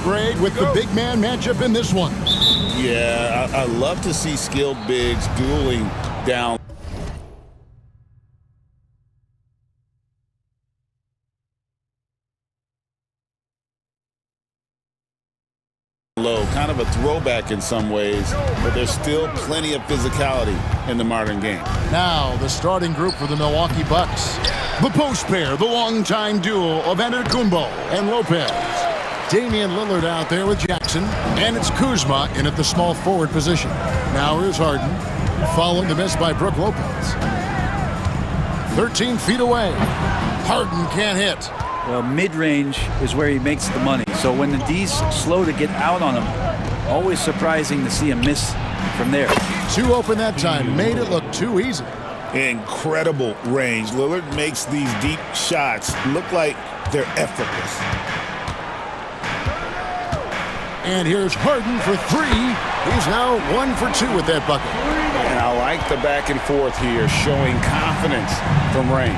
Greg, with the big man matchup in this one. Yeah, I love to see skilled bigs dueling down low. Kind of a throwback in some ways, but there's still plenty of physicality in the modern game. Now, the starting group for the Milwaukee Bucks. The post pair, the longtime duo of Antetokounmpo and Lopez. Damian Lillard out there with Jackson, and it's Kuzma in at the small forward position. Now here's Harden, following the miss by Brook Lopez. 13 feet away. Harden can't hit. Well, mid-range is where he makes the money. So when the D's slow to get out on him, always surprising to see him miss from there. Too open that time, made it look too easy. Incredible range. Lillard makes these deep shots look like they're effortless. And here's Harden for three. He's now 1 for 2 with that bucket. And I like the back and forth here, showing confidence from range.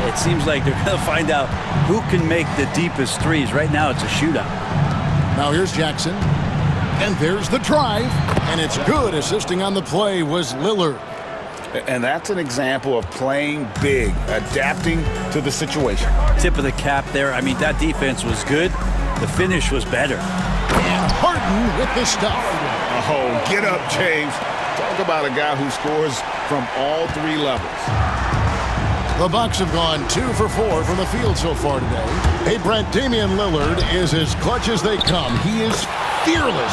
It seems like they're going to find out who can make the deepest threes. Right now, it's a shootout. Now here's Jackson. And there's the drive. And it's good. Assisting on the play was Lillard. And that's an example of playing big, adapting to the situation. Tip of the cap there. I mean, that defense was good. The finish was better. And Harden with the stuff. Oh, get up, James. Talk about a guy who scores from all 3 levels. The Bucks have gone 2 for 4 from the field so far today. Hey, Brent, Damian Lillard is as clutch as they come. He is fearless.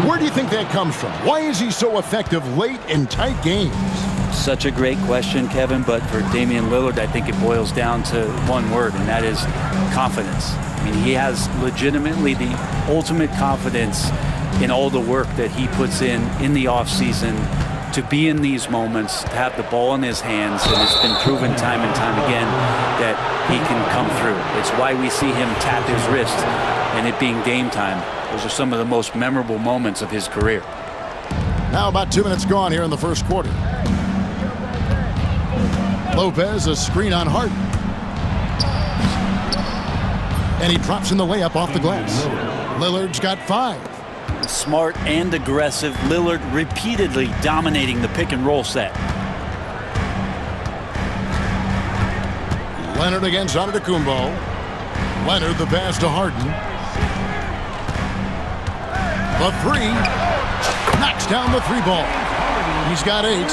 Where do you think that comes from? Why is he so effective late in tight games? Such a great question, Kevin, but for Damian Lillard, I think it boils down to one word, and that is confidence. I mean, he has legitimately the ultimate confidence in all the work that he puts in the offseason to be in these moments, to have the ball in his hands, and it's been proven time and time again that he can come through. It's why we see him tap his wrist and it being game time. Those are some of the most memorable moments of his career. Now about 2 minutes gone here in the first quarter. Lopez, a screen on Harden. And he drops in the layup off the glass. Lillard's got 5. Smart and aggressive. Lillard repeatedly dominating the pick and roll set. Leonard against Antetokounmpo. Leonard the pass to Harden. The 3. Knocks down the 3 ball. He's got 8.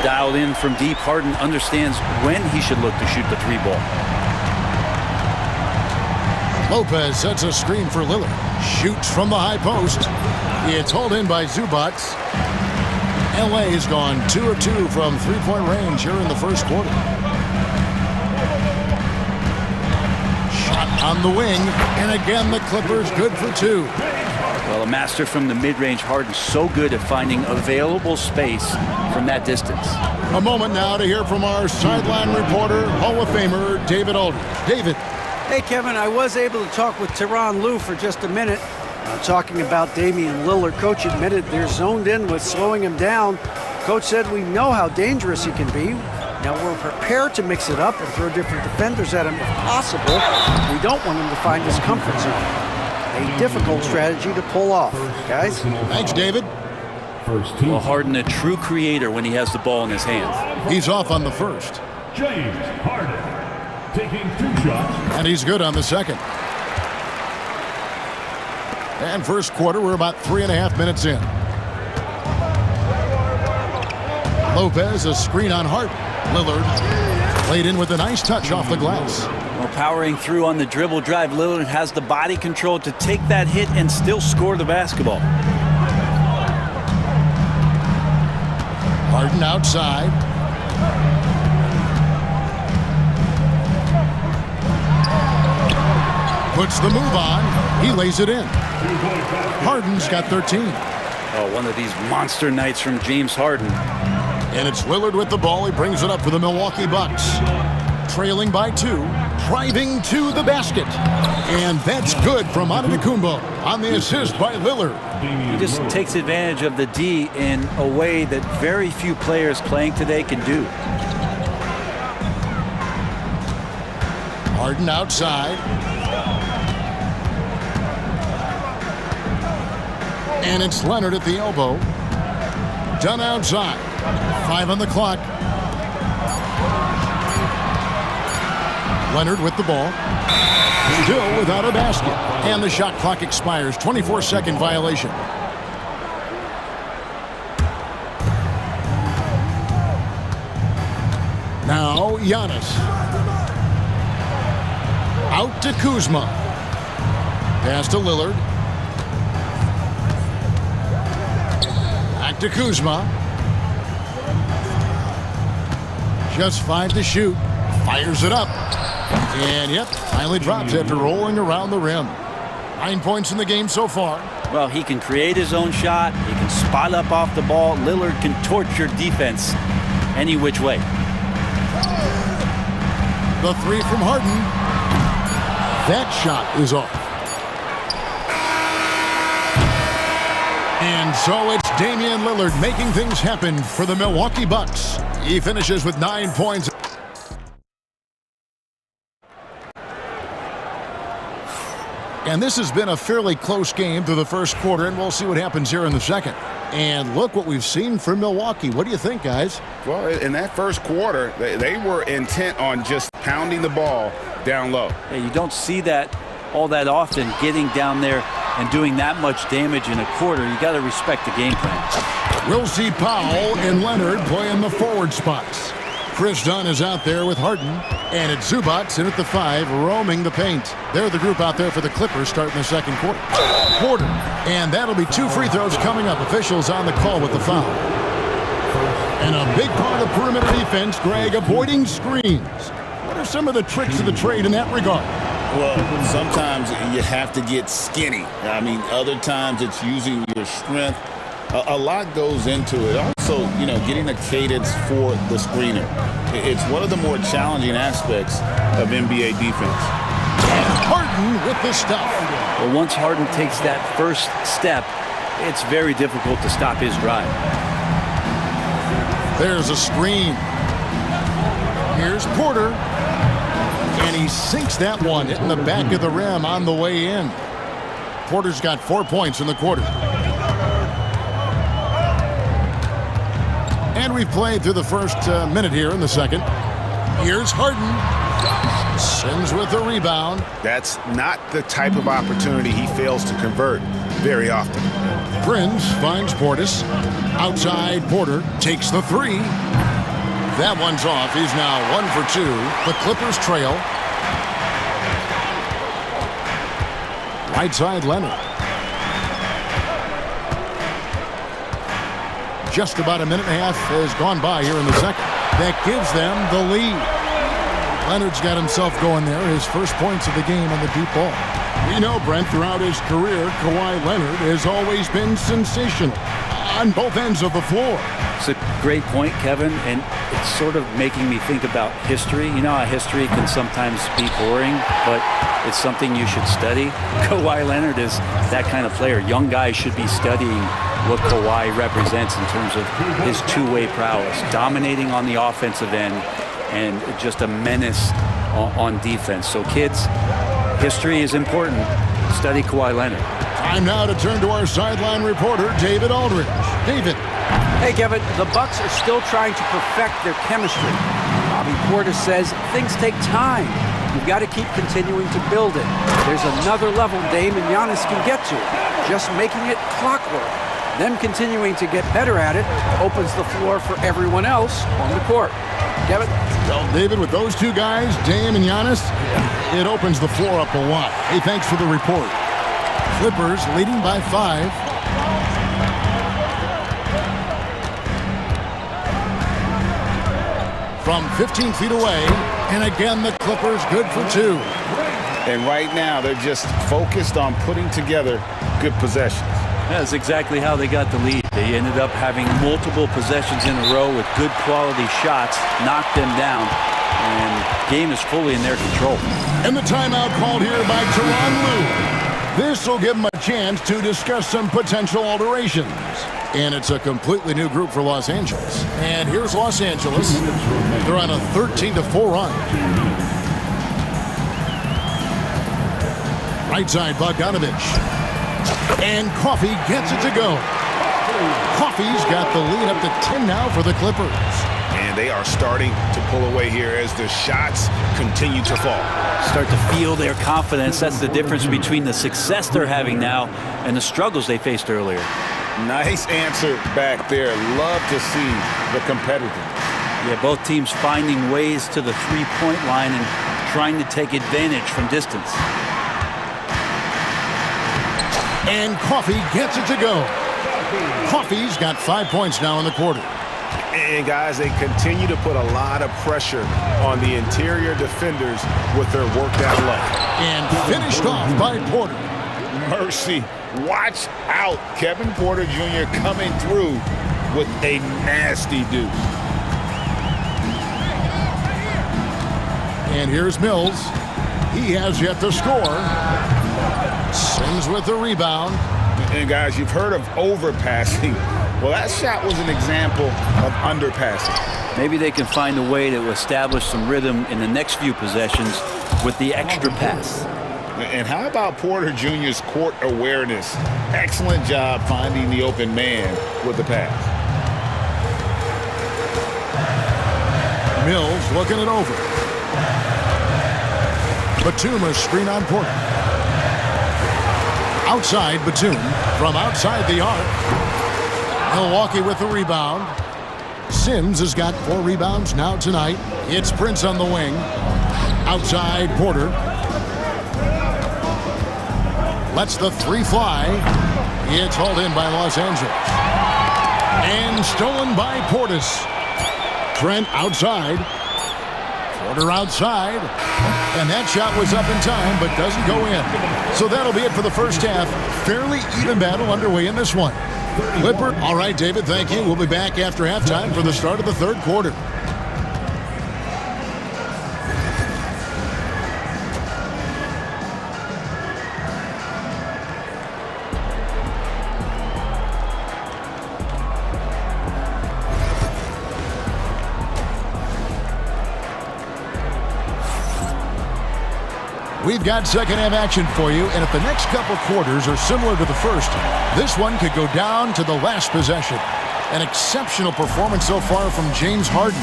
Dialed in from deep. Harden understands when he should look to shoot the 3 ball. Lopez sets a screen for Lillard. Shoots from the high post. It's hauled in by Zubac. LA has gone 2 of 2 from 3-point range here in the first quarter. Shot on the wing. And again, the Clippers good for 2. Well, a master from the mid-range. Harden so good at finding available space from that distance. A moment now to hear from our sideline reporter, Hall of Famer David Aldridge. David. Hey, Kevin, I was able to talk with Tyronn Lue for just a minute. Talking about Damian Lillard, Coach admitted they're zoned in with slowing him down. Coach said we know how dangerous he can be. Now we're prepared to mix it up and throw different defenders at him if possible. We don't want him to find his comfort zone. A difficult strategy to pull off, guys. Thanks, David. Well, Harden, a true creator when he has the ball in his hands. He's off on the first. James Harden taking 2 shots. And he's good on the second. And first quarter, we're about 3.5 minutes in. Lopez, a screen on Harden. Lillard played in with a nice touch off the glass. Well, powering through on the dribble drive, Lillard has the body control to take that hit and still score the basketball. Harden outside. Puts the move on. He lays it in. Harden's got 13. Oh, one of these monster nights from James Harden. And it's Lillard with the ball. He brings it up for the Milwaukee Bucks. Trailing by 2. Driving to the basket. And that's good from Antetokounmpo on the assist by Lillard. He just takes advantage of the D in a way that very few players playing today can do. Harden outside. And it's Leonard at the elbow. Done outside. 5 on the clock. Leonard with the ball. Still without a basket. And the shot clock expires. 24-second violation. Now Giannis. Out to Kuzma. Pass to Lillard. Back to Kuzma. Just 5 to shoot. Fires it up. And yep, finally drops after rolling around the rim. 9 points in the game so far. Well, he can create his own shot. He can spot up off the ball. Lillard can torch your defense any which way. The 3 from Harden. That shot is off. And so it's Damian Lillard making things happen for the Milwaukee Bucks. He finishes with 9 points. And this has been a fairly close game through the first quarter, and we'll see what happens here in the second. And look what we've seen from Milwaukee. What do you think, guys? Well, in that first quarter, they were intent on just pounding the ball down low. Yeah, you don't see that all that often, getting down there and doing that much damage in a quarter. You got to respect the game plan. We'll see Powell and Leonard playing the forward spots. Chris Dunn is out there with Harden, and it's Zubac in at the 5, roaming the paint. They're the group out there for the Clippers starting the second quarter. Porter, and that'll be 2 free throws coming up. Officials on the call with the foul. And a big part of perimeter defense, Greg, avoiding screens. What are some of the tricks of the trade in that regard? Well, sometimes you have to get skinny. I mean, other times it's using your strength. A lot goes into it. Also, getting a cadence for the screener. It's one of the more challenging aspects of NBA defense. And Harden with the stuff. Well, once Harden takes that first step, it's very difficult to stop his drive. There's a screen. Here's Porter. And he sinks that one, hitting the back of the rim on the way in. Porter's got 4 points in the quarter. And we've played through the first minute here in the second. Here's Harden. Sims with the rebound. That's not the type of opportunity he fails to convert very often. Prince finds Portis. Outside, Porter takes the 3. That one's off. He's now 1 for 2. The Clippers trail. Right side, Leonard. Just about a minute and a half has gone by here in the second. That gives them the lead. Leonard's got himself going there. His first points of the game on the deep ball. We know, Brent, throughout his career, Kawhi Leonard has always been sensational on both ends of the floor. It's a great point, Kevin, and it's sort of making me think about history. You know how history can sometimes be boring, but it's something you should study. Kawhi Leonard is that kind of player. Young guys should be studying what Kawhi represents in terms of his two-way prowess, dominating on the offensive end and just a menace on defense. So kids, history is important. Study Kawhi Leonard. Time now to turn to our sideline reporter, David Aldridge. David. Hey, Kevin, the Bucks are still trying to perfect their chemistry. Bobby Portis says things take time. You've got to keep continuing to build it. There's another level Dame and Giannis can get to, just making it clockwork. Them continuing to get better at it opens the floor for everyone else on the court. Kevin? Well, David, with those two guys, Dame and Giannis, it opens the floor up a lot. Hey, thanks for the report. Clippers leading by 5. From 15 feet away, and again the Clippers good for 2. And right now they're just focused on putting together good possessions. That's exactly how they got the lead. They ended up having multiple possessions in a row with good quality shots, knocked them down, and game is fully in their control. And the timeout called here by Tyronn Lue. This will give them a chance to discuss some potential alterations. And it's a completely new group for Los Angeles. And here's Los Angeles. They're on a 13-4 run. Right side, Bogdanovich. And Coffee gets it to go. Coffee's got the lead up to 10 now for the Clippers. And they are starting to pull away here as the shots continue to fall. Start to feel their confidence. That's the difference between the success they're having now and the struggles they faced earlier. Nice answer back there. Love to see the competitiveness. Yeah, both teams finding ways to the three-point line and trying to take advantage from distance. And Coffee gets it to go. Coffee's got 5 points now in the quarter. And guys, they continue to put a lot of pressure on the interior defenders with their work down low. And finished off by Porter. Mercy. Watch out. Kevin Porter Jr. coming through with a nasty deuce. And here's Mills. He has yet to score. Sims with the rebound. And guys, you've heard of overpassing. Well, that shot was an example of underpassing. Maybe they can find a way to establish some rhythm in the next few possessions with the extra pass. And how about Porter Jr.'s court awareness? Excellent job finding the open man with the pass. Mills looking it over. Batum a screen on Porter. Outside Batum from outside the arc. Milwaukee with the rebound. Sims has got 4 rebounds now tonight. It's Prince on the wing. Outside Porter. Lets the 3 fly. It's hauled in by Los Angeles. And stolen by Portis. Trent outside. Porter outside. And that shot was up in time, but doesn't go in. So that'll be it for the first half. Fairly even battle underway in this one. Clipper. All right, David, thank you. We'll be back after halftime for the start of the third quarter. We've got second half action for you, and if the next couple quarters are similar to the first, this one could go down to the last possession. An exceptional performance so far from James Harden.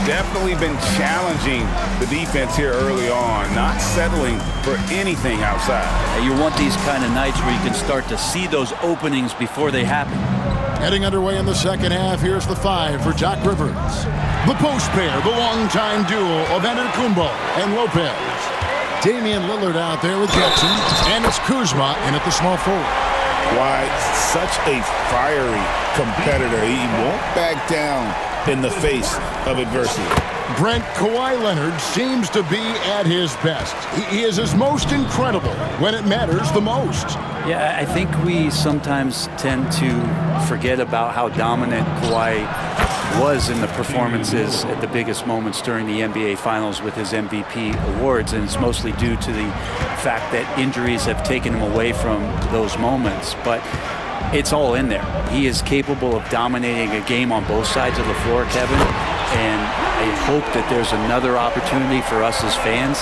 Definitely been challenging the defense here early on, not settling for anything outside. You want these kind of nights where you can start to see those openings before they happen. Heading underway in the second half, here's the 5 for Doc Rivers. The post pair, the longtime duo of Antetokounmpo and Lopez. Damian Lillard out there with Jackson, and it's Kuzma in at the small forward. Why, such a fiery competitor. He won't back down in the face of adversity. Brent, Kawhi Leonard seems to be at his best. He is his most incredible when it matters the most. Yeah, I think we sometimes tend to forget about how dominant Kawhi was in the performances at the biggest moments during the NBA Finals with his MVP awards, and it's mostly due to the fact that injuries have taken him away from those moments. But it's all in there. He is capable of dominating a game on both sides of the floor, Kevin, and I hope that there's another opportunity for us as fans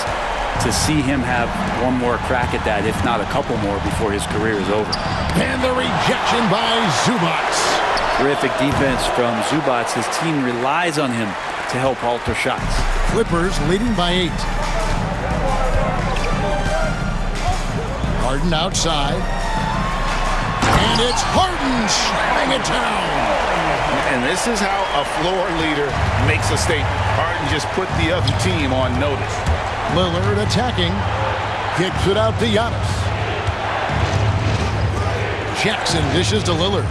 to see him have one more crack at that, if not a couple more, before his career is over. And the rejection by Zubac. Terrific defense from Zubac. His team relies on him to help alter shots. Clippers leading by 8. Harden outside. And it's Harden slamming it down. And this is how a floor leader makes a statement. Harden just put the other team on notice. Lillard attacking. Kicks it out to Giannis. Jackson dishes to Lillard.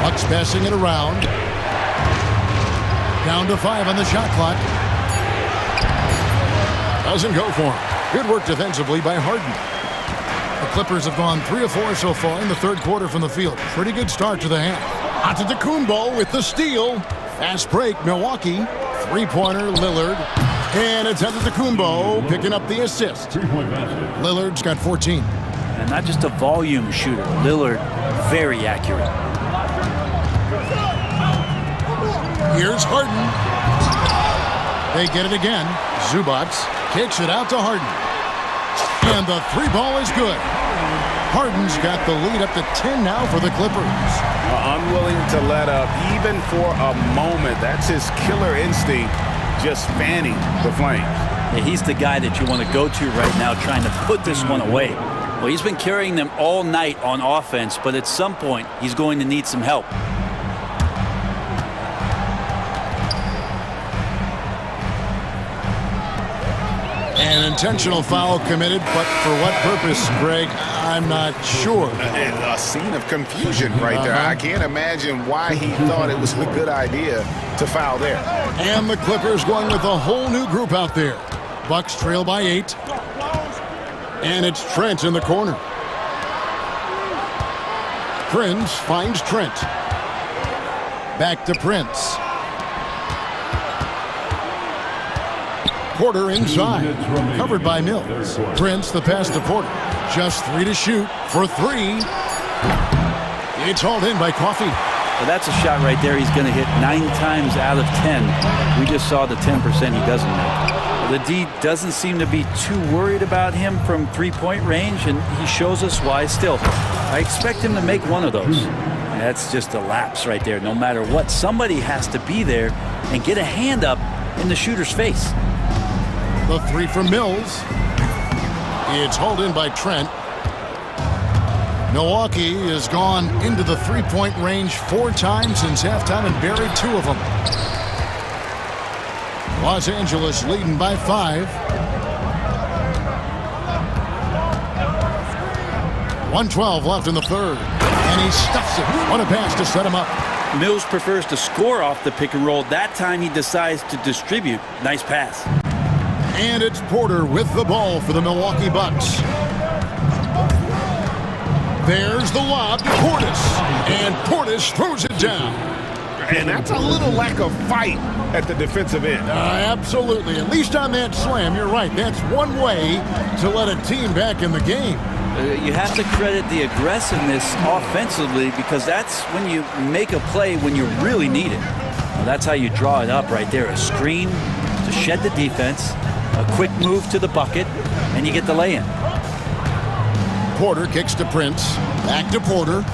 Bucks passing it around. Down to 5 on the shot clock. Doesn't go for him. Good work defensively by Harden. The Clippers have gone 3 of 4 so far in the third quarter from the field. Pretty good start to the half. Antetokounmpo with the steal. Fast break, Milwaukee. Three-pointer, Lillard. And it's Antetokounmpo picking up the assist. Lillard's got 14. And not just a volume shooter. Lillard, very accurate. Here's Harden. They get it again. Zubac kicks it out to Harden. And the three ball is good. Harden's got the lead up to 10 now for the Clippers. Unwilling to let up even for a moment. That's his killer instinct, just fanning the flames. Yeah, he's the guy that you want to go to right now trying to put this one away. Well, he's been carrying them all night on offense, but at some point he's going to need some help. An intentional foul committed, but for what purpose, Greg? I'm not sure. A scene of confusion right there. I can't imagine why he thought it was a good idea to foul there. And the Clippers going with a whole new group out there. Bucks trail by 8. And it's Trent in the corner. Prince finds Trent. Back to Prince. Porter inside, covered by Mills. Prince, the pass to Porter. Just 3 to shoot for 3. It's hauled in by Coffey. Well, that's a shot right there he's going to hit 9 times out of 10. We just saw the 10% he doesn't make. The D doesn't seem to be too worried about him from three-point range, and he shows us why still. I expect him to make one of those. That's just a lapse right there. No matter what, somebody has to be there and get a hand up in the shooter's face. The 3 from Mills. It's hauled in by Trent. Milwaukee has gone into the three-point range 4 times since halftime and buried 2 of them. Los Angeles leading by 5. 1:12 left in the third. And he stuffs it. What a pass to set him up. Mills prefers to score off the pick and roll. That time he decides to distribute. Nice pass. And it's Porter with the ball for the Milwaukee Bucks. There's the lob to Portis. And Portis throws it down. And that's a little lack of fight at the defensive end. Absolutely. At least on that slam, you're right. That's one way to let a team back in the game. You have to credit the aggressiveness offensively because that's when you make a play when you really need it. Well, that's how you draw it up right there. A screen to shed the defense, a quick move to the bucket, and you get the lay-in. Porter kicks to Prince. Back to Porter.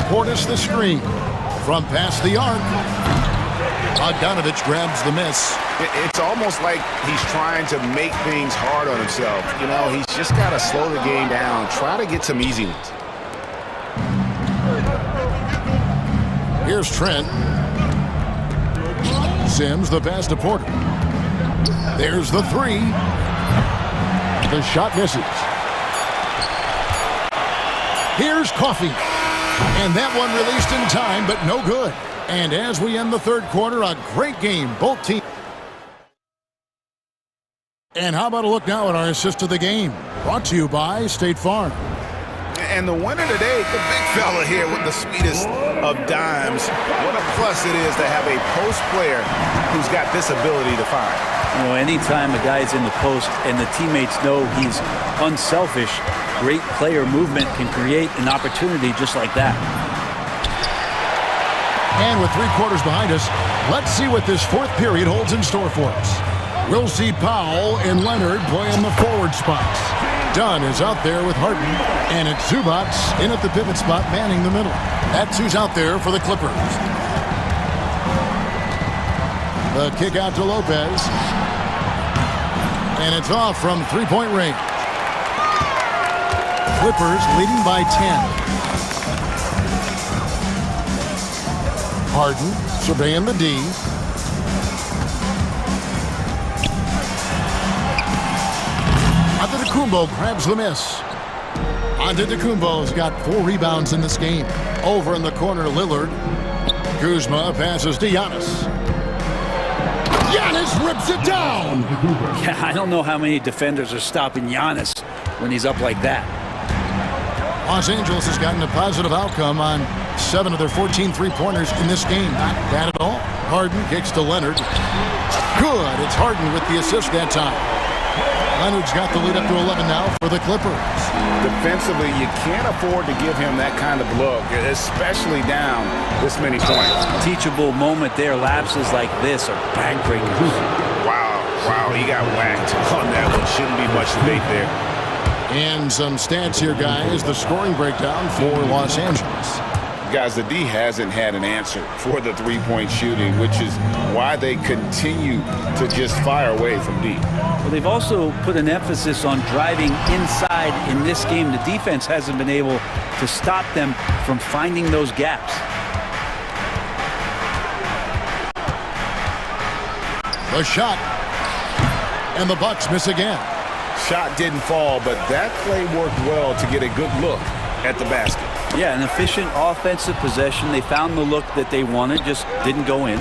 Portis the screen. From past the arc. Bogdanovich grabs the miss. It's almost like he's trying to make things hard on himself. You know, he's just got to slow the game down. Try to get some easy ones. Here's Trent. Sims the pass to Porter. There's the 3. The shot misses. Here's Coffey. And that one released in time, but no good. And as we end the third quarter, a great game. Both teams. And how about a look now at our assist of the game? Brought to you by State Farm. And the winner today, the big fella here with the sweetest of dimes. What a plus it is to have a post player who's got this ability to find. You know, anytime a guy's in the post and the teammates know he's unselfish, great player movement can create an opportunity just like that. And with 3 quarters behind us, let's see what this fourth period holds in store for us. We'll see Powell and Leonard play in the forward spots. Dunn is out there with Harden, and it's Zubac in at the pivot spot, manning the middle. That's who's out there for the Clippers. The kick out to Lopez. And it's off from three-point range. Clippers leading by 10. Harden surveying the D. Antetokounmpo grabs the miss. Antetokounmpo's got 4 rebounds in this game. Over in the corner, Lillard. Kuzma passes to Giannis. Giannis rips it down! Yeah, I don't know how many defenders are stopping Giannis when he's up like that. Los Angeles has gotten a positive outcome on 7 of their 14 three-pointers in this game. Not bad at all. Harden kicks to Leonard. Good. It's Harden with the assist that time. Leonard's got the lead up to 11 now for the Clippers. Defensively, you can't afford to give him that kind of look, especially down this many points. Teachable moment there. Lapses like this are backbreakers. Wow. Wow, he got whacked on that one. Shouldn't be much debate there. And some stats here, guys. The scoring breakdown for Los Angeles. Guys, the D hasn't had an answer for the three-point shooting, which is why they continue to just fire away from deep. Well, they've also put an emphasis on driving inside in this game. The defense hasn't been able to stop them from finding those gaps. The shot. And the Bucks miss again. Shot didn't fall, but that play worked well to get a good look at the basket. Yeah, an efficient offensive possession. They found the look that they wanted, just didn't go in.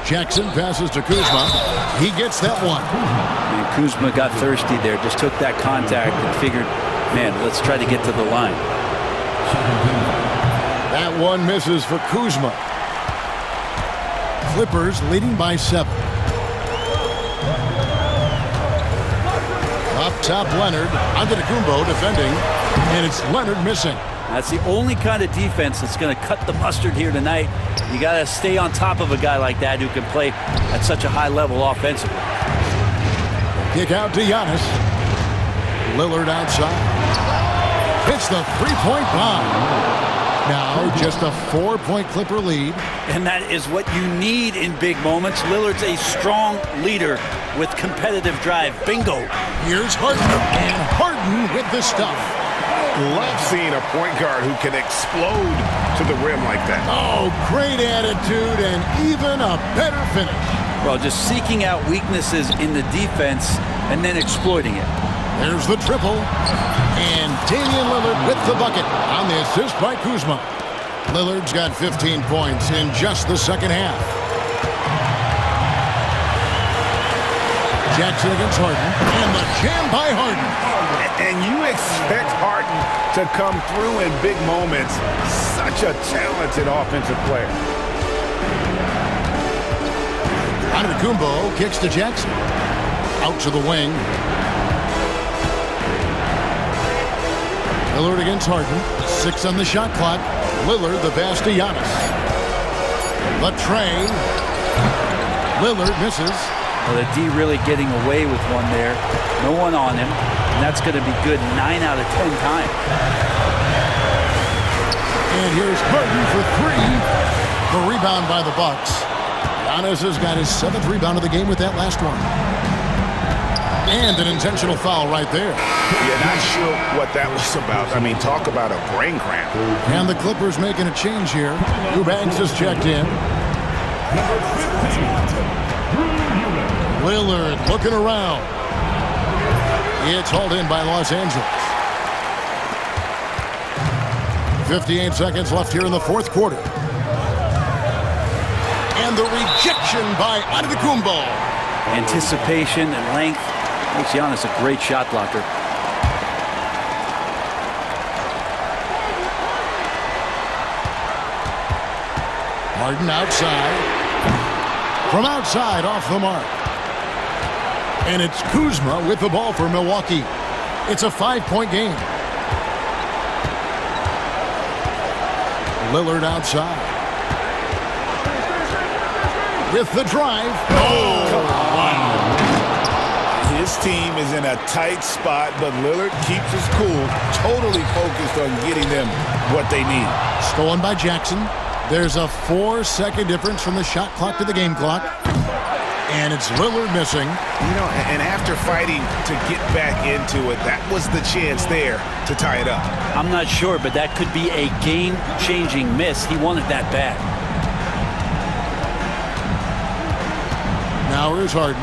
Jackson passes to Kuzma. He gets that one. And Kuzma got thirsty there, just took that contact and figured, man, let's try to get to the line. That one misses for Kuzma. Clippers leading by 7. Up top, Leonard. Antetokounmpo defending. And it's Leonard missing. That's the only kind of defense that's going to cut the mustard here tonight. You got to stay on top of a guy like that who can play at such a high level offensively. Kick out to Giannis. Lillard outside. Hits the three-point bomb. Now just a 4-point Clipper lead. And that is what you need in big moments. Lillard's a strong leader with competitive drive. Bingo. Here's Harden. And Harden with the stuff. Love seeing a point guard who can explode to the rim like that. Oh, great attitude and even a better finish. Well, just seeking out weaknesses in the defense and then exploiting it. There's the triple. And Damian Lillard with the bucket on the assist by Kuzma. Lillard's got 15 points in just the second half. Jackson against Harden. And the jam by Harden. And you expect Harden to come through in big moments. Such a talented offensive player. Antetokounmpo kicks to Jackson. Out to the wing. Lillard against Harden. 6 on the shot clock. Lillard the pass to Giannis. The tray. Lillard misses. Well, the D really getting away with one there. No one on him. And that's going to be good 9 out of 10 times. And here's Harden for 3. The rebound by the Bucks. Giannis has got his 7th rebound of the game with that last one. And an intentional foul right there. Yeah, not sure what that was about. I mean, talk about a brain cramp. And the Clippers making a change here. Eubanks has checked in. Lillard looking around. It's hauled in by Los Angeles. 58 seconds left here in the fourth quarter. And the rejection by Antetokounmpo. Anticipation and length makes Giannis a great shot blocker. Harden outside. From outside, off the mark. And it's Kuzma with the ball for Milwaukee. It's a 5-point game. Lillard outside. With the drive. Oh, wow. His team is in a tight spot, but Lillard keeps his cool, totally focused on getting them what they need. Stolen by Jackson. There's a 4-second difference from the shot clock to the game clock. And it's Lillard missing. You know, and after fighting to get back into it, that was the chance there to tie it up. I'm not sure, but that could be a game-changing miss. He wanted that bad. Now here's Harden.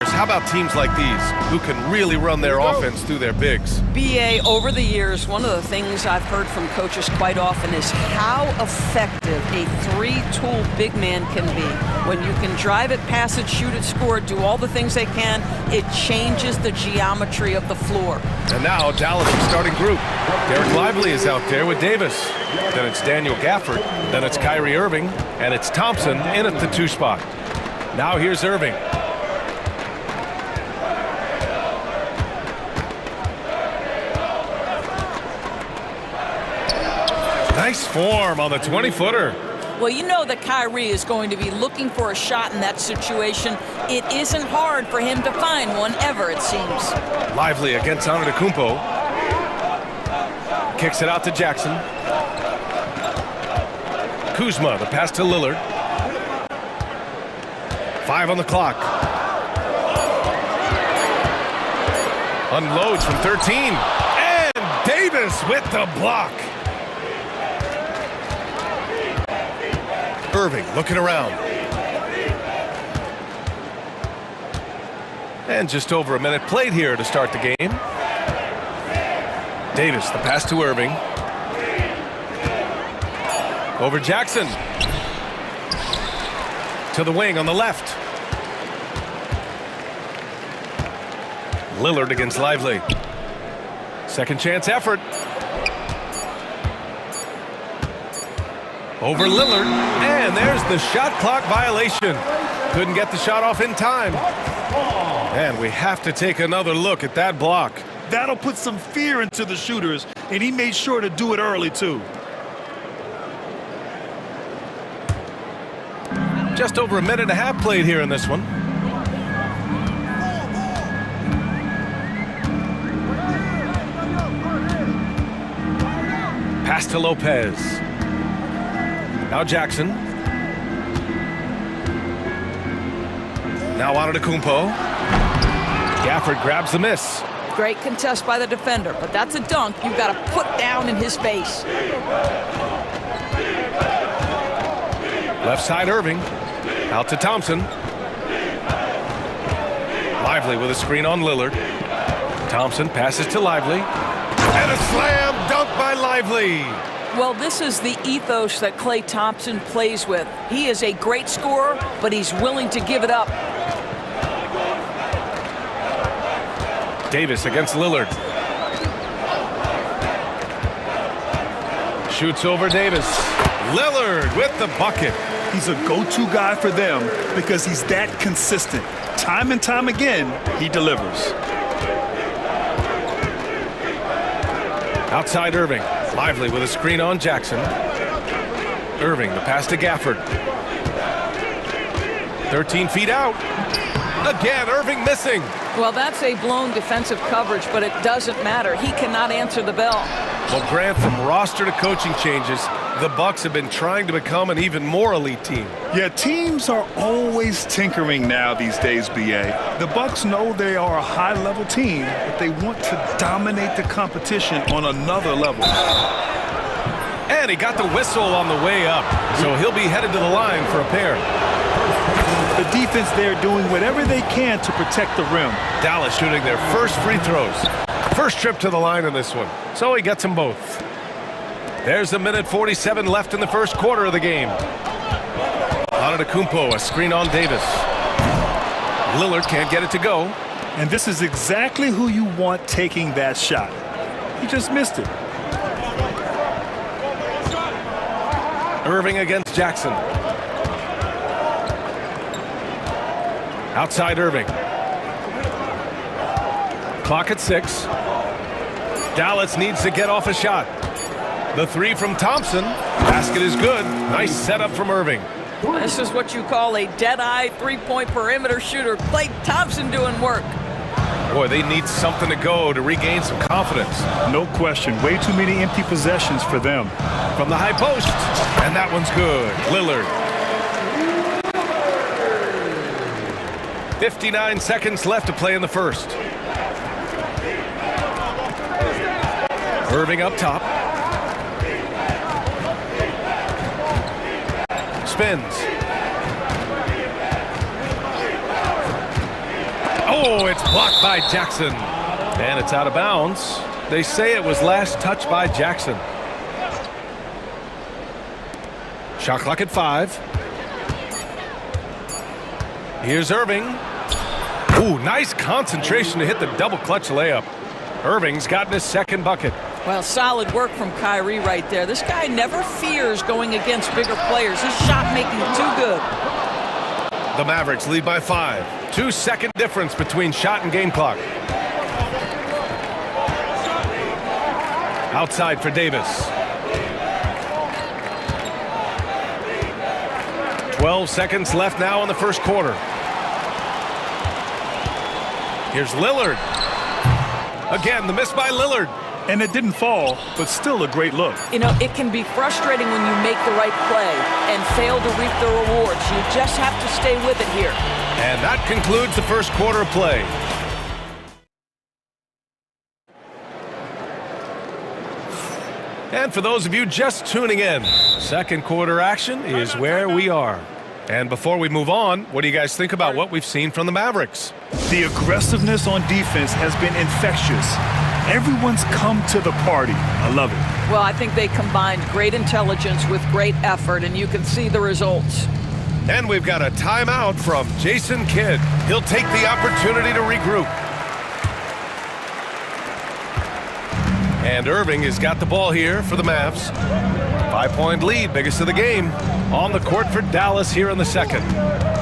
How about teams like these who can really run their offense through their bigs? BA, over the years, one of the things I've heard from coaches quite often is how effective a three-tool big man can be. When you can drive it, pass it, shoot it, score it, do all the things they can, it changes the geometry of the floor. And now Dallas' starting group. Derek Lively is out there with Davis. Then it's Daniel Gafford. Then it's Kyrie Irving. And it's Thompson in at the 2 spot. Now here's Irving. Nice form on the 20-footer. Well, you know that Kyrie is going to be looking for a shot in that situation. It isn't hard for him to find one ever, it seems. Lively against Antetokounmpo. Kicks it out to Jackson. Kuzma, the pass to Lillard. 5 on the clock. Unloads from 13. And Davis with the block. Irving looking around. And just over a minute played here to start the game. Davis, the pass to Irving. Over Jackson. To the wing on the left. Lillard against Lively. Second chance effort. Over Lillard, and there's the shot clock violation. Couldn't get the shot off in time. And we have to take another look at that block. That'll put some fear into the shooters, and he made sure to do it early, too. Just over a minute and a half played here in this one. Pass to Lopez. Now Jackson. Now Antetokounmpo. Gafford grabs the miss. Great contest by the defender, but that's a dunk you've got to put down in his face. Left side Irving. Out to Thompson. Lively with a screen on Lillard. Thompson passes to Lively. And a slam dunk by Lively. Well, this is the ethos that Klay Thompson plays with. He is a great scorer, but he's willing to give it up. Davis against Lillard. Shoots over Davis. Lillard with the bucket. He's a go-to guy for them because he's that consistent. Time and time again, he delivers. Outside Irving. Lively with a screen on Jackson. Irving, the pass to Gafford. 13 feet out. Again, Irving missing. Well, that's a blown defensive coverage, but it doesn't matter. He cannot answer the bell. Well, Grant, from roster to coaching changes, the Bucks have been trying to become an even more elite team. Yeah, teams are always tinkering now these days, BA. The Bucks know they are a high-level team, but they want to dominate the competition on another level. And he got the whistle on the way up, so he'll be headed to the line for a pair. The defense there doing whatever they can to protect the rim. Dallas shooting their first free throws. First trip to the line in this one, so he gets them both. There's a minute 47 left in the first quarter of the game. Antetokounmpo, a screen on Davis. Lillard can't get it to go. And this is exactly who you want taking that shot. He just missed it. Irving against Jackson. Outside Irving. Clock at 6. Dallas needs to get off a shot. The three from Thompson. Basket is good. Nice setup from Irving. This is what you call a dead-eye three-point perimeter shooter. Klay Thompson doing work. Boy, they need something to go to regain some confidence. No question. Way too many empty possessions for them. From the high post. And that one's good. Lillard. 59 seconds left to play in the first. Irving up top. Spins. Oh, it's blocked by Jackson. And it's out of bounds. They say it was last touched by Jackson. Shot clock at 5. Here's Irving. Ooh, nice concentration to hit the double clutch layup. Irving's gotten his second bucket. Well, solid work from Kyrie right there. This guy never fears going against bigger players. His shot making too good. The Mavericks lead by 5. 2-second difference between shot and game clock. Outside for Davis. 12 seconds left now in the first quarter. Here's Lillard. Again, the miss by Lillard. And it didn't fall, but still a great look. You know, it can be frustrating when you make the right play and fail to reap the rewards. You just have to stay with it here. And that concludes the first quarter of play. And for those of you just tuning in, second quarter action is where we are. And before we move on, what do you guys think about what we've seen from the Mavericks? The aggressiveness on defense has been infectious. Everyone's come to the party. I love it. Well, I think they combined great intelligence with great effort, and you can see the results. And we've got a timeout from Jason Kidd. He'll take the opportunity to regroup. And Irving has got the ball here for the Mavs. 5-point lead, biggest of the game. On the court for Dallas here in the second.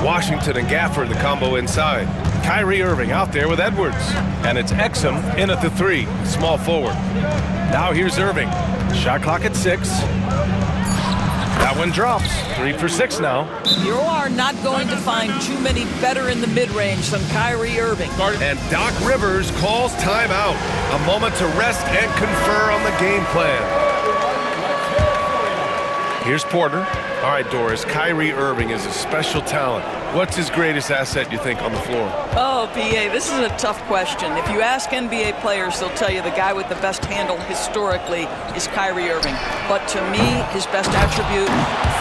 Washington and Gafford, the combo inside. Kyrie Irving out there with Edwards. And it's Exum in at the 3, small forward. Now here's Irving. Shot clock at 6. That one drops. 3 for 6 now. You are not going to find too many better in the mid-range than Kyrie Irving. And Doc Rivers calls timeout. A moment to rest and confer on the game plan. Here's Porter. All right, Doris, Kyrie Irving is a special talent. What's his greatest asset, you think, on the floor? Oh, B.A., this is a tough question. If you ask NBA players, they'll tell you the guy with the best handle historically is Kyrie Irving. But to me, his best attribute,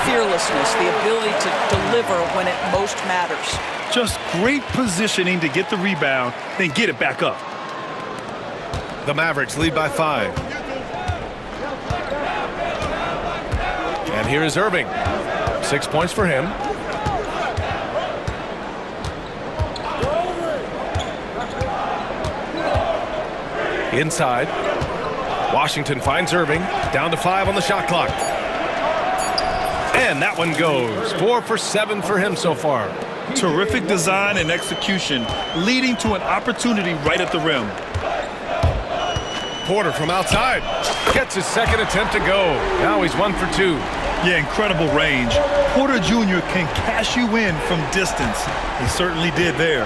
fearlessness, the ability to deliver when it most matters. Just great positioning to get the rebound, then get it back up. The Mavericks lead by 5. And here is Irving. 6 points for him. Inside. Washington finds Irving. Down to 5 on the shot clock. And that one goes. 4 for 7 for him so far. Terrific design and execution, leading to an opportunity right at the rim. Porter from outside. Gets his second attempt to go. Now he's 1 for 2. Yeah, incredible range. Porter Jr. can cash you in from distance. He certainly did there.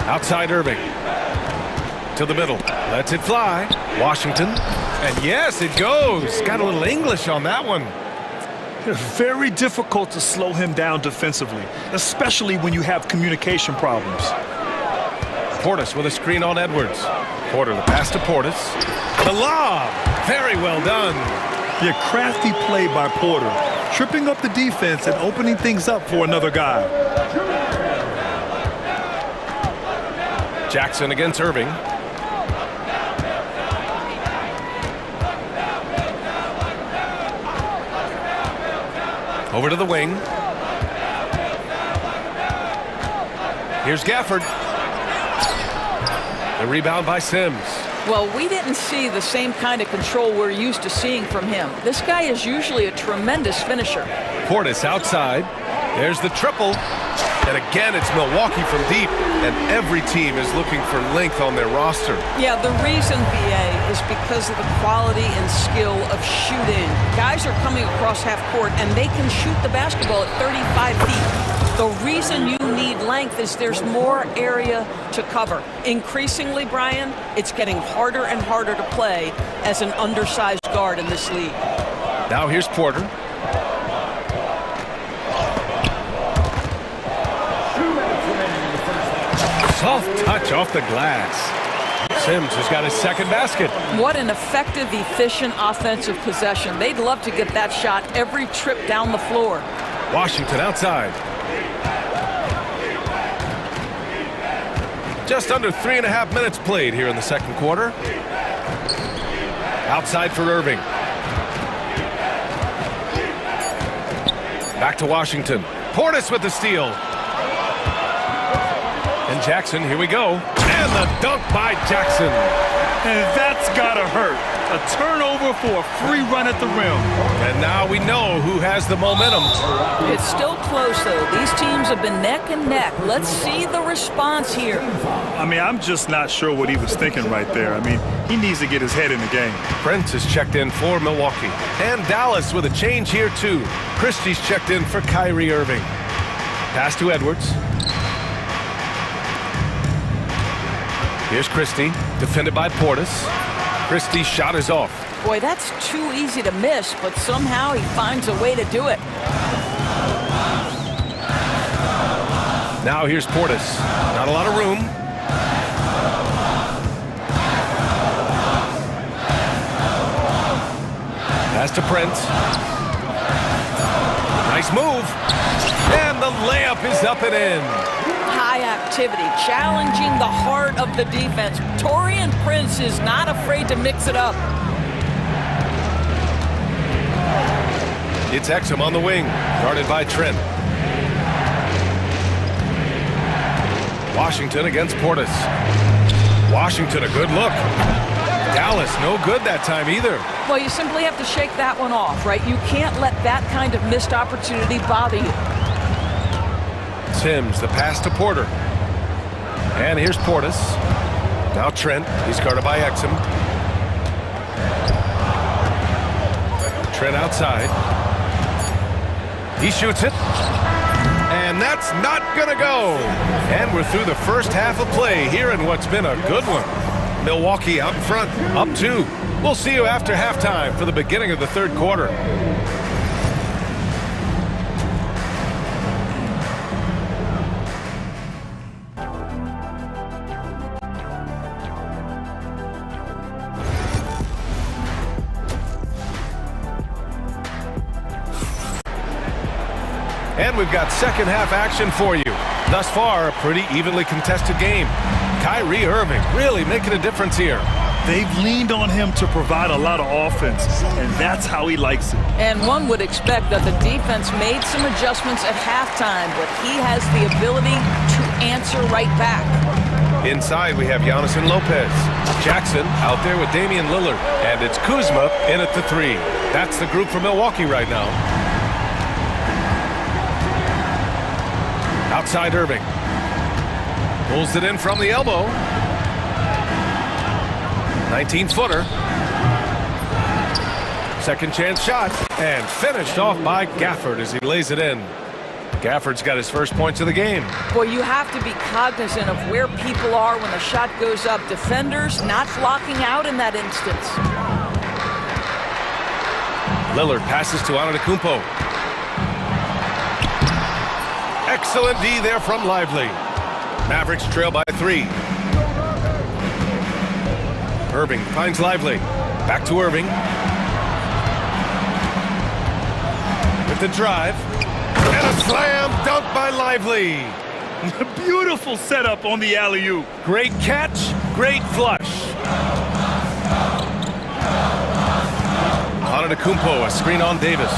Outside Irving. To the middle. Lets it fly. Washington. And yes, it goes. Got a little English on that one. Very difficult to slow him down defensively, especially when you have communication problems. Portis with a screen on Edwards. Porter, the pass to Portis. The lob. Very well done. Yeah, crafty play by Porter, tripping up the defense and opening things up for another guy. Jackson against Irving. Over to the wing. Here's Gafford. The rebound by Sims. Well, we didn't see the same kind of control we're used to seeing from him. This guy is usually a tremendous finisher. Portis outside. There's the triple. And again, it's Milwaukee from deep. And every team is looking for length on their roster. Yeah, the reason, BA, is because of the quality and skill of shooting. Guys are coming across half court, and they can shoot the basketball at 35 feet. The reason you need length is there's more area to cover. Increasingly, Brian, it's getting harder and harder to play as an undersized guard in this league. Now here's Porter. Soft touch off the glass. Sims has got his second basket. What an effective, efficient offensive possession. They'd love to get that shot every trip down the floor. Washington outside. Just under 3.5 minutes played here in the second quarter. Outside for Irving. Back to Washington. Portis with the steal. And Jackson, here we go. And the dunk by Jackson. And that's gotta hurt. A turnover for a free run at the rim. And now we know who has the momentum. It's still close, though. These teams have been neck and neck. Let's see the response here. I mean, I'm just not sure what he was thinking right there. I mean, he needs to get his head in the game. Prince is checked in for Milwaukee. And Dallas with a change here, too. Christie's checked in for Kyrie Irving. Pass to Edwards. Here's Christie, defended by Portis. Christie's shot is off. Boy, that's too easy to miss, but somehow he finds a way to do it. Now here's Portis. Not a lot of room. Pass to Prince. Nice move. And the layup is up and in. High activity, challenging the heart of the defense. Taurean Prince is not afraid to mix it up. It's Exum on the wing, guarded by Trent. Washington against Portis. Washington, a good look. Dallas, no good that time either. Well, you simply have to shake that one off, right? You can't let that kind of missed opportunity bother you. Sims, the pass to Porter. And here's Portis. Now Trent, he's guarded by Exum. Trent outside. He shoots it. And that's not gonna go. And we're through the first half of play here in what's been a good one. Milwaukee out in front, up 2. We'll see you after halftime for the beginning of the third quarter. And we've got second half action for you. Thus far, a pretty evenly contested game. Kyrie Irving really making a difference here. They've leaned on him to provide a lot of offense, and that's how he likes it. And one would expect that the defense made some adjustments at halftime, but he has the ability to answer right back. Inside, we have Giannis and Lopez. Jackson out there with Damian Lillard. And it's Kuzma in at the 3. That's the group for Milwaukee right now. Outside Irving. Pulls it in from the elbow. 19-footer. Second chance shot. And finished off by Gafford as he lays it in. Gafford's got his first points of the game. Boy, you have to be cognizant of where people are when the shot goes up. Defenders not blocking out in that instance. Lillard passes to Antetokounmpo. Excellent D there from Lively. Mavericks trail by 3. Irving finds Lively. Back to Irving. With the drive. And a slam dunk by Lively. Beautiful setup on the alley-oop. Great catch, great flush. Antetokounmpo, a screen on Davis.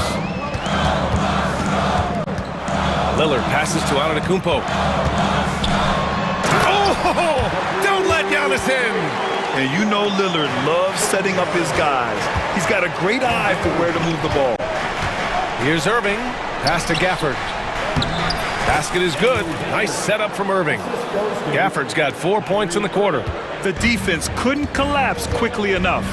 Lillard passes to Antetokounmpo. Oh! Don't let Giannis in! And you know Lillard loves setting up his guys. He's got a great eye for where to move the ball. Here's Irving. Pass to Gafford. Basket is good. Nice setup from Irving. Gafford's got 4 points in the quarter. The defense couldn't collapse quickly enough.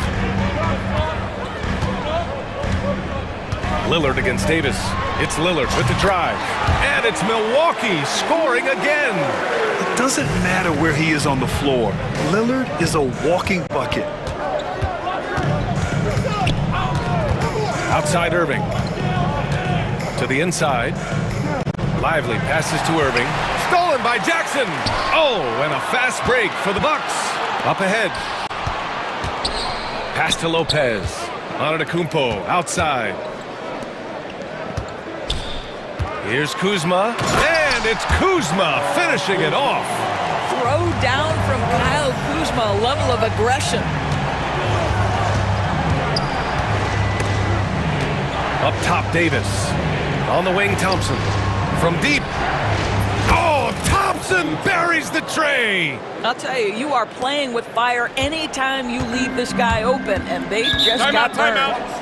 Lillard against Davis. It's Lillard with the drive. And it's Milwaukee scoring again. It doesn't matter where he is on the floor. Lillard is a walking bucket. Outside Irving. To the inside. Lively passes to Irving. Stolen by Jackson. Oh, and a fast break for the Bucks. Up ahead. Pass to Lopez. Antetokounmpo outside. Here's Kuzma. And it's Kuzma finishing it off. throw down from Kyle Kuzma, a level of aggression. Up top, Davis. On the wing, Thompson. From deep. Oh, Thompson buries the tray. I'll tell you, you are playing with fire anytime you leave this guy open, and they just got burned.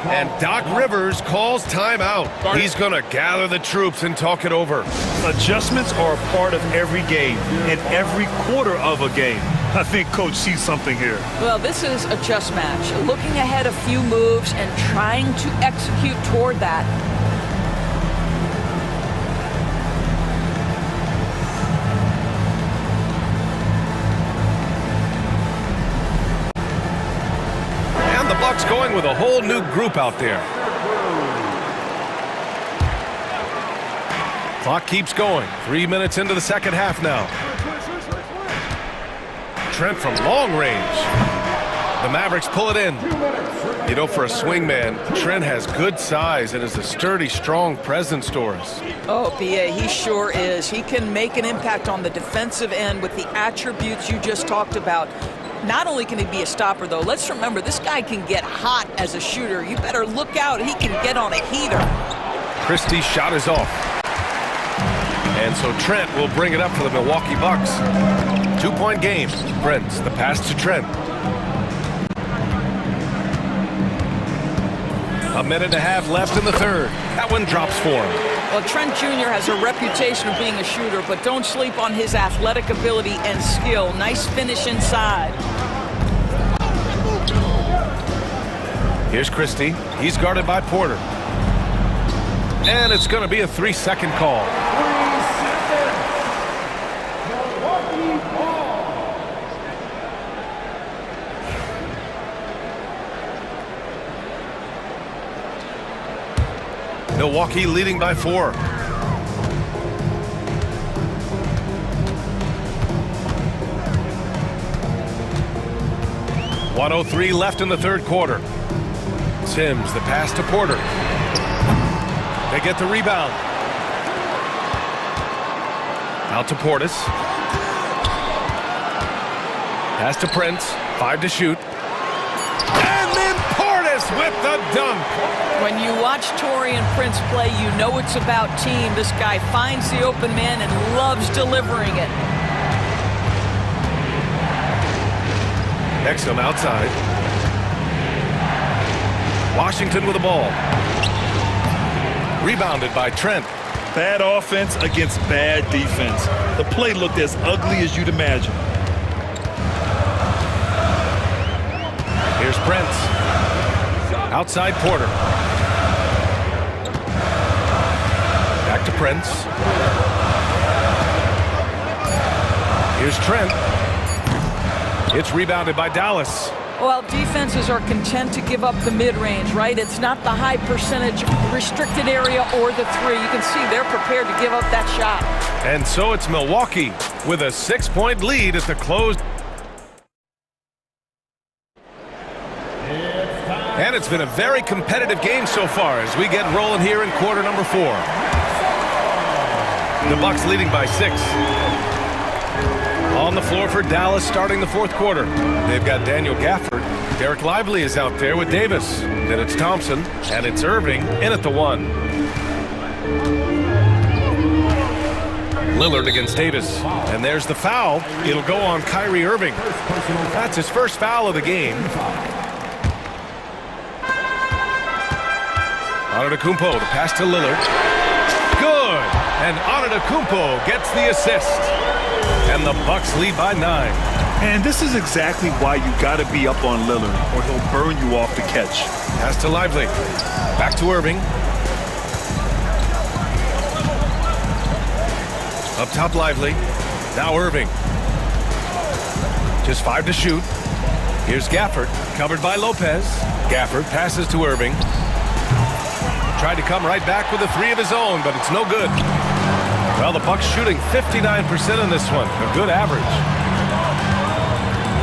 And Doc Rivers calls timeout. He's going to gather the troops and talk it over. Adjustments are a part of every game and every quarter of a game. I think Coach sees something here. Well, this is a chess match. Looking ahead a few moves and trying to execute toward that. And the Bucks going with a whole new group out there. Clock keeps going. 3 minutes into the second half now. Trent from long range. The Mavericks pull it in. You know, for a swingman, Trent has good size and is a sturdy, strong presence, Doris. Oh, B.A., he sure is. He can make an impact on the defensive end with the attributes you just talked about. Not only can he be a stopper, though, let's remember, this guy can get hot as a shooter. You better look out. He can get on a heater. Christie's shot is off. And so Trent will bring it up for the Milwaukee Bucks. 2-point game. Prince, the pass to Trent. A minute and a half left in the third. That one drops for him. Well, Trent Jr. has a reputation of being a shooter, but don't sleep on his athletic ability and skill. Nice finish inside. Here's Christie. He's guarded by Porter. And it's going to be a 3-second call. Milwaukee leading by 4. .103 left in the third quarter. Sims, the pass to Porter. They get the rebound. Out to Portis. Pass to Prince. 5 to shoot. And then Portis with the dunk. When you watch Taurean Prince play, you know it's about team. This guy finds the open man and loves delivering it. Exum outside. Washington with the ball. Rebounded by Trent. Bad offense against bad defense. The play looked as ugly as you'd imagine. Here's Prince. Outside Porter. Back to Prince. Here's Trent. It's rebounded by Dallas. Well, defenses are content to give up the mid-range, right? It's not the high percentage restricted area or the three. You can see they're prepared to give up that shot. And so it's Milwaukee with a 6-point lead at the close. And it's been a very competitive game so far as we get rolling here in quarter number 4. The Bucks leading by 6. On the floor for Dallas starting the fourth quarter. They've got Daniel Gafford. Derek Lively is out there with Davis. Then it's Thompson, and it's Irving in at the 1. Lillard against Davis. And there's the foul. It'll go on Kyrie Irving. That's his first foul of the game. Antetokounmpo, the pass to Lillard. Good! And Antetokounmpo gets the assist. And the Bucks lead by 9. And this is exactly why you got to be up on Lillard, or he'll burn you off the catch. Pass to Lively. Back to Irving. Up top, Lively. Now Irving. Just 5 to shoot. Here's Gafford, covered by Lopez. Gafford passes to Irving. Tried to come right back with a 3 of his own, but it's no good. Well, the Bucks shooting 59% on this one. A good average.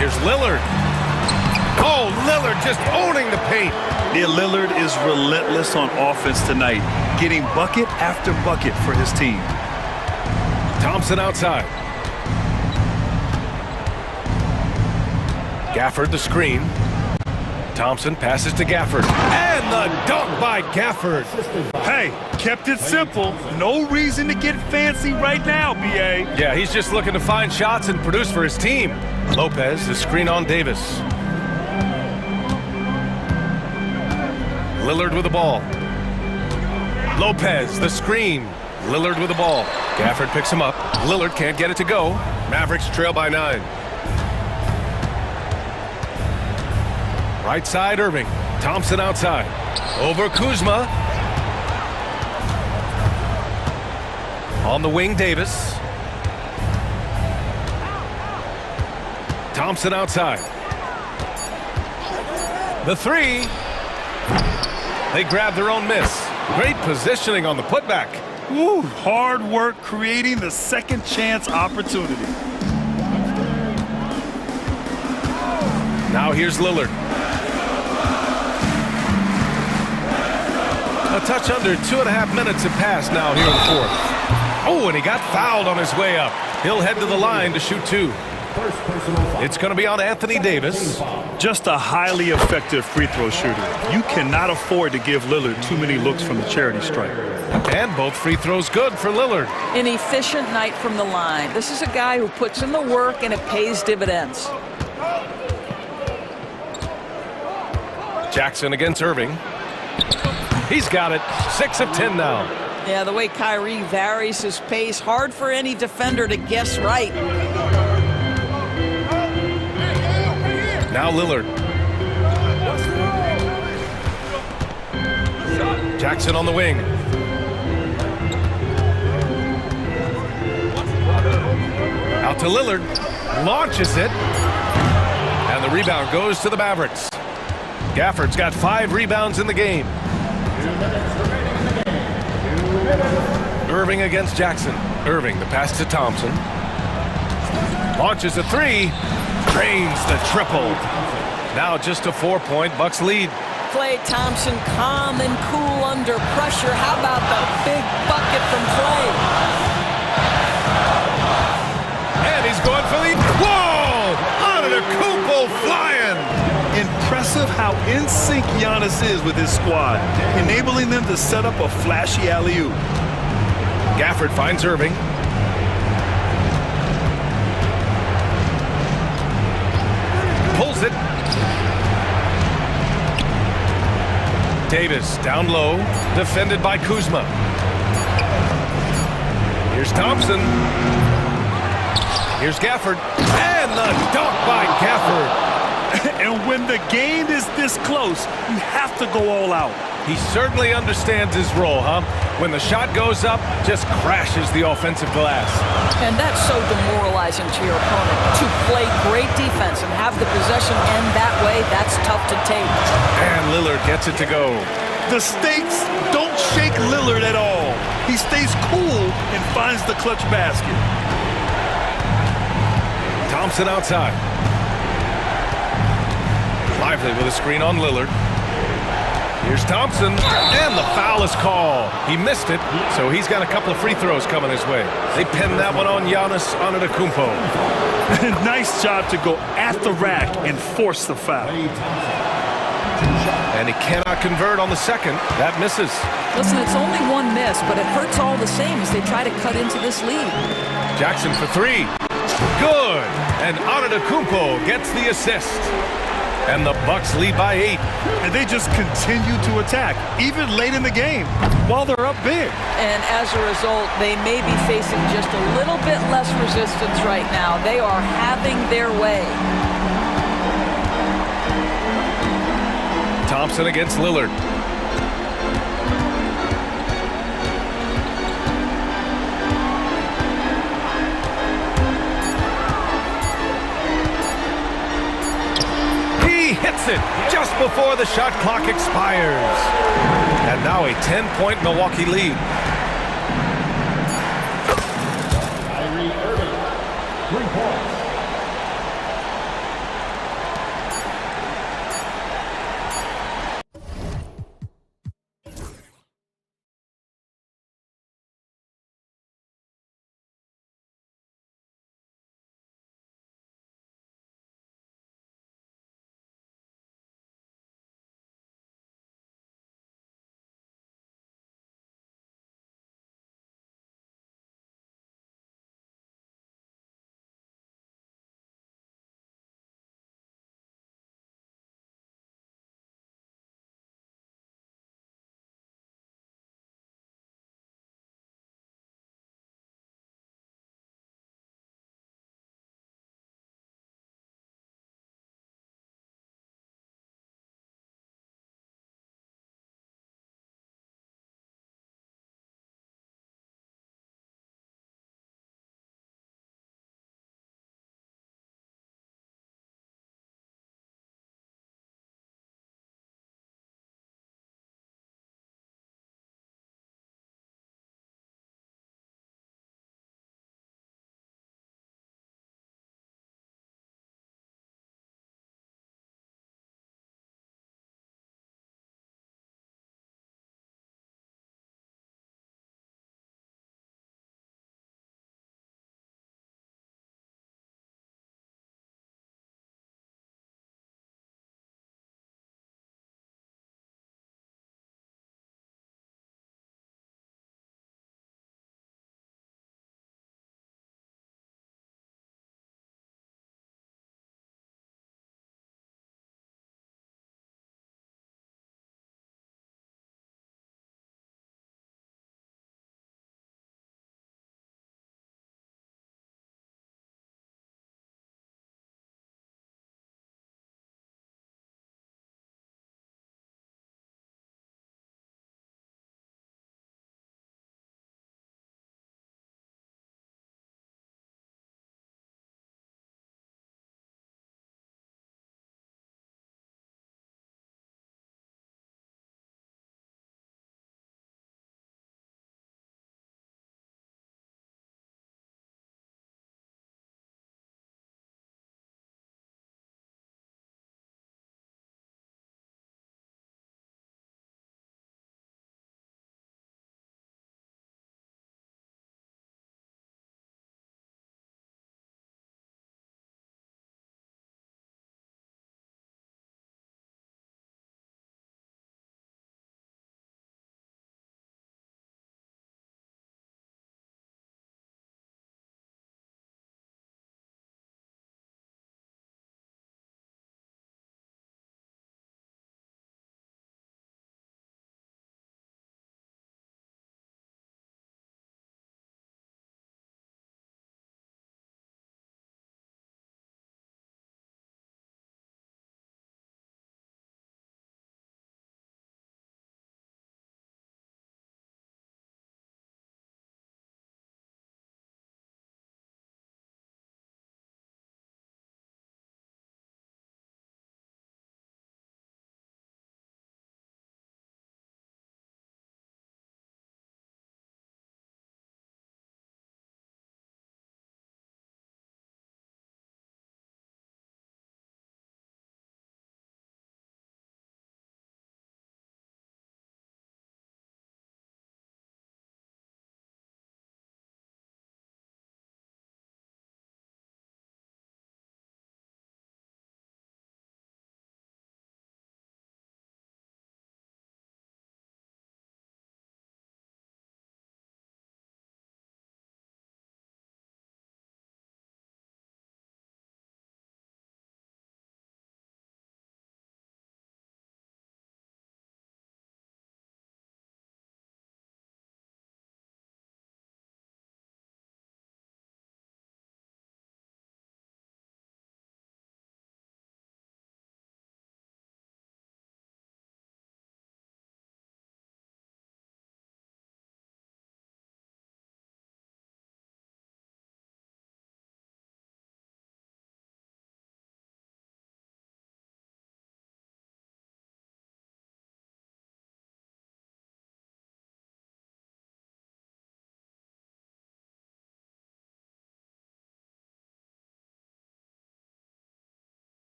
Here's Lillard. Oh, Lillard just owning the paint. Yeah, Lillard is relentless on offense tonight, getting bucket after bucket for his team. Thompson outside. Gafford the screen. Thompson passes to Gafford. And the dunk by Gafford. Hey, kept it simple. No reason to get fancy right now, B.A. Yeah, he's just looking to find shots and produce for his team. Lopez, the screen on Davis. Lillard with the ball. Lopez, the screen. Lillard with the ball. Gafford picks him up. Lillard can't get it to go. Mavericks trail by 9. Right side, Irving. Thompson outside. Over Kuzma. On the wing, Davis. Thompson outside. The three. They grab their own miss. Great positioning on the putback. Woo, hard work creating the second chance opportunity. Now here's Lillard. A touch under 2.5 minutes have passed now here in the fourth. Oh, and he got fouled on his way up. He'll head to the line to shoot 2. It's going to be on Anthony Davis. Just a highly effective free throw shooter. You cannot afford to give Lillard too many looks from the charity stripe. And both free throws good for Lillard. An efficient night from the line. This is a guy who puts in the work and it pays dividends. Jackson against Irving. He's got it. 6 of 10 now. Yeah, the way Kyrie varies his pace, hard for any defender to guess right. Now Lillard. Jackson on the wing. Out to Lillard. Launches it. And the rebound goes to the Mavericks. Gafford's got 5 rebounds in the game. Irving against Jackson. Irving, the pass to Thompson. Launches a 3. Drains the triple. Now just a 4-point Bucks lead. Klay Thompson calm and cool under pressure. How about the big bucket from Klay? And he's going for the... Whoa! Antetokounmpo flying! Impressive how in sync Giannis is with his squad, enabling them to set up a flashy alley-oop. Gafford finds Irving. Pulls it. Davis down low, defended by Kuzma. Here's Thompson. Here's Gafford. And the dunk by Gafford. And when the game is this close, you have to go all out. He certainly understands his role, huh? When the shot goes up, just crashes the offensive glass. And that's so demoralizing to your opponent. To play great defense and have the possession end that way, that's tough to take. And Lillard gets it to go. The stakes don't shake Lillard at all. He stays cool and finds the clutch basket. Thompson outside. Lively with a screen on Lillard. Here's Thompson, and the foul is called. He missed it, so he's got a couple of free throws coming his way. They pinned that one on Giannis Antetokounmpo. Nice job to go at the rack and force the foul. And he cannot convert on the second. That misses. Listen, it's only one miss, but it hurts all the same as they try to cut into this lead. Jackson for 3. Good. And Antetokounmpo gets the assist. And the Bucks lead by 8. And they just continue to attack, even late in the game, while they're up big. And as a result, they may be facing just a little bit less resistance right now. They are having their way. Thompson against Lillard. Hits it just before the shot clock expires. And now a 10-point Milwaukee lead. Kyrie Irving, 3 points.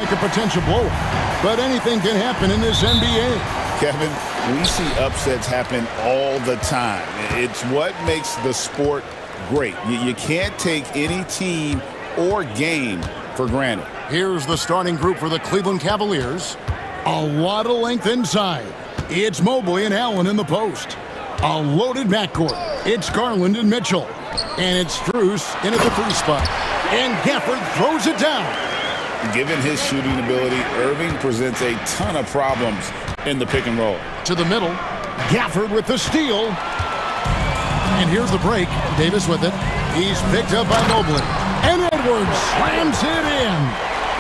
like a potential blow, but anything can happen in this NBA. Kevin, we see upsets happen all the time. It's what makes the sport great. You can't take any team or game for granted. Here's the starting group for the Cleveland Cavaliers. A lot of length inside. It's Mobley and Allen in the post. A loaded backcourt. It's Garland and Mitchell. And it's Strus in at the 3 spot. And Gafford throws it down. Given his shooting ability, Irving presents a ton of problems in the pick and roll. To the middle. Gafford with the steal. And here's the break. Davis with it. He's picked up by Mobley. And Edwards slams it in.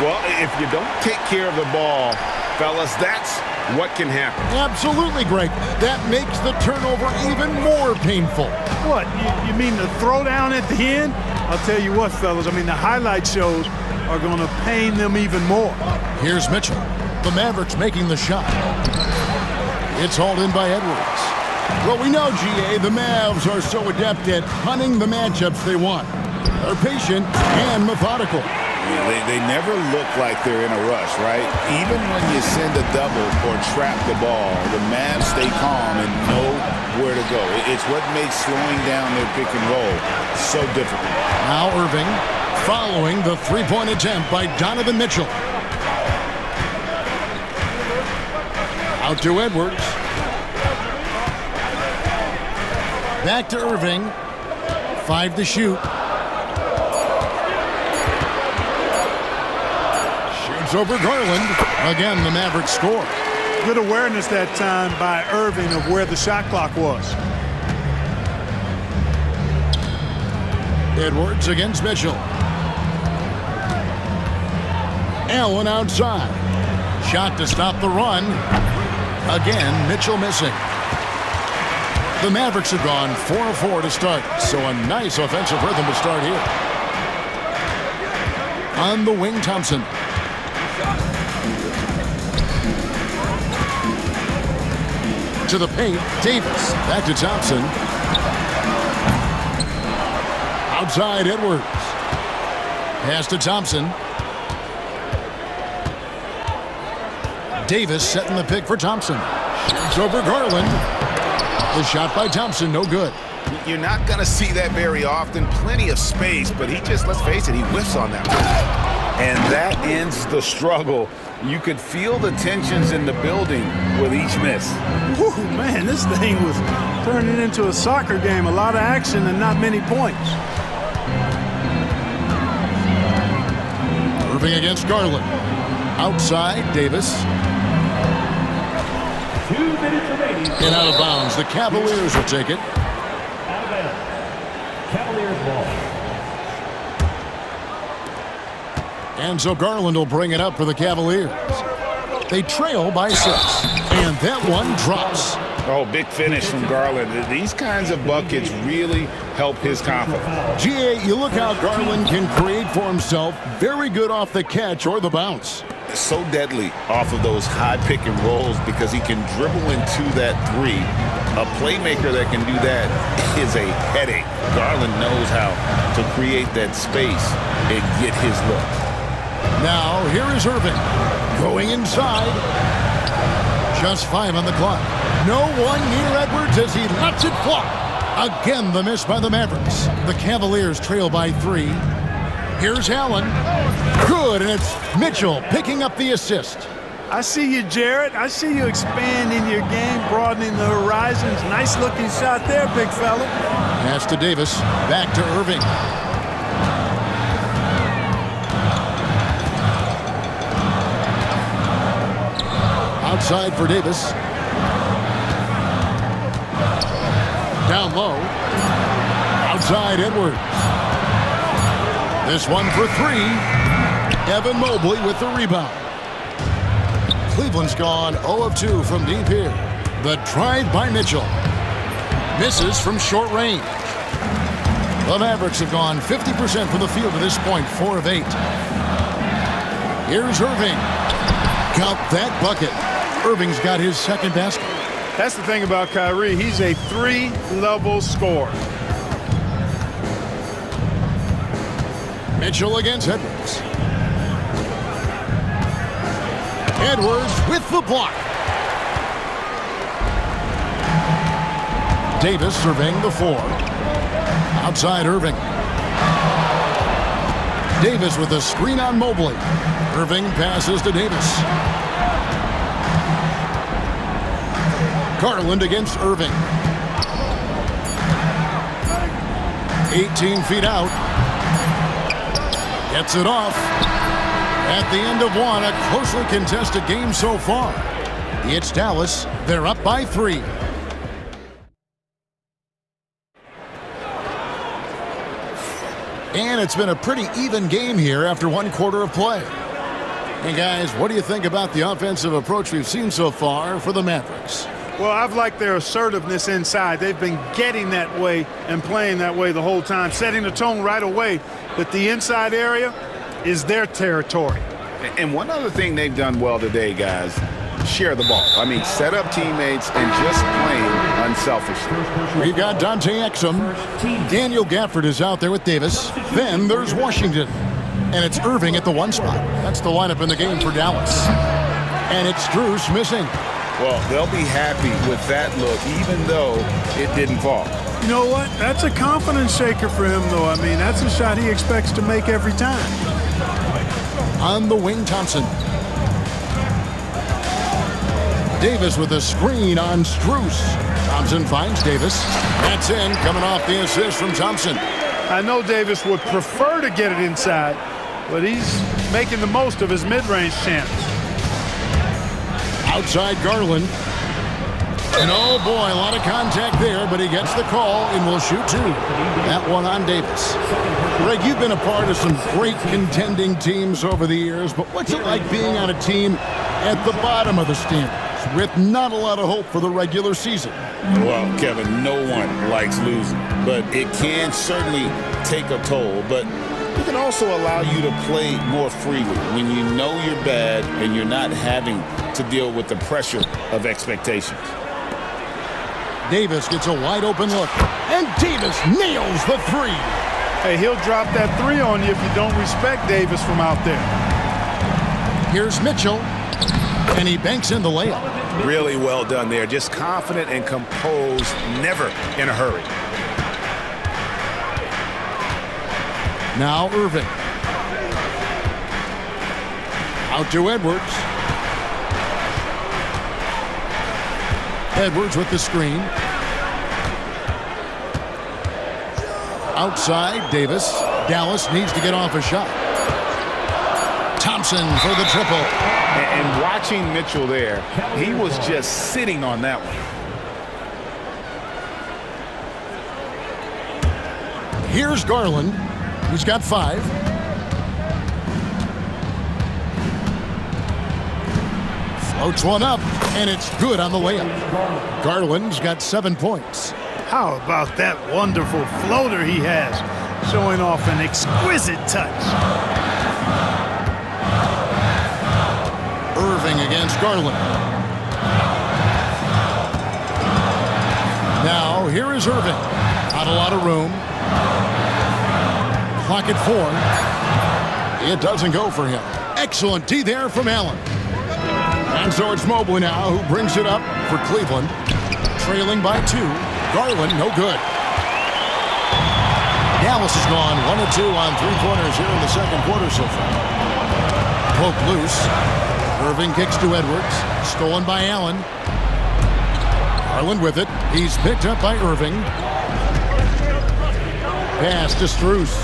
Well, if you don't take care of the ball, fellas, that's what can happen. Absolutely, Greg. That makes the turnover even more painful. What, you mean the throwdown at the end? I'll tell you what, fellas, I mean, the highlight shows are going to pain them even more. Here's Mitchell. The Mavericks making the shot. It's hauled in by Edwards. Well, we know, GA, the Mavs are so adept at hunting the matchups they want. They're patient and methodical. They never look like they're in a rush, right? Even when you send a double or trap the ball, the Mavs stay calm and know where to go. It's what makes slowing down their pick and roll so difficult. Now Irving following the three-point attempt by Donovan Mitchell. Out to Edwards. Back to Irving. 5 to shoot. Over Garland. Again, the Mavericks score. Good awareness that time by Irving of where the shot clock was. Edwards against Mitchell. Allen outside. Shot to stop the run. Again, Mitchell missing. The Mavericks have gone 4-4 to start, so a nice offensive rhythm to start here. On the wing, Thompson. To the paint, Davis. Back to Thompson. Outside, Edwards. Pass to Thompson. Davis setting the pick for Thompson. Shoots over Garland. The shot by Thompson, no good. You're not going to see that very often. Plenty of space, but he just, let's face it, he whiffs on that one. And that ends the struggle. You could feel the tensions in the building with each miss. Whew, man, this thing was turning into a soccer game. A lot of action and not many points. Irving against Garland. Outside, Davis. 2 minutes remaining. And out of bounds. The Cavaliers will take it. Out of bounds. Cavaliers ball. And so Garland will bring it up for the Cavaliers. They trail by 6. And that one drops. Oh, big finish from Garland. These kinds of buckets really help his confidence. GA, you look how Garland can create for himself. Very good off the catch or the bounce. So deadly off of those high pick and rolls because he can dribble into that 3. A playmaker that can do that is a headache. Garland knows how to create that space and get his look. Now, here is Irving. Going inside. Just 5 on the clock. No one near Edwards as he lets it fly. Again, the miss by the Mavericks. The Cavaliers trail by 3. Here's Allen. Good, and it's Mitchell picking up the assist. I see you, Jarrett. I see you expanding your game, broadening the horizons. Nice looking shot there, big fella. Pass to Davis. Back to Irving. Outside for Davis. Down low. Outside Edwards. This one for 3. Evan Mobley with the rebound. Cleveland's gone 0 of 2 from deep here. The drive by Mitchell. Misses from short range. The Mavericks have gone 50% from the field to this point, 4 of 8. Here's Irving. Count that bucket. Irving's got his second basket. That's the thing about Kyrie. He's a 3-level scorer. Mitchell against Edwards. Edwards with the block. Davis surveying the 4. Outside Irving. Davis with a screen on Mobley. Irving passes to Davis. Garland against Irving. 18 feet out. Gets it off. At the end of one, a closely contested game so far. It's Dallas. They're up by 3. And it's been a pretty even game here after 1 quarter of play. Hey guys, what do you think about the offensive approach we've seen so far for the Mavericks? Well, I've liked their assertiveness inside. They've been getting that way and playing that way the whole time, setting the tone right away that the inside area is their territory. And one other thing they've done well today, guys, share the ball. I mean, set up teammates and just playing unselfishly. We've got Dante Exum. Daniel Gafford is out there with Davis. Then there's Washington. And it's Irving at the 1 spot. That's the lineup in the game for Dallas. And it's Strus missing. Well, they'll be happy with that look, even though it didn't fall. You know what? That's a confidence shaker for him, though. I mean, that's a shot he expects to make every time. On the wing, Thompson. Davis with a screen on Strus. Thompson finds Davis. That's in, coming off the assist from Thompson. I know Davis would prefer to get it inside, but he's making the most of his mid-range chance. Outside Garland. And oh boy, a lot of contact there, but he gets the call and will shoot 2. That one on Davis. Greg, you've been a part of some great contending teams over the years, but what's it like being on a team at the bottom of the standings with not a lot of hope for the regular season? Well, Kevin, no one likes losing, but it can certainly take a toll. But it can also allow you to play more freely when you know you're bad and you're not having to deal with the pressure of expectations. Davis gets a wide open look, and Davis nails the 3. Hey, he'll drop that 3 on you if you don't respect Davis from out there. Here's Mitchell, and he banks in the layup. Really well done there. Just confident and composed, never in a hurry. Now Irving. Out to Edwards. Edwards with the screen. Outside, Davis. Dallas needs to get off a shot. Thompson for the triple. And watching Mitchell there, he was just sitting on that one. Here's Garland. He's got 5. Floats one up, and it's good on the layup. Garland's got 7 points. How about that wonderful floater he has, showing off an exquisite touch. Irving against Garland. Now, here is Irving. Not a lot of room. Clock at 4. It doesn't go for him. Excellent D there from Allen. And so it's Mobley now who brings it up for Cleveland. Trailing by 2. Garland, no good. Dallas has gone 1 of 2 on 3-pointers here in the second quarter so far. Poke loose. Irving kicks to Edwards. Stolen by Allen. Garland with it. He's picked up by Irving. Pass to Strus.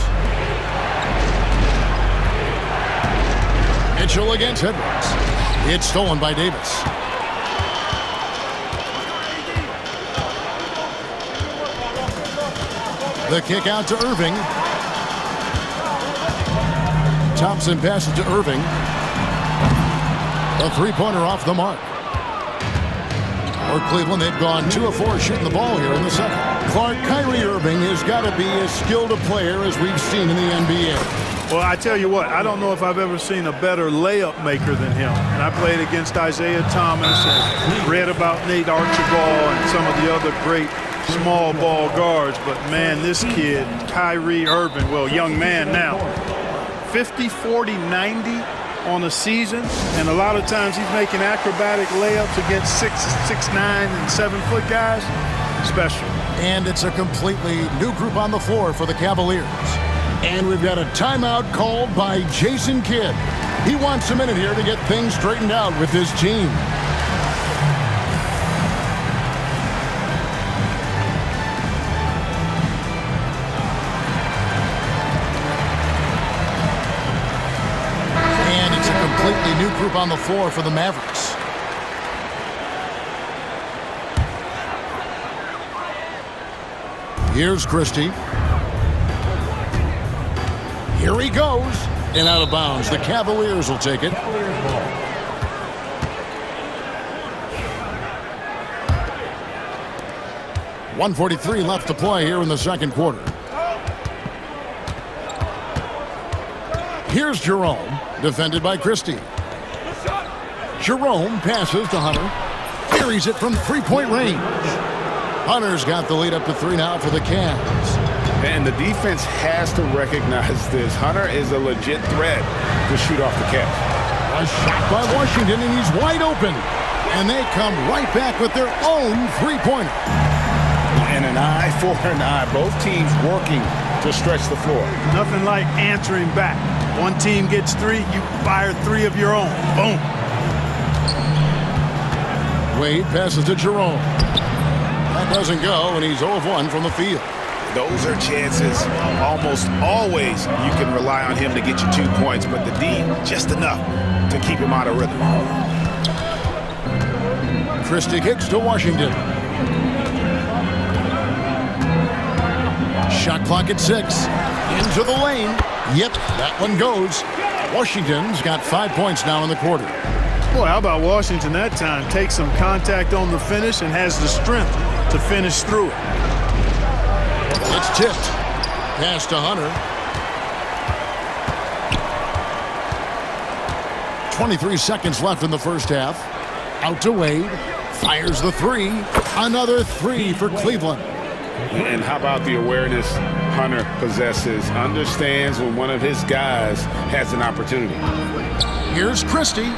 Mitchell against Edwards. It's stolen by Davis. The kick out to Irving. Thompson passes to Irving. A 3-pointer off the mark. For Cleveland, they've gone 2 of 4 shooting the ball here in the second. Clark, Kyrie Irving has got to be as skilled a player as we've seen in the NBA. Well, I tell you what, I don't know if I've ever seen a better layup maker than him. And I played against Isaiah Thomas and read about Nate Archibald and some of the other great small ball guards. But, man, this kid, Kyrie Irving, well, young man now, 50, 40, 90, on a season, and a lot of times he's making acrobatic layups against 6'9", and 7-foot guys. Special. And it's a completely new group on the floor for the Cavaliers. And we've got a timeout called by Jason Kidd. He wants a minute here to get things straightened out with his team. And it's a completely new group on the floor for the Mavericks. Here's Christie. Here he goes. And out of bounds. The Cavaliers will take it. .143 left to play here in the second quarter. Here's Jerome, defended by Christie. Jerome passes to Hunter. Carries it from three-point range. Hunter's got the lead up to 3 now for the Cavs. And the defense has to recognize this. Hunter is a legit threat to shoot off the catch. A shot by Washington, and he's wide open. And they come right back with their own three-pointer. And an eye for an eye. Both teams working to stretch the floor. Nothing like answering back. One team gets 3, you fire 3 of your own. Boom. Wade passes to Jerome. That doesn't go, and he's 0 of 1 from the field. Those are chances. Almost always you can rely on him to get you 2 points, but the D, just enough to keep him out of rhythm. Christie kicks to Washington. Shot clock at 6. Into the lane. Yep, that one goes. Washington's got 5 points now in the quarter. Boy, how about Washington that time? Takes some contact on the finish and has the strength to finish through it. It's tipped. Pass to Hunter. 23 seconds left in the first half. Out to Wade. Fires the 3. Another 3 for Cleveland. And how about the awareness Hunter possesses? Understands when one of his guys has an opportunity. Here's Christie.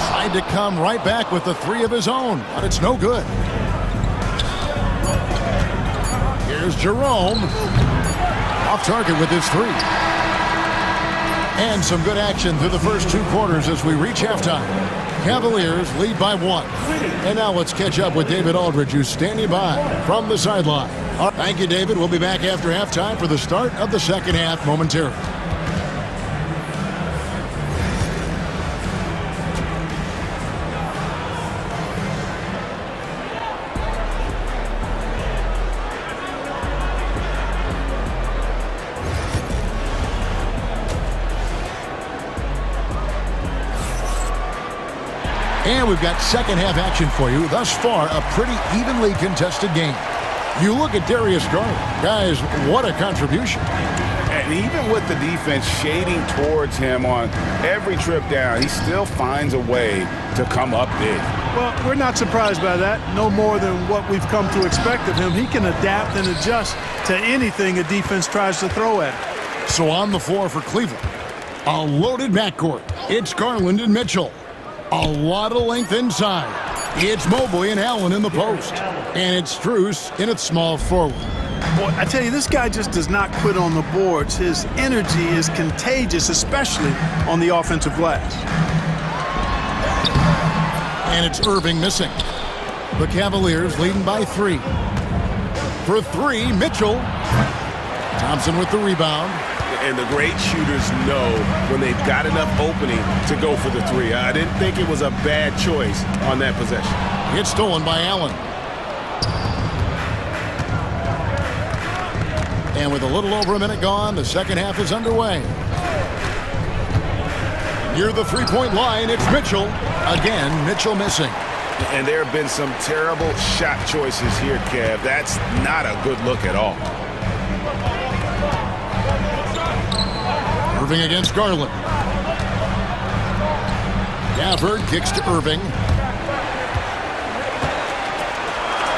Tried to come right back with the 3 of his own, but it's no good. Here's Jerome. Off target with his 3. And some good action through the first 2 quarters as we reach halftime. Cavaliers lead by 1. And now let's catch up with David Aldridge, who's standing by from the sideline. Thank you, David. We'll be back after halftime for the start of the second half momentarily. And we've got second half action for you. Thus far, a pretty evenly contested game. You look at Darius Garland. Guys, what a contribution. And even with the defense shading towards him on every trip down, he still finds a way to come up big. Well, we're not surprised by that. No more than what we've come to expect of him. He can adapt and adjust to anything a defense tries to throw at him. So on the floor for Cleveland, a loaded backcourt. It's Garland and Mitchell. A lot of length inside. It's Mobley and Allen in the post. And it's Strus in its small forward. Boy, I tell you, this guy just does not quit on the boards. His energy is contagious, especially on the offensive glass. And it's Irving missing. The Cavaliers leading by 3. For 3, Mitchell. Thompson with the rebound. And the great shooters know when they've got enough opening to go for the 3. I didn't think it was a bad choice on that possession. It's stolen by Allen. And with a little over a minute gone, the second half is underway. Near the three-point line, it's Mitchell. Again, Mitchell missing. And there have been some terrible shot choices here, Kev. That's not a good look at all. Irving against Garland. Gafford kicks to Irving.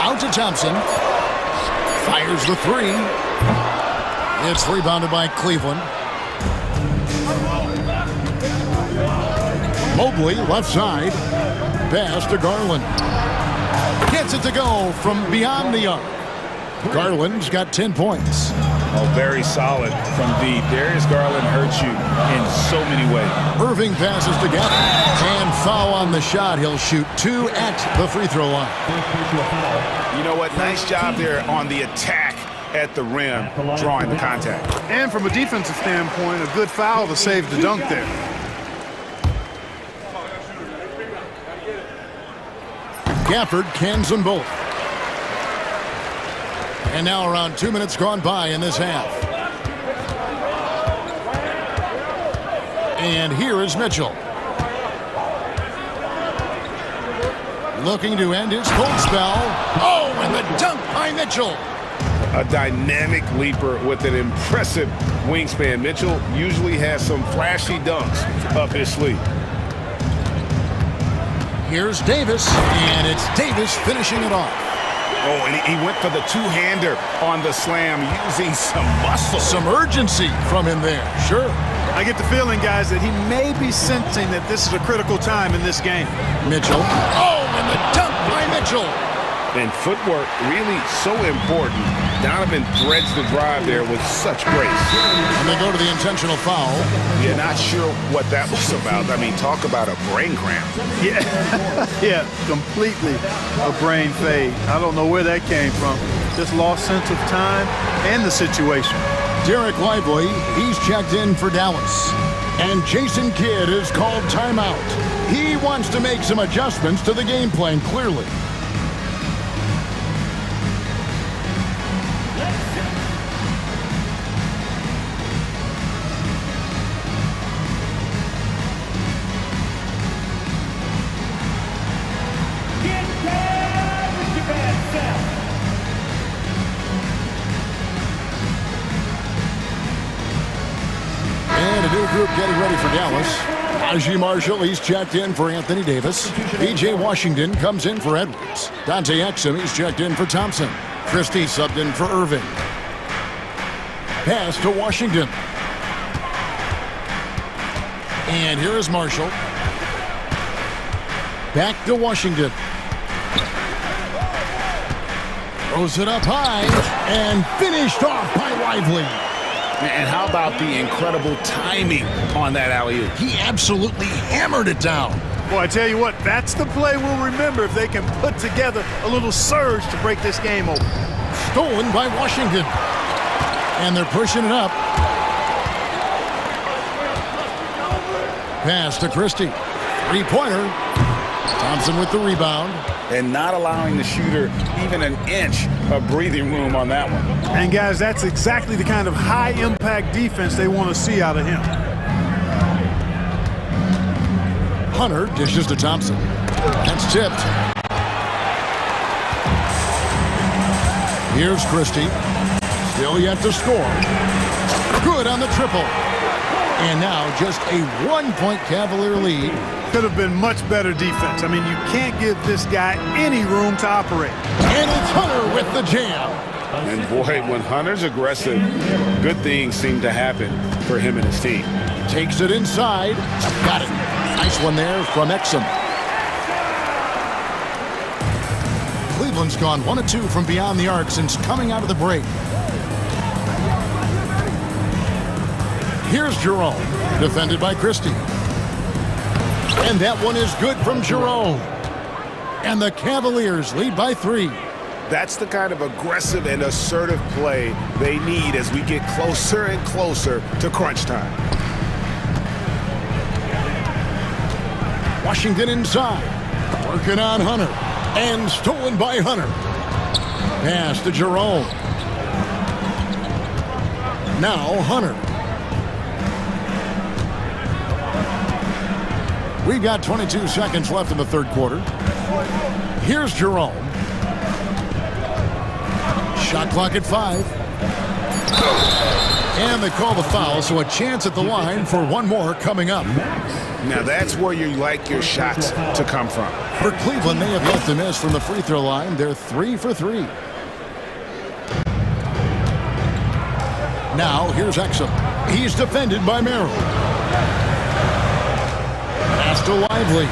Out to Thompson. Fires the 3. It's rebounded by Cleveland. Mobley, left side. Pass to Garland. Gets it to go from beyond the arc. Garland's got 10 points. Oh, very solid from deep. Darius Garland hurts you in so many ways. Irving passes to Gafford. And foul on the shot. He'll shoot 2 at the free throw line. You know what? Nice job there on the attack at the rim, drawing the contact. And from a defensive standpoint, a good foul to save the dunk there. Gafford cans them both. And now around 2 minutes gone by in this half. And here is Mitchell. Looking to end his cold spell. Oh, and the dunk by Mitchell. A dynamic leaper with an impressive wingspan. Mitchell usually has some flashy dunks up his sleeve. Here's Davis, and it's Davis finishing it off. Oh, and he went for the two-hander on the slam, using some muscle. Some urgency from him there, sure. I get the feeling, guys, that he may be sensing that this is a critical time in this game. Mitchell. Oh, and the dunk by Mitchell. And footwork really so important. Donovan threads the drive there with such grace. And they go to the intentional foul. Yeah, not sure what that was about. I mean, talk about a brain cramp. Yeah, yeah, completely a brain fade. I don't know where that came from. Just lost sense of time and the situation. Derek Lively, he's checked in for Dallas. And Jason Kidd is called timeout. He wants to make some adjustments to the game plan, clearly. Group getting ready for Dallas. Najee Marshall, he's checked in for Anthony Davis. B.J. Washington comes in for Edwards. Dante Exum, he's checked in for Thompson. Christie subbed in for Irving. Pass to Washington. And here is Marshall. Back to Washington. Throws it up high and finished off by Lively. And how about the incredible timing on that alley-oop? He absolutely hammered it down. Boy, I tell you what, that's the play we'll remember if they can put together a little surge to break this game open. Stolen by Washington. And they're pushing it up. Pass to Christie. Three-pointer. Thompson with the rebound. And not allowing the shooter even an inch of breathing room on that one. And guys, that's exactly the kind of high-impact defense they want to see out of him. Hunter dishes to Thompson. That's tipped. Here's Christie. Still yet to score. Good on the triple. And now just a one-point Cavalier lead. Could have been much better defense. I mean, you can't give this guy any room to operate. And it's Hunter with the jam. And boy, when Hunter's aggressive, good things seem to happen for him and his team. Takes it inside. Got it. Nice one there from Exum. Cleveland's gone 1 of 2 from beyond the arc since coming out of the break. Here's Jerome, defended by Christie. And that one is good from Jerome. And the Cavaliers lead by 3. That's the kind of aggressive and assertive play they need as we get closer and closer to crunch time. Washington inside. Working on Hunter. And stolen by Hunter. Pass to Jerome. Now Hunter. We've got 22 seconds left in the third quarter. Here's Jerome. Shot clock at 5. And they call the foul, so a chance at the line for one more coming up. Now that's where you like your shots to come from. For Cleveland, they have yet to miss from the free throw line. They're 3 for 3. Now here's Exum. He's defended by Merrill. Pitch to Lively.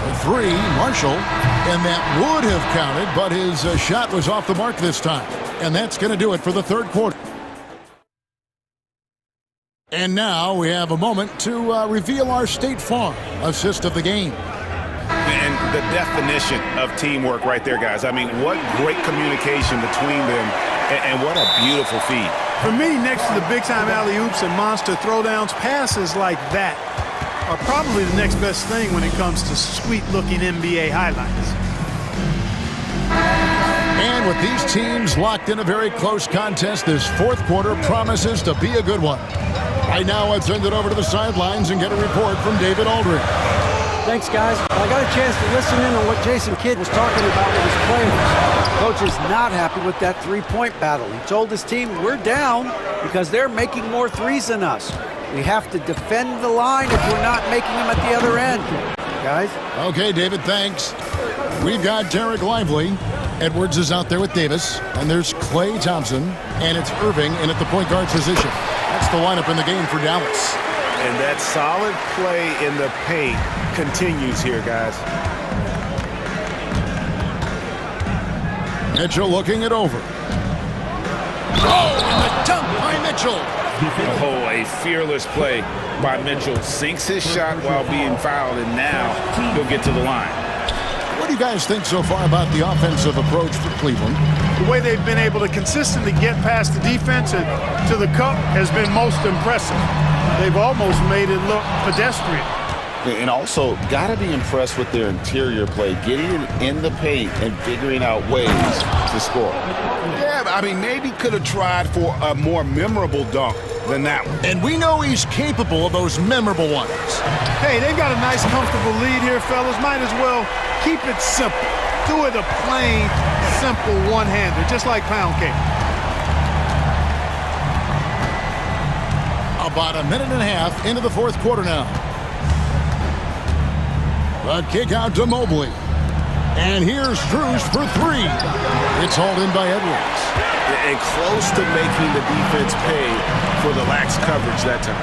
The three, Marshall. And that would have counted, but his shot was off the mark this time. And that's going to do it for the third quarter. And now we have a moment to reveal our State Farm assist of the game. And the definition of teamwork right there, guys. I mean, what great communication between them, and what a beautiful feed. For me, next to the big-time alley-oops and monster throwdowns, passes like that are probably the next best thing when it comes to sweet-looking NBA highlights. And with these teams locked in a very close contest, this fourth quarter promises to be a good one. Right now, let's send it over to the sidelines and get a report from David Aldridge. Thanks, guys. I got a chance to listen in on what Jason Kidd was talking about with his players. Coach is not happy with that three-point battle. He told his team, we're down because they're making more threes than us. We have to defend the line if we're not making them at the other end. Guys? Okay, David, thanks. We've got Derek Lively. Edwards is out there with Davis. And there's Klay Thompson. And it's Irving in at the point guard position. That's the lineup in the game for Dallas. And that solid play in the paint continues here, guys. Mitchell looking it over. Oh, and the dunk by Mitchell. Oh, a fearless play by Mitchell. Sinks his shot while being fouled, and now he'll get to the line. What do you guys think so far about the offensive approach for Cleveland? The way they've been able to consistently get past the defense and to the cup has been most impressive. They've almost made it look pedestrian. And also, got to be impressed with their interior play, getting it in the paint and figuring out ways to score. Yeah, I mean, maybe could have tried for a more memorable dunk than that one. And we know he's capable of those memorable ones. Hey, they've got a nice, comfortable lead here, fellas. Might as well keep it simple. Do it a plain, simple one-hander, just like pound cake. About a minute and a half into the fourth quarter now. The kick out to Mobley. And here's Drews for three. It's hauled in by Edwards. And close to making the defense pay for the lax coverage that time.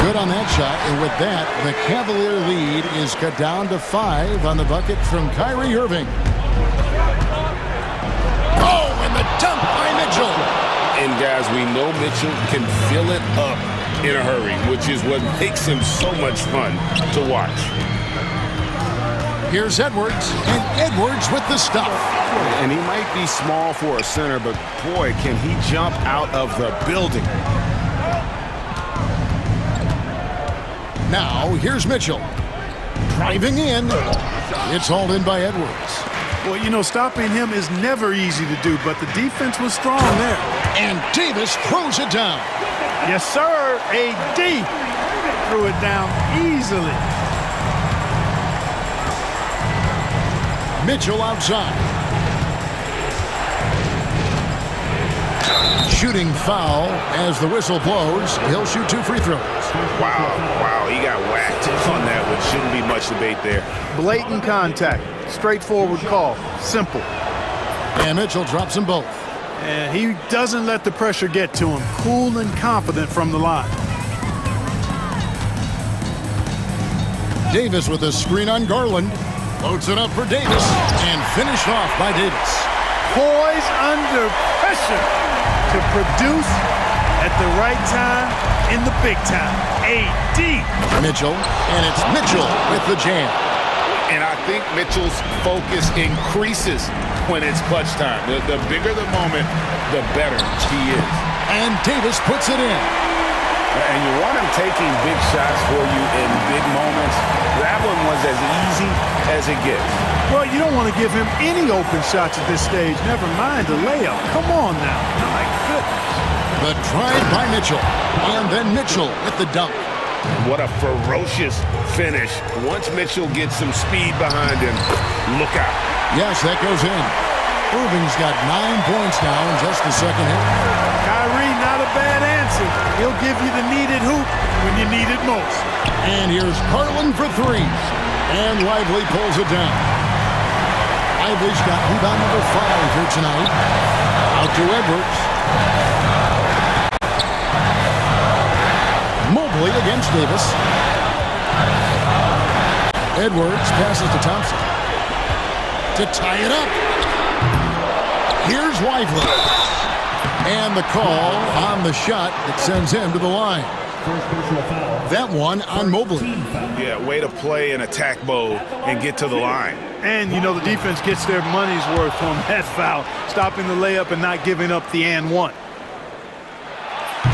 Good on that shot. And with that, the Cavalier lead is cut down to 5 on the bucket from Kyrie Irving. Oh, and the dunk by Mitchell. And guys, we know Mitchell can fill it up in a hurry, which is what makes him so much fun to watch. Here's Edwards, and Edwards with the stuff. And he might be small for a center, but boy, can he jump out of the building. Now, here's Mitchell. Driving in. It's hauled in by Edwards. Well, you know, stopping him is never easy to do, but the defense was strong there. And Davis throws it down. Yes, sir. AD threw it down easily. Mitchell outside. Shooting foul as the whistle blows. He'll shoot 2 free throws. Wow, he got whacked on that one. Shouldn't be much debate there. Blatant contact. Straightforward call. Simple. And Mitchell drops them both. And he doesn't let the pressure get to him. Cool and confident from the line. Davis with a screen on Garland. Loads it up for Davis. And finished off by Davis. Poised under pressure to produce at the right time in the big time. AD. Mitchell. And it's Mitchell with the jam. And I think Mitchell's focus increases when it's clutch time. The bigger the moment, the better he is. And Davis puts it in. And you want him taking big shots for you in big moments. That one was as easy as it gets. Well, you don't want to give him any open shots at this stage. Never mind a layup. Come on now. My goodness. The drive by Mitchell. And then Mitchell with the dunk. What a ferocious finish. Once Mitchell gets some speed behind him, look out. Yes, that goes in. Irving's got 9 points now in just the second half. Kyrie, not a bad answer. He'll give you the needed hoop when you need it most. And here's Garland for 3. And Lively pulls it down. Lively's got rebound number 5 here tonight. Out to Edwards. quickly against Davis. Edwards passes to Thompson to tie it up. Here's Lively. And the call on the shot that sends him to the line. That one on Mobley. Yeah, way to play in attack mode and get to the line. And, you know, the defense gets their money's worth on that foul, stopping the layup and not giving up the and one.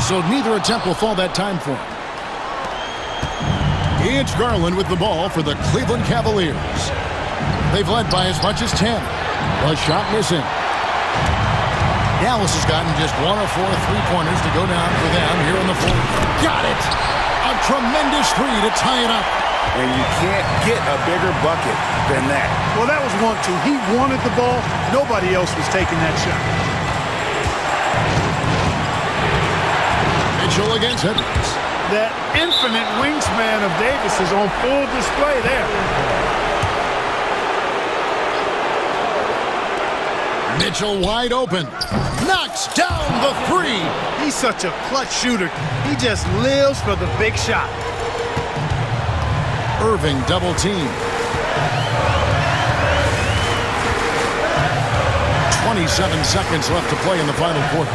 So neither attempt will fall that time for him. It's Garland with the ball for the Cleveland Cavaliers. They've led by as much as 10. A shot missing. Dallas has gotten just 1 of 4 three-pointers to go down for them here in the fourth. Got it! A tremendous three to tie it up. And you can't get a bigger bucket than that. Well, that was 1-2. He wanted the ball. Nobody else was taking that shot. Mitchell against Edwards. That infinite wingspan of Davis is on full display there. Mitchell wide open. Knocks down the three. He's such a clutch shooter. He just lives for the big shot. Irving double team. 27 seconds left to play in the final quarter.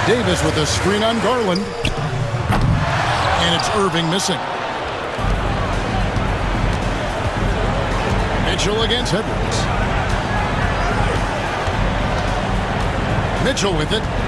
Davis with a screen on Garland. And it's Irving missing. Mitchell against Edwards. Mitchell with it.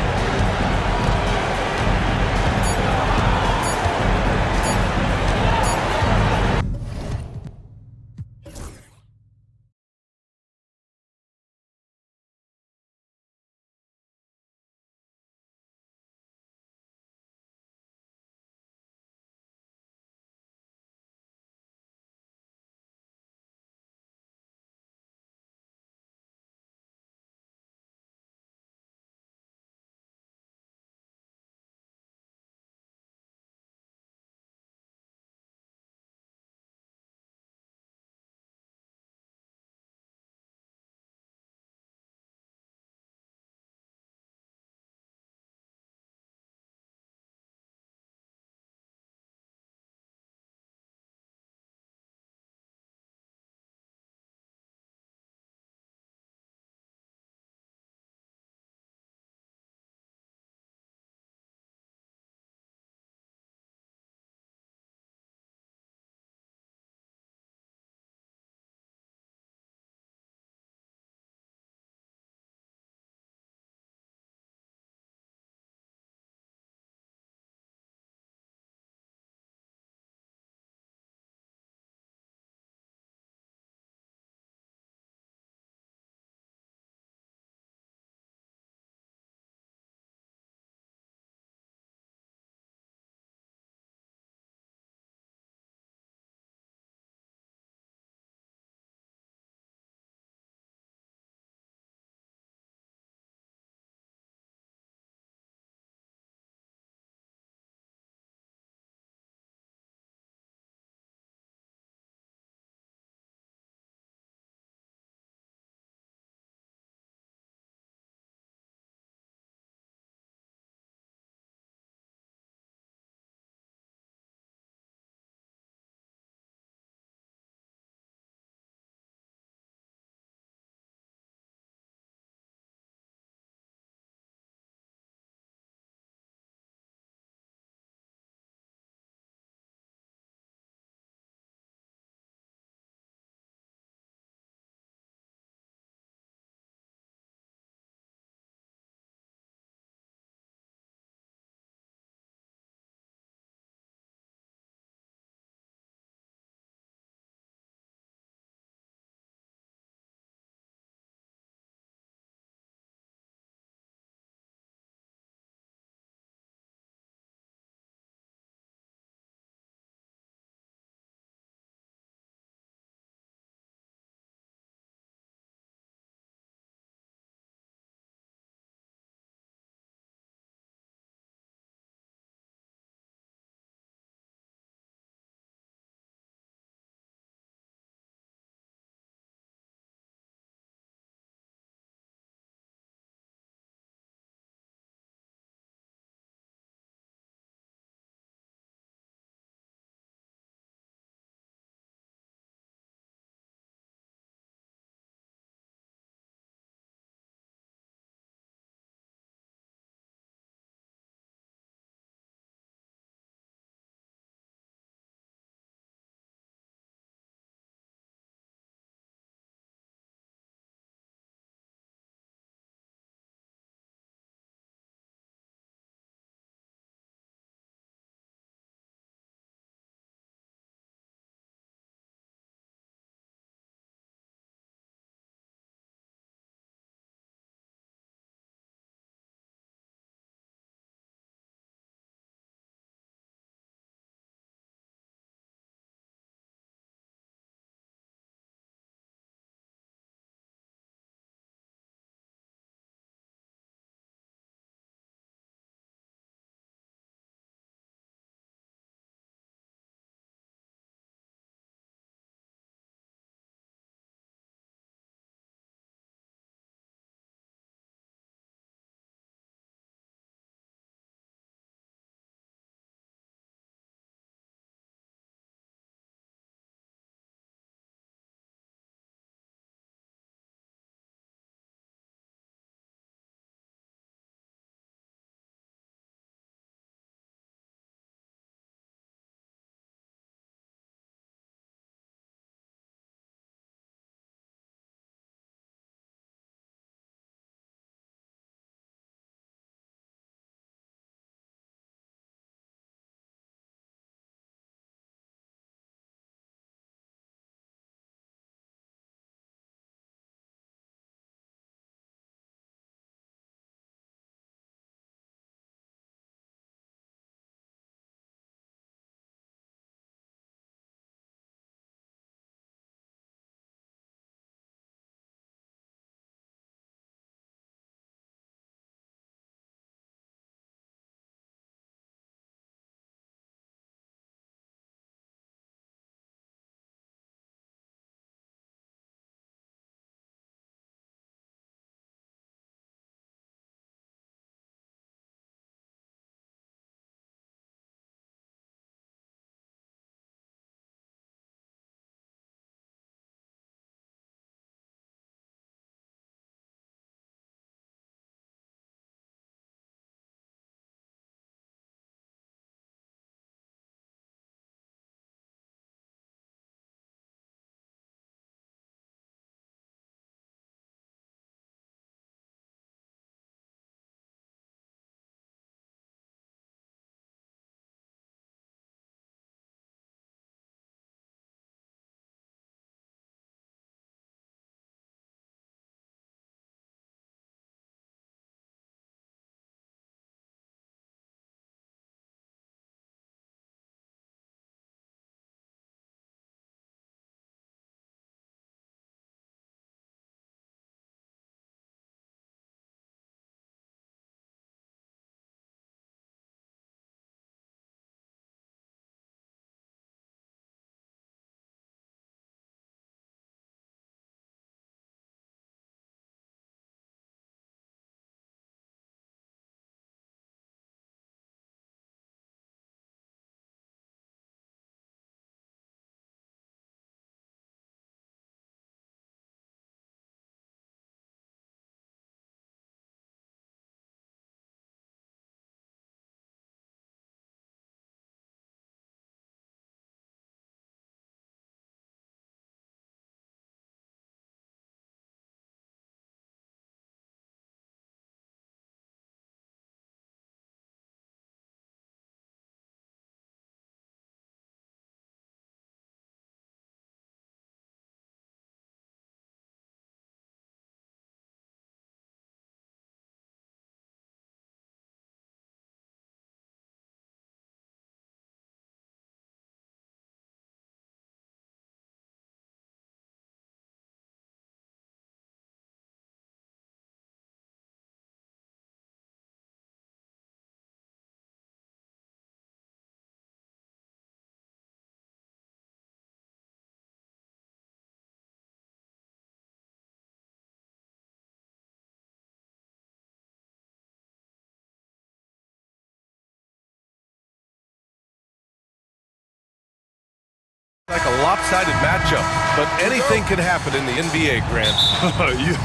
Like a lopsided matchup, but anything can happen in the NBA, Grant.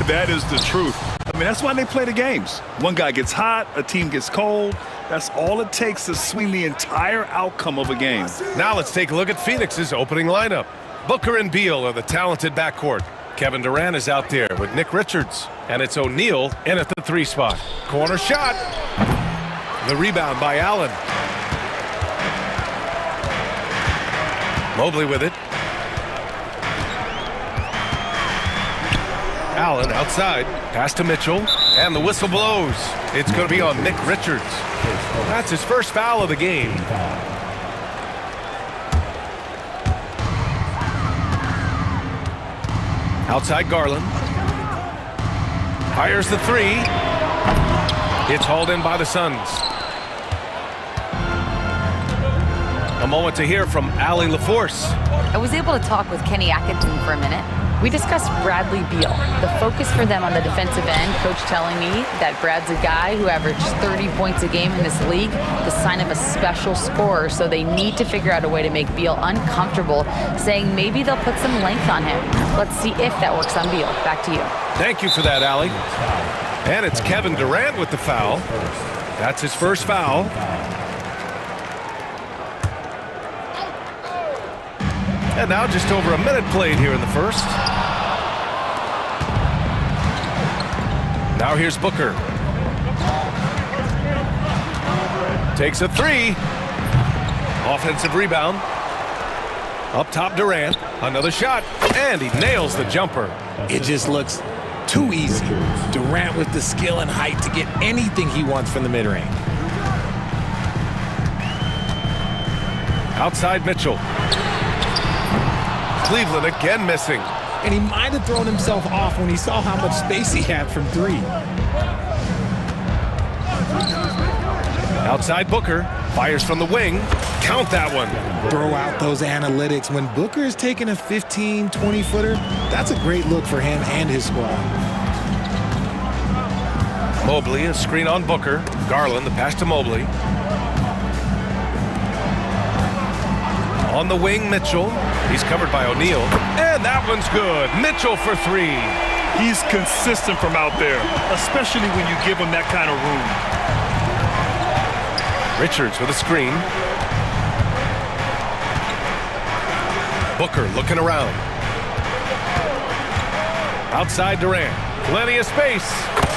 That is the truth. I mean, that's why they play the games. One guy gets hot, a team gets cold. That's all it takes to swing the entire outcome of a game. Now let's take a look at Phoenix's opening lineup. Booker and Beal are the talented backcourt. Kevin Durant is out there with Nick Richards, and it's O'Neal in at the 3 spot. Corner shot. The rebound by Allen. Mobley with it. Allen outside. Pass to Mitchell. And the whistle blows. It's going to be on Nick Richards. That's his first foul of the game. Outside Garland. Fires the 3. It's hauled in by the Suns. A moment to hear from Allie LaForce. I was able to talk with Kenny Atkinson for a minute. We discussed Bradley Beal, the focus for them on the defensive end, coach telling me that Brad's a guy who averaged 30 points a game in this league, the sign of a special scorer, so they need to figure out a way to make Beal uncomfortable, saying maybe they'll put some length on him. Let's see if that works on Beal. Back to you. Thank you for that, Allie. And it's Kevin Durant with the foul. That's his first foul. And now just over a minute played here in the first. Now here's Booker. Takes a 3. Offensive rebound. Up top Durant. Another shot. And he nails the jumper. It just looks too easy. Durant with the skill and height to get anything he wants from the mid-range. Outside Mitchell. Cleveland again missing. And he might have thrown himself off when he saw how much space he had from 3. Outside Booker. Fires from the wing. Count that one. Throw out those analytics. When Booker is taking a 15, 20-footer, that's a great look for him and his squad. Mobley, a screen on Booker. Garland, the pass to Mobley. On the wing, Mitchell. He's covered by O'Neal. And that one's good. Mitchell for 3. He's consistent from out there, especially when you give him that kind of room. Richards with a screen. Booker looking around. Outside Durant. Plenty of space.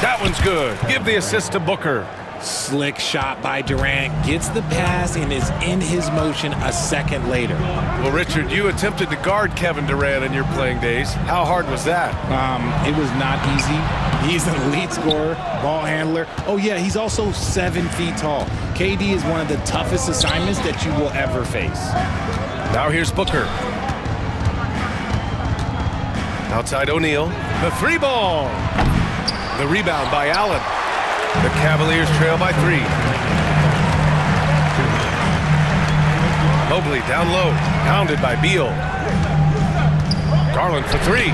That one's good. Give the assist to Booker. Slick shot by Durant, gets the pass and is in his motion a second later. Well, Richard, you attempted to guard Kevin Durant in your playing days. How hard was that? It was not easy. He's an elite scorer, ball handler. Oh yeah, he's also 7 feet tall. KD is one of the toughest assignments that you will ever face. Now here's Booker. Outside O'Neal. The 3 ball. The rebound by Allen. The Cavaliers trail by 3. Mobley down low, pounded by Beal. Garland for 3.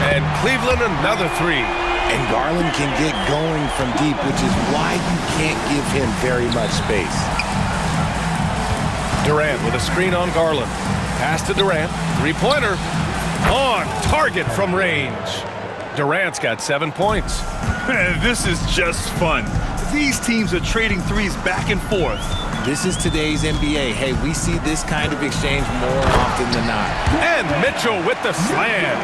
And Cleveland another 3. And Garland can get going from deep, which is why you can't give him very much space. Durant with a screen on Garland. Pass to Durant. 3-pointer. On target from range. Durant's got 7 points. Man, this is just fun. These teams are trading threes back and forth. This is today's NBA. Hey, we see this kind of exchange more often than not. And Mitchell with the slam.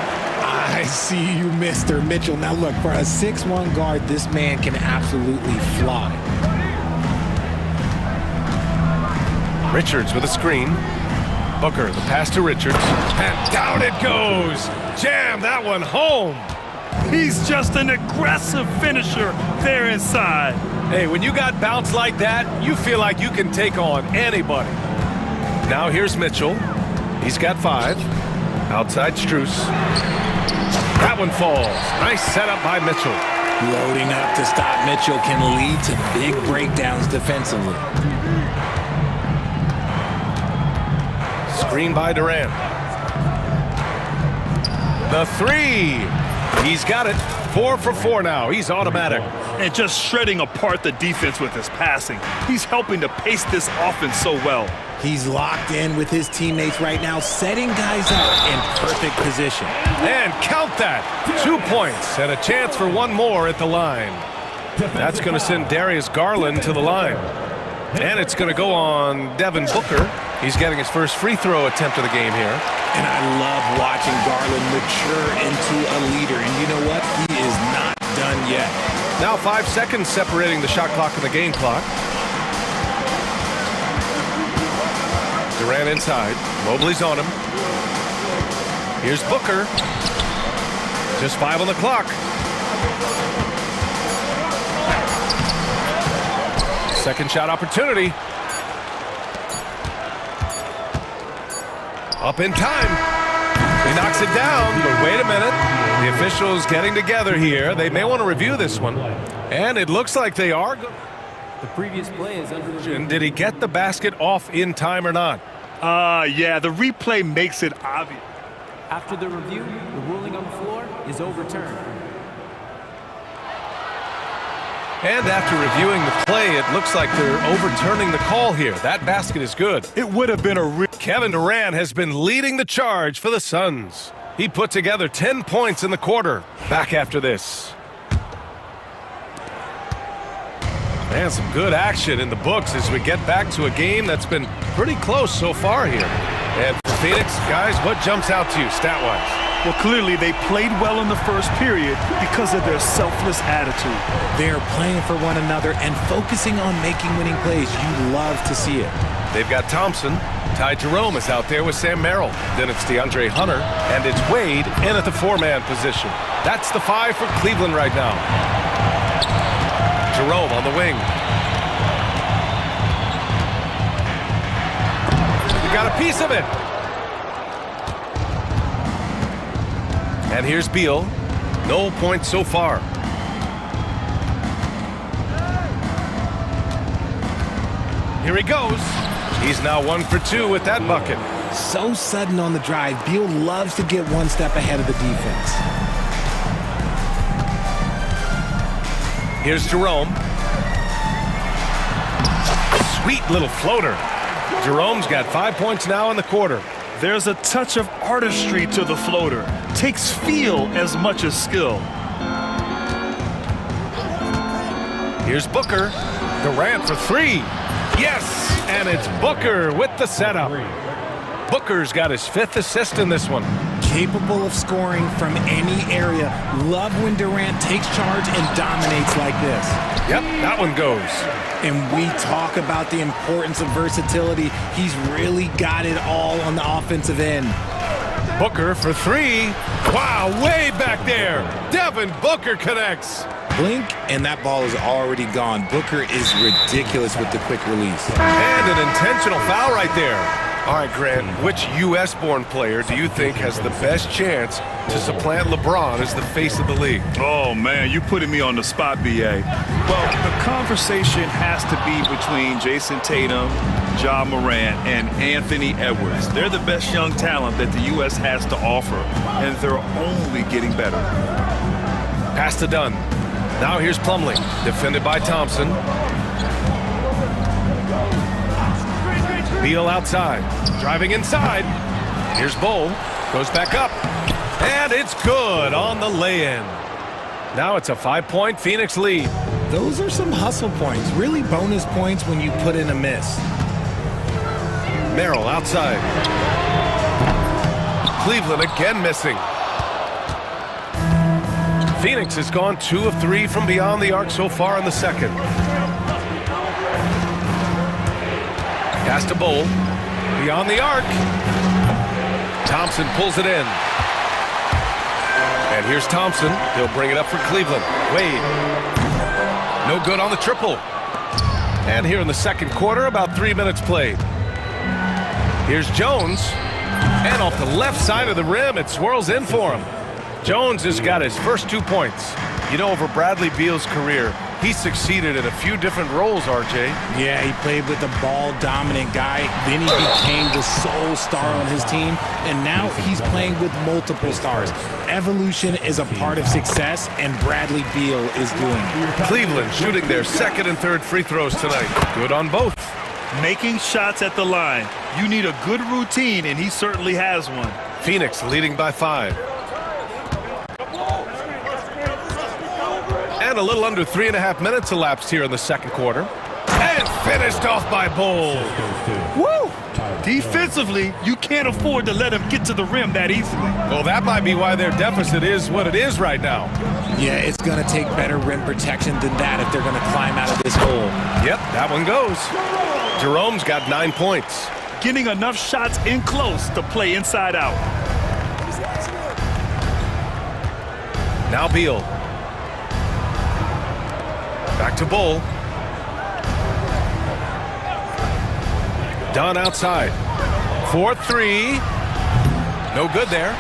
I see you, Mr. Mitchell. Now look, for a 6'1" guard, this man can absolutely fly. Richards with a screen. Booker, the pass to Richards. And down it goes. Jam that one home. He's just an aggressive finisher there inside. Hey, when you got bounce like that, you feel like you can take on anybody. Now here's Mitchell. He's got 5. Outside Strus. That one falls. Nice setup by Mitchell. Loading up to stop Mitchell can lead to big breakdowns defensively. Screen by Durant. The 3. He's got it. 4 for 4 now. He's automatic. And just shredding apart the defense with his passing. He's helping to pace this offense so well. He's locked in with his teammates right now, setting guys up in perfect position. And count that. 2 points and a chance for one more at the line. That's going to send Darius Garland to the line. And it's going to go on Devin Booker. He's getting his first free throw attempt of the game here. And I love watching Garland mature into a leader. And you know what? He is not done yet. Now 5 seconds separating the shot clock and the game clock. Durant inside. Mobley's on him. Here's Booker. Just 5 on the clock. Second shot opportunity. Up in time. He knocks it down, but wait a minute. The officials getting together here. They may want to review this one. And it looks like they are. The previous play is under. Did he get the basket off in time or not? Yeah, the replay makes it obvious. After the review, the ruling on the floor is overturned. And after reviewing the play, it looks like they're overturning the call here. That basket is good. It would have been a Kevin Durant has been leading the charge for the Suns. He put together 10 points in the quarter. Back after this. And some good action in the books as we get back to a game that's been pretty close so far here. And for Phoenix, guys, what jumps out to you stat-wise? Well, clearly they played well in the first period because of their selfless attitude. They're playing for one another and focusing on making winning plays. You love to see it. They've got Thompson. Ty Jerome is out there with Sam Merrill. Then it's DeAndre Hunter. And it's Wade in at the 4-man position. That's the 5 for Cleveland right now. Jerome on the wing. We got a piece of it. And here's Beal. No points so far. Here he goes. He's now 1 for 2 with that bucket. So sudden on the drive. Beal loves to get one step ahead of the defense. Here's Jerome. Sweet little floater. Jerome's got 5 points now in the quarter. There's a touch of artistry to the floater. Takes feel as much as skill. Here's Booker. Durant for 3. Yes, and it's Booker with the setup. Booker's got his 5th assist in this one. Capable of scoring from any area. Love when Durant takes charge and dominates like this. Yep, that one goes. And we talk about the importance of versatility. He's really got it all on the offensive end. Booker for 3. Wow, way back there. Devin Booker connects. Blink, and that ball is already gone. Booker is ridiculous with the quick release. And an intentional foul right there. All right, Grant, which U.S.-born player do you think has the best chance to supplant LeBron as the face of the league? Oh, man, you're putting me on the spot, B.A. Well, the conversation has to be between Jason Tatum, Ja Morant, and Anthony Edwards. They're the best young talent that the U.S. has to offer, and they're only getting better. Pass to Dunn. Now here's Plumlee, defended by Thompson. Beal outside, driving inside. Here's Bull, goes back up, and it's good on the lay-in. Now it's a 5-point Phoenix lead. Those are some hustle points, really bonus points when you put in a miss. Merrill outside. Cleveland again missing. Phoenix has gone 2 of 3 from beyond the arc so far in the second. Pass to Bull. Beyond the arc. Thompson pulls it in. And here's Thompson. He'll bring it up for Cleveland. Wade. No good on the triple. And here in the second quarter, about 3 minutes played. Here's Jones. And off the left side of the rim, it swirls in for him. Jones has got his first 2 points. You know, over Bradley Beal's career, he succeeded in a few different roles, RJ. Yeah, he played with the ball-dominant guy. Then he became the sole star on his team, and now he's playing with multiple stars. Evolution is a part of success, and Bradley Beal is doing it. Cleveland shooting their second and third free throws tonight. Good on both. Making shots at the line. You need a good routine, and he certainly has one. Phoenix leading by 5. And a little under 3.5 minutes elapsed here in the second quarter. And finished off by Bull. Woo! Defensively, you can't afford to let him get to the rim that easily. Well, that might be why their deficit is what it is right now. Yeah, it's going to take better rim protection than that if they're going to climb out of this hole. Yep, that one goes. Jerome's got 9 points. Getting enough shots in close to play inside out. Now Beal. Back to Bull. Dunn outside. 4-3. No good there.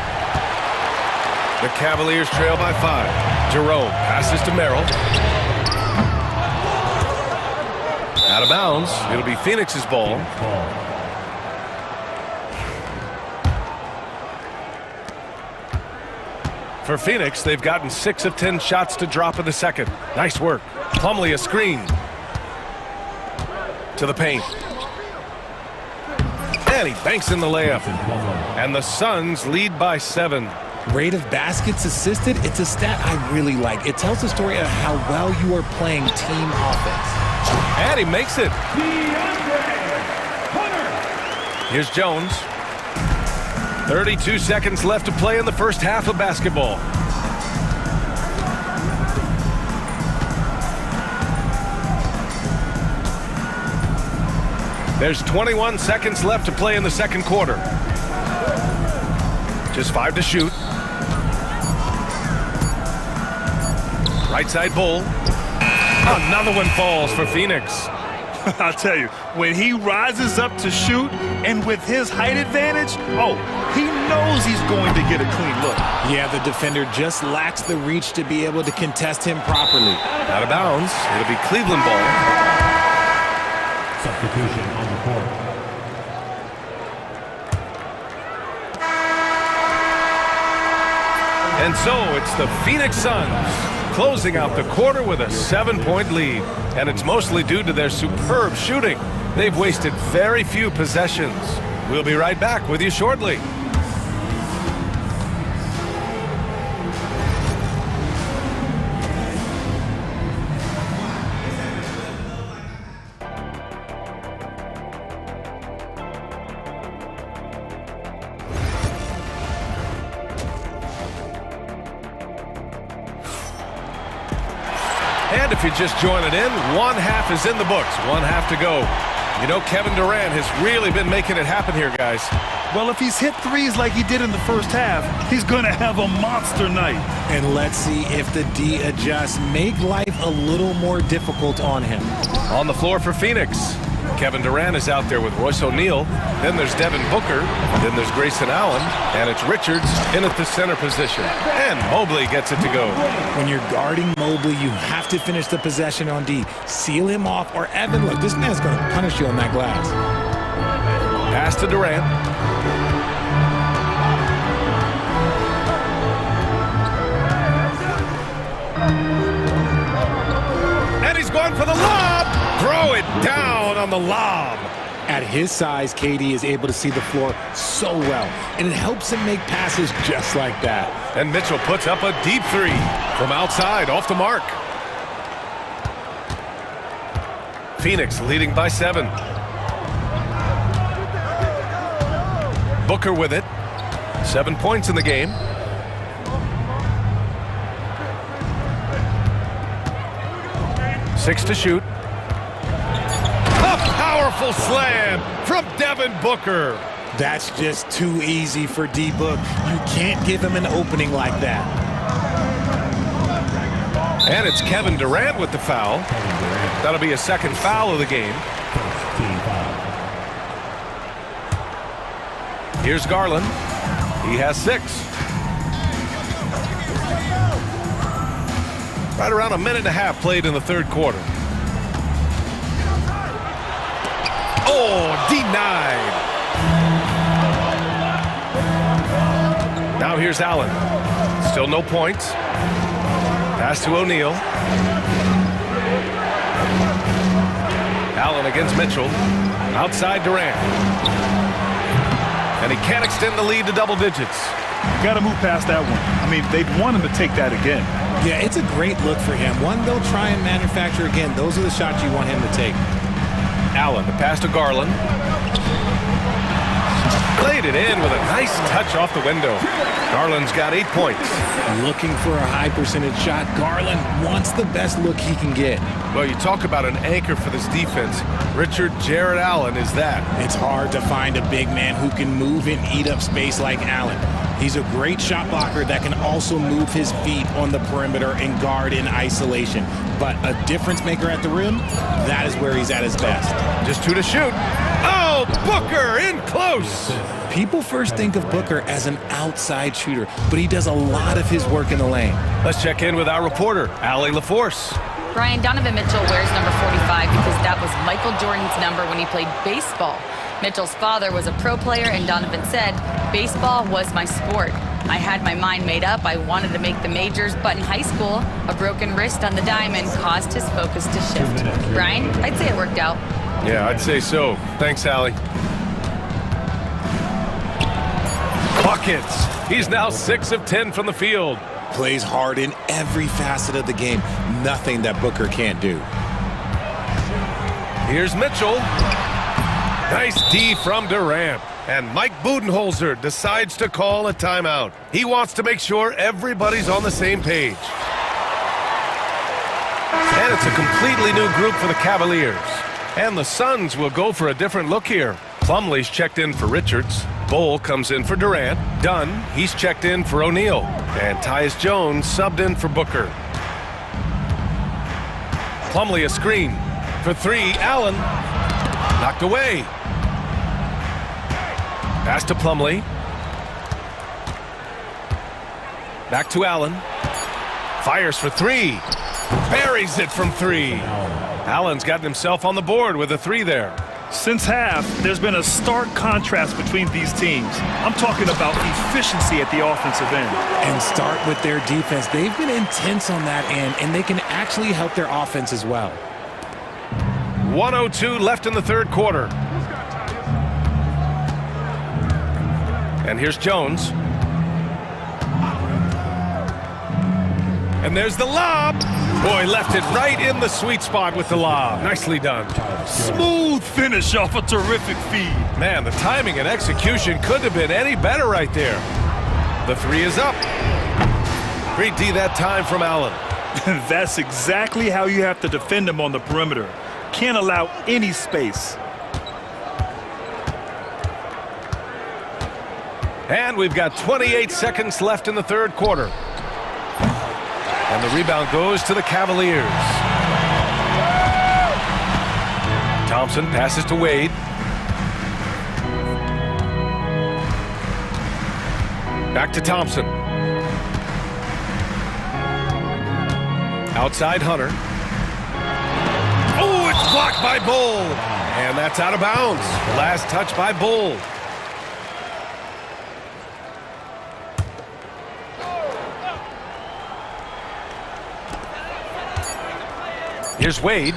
The Cavaliers trail by 5. Jerome passes to Merrill. Out of bounds. It'll be Phoenix's ball. For Phoenix, they've gotten 6 of 10 shots to drop in the second. Nice work. Plumlee a screen. To the paint. And he banks in the layup. And the Suns lead by 7. Rate of baskets assisted, it's a stat I really like. It tells the story of how well you are playing team offense. And he makes it. Here's Jones. 32 seconds left to play in the first half of basketball. There's 21 seconds left to play in the second quarter. Just 5 to shoot. Right side Bull. Another one falls for Phoenix. I'll tell you, when he rises up to shoot and with his height advantage, oh, he knows he's going to get a clean look. Yeah, the defender just lacks the reach to be able to contest him properly. Out of bounds. It'll be Cleveland ball. Substitution on the court. And so it's the Phoenix Suns closing out the quarter with a 7-point lead. And it's mostly due to their superb shooting. They've wasted very few possessions. We'll be right back with you shortly. And if you're just joining in, one half is in the books, one half to go. You know, Kevin Durant has really been making it happen here, guys. Well, if he's hit threes like he did in the first half, he's going to have a monster night. And let's see if the D adjusts, make life a little more difficult on him. On the floor for Phoenix, Kevin Durant is out there with Royce O'Neal. Then there's Devin Booker. Then there's Grayson Allen. And it's Richards in at the center position. And Mobley gets it to go. When you're guarding Mobley, you have to finish the possession on D. Seal him off, or Evan, look, this man's going to punish you on that glass. Pass to Durant. And he's going for the lob. Throw it down on the lob. At his size, KD is able to see the floor so well, and it helps him make passes just like that. And Mitchell puts up a deep three from outside, off the mark. Phoenix leading by 7. Booker with it. 7 points in the game. Six to shoot. A powerful slam from Devin Booker. That's just too easy for D-Book. You can't give him an opening like that. And it's Kevin Durant with the foul. That'll be a second foul of the game. Here's Garland. He has 6. Right around a minute and a half played in the third quarter. Oh, denied. Now here's Allen. Still no points. Pass to O'Neal. Allen against Mitchell. Outside Durant. And he can't extend the lead to double digits. Got to move past that one. I mean, they'd want him to take that again. Yeah, it's a great look for him. One they'll try and manufacture again. Those are the shots you want him to take. Allen, the pass to Garland. Played it in with a nice touch off the window. Garland's got 8 points. Looking for a high percentage shot. Garland wants the best look he can get. Well, you talk about an anchor for this defense. Richard Jarrett Allen is that. It's hard to find a big man who can move and eat up space like Allen. He's a great shot blocker that can also move his feet on the perimeter and guard in isolation. But a difference maker at the rim, that is where he's at his best. Just 2 to shoot. Oh, Booker in close. People first think of Booker as an outside shooter, but he does a lot of his work in the lane. Let's check in with our reporter, Allie LaForce. Brian, Donovan Mitchell wears number 45 because that was Michael Jordan's number when he played baseball. Mitchell's father was a pro player, and Donovan said, baseball was my sport. I had my mind made up. I wanted to make the majors, but in high school, a broken wrist on the diamond caused his focus to shift. Brian, I'd say it worked out. Yeah, I'd say so. Thanks, Allie. Buckets. He's now 6 of 10 from the field. Plays hard in every facet of the game. Nothing that Booker can't do. Here's Mitchell. Nice D from Durant. And Mike Budenholzer decides to call a timeout. He wants to make sure everybody's on the same page. And it's a completely new group for the Cavaliers. And the Suns will go for a different look here. Plumlee's checked in for Richards. Bol comes in for Durant. Dunn, he's checked in for O'Neal. And Tyus Jones subbed in for Booker. Plumlee a screen. For 3, Allen. Knocked away. Pass to Plumlee. Back to Allen. Fires for 3. Buries it from 3. Allen's gotten himself on the board with a 3 there. Since half, there's been a stark contrast between these teams. I'm talking about efficiency at the offensive end. And start with their defense. They've been intense on that end, and they can actually help their offense as well. 1:02 left in the third quarter. And here's Jones. And there's the lob. Boy, left it right in the sweet spot with the lob. Nicely done. Smooth finish off a terrific feed. Man, the timing and execution couldn't have been any better right there. The 3 is up. Great D that time from Allen. That's exactly how you have to defend him on the perimeter. Can't allow any space. And we've got 28 seconds left in the third quarter. And the rebound goes to the Cavaliers. Thompson passes to Wade. Back to Thompson. Outside Hunter. Oh, it's blocked by Bol. And that's out of bounds. Last touch by Bol. Here's Wade.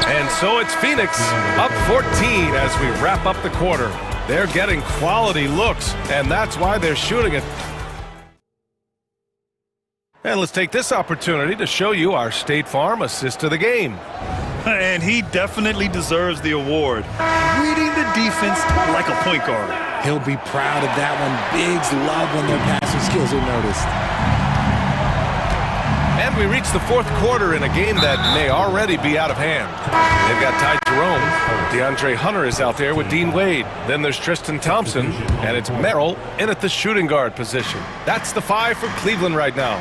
And so it's Phoenix up 14 as we wrap up the quarter. They're getting quality looks, and that's why they're shooting it. And let's take this opportunity to show you our State Farm assist to the game. And he definitely deserves the award. Reading the defense like a point guard. He'll be proud of that one. Bigs love when their passing skills are noticed. And we reach the fourth quarter in a game that may already be out of hand. They've got Ty Jerome. DeAndre Hunter is out there with Dean Wade. Then there's Tristan Thompson. And it's Merrill in at the shooting guard position. That's the 5 for Cleveland right now.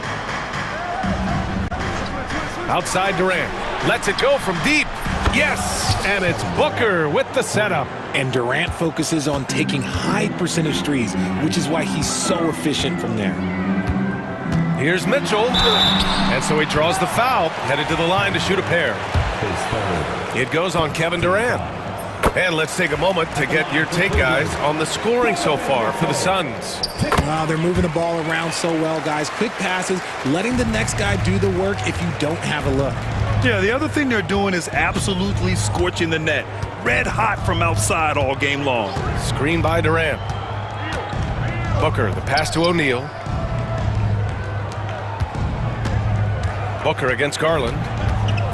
Outside Durant. Lets it go from deep. Yes! And it's Booker with the setup. And Durant focuses on taking high percentage threes, which is why he's so efficient from there. Here's Mitchell. And so he draws the foul, headed to the line to shoot a pair. It goes on Kevin Durant. And let's take a moment to get your take, guys, on the scoring so far for the Suns. Wow, they're moving the ball around so well, guys. Quick passes, letting the next guy do the work if you don't have a look. Yeah, the other thing they're doing is absolutely scorching the net. Red hot from outside all game long. Screen by Durant. Booker, the pass to O'Neal. Booker against Garland.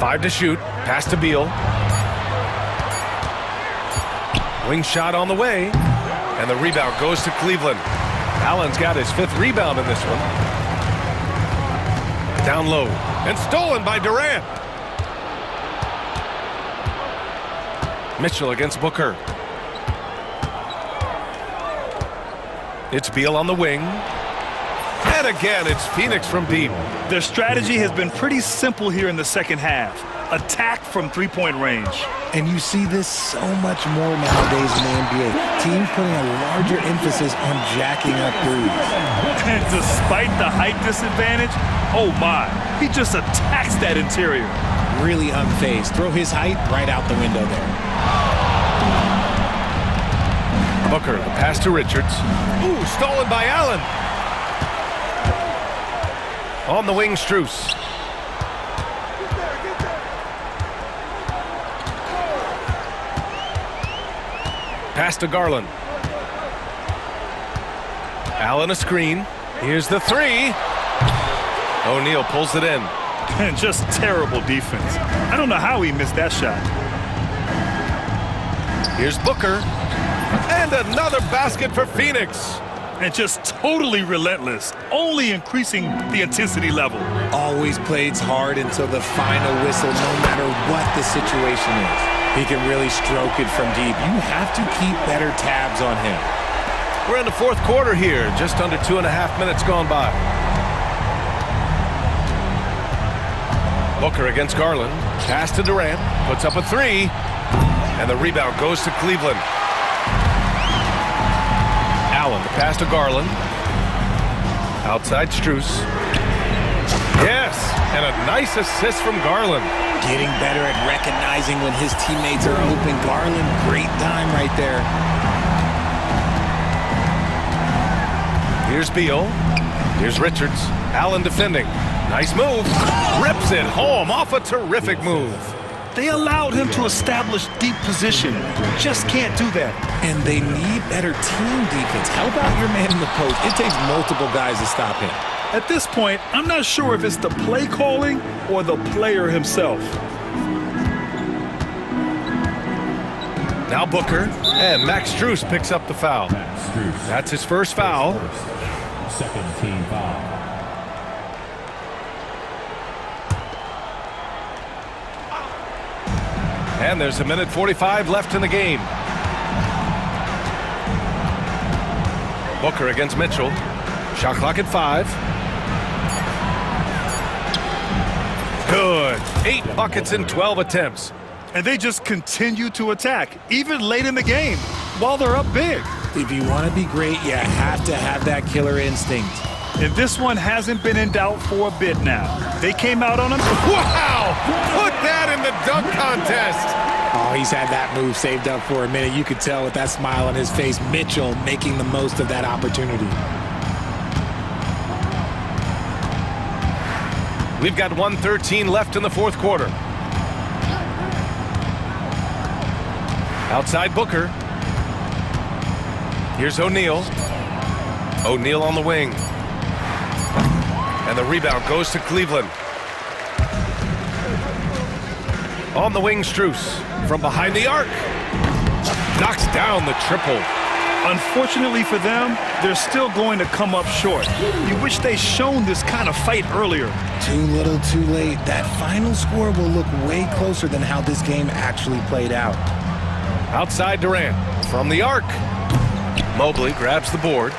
5 to shoot. Pass to Beal. Wing shot on the way. And the rebound goes to Cleveland. Allen's got his 5th rebound in this one. Down low. And stolen by Durant. Mitchell against Booker. It's Beal on the wing. And again, it's Phoenix from deep. Their strategy has been pretty simple here in the second half. Attack from three-point range. And you see this so much more nowadays in the NBA. Teams putting a larger emphasis on jacking up threes. And despite the height disadvantage, oh my, he just attacks that interior. Really unfazed. Throw his height right out the window there. Booker, the pass to Richards. Ooh, stolen by Allen. On the wing, Strus. Pass to Garland. Allen a screen. Here's the 3. O'Neal pulls it in. And just terrible defense. I don't know how he missed that shot. Here's Booker. And another basket for Phoenix. And just totally relentless, only increasing the intensity level. Always plays hard until the final whistle, no matter what the situation is. He can really stroke it from deep. You have to keep better tabs on him. We're in the 4th quarter here, just under 2.5 minutes gone by. Booker against Garland. Pass to Durant. Puts up a 3. And the rebound goes to Cleveland. Allen, the pass to Garland. Outside Strus. Yes, and a nice assist from Garland. Getting better at recognizing when his teammates are open. Garland, great time right there. Here's Beal. Here's Richards. Allen defending. Nice move. Rips it home off a terrific move. They allowed him to establish deep position. Just can't do that. And they need better team defense. How about your man in the post? It takes multiple guys to stop him. At this point, I'm not sure if it's the play calling or the player himself. Now Booker, and Max Strus picks up the foul. That's his first foul. Second team foul. And there's 1:45 left in the game. Booker against Mitchell. Shot clock at 5. Good. 8 buckets in 12 attempts. And they just continue to attack, even late in the game, while they're up big. If you want to be great, you have to have that killer instinct. And this one hasn't been in doubt for a bit now. They came out on him. Wow! Put that in the dunk contest. Oh, he's had that move saved up for a minute. You could tell with that smile on his face. Mitchell making the most of that opportunity. We've got 1:13 left in the 4th quarter. Outside Booker. Here's O'Neal. O'Neal on the wing. And the rebound goes to Cleveland. On the wing, Strus. From behind the arc. Knocks down the triple. Unfortunately for them, they're still going to come up short. You wish they'd shown this kind of fight earlier. Too little, too late. That final score will look way closer than how this game actually played out. Outside Durant. From the arc. Mobley grabs the board.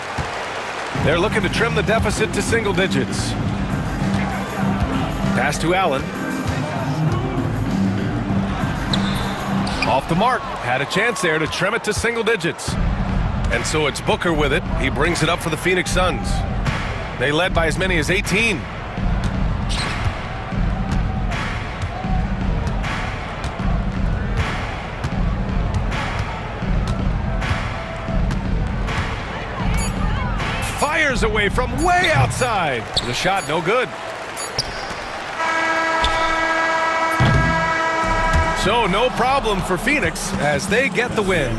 They're looking to trim the deficit to single digits. Pass to Allen. Off the mark. Had a chance there to trim it to single digits. And so it's Booker with it. He brings it up for the Phoenix Suns. They led by as many as 18. Fires away from way outside. The shot no good. So no problem for Phoenix as they get the win.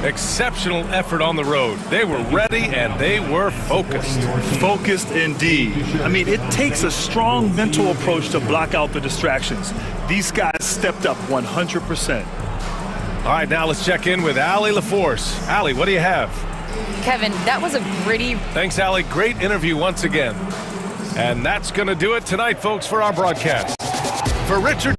Exceptional effort on the road. They were ready and they were focused. Focused indeed. I mean, it takes a strong mental approach to block out the distractions. These guys stepped up 100%. All right, now let's check in with Allie LaForce. Allie, what do you have? Kevin, that was a pretty... Thanks, Allie. Great interview once again. And that's going to do it tonight, folks, for our broadcast. For Richard...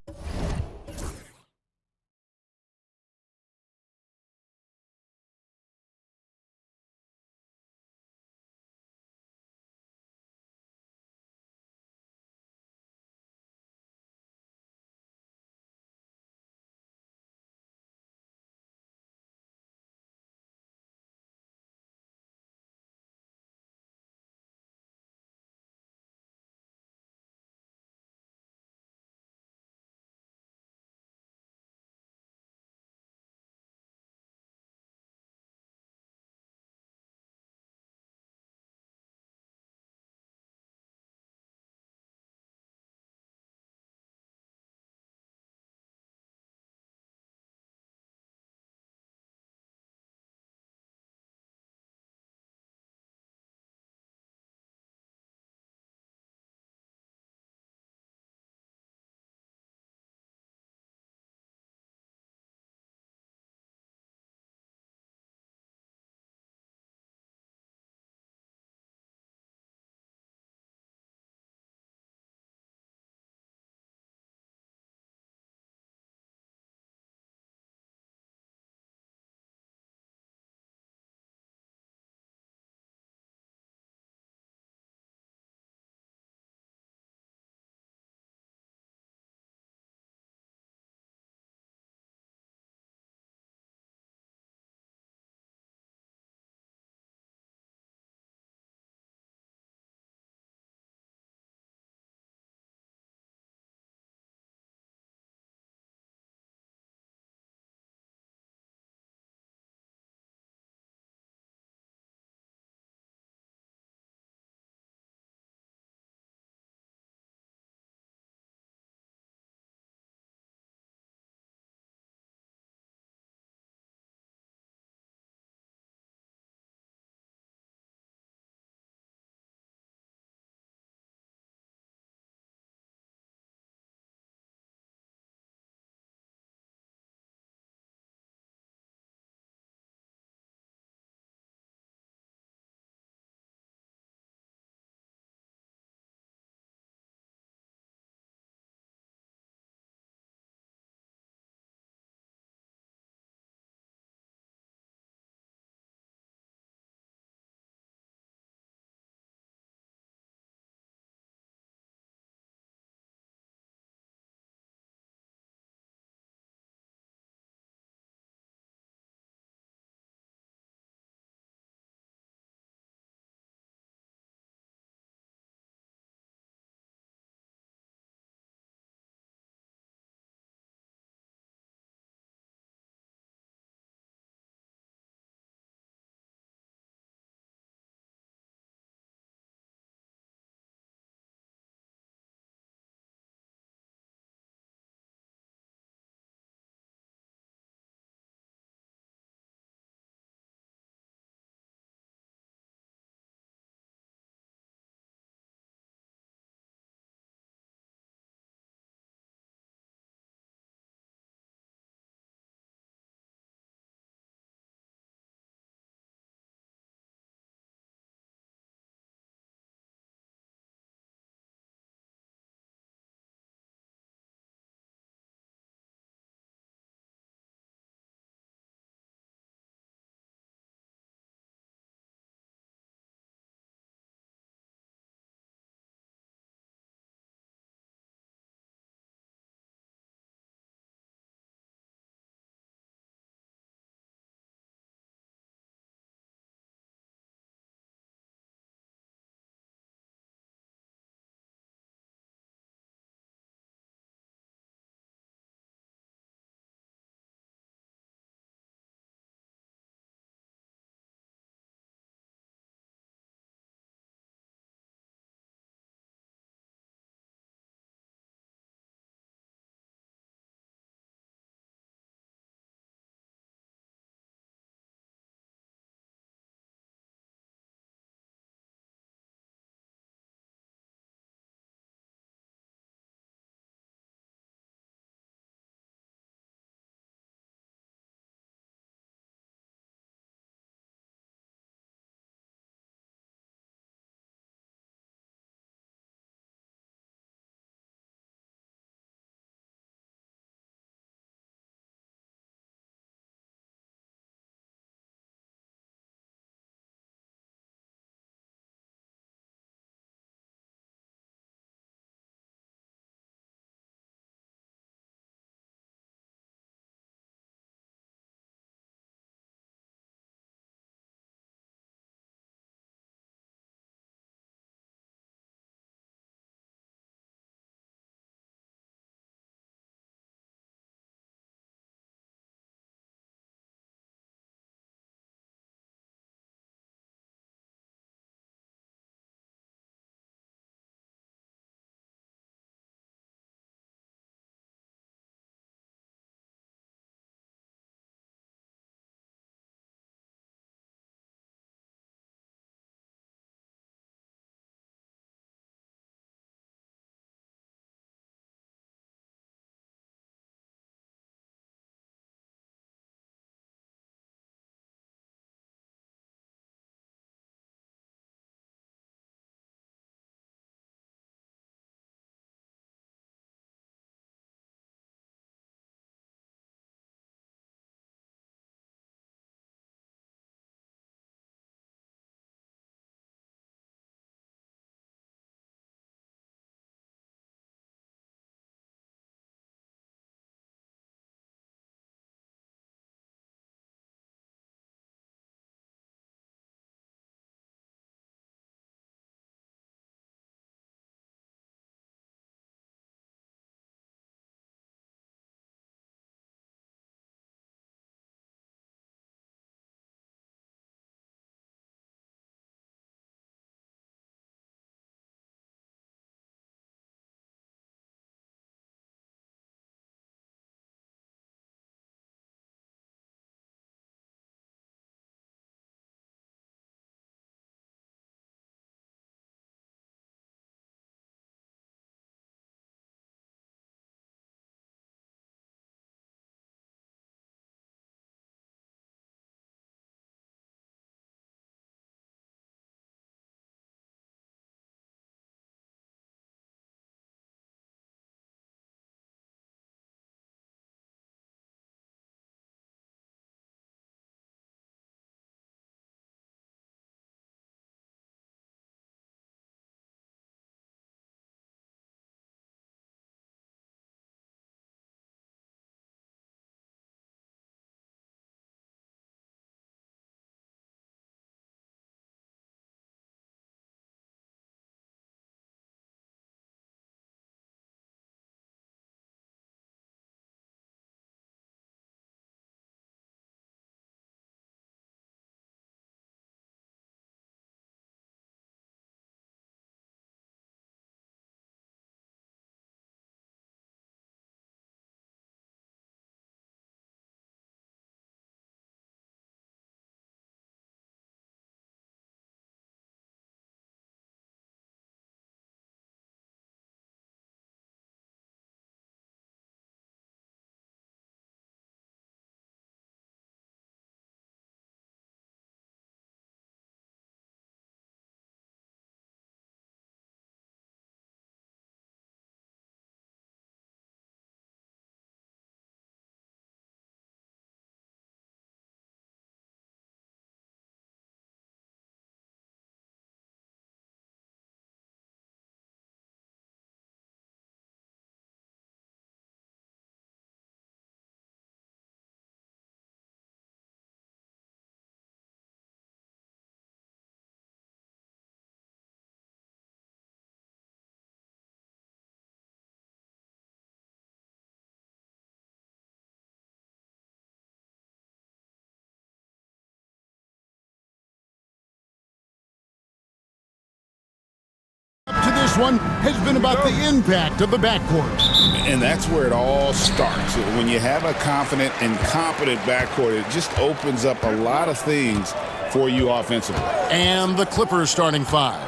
this one has been about the impact of the backcourt. And that's where it all starts. When you have a confident and competent backcourt, it just opens up a lot of things for you offensively. And the Clippers starting five.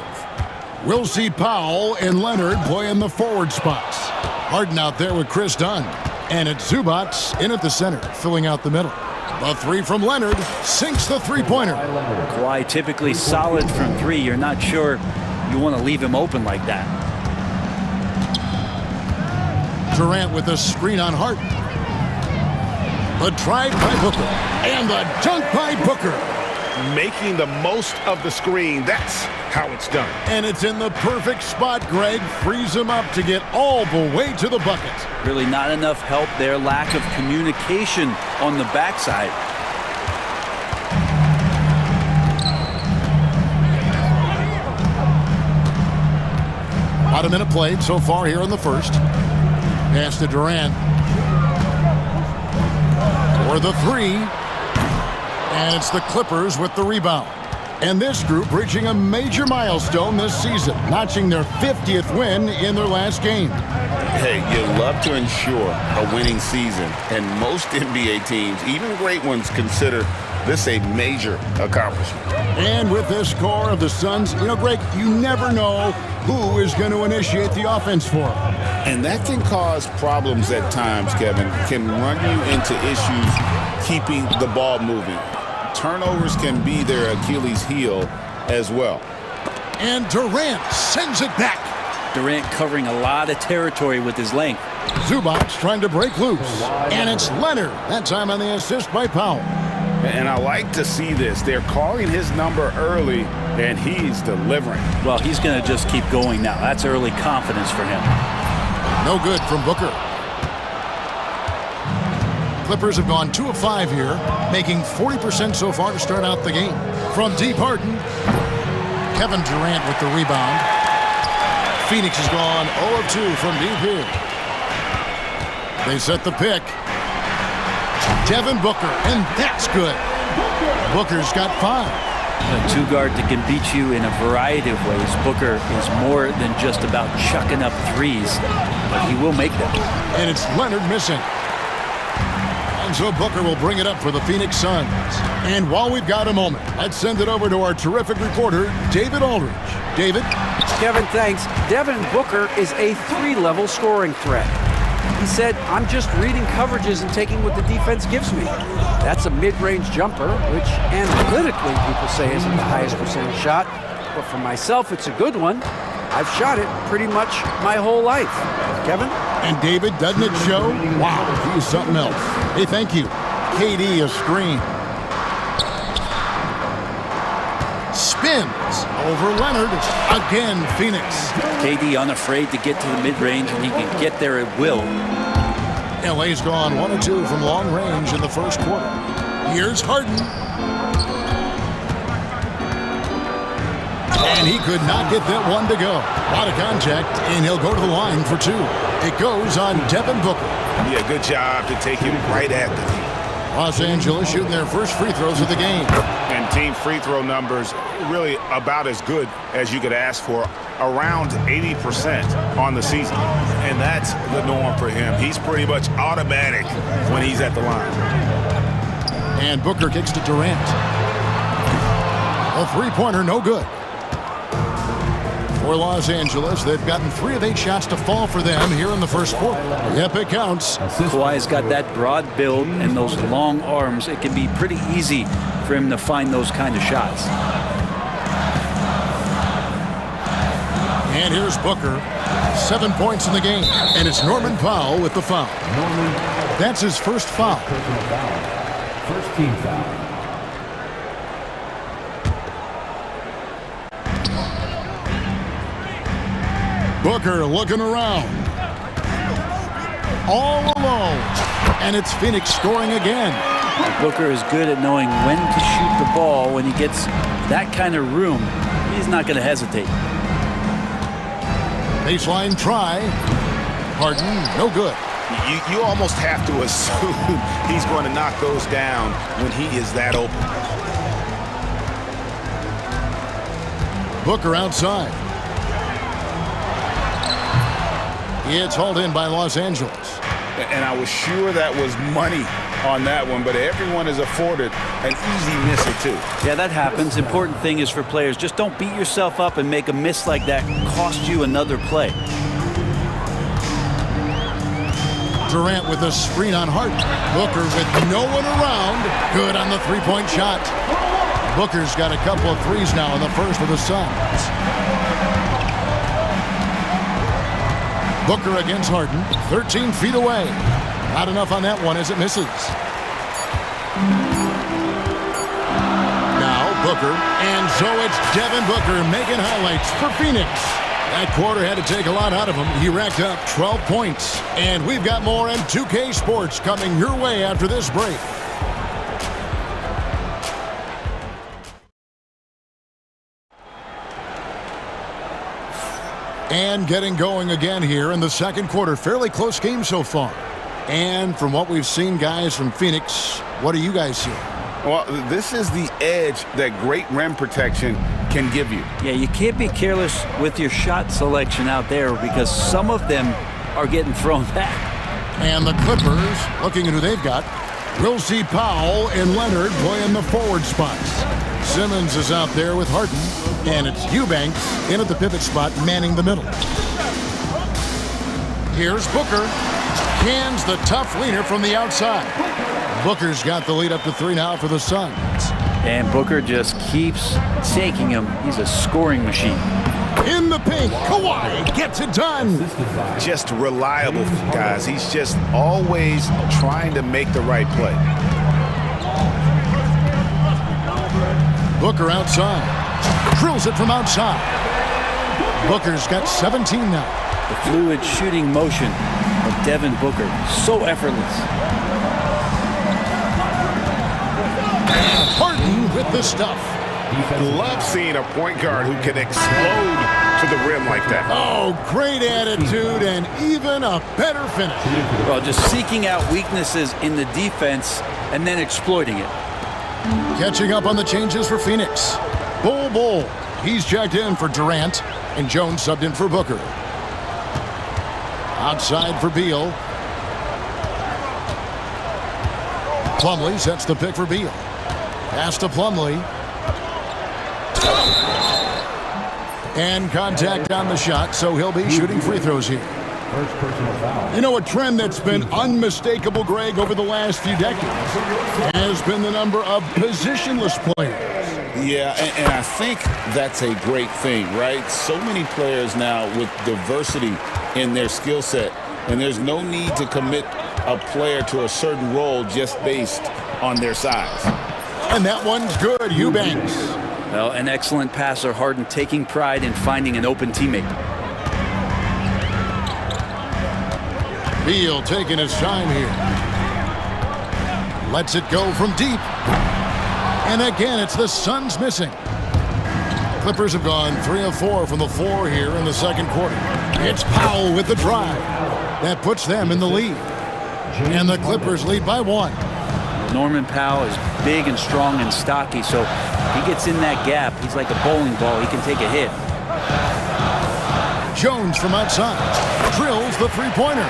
We'll see Powell and Leonard play in the forward spots. Harden out there with Chris Dunn. And it's Zubac in at the center, filling out the middle. The three from Leonard sinks the three-pointer. Kawhi typically solid from three. You're not sure you want to leave him open like that. Durant with a screen on Harden. The drive by Booker. And the dunk by Booker. Making the most of the screen. That's how it's done. And it's in the perfect spot. Greg frees him up to get all the way to the bucket. Really not enough help there. Lack of communication on the backside. About a minute played so far here in the first. Pass to Durant. For the three. And it's the Clippers with the rebound. And this group reaching a major milestone this season, notching their 50th win in their last game. Hey, you love to ensure a winning season, and most NBA teams, even great ones, consider this a major accomplishment. And with this score of the Suns, Greg, you never know who is going to initiate the offense for them. And that can cause problems at times, Kevin. Can run you into issues keeping the ball moving. Turnovers can be their Achilles heel as well. And Durant sends it back. Durant covering a lot of territory with his length. Zubac trying to break loose. And it's Leonard. That time on the assist by Powell. And I like to see this. They're calling his number early, and he's delivering. Well, he's going to just keep going now. That's early confidence for him. No good from Booker. Clippers have gone 2 of 5 here, making 40% so far to start out the game. From deep, Harden. Kevin Durant with the rebound. Phoenix has gone 0 of 2 from deep here. They set the pick. Devin Booker, and that's good. Booker's got 5. A two-guard that can beat you in a variety of ways. Booker is more than just about chucking up threes, but he will make them. And it's Leonard missing. And so Booker will bring it up for the Phoenix Suns. And while we've got a moment, let's send it over to our terrific reporter, David Aldridge. David? Kevin, thanks. Devin Booker is a 3-level scoring threat. He said, I'm just reading coverages and taking what the defense gives me. That's a mid-range jumper, which analytically people say isn't the highest percentage shot. But for myself, it's a good one. I've shot it pretty much my whole life. Kevin? And David, doesn't it show? Wow, he's something else. Hey, thank you. KD a screen. Spins over Leonard. Again, Phoenix. KD unafraid to get to the mid-range, and he can get there at will. LA's gone 1 of 2 from long range in the first quarter. Here's Harden. And he could not get that one to go. A lot of contact, and he'll go to the line for 2. It goes on Devin Booker. Yeah, good job to take him right at the knee. Los Angeles shooting their first free throws of the game. And team free throw numbers really about as good as you could ask for, around 80% on the season. And that's the norm for him. He's pretty much automatic when he's at the line. And Booker kicks to Durant. A three-pointer, no good. For Los Angeles, they've gotten 3 of 8 shots to fall for them here in the first quarter. Yep, it counts. Kawhi's got that broad build and those long arms. It can be pretty easy for him to find those kind of shots. And here's Booker. 7 points in the game. And it's Norman Powell with the foul. That's his first foul. First team foul. Booker looking around. All alone. And it's Phoenix scoring again. Booker is good at knowing when to shoot the ball. When he gets that kind of room, he's not going to hesitate. Baseline try. Harden, no good. You almost have to assume he's going to knock those down when he is that open. Booker outside. It's hauled in by Los Angeles. And I was sure that was money on that one, but everyone is afforded an easy miss or two. Yeah, that happens. Important thing is for players, just don't beat yourself up and make a miss like that cost you another play. Durant with a screen on Harden. Booker with no one around. Good on the three-point shot. Booker's got a couple of threes now in the first for the Suns. Booker against Harden, 13 feet away. Not enough on that one as it misses. Now Booker, and so it's Devin Booker making highlights for Phoenix. That quarter had to take a lot out of him. He racked up 12 points. And we've got more M2K Sports coming your way after this break. And getting going again here in the second quarter. Fairly close game so far. And from what we've seen, guys, from Phoenix, what are you guys seeing? Well, this is the edge that great rim protection can give you. Yeah, you can't be careless with your shot selection out there because some of them are getting thrown back. And the Clippers, looking at who they've got, we'll see Powell and Leonard playing the forward spots. Simmons is out there with Harden, and it's Eubanks in at the pivot spot, manning the middle. Here's Booker. Cans the tough leaner from the outside. Booker's got the lead up to 3 now for the Suns. And Booker just keeps taking him. He's a scoring machine. In the paint, Kawhi gets it done. Just reliable, guys. He's just always trying to make the right play. Booker outside. Drills it from outside. Booker's got 17 now. The fluid shooting motion of Devin Booker. So effortless. And Harden with the stuff. Love seeing a point guard who can explode to the rim like that. Oh, great attitude and even a better finish. Well, just seeking out weaknesses in the defense and then exploiting it. Catching up on the changes for Phoenix. Bull. He's checked in for Durant, and Jones subbed in for Booker. Outside for Beal. Plumlee sets the pick for Beal. Pass to Plumlee. And contact on the shot, so he'll be shooting free throws here. First personal foul. You know, a trend that's been unmistakable, Greg, over the last few decades has been the number of positionless players. Yeah, and I think that's a great thing, right? So many players now with diversity in their skill set, and there's no need to commit a player to a certain role just based on their size. And that one's good, Eubanks. Well, an excellent passer, Harden taking pride in finding an open teammate. Beal taking his time here. Lets it go from deep. And again, it's the Suns missing. Clippers have gone 3 of 4 from the floor here in the second quarter. It's Powell with the drive. That puts them in the lead. And the Clippers lead by 1. Norman Powell is big and strong and stocky, so he gets in that gap. He's like a bowling ball. He can take a hit. Jones from outside. Drills the three-pointer.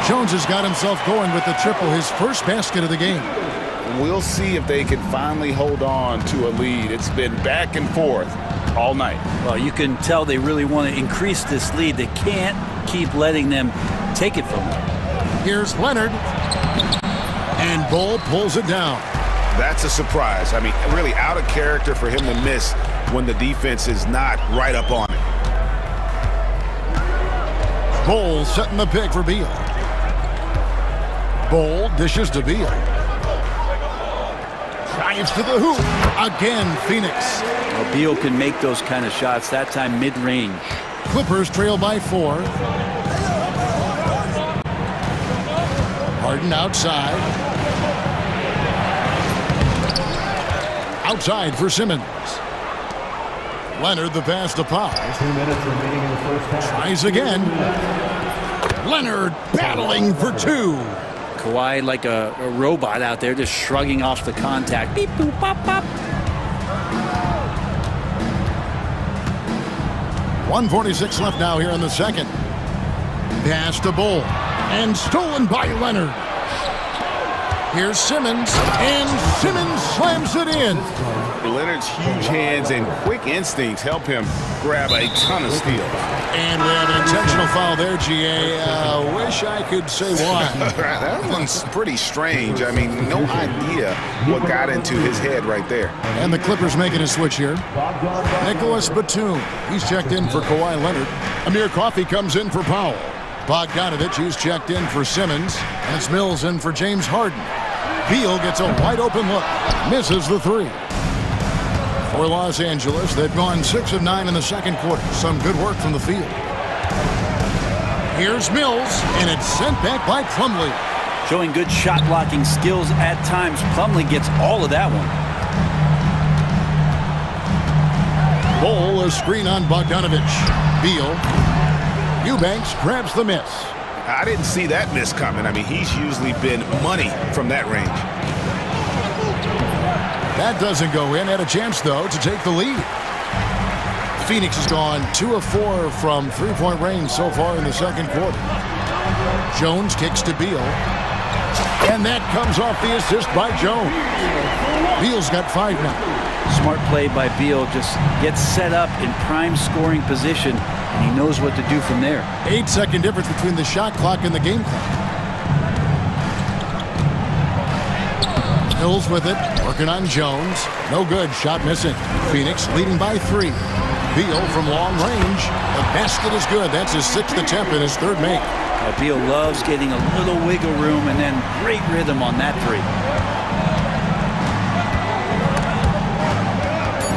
Jones has got himself going with the triple, his first basket of the game. We'll see if they can finally hold on to a lead. It's been back and forth all night. Well, you can tell they really want to increase this lead. They can't keep letting them take it from them. Here's Leonard. And Bull pulls it down. That's a surprise. I mean, really out of character for him to miss when the defense is not right up on it. Bull setting the pick for Beal. Bull dishes to Beal. Drives to the hoop. Again, Phoenix. Well, Beal can make those kind of shots, that time mid-range. Clippers trail by 4. Harden outside. Outside for Simmons. Leonard the pass to Powell. 2 minutes remaining in the first half. Tries again. Leonard battling for 2. Kawhi like a robot out there just shrugging off the contact. Beep, boop, pop, pop. 1:46 left now here in the second. Pass to Bull. And stolen by Leonard. Here's Simmons. And Simmons slams it in. Leonard's huge hands and quick instincts help him grab a ton of steals. And we have an intentional foul there, GA. Wish I could say why. That one's pretty strange. I mean, no idea what got into his head right there. And the Clippers making a switch here. Nicholas Batum. He's checked in for Kawhi Leonard. Amir Coffey comes in for Powell. Bogdanovich, who's checked in for Simmons. And it's Mills in for James Harden. Beal gets a wide open look. Misses the three. For Los Angeles, they've gone 6 of 9 in the second quarter. Some good work from the field. Here's Mills, and it's sent back by Plumlee. Showing good shot blocking skills at times. Plumlee gets all of that one. Bull, a screen on Bogdanovich. Beal. Eubanks grabs the miss. I didn't see that miss coming. I mean, he's usually been money from that range. That doesn't go in. Had a chance, though, to take the lead. Phoenix has gone 2 of 4 from three-point range so far in the second quarter. Jones kicks to Beal. And that comes off the assist by Jones. Beal's got 5 now. Smart play by Beal. Just gets set up in prime scoring position, and he knows what to do from there. 8-second difference between the shot clock and the game clock. Mills with it, working on Jones. No good, shot missing. Phoenix leading by 3. Beal from long range. The basket is good. That's his 6th attempt and his 3rd make. Beal loves getting a little wiggle room and then great rhythm on that 3.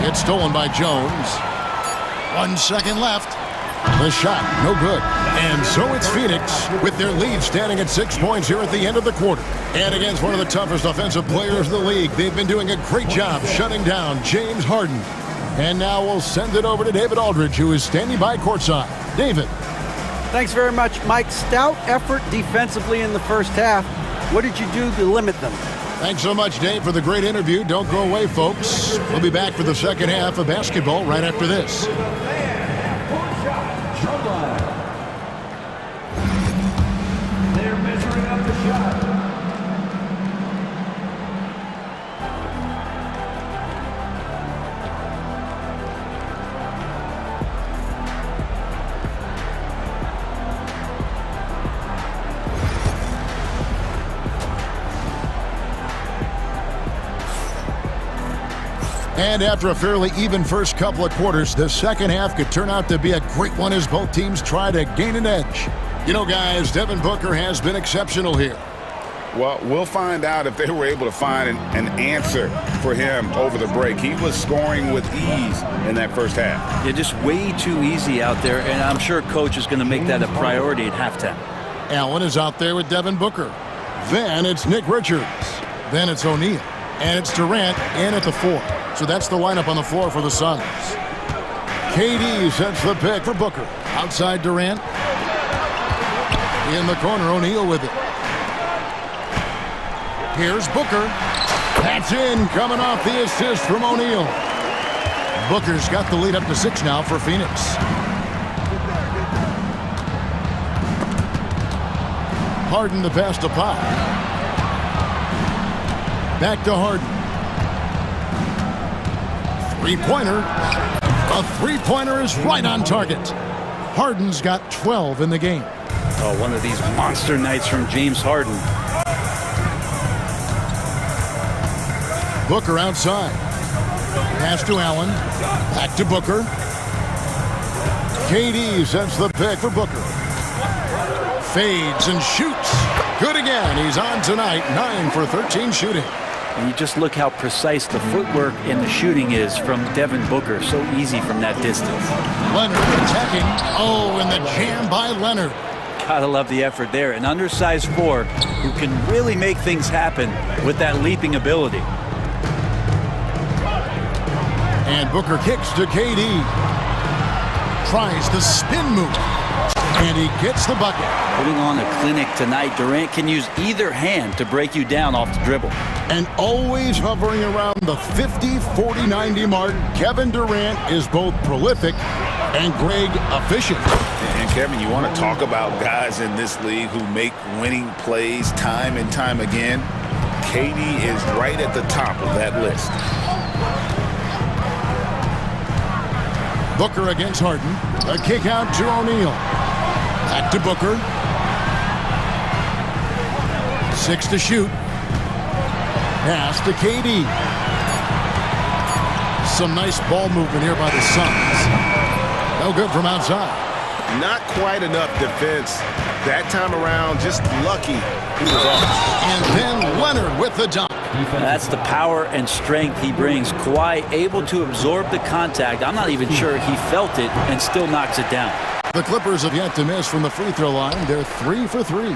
It's stolen by Jones. 1 second left. The shot, no good. And so it's Phoenix with their lead standing at 6 points here at the end of the quarter. And against one of the toughest offensive players in the league, they've been doing a great job shutting down James Harden. And now we'll send it over to David Aldridge, who is standing by courtside. David. Thanks very much, Mike. Stout effort defensively in the first half. What did you do to limit them? Thanks so much, Dave, for the great interview. Don't go away, folks. We'll be back for the second half of basketball right after this. They're measuring up the shot. And after a fairly even first couple of quarters, the second half could turn out to be a great one as both teams try to gain an edge. You know, guys, Devin Booker has been exceptional here. Well, we'll find out if they were able to find an answer for him over the break. He was scoring with ease in that first half. Yeah, just way too easy out there, and I'm sure Coach is going to make that a priority at halftime. Allen is out there with Devin Booker. Then it's Nick Richards. Then it's O'Neal. And it's Durant in at the 4. So that's the lineup on the floor for the Suns. KD sets the pick for Booker. Outside Durant. In the corner, O'Neal with it. Here's Booker. That's in, coming off the assist from O'Neal. Booker's got the lead up to 6 now for Phoenix. Harden the pass to Powell. Back to Harden. Three-pointer. A three-pointer is right on target. Harden's got 12 in the game. Oh, one of these monster nights from James Harden. Booker outside. Pass to Allen. Back to Booker. KD sets the pick for Booker. Fades and shoots. Good again. He's on tonight. 9 for 13 shooting. And you just look how precise the footwork and the shooting is from Devin Booker. So easy from that distance. Leonard attacking. Oh, and the jam by Leonard. Gotta love the effort there. An undersized 4 who can really make things happen with that leaping ability. And Booker kicks to KD. Tries the spin move. And he gets the bucket. Putting on a clinic tonight. Durant can use either hand to break you down off the dribble. And always hovering around the 50, 40, 90 mark, Kevin Durant is both prolific and Greg efficient. And Kevin, you want to talk about guys in this league who make winning plays time and time again? KD is right at the top of that list. Booker against Harden. A kick out to O'Neal. Back to Booker. 6 to shoot. Pass to KD. Some nice ball movement here by the Suns. No good from outside. Not quite enough defense that time around. Just lucky he was off. And then Leonard with the dunk. That's the power and strength he brings. Kawhi able to absorb the contact. I'm not even sure he felt it and still knocks it down. The Clippers have yet to miss from the free throw line. They're 3 for 3.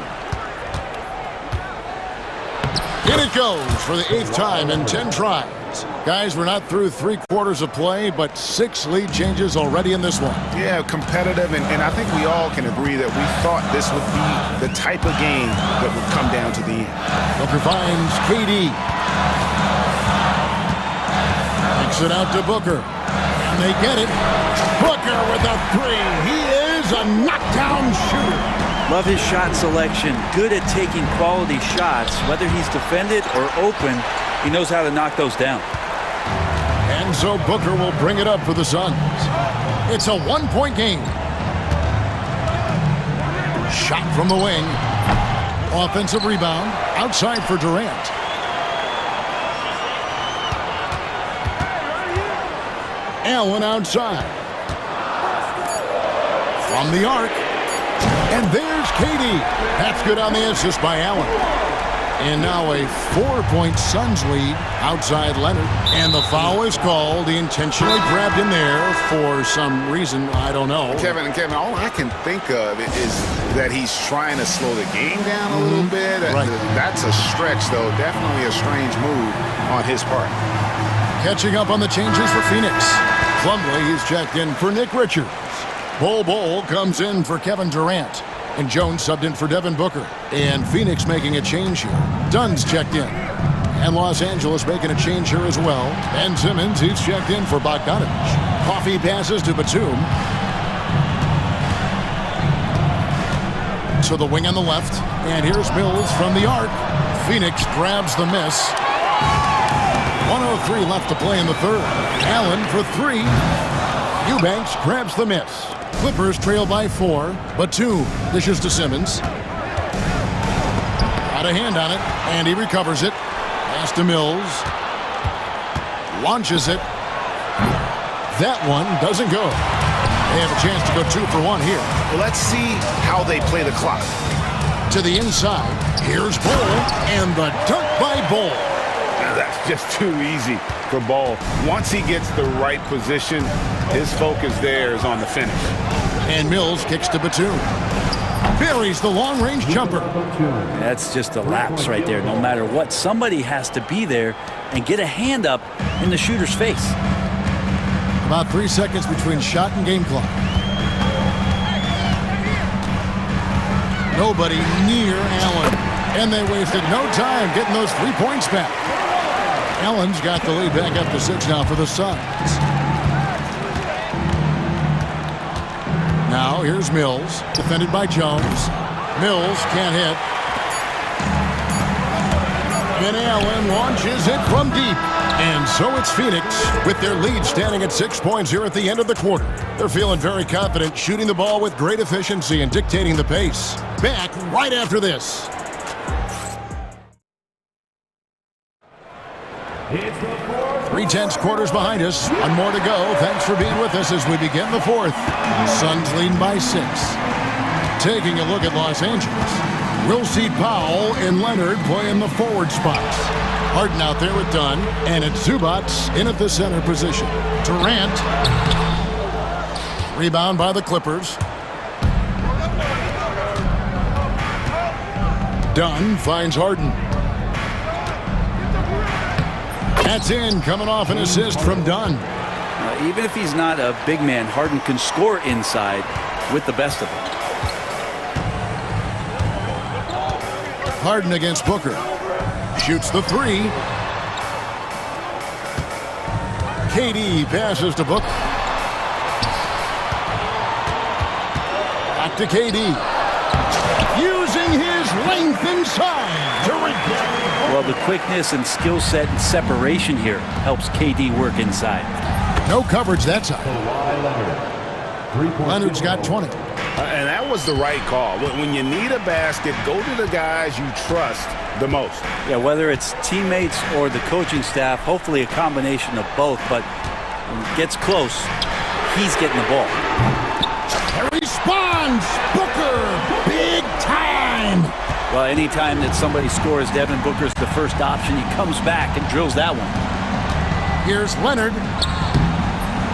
In it goes for the 8th time in 10 tries. Guys, we're not through 3 quarters of play, but 6 lead changes already in this one. Yeah, competitive, and I think we all can agree that we thought this would be the type of game that would come down to the end. Booker finds KD. Kicks it out to Booker. And they get it. Booker with a 3. He is a knockdown shooter. Love his shot selection. Good at taking quality shots. Whether he's defended or open, he knows how to knock those down. And so Booker will bring it up for the Suns. It's a 1-point game. Shot from the wing. Offensive rebound. Outside for Durant. Allen outside. From the arc. And there's KD. That's good on the assist by Allen. And now a 4-point Suns lead outside Leonard. And the foul is called. He intentionally grabbed him there for some reason. I don't know. Kevin, all I can think of is that he's trying to slow the game down a little bit. Right. That's a stretch, though. Definitely a strange move on his part. Catching up on the changes for Phoenix. Plumlee, he's checked in for Nick Richards. Bol comes in for Kevin Durant. And Jones subbed in for Devin Booker. And Phoenix making a change here. Dunn's checked in. And Los Angeles making a change here as well. And Simmons, he's checked in for Bogdanovich. Coffee passes to Batum. To the wing on the left. And here's Mills from the arc. Phoenix grabs the miss. 1:03 left to play in the third. Allen for 3. Eubanks grabs the miss. Clippers trail by 4. Batum dishes to Simmons. Got a hand on it, and he recovers it. Pass to Mills. Launches it. That one doesn't go. They have a chance to go 2 for 1 here. Well, let's see how they play the clock. To the inside. Here's Bol, and the dunk by Bol. That's just too easy for Bol. Once he gets the right position, his focus there is on the finish. And Mills kicks to Batum. Buries the long-range jumper. That's just a lapse right there. No matter what, somebody has to be there and get a hand up in the shooter's face. About 3 seconds between shot and game clock. Nobody near Allen. And they wasted no time getting those 3 points back. Allen's got the lead back up to 6 now for the Suns. Now here's Mills, defended by Jones. Mills can't hit. And Allen launches it from deep. And so it's Phoenix with their lead standing at 6 points here at the end of the quarter. They're feeling very confident, shooting the ball with great efficiency and dictating the pace. Back right after this. Three tenths quarters behind us. One more to go. Thanks for being with us as we begin the fourth. Suns leading by 6. Taking a look at Los Angeles. We'll see Powell and Leonard playing the forward spots. Harden out there with Dunn, and it's Zubac in at the center position. Durant. Rebound by the Clippers. Dunn finds Harden. That's in, coming off an assist from Dunn. Even if he's not a big man, Harden can score inside with the best of them. Harden against Booker. Shoots the 3. KD passes to Booker. Back to KD. Using his length inside to Well, the quickness and skill set and separation here helps KD work inside. No coverage that side. Leonard's got 20. And that was the right call. When you need a basket, go to the guys you trust the most. Yeah, whether it's teammates or the coaching staff, hopefully a combination of both, but when it gets close, he's getting the ball. He responds! Booker! Big time! Well, anytime that somebody scores, Devin Booker's the first option. He comes back and drills that one. Here's Leonard.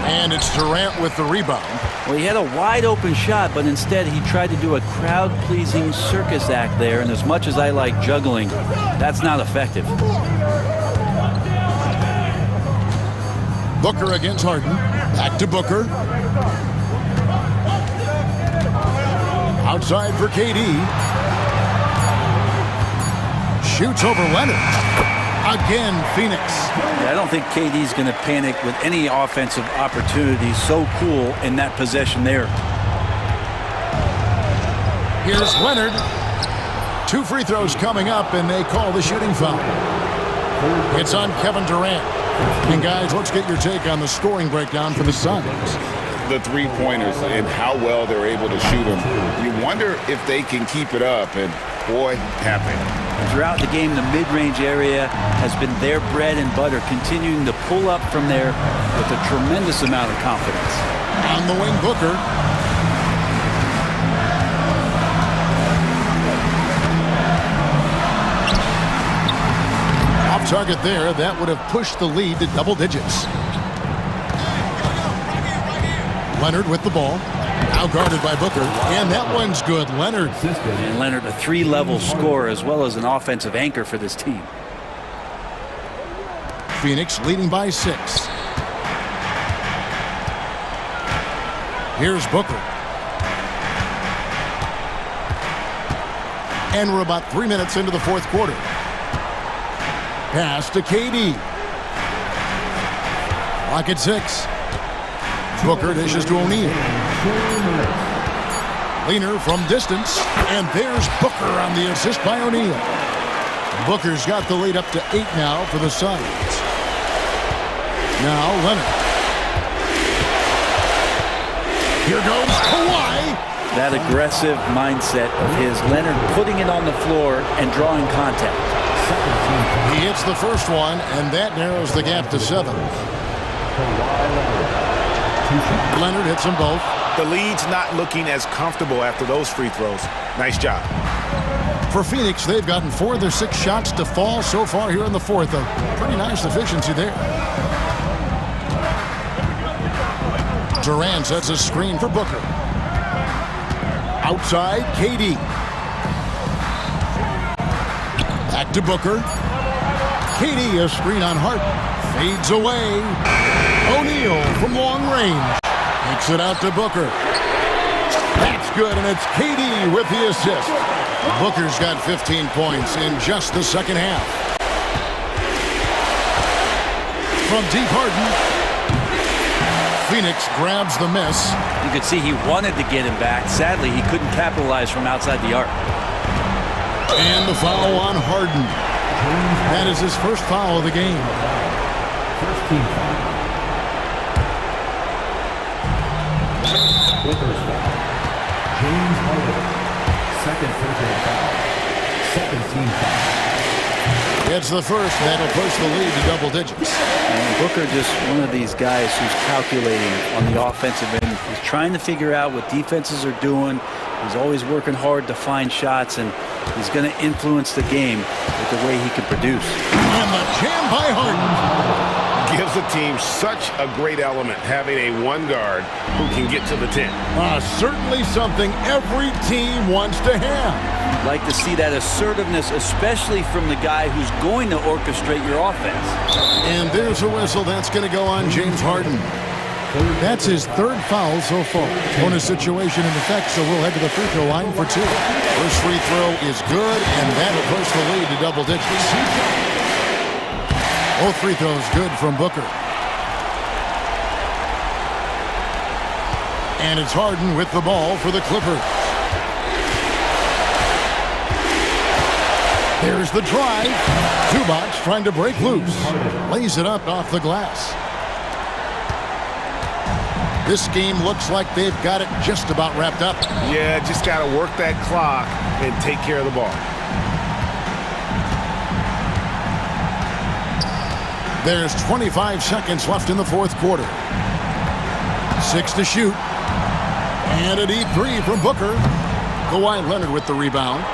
And it's Durant with the rebound. Well, he had a wide open shot, but instead he tried to do a crowd-pleasing circus act there, and as much as I like juggling, that's not effective. Booker against Harden. Back to Booker. Outside for KD. Shoots over Leonard. Again, Phoenix. Yeah, I don't think KD's going to panic with any offensive opportunity. So cool in that possession there. Here's Leonard. 2 free throws coming up, and they call the shooting foul. It's on Kevin Durant. And guys, let's get your take on the scoring breakdown for the Suns. The three-pointers and how well they're able to shoot them. You wonder if they can keep it up, and boy, happening. Throughout the game, the mid-range area has been their bread and butter, continuing to pull up from there with a tremendous amount of confidence. On the wing, Booker. Off target there, that would have pushed the lead to double digits. Leonard with the ball. Now guarded by Booker, and that one's good. Leonard. And Leonard, a 3-level scorer as well as an offensive anchor for this team. Phoenix leading by 6. Here's Booker. And we're about 3 minutes into the fourth quarter. Pass to KD. Clock at 6. Booker dishes to O'Neal. Leaner from distance, and there's Booker on the assist by O'Neal. Booker's got the lead up to 8 now for the Suns. Now Leonard. Here goes Kawhi. That aggressive mindset of his, Leonard putting it on the floor and drawing contact. He hits the first one, and that narrows the gap to 7. Leonard hits them both. The lead's not looking as comfortable after those free throws. Nice job. For Phoenix, they've gotten 4 of their 6 shots to fall so far here in the fourth. A pretty nice efficiency there. Durant sets a screen for Booker. Outside, KD. Back to Booker. KD, a screen on Hart. Fades away. O'Neal from long range. Takes it out to Booker. That's good, and it's KD with the assist. Booker's got 15 points in just the second half. From deep, Harden. Phoenix grabs the miss. You could see he wanted to get him back. Sadly, he couldn't capitalize from outside the arc. And the foul on Harden. That is his first foul of the game. First team foul. Clippers foul. James Harden. Second personal foul. Second team foul. It's the first. That'll push the lead to double digits. And Booker just one of these guys who's calculating on the offensive end. He's trying to figure out what defenses are doing. He's always working hard to find shots, and he's going to influence the game with the way he can produce. And the jam by Harden. Gives the team such a great element, having a one guard who can get to the 10. Certainly something every team wants to have. Like to see that assertiveness, especially from the guy who's going to orchestrate your offense. And there's a whistle. That's going to go on James Harden. That's his third foul so far. Bonus situation in effect, so we'll head to the free throw line for 2. First free throw is good, and that'll push the lead to double digits. Both free throws good from Booker. And it's Harden with the ball for the Clippers. Here's the drive. Zubac trying to break loose. Lays it up off the glass. This game looks like they've got it just about wrapped up. Yeah, just got to work that clock and take care of the ball. There's 25 seconds left in the fourth quarter. 6 to shoot. And a deep three from Booker. Kawhi Leonard with the rebound.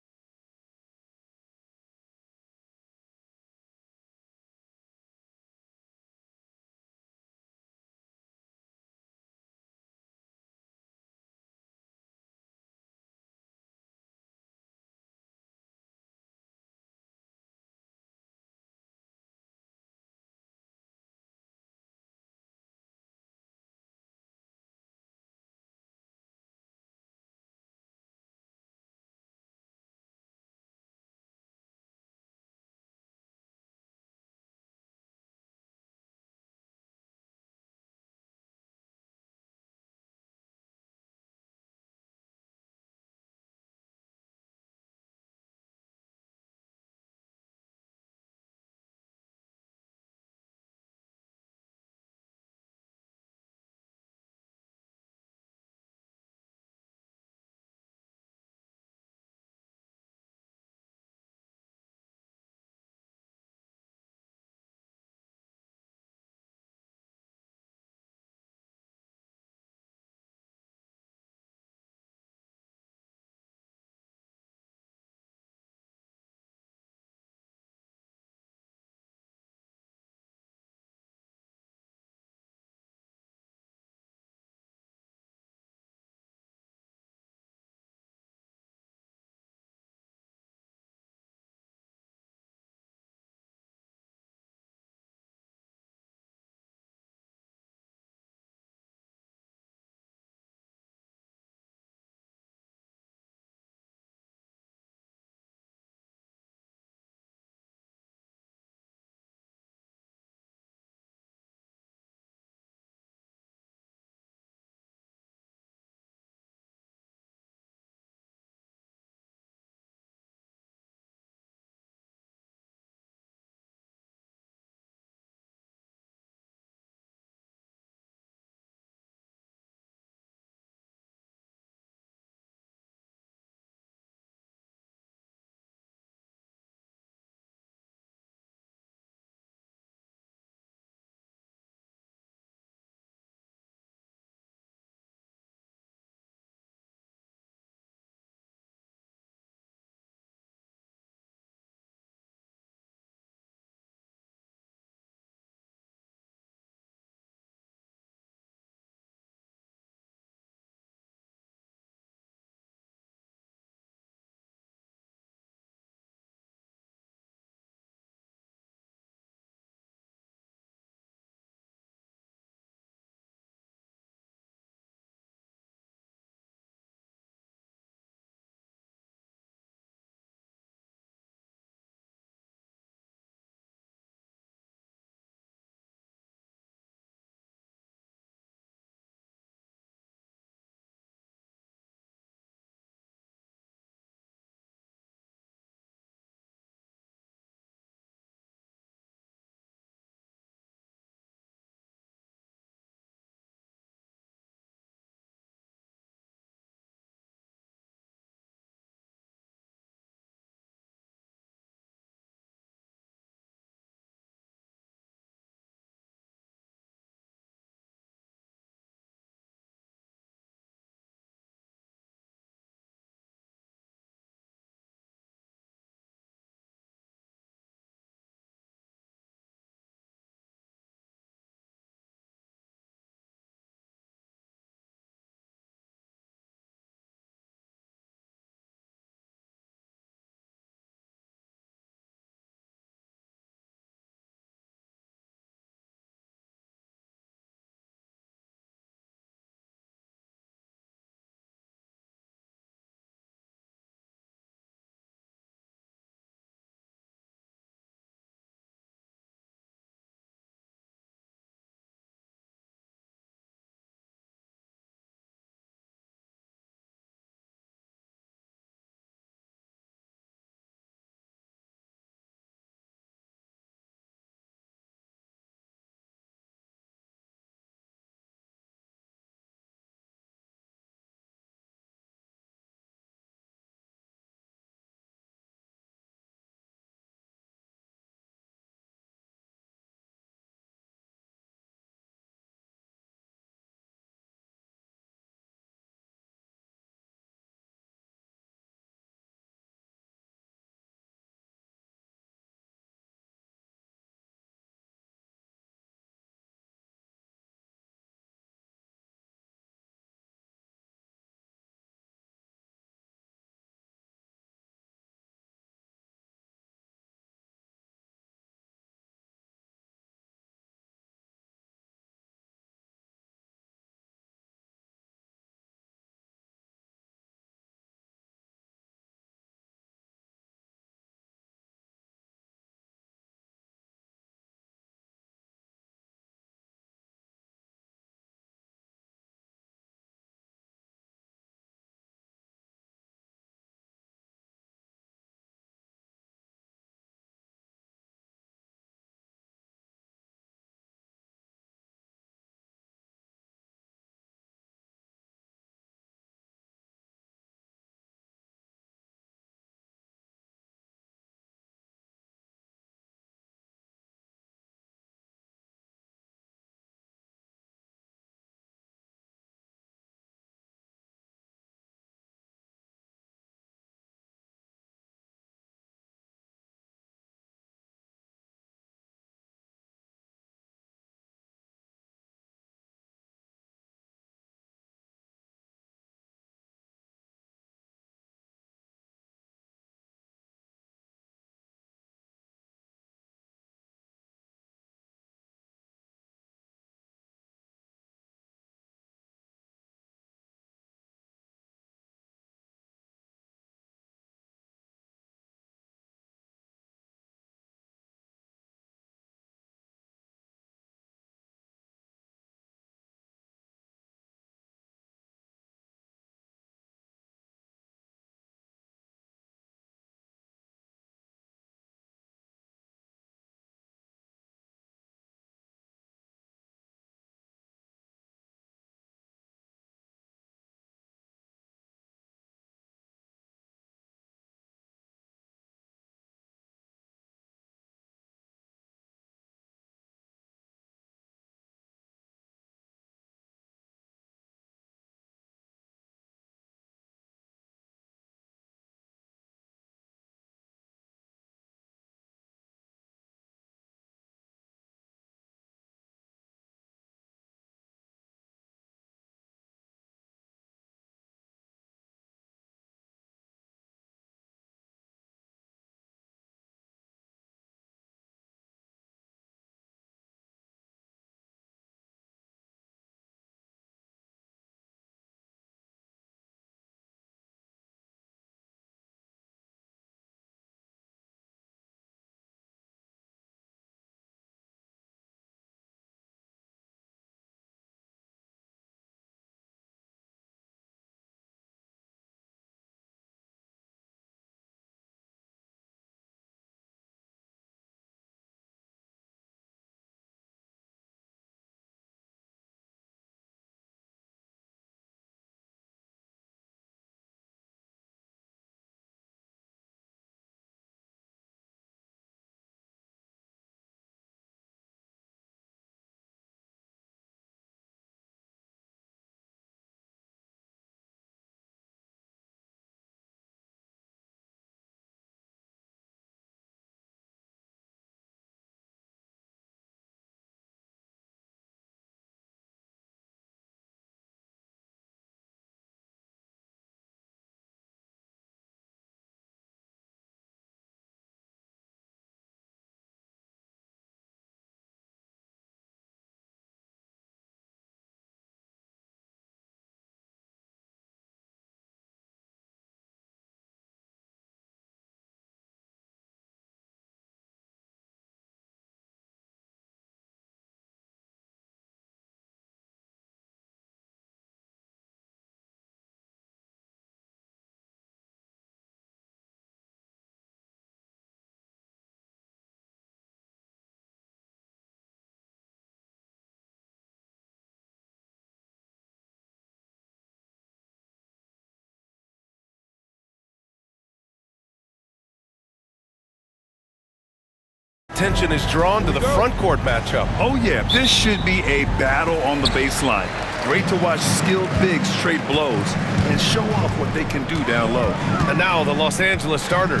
attention is drawn to the front court matchup. Oh, yeah, this should be a battle on the baseline. Great to watch skilled bigs trade blows and show off what they can do down low. And now the Los Angeles starters.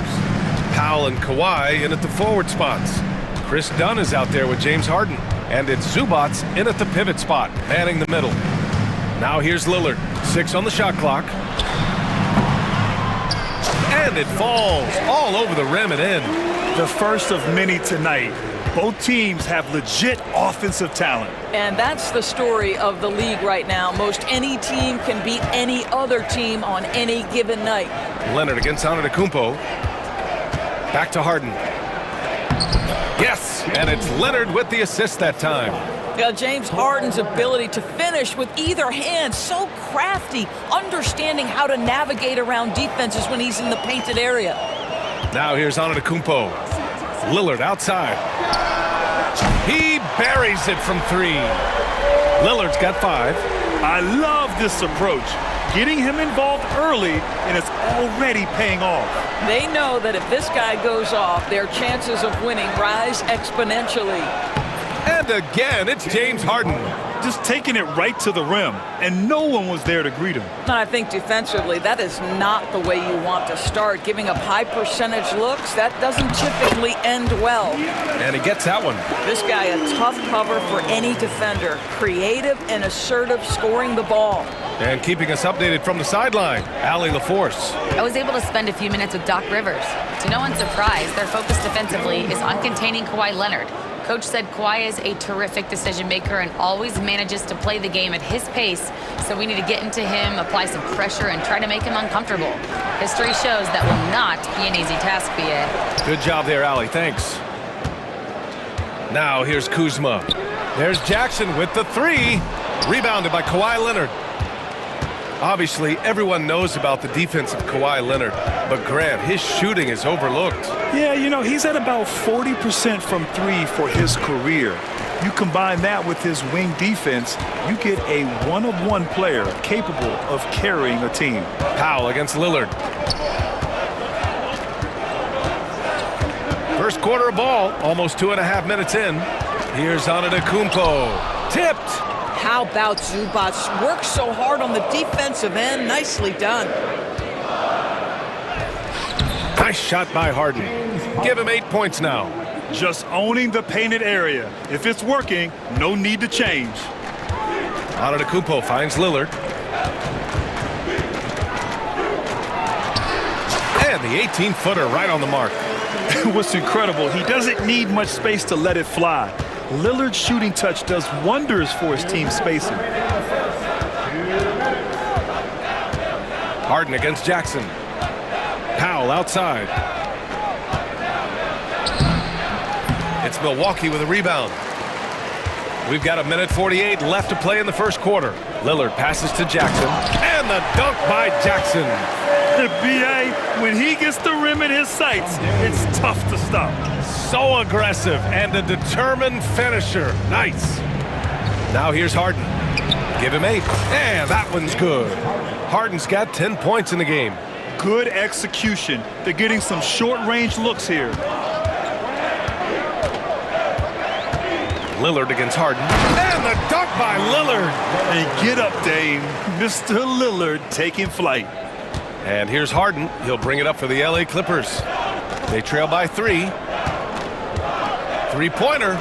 Powell and Kawhi in at the forward spots. Chris Dunn is out there with James Harden. And it's Zubats in at the pivot spot, manning the middle. Now here's Lillard. 6 on the shot clock. And it falls all over the rim and in. The first of many tonight. Both teams have legit offensive talent. And that's the story of the league right now. Most any team can beat any other team on any given night. Leonard against Antetokounmpo. Back to Harden. Yes, and it's Leonard with the assist that time. James Harden's ability to finish with either hand, so crafty, understanding how to navigate around defenses when he's in the painted area. Now here's Antetokounmpo. Lillard outside. He buries it from 3. Lillard's got 5. I love this approach. Getting him involved early, and it's already paying off. They know that if this guy goes off, their chances of winning rise exponentially. And again, it's James Harden. Just taking it right to the rim, and no one was there to greet him. And I think defensively, that is not the way you want to start. Giving up high percentage looks, that doesn't typically end well. And he gets that one. This guy, a tough cover for any defender. Creative and assertive, scoring the ball. And keeping us updated from the sideline, Allie LaForce. I was able to spend a few minutes with Doc Rivers. To no one's surprise, their focus defensively is on containing Kawhi Leonard. Coach said Kawhi is a terrific decision maker and always manages to play the game at his pace, so we need to get into him, apply some pressure, and try to make him uncomfortable. History shows that will not be an easy task, BA. Good job there, Allie. Thanks. Now here's Kuzma. There's Jackson with the 3. Rebounded by Kawhi Leonard. Obviously, everyone knows about the defense of Kawhi Leonard, but Grant, his shooting is overlooked. Yeah, you know, he's at about 40% from 3 for his career. You combine that with his wing defense, you get a one-of-one player capable of carrying a team. Powell against Lillard. First quarter of ball, almost 2.5 minutes in. Here's Antetokounmpo. Tipped. How about Zubats? Works so hard on the defensive end. Nicely done. Nice shot by Harden. Give him 8 points now. Just owning the painted area. If it's working, no need to change. Antetokounmpo finds Lillard. And the 18-footer right on the mark. What's incredible, he doesn't need much space to let it fly. Lillard's shooting touch does wonders for his team spacing. Harden against Jackson. Powell outside. It's Milwaukee with a rebound. We've got 1:48 left to play in the first quarter. Lillard passes to Jackson. And the dunk by Jackson. The BA, when he gets the rim in his sights, it's tough to stop. So aggressive and a determined finisher. Nice. Now here's Harden. Give him 8. And that one's good. Harden's got 10 points in the game. Good execution. They're getting some short-range looks here. Lillard against Harden. And the dunk by Lillard. And get up, Dame. Mr. Lillard taking flight. And here's Harden. He'll bring it up for the LA Clippers. They trail by 3. Three-pointer.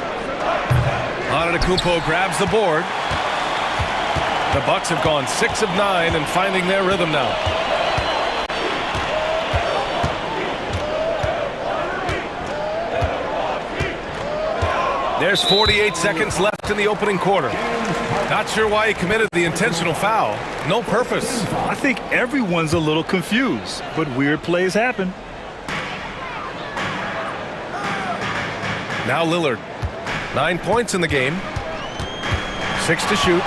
Antetokounmpo grabs the board. The Bucks have gone 6 of 9 and finding their rhythm now. There's 48 seconds left in the opening quarter. Not sure why he committed the intentional foul. No purpose. I think everyone's a little confused, but weird plays happen. Now Lillard. 9 points in the game. 6 to shoot.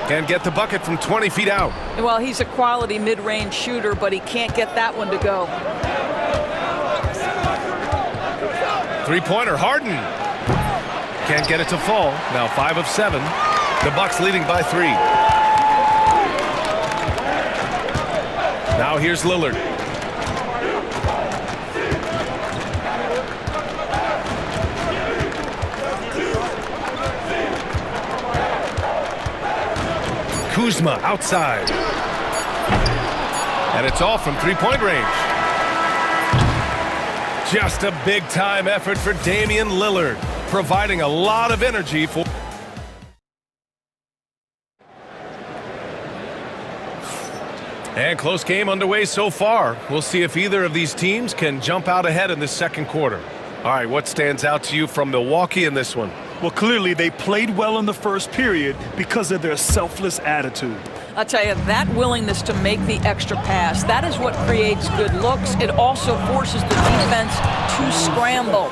Can't get the bucket from 20 feet out. Well, he's a quality mid-range shooter, but he can't get that one to go. Three-pointer, Harden. Can't get it to fall. Now 5 of 7. The Bucks leading by 3. Now here's Lillard. Kuzma outside. And it's all from three-point range. Just a big-time effort for Damian Lillard, providing a lot of energy for... And close game underway so far. We'll see if either of these teams can jump out ahead in this second quarter. All right, what stands out to you from Milwaukee in this one? Well, clearly they played well in the first period because of their selfless attitude. I'll tell you, that willingness to make the extra pass, that is what creates good looks. It also forces the defense to scramble.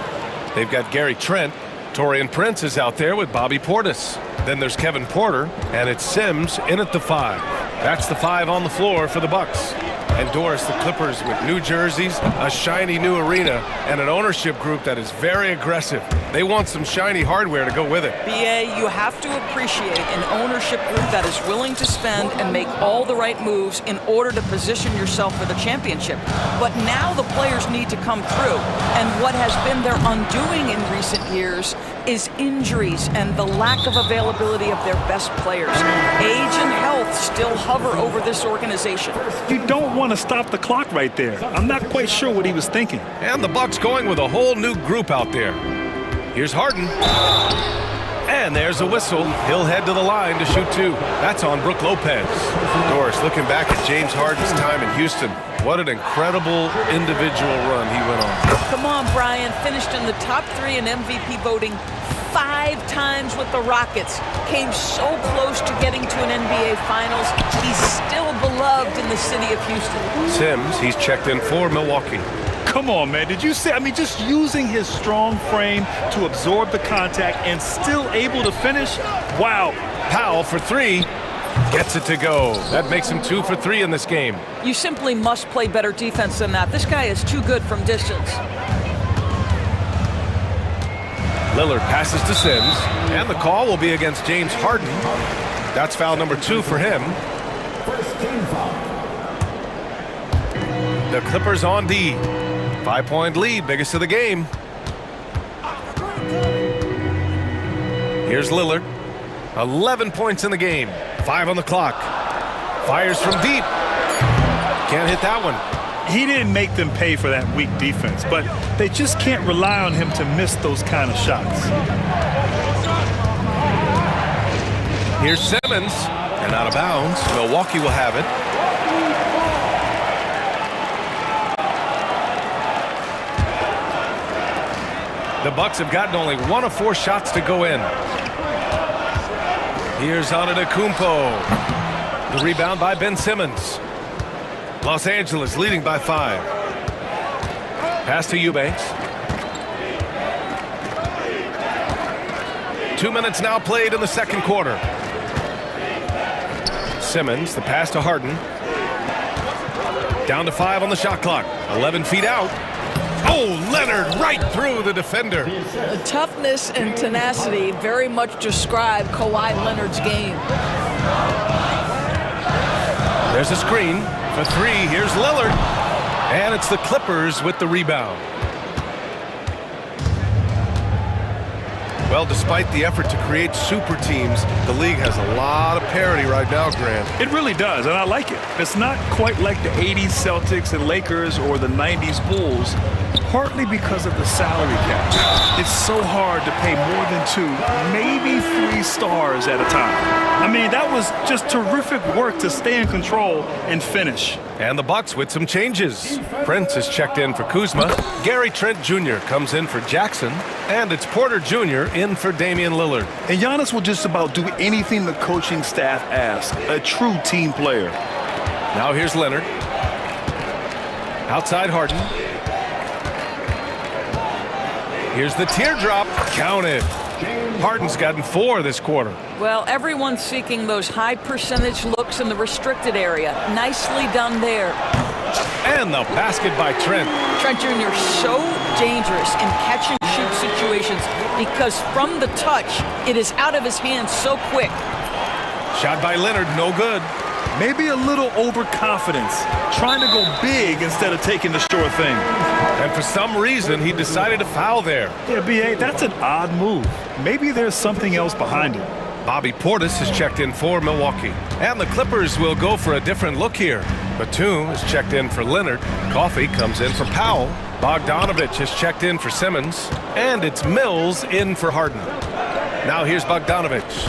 They've got Gary Trent. Taurean Prince is out there with Bobby Portis. Then there's Kevin Porter, and it's Sims in at the 5. That's the 5 on the floor for the Bucks. And Doris, the Clippers with new jerseys, a shiny new arena, and an ownership group that is very aggressive. They want some shiny hardware to go with it. BA, you have to appreciate an ownership group that is willing to spend and make all the right moves in order to position yourself for the championship. But now the players need to come through. And what has been their undoing in recent years is injuries and the lack of availability of their best players. Age and health still hover over this organization. You don't want to stop the clock right there. I'm not quite sure what he was thinking. And the Bucks going with a whole new group out there. Here's Harden. And there's a whistle. He'll head to the line to shoot 2. That's on Brook Lopez. Doris looking back at James Harden's time in Houston. What an incredible individual run he went on. Come on, Brian. Finished in the top 3 in MVP voting 5 times with the Rockets. Came so close to getting to an NBA Finals. He's still beloved in the city of Houston. Sims, he's checked in for Milwaukee. Come on, man. Did you see? I mean, just using his strong frame to absorb the contact and still able to finish? Wow. Powell for 3. Gets it to go. That makes him 2 for 3 in this game. You simply must play better defense than that. This guy is too good from distance. Lillard passes to Sims, and the call will be against James Harden. That's foul number 2 for him. The Clippers on D. 5-point lead, biggest of the game. Here's Lillard. 11 points in the game. 5 on the clock. Fires from deep. Can't hit that one. He didn't make them pay for that weak defense, but they just can't rely on him to miss those kind of shots. Here's Simmons, and out of bounds. Milwaukee will have it. The Bucks have gotten only 1 of 4 shots to go in. Here's Antetokounmpo. The rebound by Ben Simmons. Los Angeles leading by 5. Pass to Eubanks. 2 minutes now played in the second quarter. Simmons, the pass to Harden. Down to 5 on the shot clock. 11 feet out. Oh, Leonard right through the defender. The toughness and tenacity very much describe Kawhi Leonard's game. There's a screen for 3. Here's Lillard. And it's the Clippers with the rebound. Well, despite the effort to create super teams, the league has a lot of parity right now, Grant. It really does, and I like it. It's not quite like the 80s Celtics and Lakers or the 90s Bulls, partly because of the salary cap. It's so hard to pay more than 2, maybe 3 stars at a time. I mean, that was just terrific work to stay in control and finish. And the Bucks with some changes. Prince is checked in for Kuzma. Gary Trent Jr. comes in for Jackson. And it's Porter Jr. in for Damian Lillard. And Giannis will just about do anything the coaching staff asks. A true team player. Now here's Leonard. Outside Harden. Here's the teardrop. Counted. Harden's gotten 4 this quarter. Well, everyone's seeking those high percentage looks in the restricted area. Nicely done there. And the basket by Trent. Trent Jr. so dangerous in catch and shoot situations because from the touch, it is out of his hands so quick. Shot by Leonard, no good. Maybe a little overconfidence, trying to go big instead of taking the sure thing. And for some reason, he decided to foul there. Yeah, B.A., that's an odd move. Maybe there's something else behind it. Bobby Portis is checked in for Milwaukee. And the Clippers will go for a different look here. Batum is checked in for Leonard. Coffey comes in for Powell. Bogdanovich is checked in for Simmons. And it's Mills in for Harden. Now here's Bogdanovich.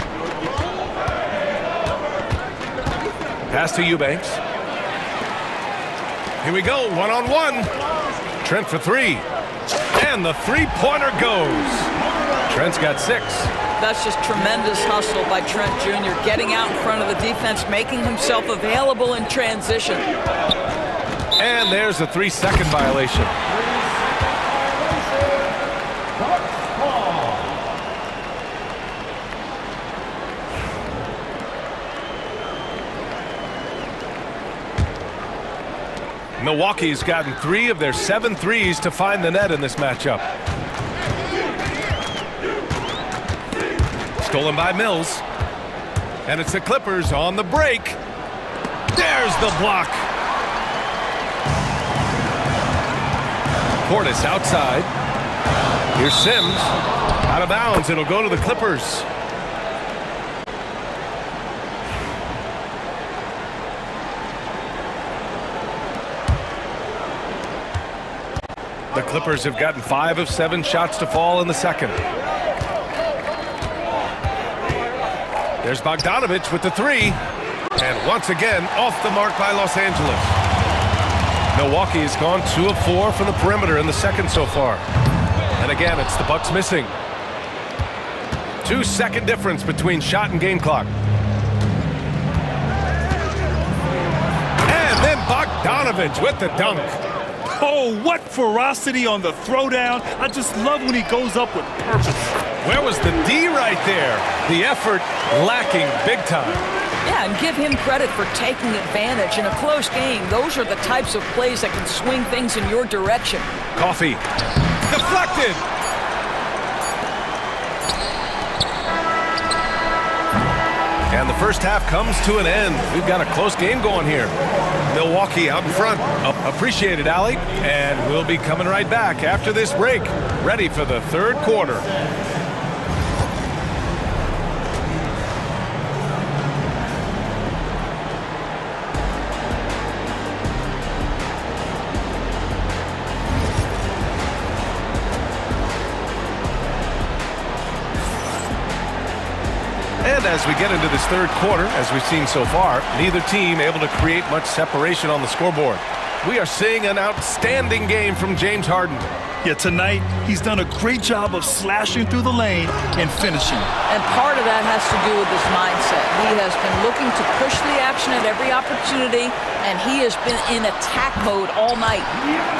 Pass to Eubanks. Here we go, one-on-one. Trent for three. And the three-pointer goes. Trent's got 6. That's just tremendous hustle by Trent Jr., getting out in front of the defense, making himself available in transition. And there's a 3-second violation. Milwaukee's gotten 3 of their 7 threes to find the net in this matchup. Stolen by Mills. And it's the Clippers on the break. There's the block. Portis outside. Here's Sims. Out of bounds. It'll go to the Clippers. The Clippers have gotten 5 of 7 shots to fall in the second. There's Bogdanovich with the 3. And once again, off the mark by Los Angeles. Milwaukee has gone 2 of 4 from the perimeter in the second so far. And again, it's the Bucks missing. 2-second difference between shot and game clock. And then Bogdanovich with the dunk. Oh, what ferocity on the throwdown. I just love when he goes up with purpose. Where was the D right there? The effort lacking big time. Yeah, and give him credit for taking advantage in a close game. Those are the types of plays that can swing things in your direction. Coffey. Deflected. And the first half comes to an end. We've got a close game going here. Milwaukee out in front. Appreciate it, Allie. And we'll be coming right back after this break. Ready for the third quarter. And as we get into this third quarter, as we've seen so far, neither team able to create much separation on the scoreboard. We are seeing an outstanding game from James Harden. Yeah, tonight, he's done a great job of slashing through the lane and finishing. And part of that has to do with his mindset. He has been looking to push the action at every opportunity, and he has been in attack mode all night.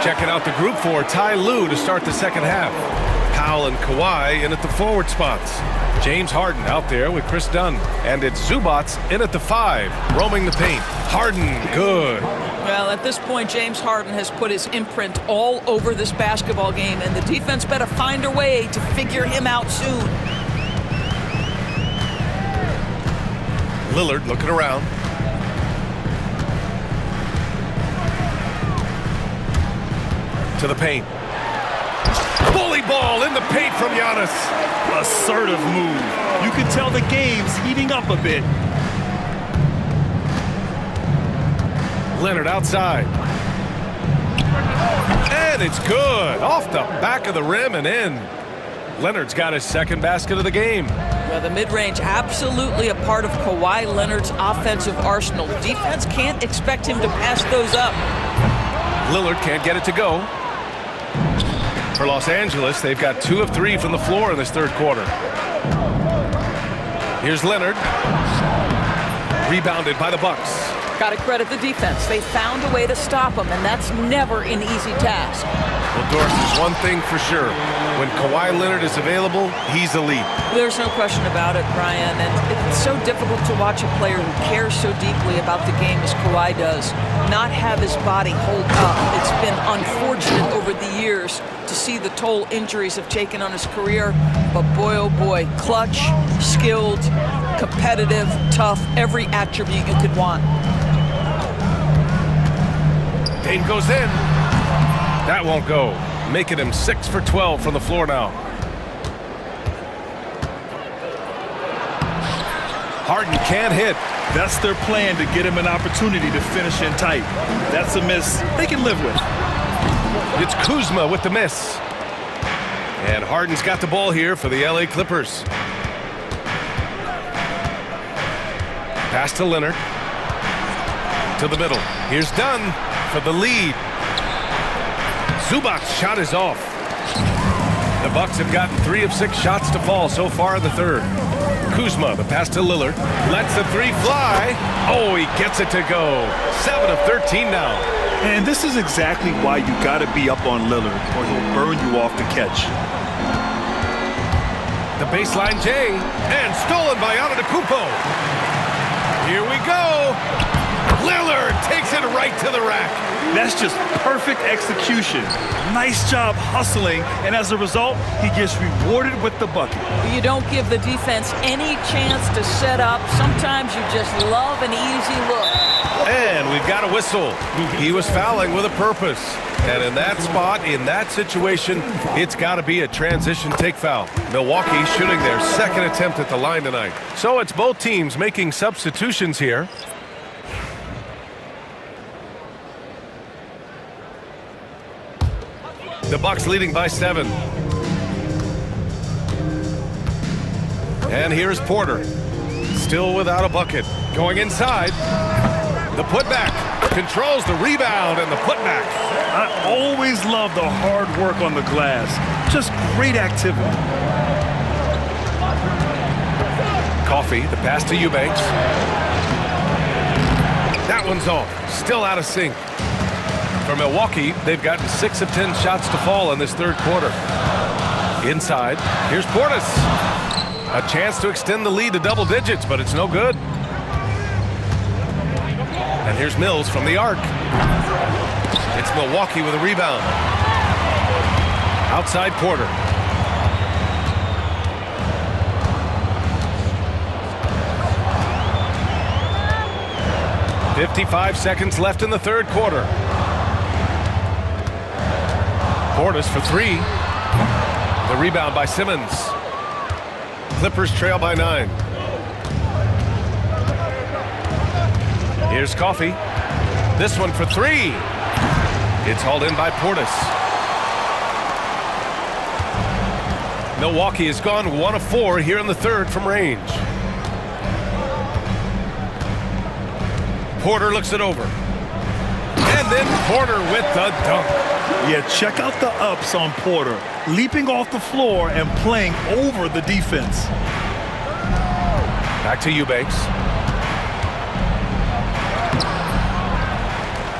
Checking out the group for Ty Lue to start the second half. Powell and Kawhi in at the forward spots. James Harden out there with Chris Dunn. And it's Zubats in at the 5, roaming the paint. Harden, good. Well, at this point, James Harden has put his imprint all over this basketball game, and the defense better find a way to figure him out soon. Lillard looking around. To the paint. Bully ball in the paint from Giannis. Assertive move. You can tell the game's heating up a bit. Leonard outside. And it's good. Off the back of the rim and in. Leonard's got his second basket of the game. Well, the mid-range absolutely a part of Kawhi Leonard's offensive arsenal. Defense can't expect him to pass those up. Lillard can't get it to go. For Los Angeles, they've got 2 of 3 from the floor in this third quarter. Here's Leonard. Rebounded by the Bucks. Got to credit the defense. They found a way to stop him, and that's never an easy task. Well, Doris, there's one thing for sure. When Kawhi Leonard is available, he's elite. There's no question about it, Brian, and it's so difficult to watch a player who cares so deeply about the game as Kawhi does not have his body hold up. It's been unfortunate over the years to see the toll injuries have taken on his career, but boy, oh boy, clutch, skilled, competitive, tough, every attribute you could want. Dame goes in. That won't go. Making him 6 for 12 from the floor now. Harden can't hit. That's their plan, to get him an opportunity to finish in tight. That's a miss they can live with. It's Kuzma with the miss. And Harden's got the ball here for the LA Clippers. Pass to Leonard. To the middle. Here's Dunn for the lead. Zubac's shot is off. The Bucks have gotten 3 of 6 shots to fall so far in the third. Kuzma, the pass to Lillard. Lets the three fly. Oh, he gets it to go. 7 of 13 now. And this is exactly why you got to be up on Lillard, or he'll burn you off the catch. The baseline J, and stolen by Antetokounmpo. Here we go. Lillard takes it right to the rack. That's just perfect execution. Nice job hustling, and as a result, he gets rewarded with the bucket. You don't give the defense any chance to set up. Sometimes you just love an easy look. And we've got a whistle. He was fouling with a purpose. And in that spot, in that situation, it's got to be a transition take foul. Milwaukee shooting their second attempt at the line tonight. So it's both teams making substitutions here. The Bucks leading by 7. And here's Porter. Still without a bucket. Going inside. The putback. Controls the rebound and the putback. I always love the hard work on the glass. Just great activity. Coffee, the pass to Eubanks. That one's off. Still out of sync. For Milwaukee, they've gotten 6 of 10 shots to fall in this third quarter. Inside, here's Portis. A chance to extend the lead to double digits, but it's no good. And here's Mills from the arc. It's Milwaukee with a rebound. Outside Porter. .55 seconds left in the third quarter. Portis for 3. The rebound by Simmons. Clippers trail by 9. Here's Coffee. This one for 3. It's hauled in by Portis. Milwaukee has gone 1 of 4 here in the third from range. Porter looks it over. And then Porter with the dunk. Yeah, check out the ups on Porter. Leaping off the floor and playing over the defense. Back to Eubanks.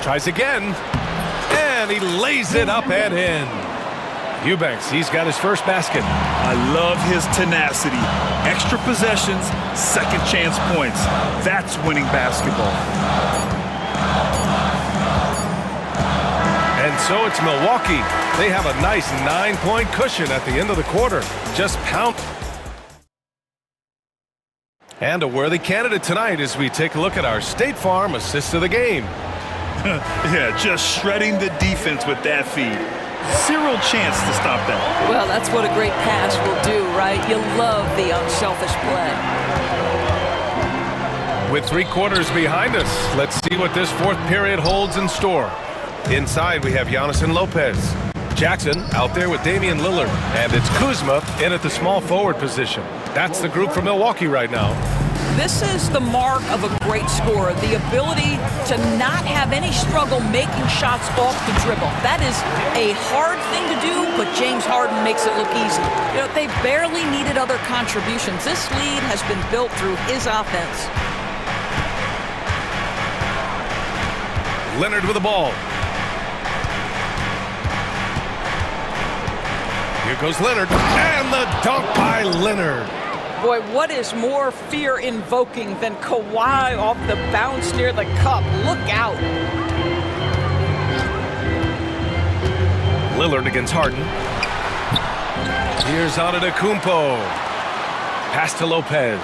Tries again. And he lays it up and in. Eubanks, he's got his first basket. I love his tenacity. Extra possessions, second chance points. That's winning basketball. And so it's Milwaukee. They have a nice 9-point cushion at the end of the quarter. Just pound. And a worthy candidate tonight as we take a look at our State Farm assist of the game. Yeah, just shredding the defense with that feed. Zero chance to stop that. Well, that's what a great pass will do, right? You love the unselfish play. With 3 quarters behind us, let's see what this fourth period holds in store. Inside, we have Giannis and Lopez. Jackson out there with Damian Lillard. And it's Kuzma in at the small forward position. That's the group for Milwaukee right now. This is the mark of a great scorer, the ability to not have any struggle making shots off the dribble. That is a hard thing to do, but James Harden makes it look easy. You know, they barely needed other contributions. This lead has been built through his offense. Leonard with the ball. Here goes Leonard, and the dunk by Leonard. Boy, what is more fear-invoking than Kawhi off the bounce near the cup? Look out. Lillard against Harden. Here's Antetokounmpo. Pass to Lopez.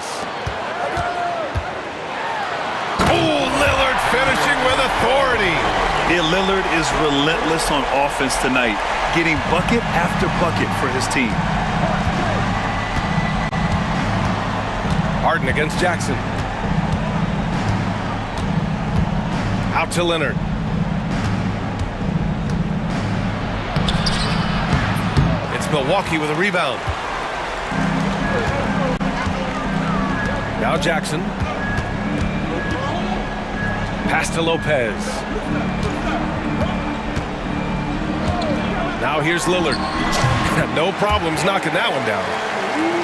Oh, Lillard finishing with authority. Yeah, Lillard is relentless on offense tonight, getting bucket after bucket for his team. Harden against Jackson. Out to Leonard. It's Milwaukee with a rebound. Now Jackson. Pass to Lopez. Now here's Lillard. No problems knocking that one down.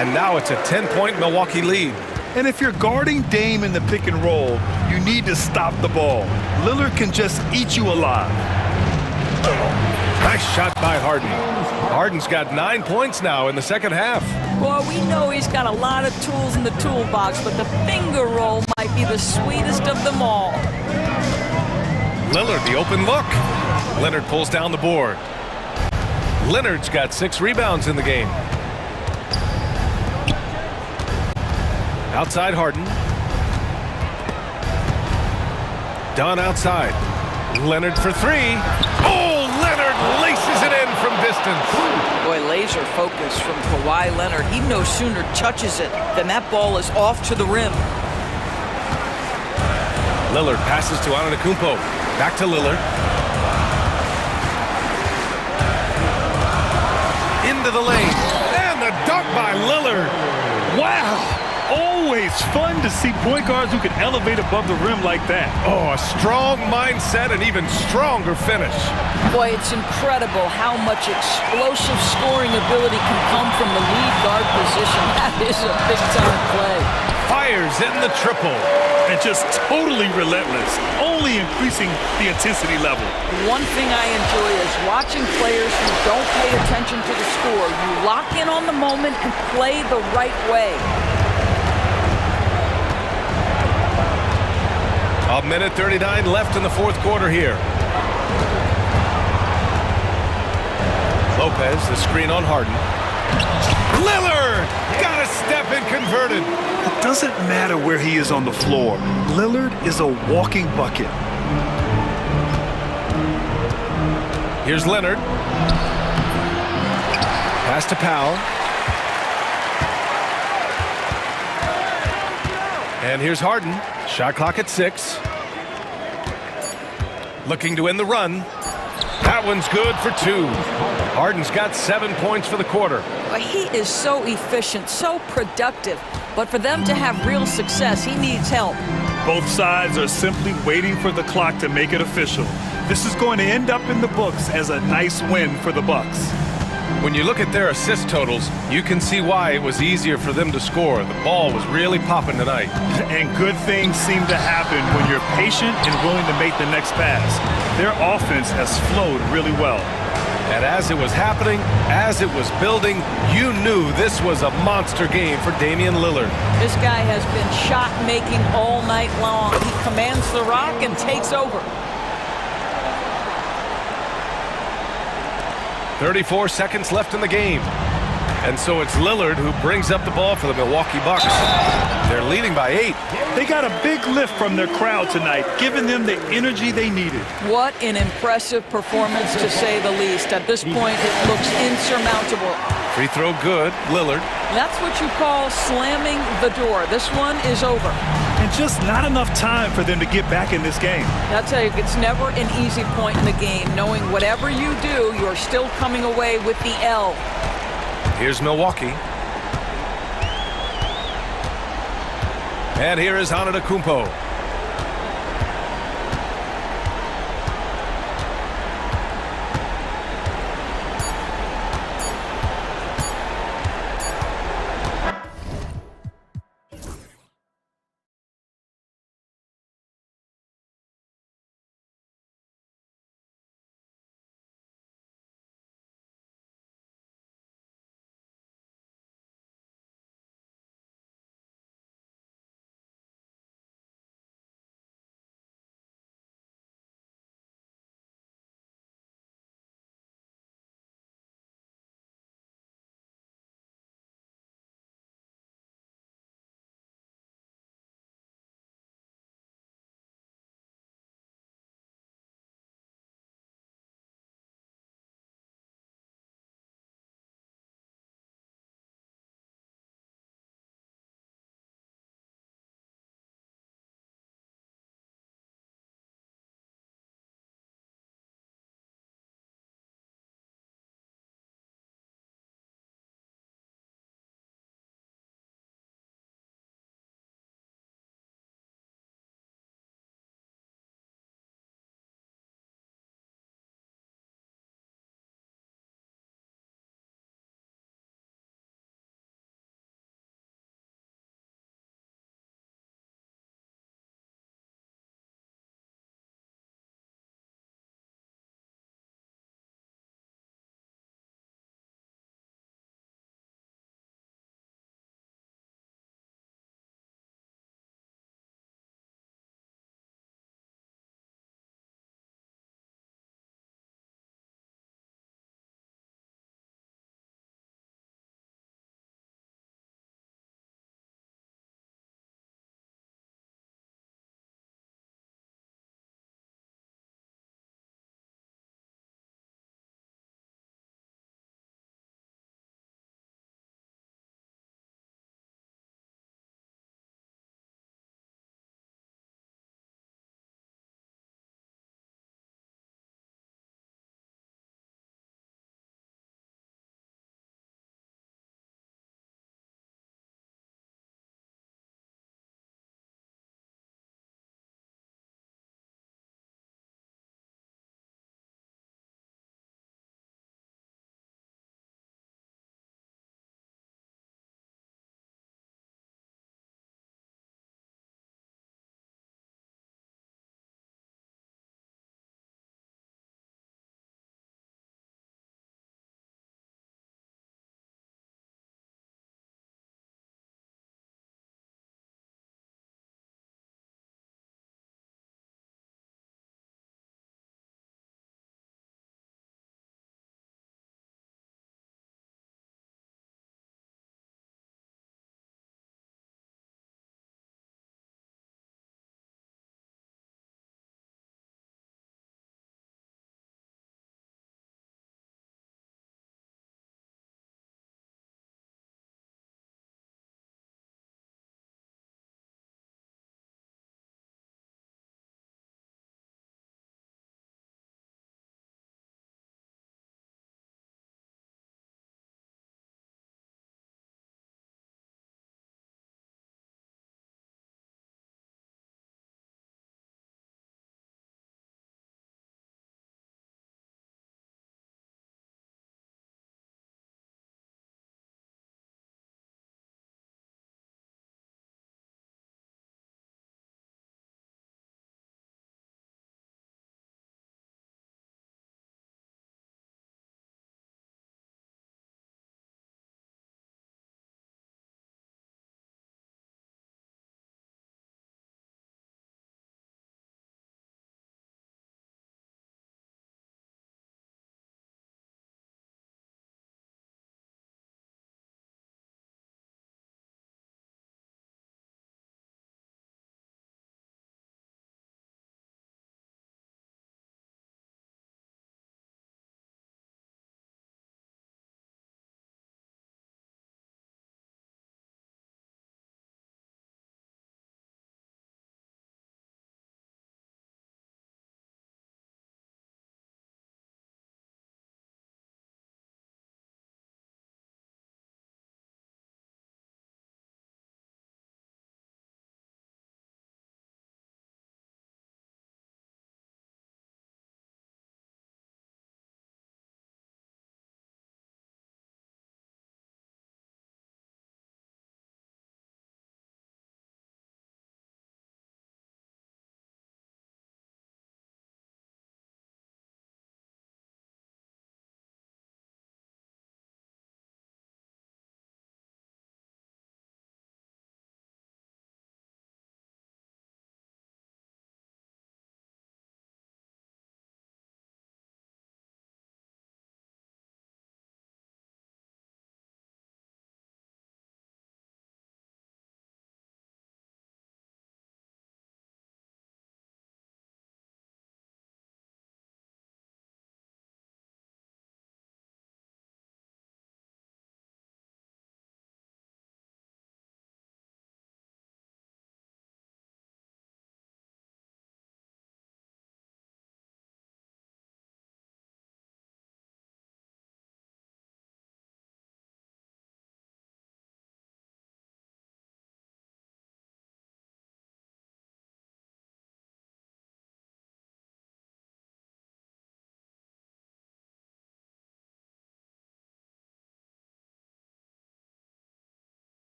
And now it's a 10-point Milwaukee lead. And if you're guarding Dame in the pick and roll, you need to stop the ball. Lillard can just eat you alive. Nice shot by Harden. Harden's got 9 points now in the second half. Well, we know he's got a lot of tools in the toolbox, but the finger roll might be the sweetest of them all. Lillard, the open look. Leonard pulls down the board. Leonard's got 6 rebounds in the game. Outside Harden. Dunn outside. Leonard for 3. Oh, Leonard laces it in from distance. Boy, laser focus from Kawhi Leonard. He no sooner touches it than that ball is off to the rim. Lillard passes to Antetokounmpo. Back to Lillard. Into the lane. And the dunk by Lillard. Wow! Always fun to see point guards who can elevate above the rim like that. Oh, a strong mindset and even stronger finish. Boy, it's incredible how much explosive scoring ability can come from the lead guard position. That is a big-time play. Fires in the triple. And just totally relentless, only increasing the intensity level. One thing I enjoy is watching players who don't pay attention to the score. You lock in on the moment and play the right way. A minute 39 left in the fourth quarter here. Lopez, the screen on Harden. Lillard got a step and converted. It doesn't matter where he is on the floor. Lillard is a walking bucket. Here's Leonard. Pass to Powell. And here's Harden. Shot clock at 6. Looking to end the run. That one's good for 2. Harden's got 7 points for the quarter. He is so efficient, so productive. But for them to have real success, he needs help. Both sides are simply waiting for the clock to make it official. This is going to end up in the books as a nice win for the Bucks. When you look at their assist totals, you can see why it was easier for them to score. The ball was really popping tonight. And good things seem to happen when you're patient and willing to make the next pass. Their offense has flowed really well. And as it was happening, as it was building, you knew this was a monster game for Damian Lillard. This guy has been shot-making all night long. He commands the rock and takes over. 34 seconds left in the game. And so it's Lillard who brings up the ball for the Milwaukee Bucks. They're leading by 8. They got a big lift from their crowd tonight, giving them the energy they needed. What an impressive performance, to say the least. At this point, it looks insurmountable. Free throw good, Lillard. That's what you call slamming the door. This one is over. And just not enough time for them to get back in this game. I'll tell you, it's never an easy point in the game, knowing whatever you do, you're still coming away with the L. Here's Milwaukee. And here is Antetokounmpo.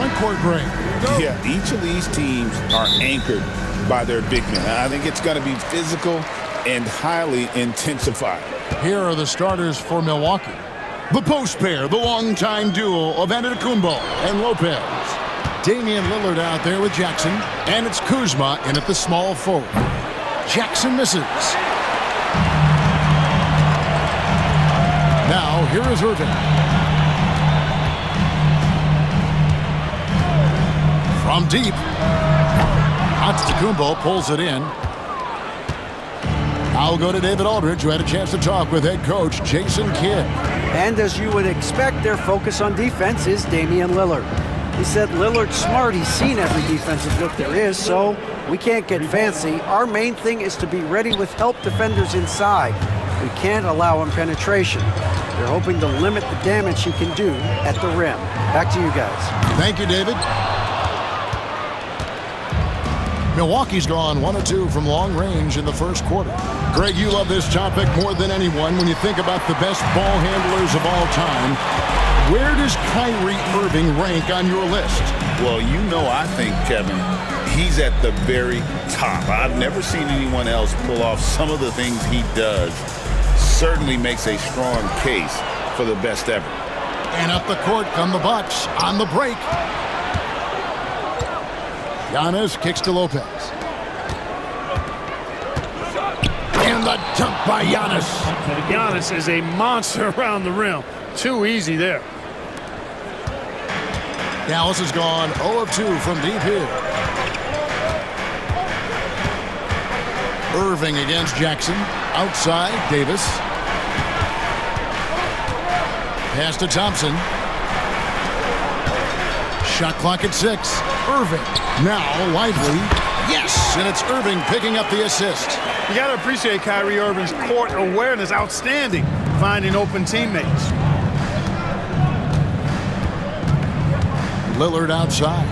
front court break. Yeah, each of these teams are anchored by their big men. I think it's going to be physical and highly intensified. Here are the starters for Milwaukee. The post pair, the longtime duo of Antetokounmpo and Lopez. Damian Lillard out there with Jackson, and it's Kuzma in at the small forward. Jackson misses. Now, here is Irving. From deep, Antetokounmpo pulls it in. I'll go to David Aldridge, who had a chance to talk with head coach Jason Kidd. And as you would expect, their focus on defense is Damian Lillard. He said Lillard's smart. He's seen every defensive look there is, so we can't get fancy. Our main thing is to be ready with help defenders inside. We can't allow him penetration. They're hoping to limit the damage he can do at the rim. Back to you guys. Thank you, David. Milwaukee's gone 1 of 2 from long range in the first quarter. Greg, you love this topic more than anyone when you think about the best ball handlers of all time. Where does Kyrie Irving rank on your list? Well, you know, I think, Kevin, he's at the very top. I've never seen anyone else pull off some of the things he does. Certainly makes a strong case for the best ever. And up the court come the Bucks on the break. Giannis kicks to Lopez. And the dunk by Giannis. Giannis is a monster around the rim. Too easy there. Dallas has gone 0 of 2 from deep here. Irving against Jackson. Outside, Davis. Pass to Thompson. Shot clock at 6. Irving. Now Lively. Yes, and it's Irving picking up the assist. You got to appreciate Kyrie Irving's court awareness. Outstanding. Finding open teammates. Lillard outside.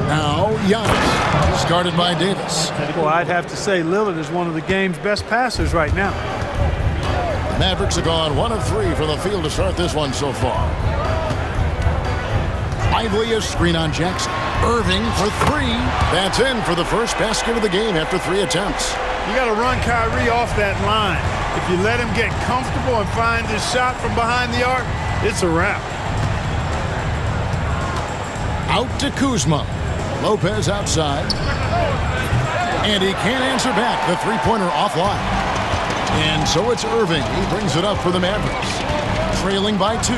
Now Giannis. Discarded by Davis. Well, I'd have to say Lillard is one of the game's best passers right now. The Mavericks have gone 1 of 3 from the field to start this one so far. Lively a screen on Jackson. Irving for 3. That's in for the first basket of the game after 3 attempts. You got to run Kyrie off that line. If you let him get comfortable and find this shot from behind the arc, it's a wrap. Out to Kuzma. Lopez outside. And he can't answer back. The three-pointer offline. And so it's Irving. He brings it up for the Mavericks. Trailing by 2.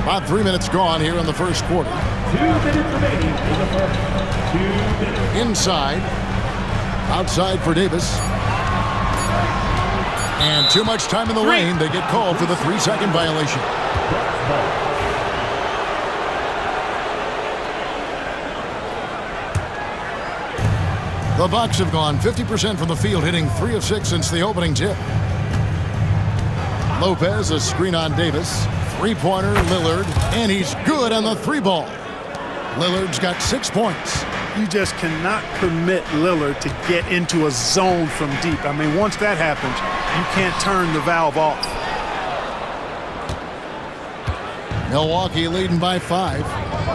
About 3 minutes gone here in the first quarter. 2 minutes remaining in the first. 2 minutes. Inside. Outside for Davis. And too much time in the lane. They get called for the 3-second violation. The Bucks have gone 50% from the field, hitting 3 of 6 since the opening tip. Lopez, a screen on Davis. Three-pointer, Lillard, and he's good on the 3-ball. Lillard's got 6 points. You just cannot permit Lillard to get into a zone from deep. I mean, once that happens, you can't turn the valve off. Milwaukee leading by 5.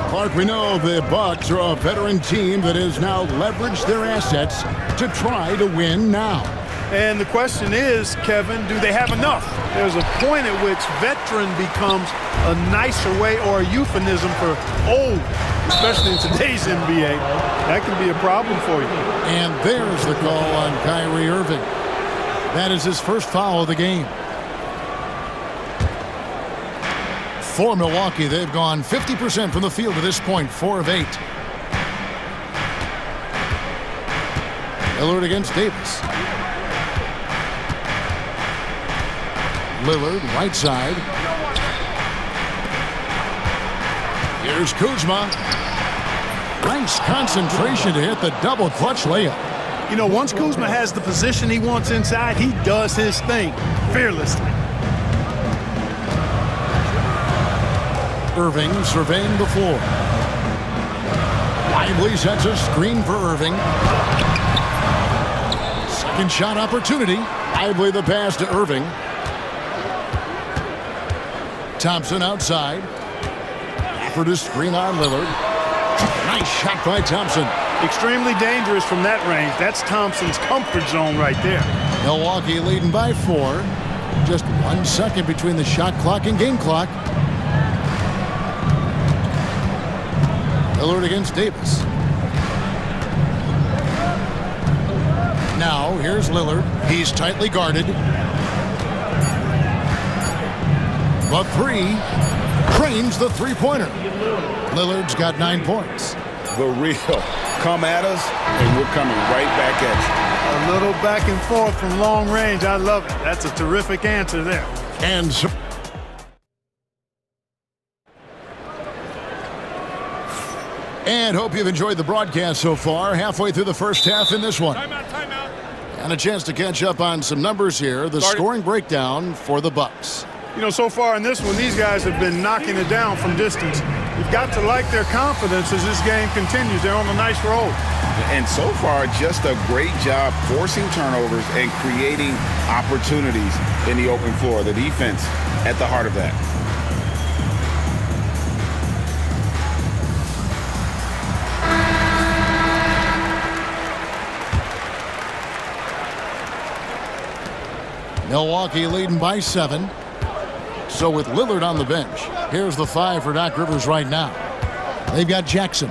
Clark, we know the Bucks are a veteran team that has now leveraged their assets to try to win now. And the question is, Kevin, do they have enough? There's a point at which veteran becomes a nicer way or a euphemism for old, especially in today's NBA. That can be a problem for you. And there's the call on Kyrie Irving. That is his first foul of the game. For Milwaukee, they've gone 50% from the field to this point, 4 of 8. Lillard against Davis. Lillard, right side. Here's Kuzma. Nice concentration to hit the double clutch layup. You know, once Kuzma has the position he wants inside, he does his thing fearlessly. Irving surveying the floor. Lively sets a screen for Irving. Second shot opportunity. Lively the pass to Irving. Thompson outside. Effort to screen on Lillard. Nice shot by Thompson. Extremely dangerous from that range. That's Thompson's comfort zone right there. Milwaukee leading by 4. Just 1 second between the shot clock and game clock. Lillard against Davis. Now, here's Lillard. He's tightly guarded. The 3. Trains the three-pointer. Lillard's got 9 points. The real. Come at us, and we're coming right back at A little back and forth from long range. I love it. That's a terrific answer there. And hope you've enjoyed the broadcast so far. Halfway through the first half in this one. Timeout. And a chance to catch up on some numbers here. The scoring breakdown for the Bucks. You know, so far in this one, these guys have been knocking it down from distance. You've got to like their confidence as this game continues. They're on a nice roll. And so far, just a great job forcing turnovers and creating opportunities in the open floor. The defense at the heart of that. Milwaukee leading by 7. So with Lillard on the bench, here's the 5 for Doc Rivers right now. They've got Jackson.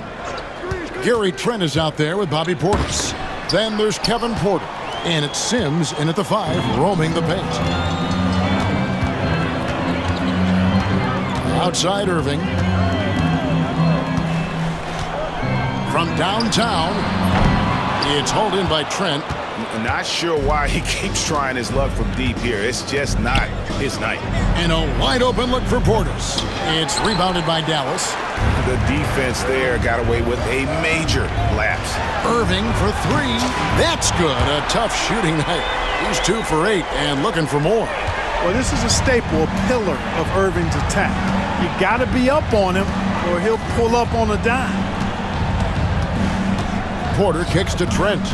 Gary Trent is out there with Bobby Portis. Then there's Kevin Porter. And it's Sims in at the 5, roaming the paint. Outside Irving. From downtown, it's hauled in by Trent. Not sure why he keeps trying his luck from deep here. It's just not his night. And a wide open look for Portis. It's rebounded by Dallas. The defense there got away with a major lapse. Irving for 3. That's good. A tough shooting night. He's 2 for 8 and looking for more. Well, this is a staple, a pillar of Irving's attack. You got to be up on him or he'll pull up on a dime. Porter kicks to Trent.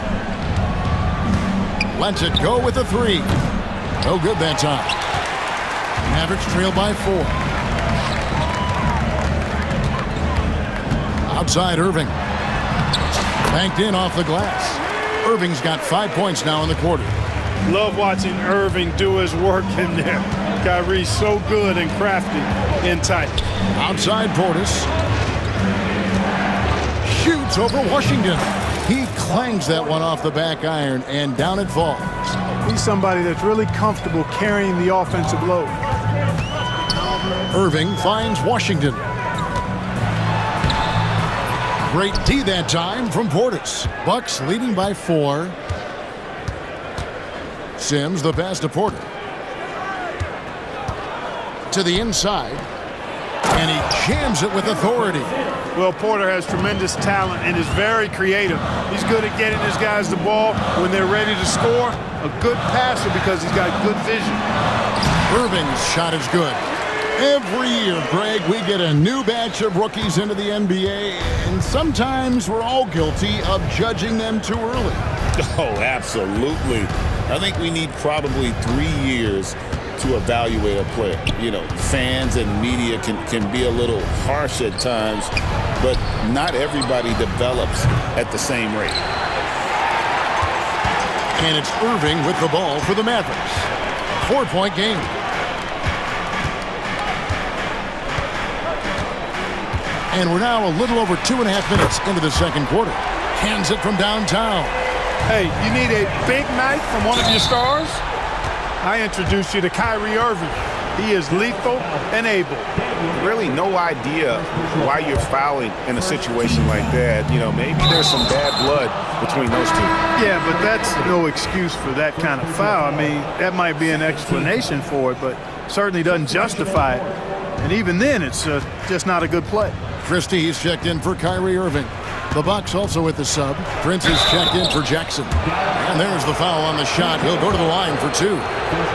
Lets it go with a 3. No good that time. Mavericks trail by 4. Outside Irving. Banked in off the glass. Irving's got 5 points now in the quarter. Love watching Irving do his work in there. Kyrie's so good and crafty in tight. Outside Portis. Shoots over Washington. He clangs that one off the back iron, and down it falls. He's somebody that's really comfortable carrying the offensive load. Irving finds Washington. Great D that time from Portis. Bucks leading by 4. Sims the pass to Porter. To the inside. And he jams it with authority. Well, Porter has tremendous talent and is very creative. He's good at getting his guys the ball when they're ready to score. A good passer because he's got good vision. Irving's shot is good. Every year, Greg, we get a new batch of rookies into the NBA, and sometimes we're all guilty of judging them too early. Oh, absolutely. I think we need probably 3 years to evaluate a player. You know, fans and media can be a little harsh at times, but not everybody develops at the same rate. And it's Irving with the ball for the Mavericks. 4-point game. And we're now a little over 2.5 minutes into the second quarter. Hands it from downtown. Hey, you need a big night from one of your stars? I introduce you to Kyrie Irving. He is lethal and able. Really no idea why you're fouling in a situation like that. You know, maybe there's some bad blood between those two. Yeah, but that's no excuse for that kind of foul. I mean, that might be an explanation for it, but certainly doesn't justify it. And even then, it's just not a good play. Christie, he's checked in for Kyrie Irving. The Bucks also with the sub. Prince is checked in for Jackson. And there's the foul on the shot. He'll go to the line for 2.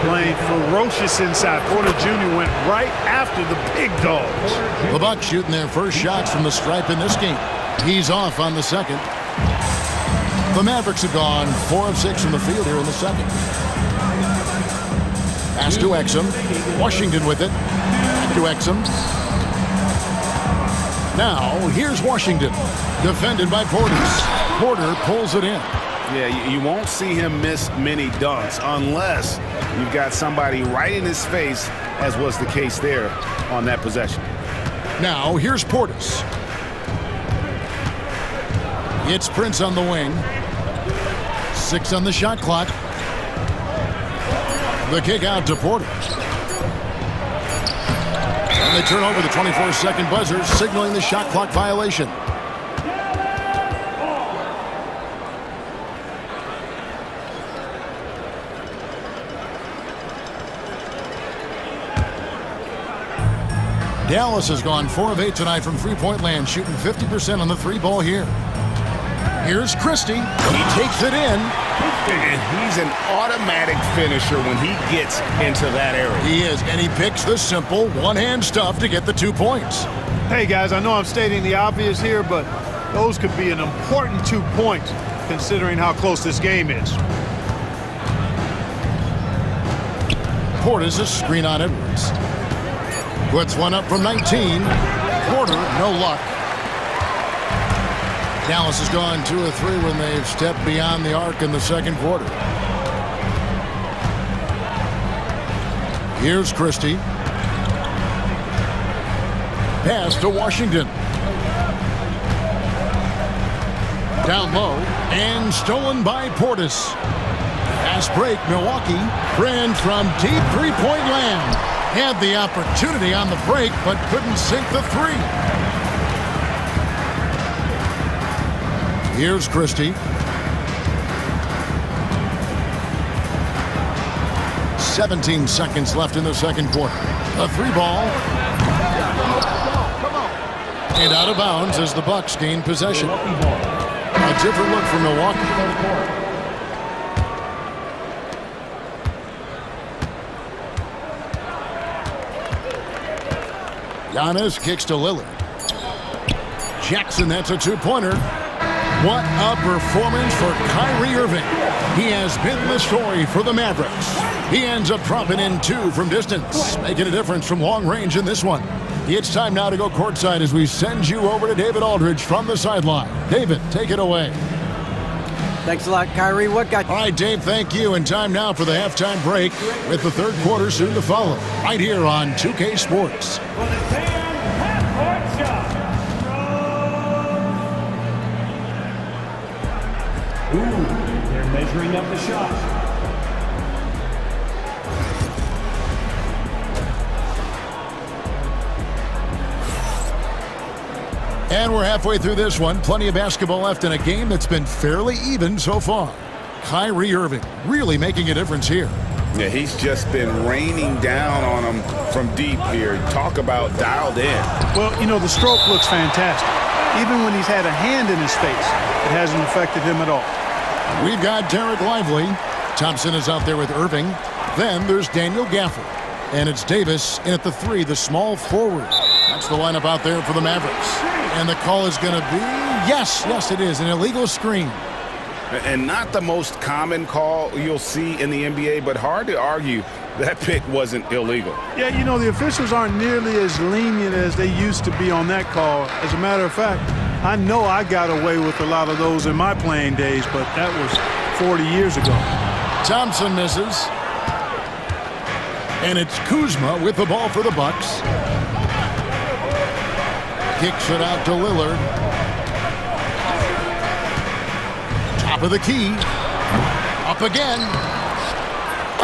Playing ferocious inside. Porter Jr. went right after the big dogs. The Bucks shooting their first shots from the stripe in this game. He's off on the second. The Mavericks have gone 4 of 6 from the field here in the second. Pass to Exum. Washington with it. to Exum. Now, here's Washington. Defended by Portis. Porter pulls it in. Yeah, you won't see him miss many dunks unless you've got somebody right in his face, as was the case there on that possession. Now, here's Portis. It's Prince on the wing. 6 on the shot clock. The kick out to Porter. And they turn over the 24-second buzzer, signaling the shot clock violation. Dallas has gone 4 of 8 tonight from three-point land, shooting 50% on the three ball here. Here's Christie. He takes it in. And he's an automatic finisher when he gets into that area. He is, and he picks the simple one-hand stuff to get the 2 points. Hey, guys, I know I'm stating the obvious here, but those could be an important 2 points considering how close this game is. Portis a screen on Edwards. Puts one up from 19. Porter, no luck. Dallas has gone 2 of 3 when they've stepped beyond the arc in the second quarter. Here's Christie. Pass to Washington. Down low and stolen by Portis. Fast break, Milwaukee. Ran from deep three-point land. Had the opportunity on the break, but couldn't sink the 3. Here's Christie. 17 seconds left in the second quarter. A 3-ball. And out of bounds as the Bucks gain possession. A different look for Milwaukee. Giannis kicks to Lillard. Jackson, that's a 2-pointer. What a performance for Kyrie Irving. He has been the story for the Mavericks. He ends up dropping in 2 from distance, making a difference from long range in this one. It's time now to go courtside as we send you over to David Aldridge from the sideline. David, take it away. Thanks a lot, Kyrie. What got you? All right, Dave, thank you. And time now for the halftime break with the third quarter soon to follow. Right here on 2K Sports. Ooh, they're measuring up the shot. And we're halfway through this one. Plenty of basketball left in a game that's been fairly even so far. Kyrie Irving really making a difference here. Yeah, he's just been raining down on him from deep here. Talk about dialed in. Well, you know, the stroke looks fantastic. Even when he's had a hand in his face, it hasn't affected him at all. We've got Derek Lively. Thompson is out there with Irving. Then there's Daniel Gafford. And it's Davis in at the 3, the small forward. That's the lineup out there for the Mavericks. And the call is going to be, yes, it is, an illegal screen. And not the most common call you'll see in the NBA, but hard to argue that pick wasn't illegal. Yeah, you know, the officials aren't nearly as lenient as they used to be on that call. As a matter of fact, I know I got away with a lot of those in my playing days, but that was 40 years ago. Thompson misses. And it's Kuzma with the ball for the Bucks. Kicks it out to Lillard. Top of the key. Up again.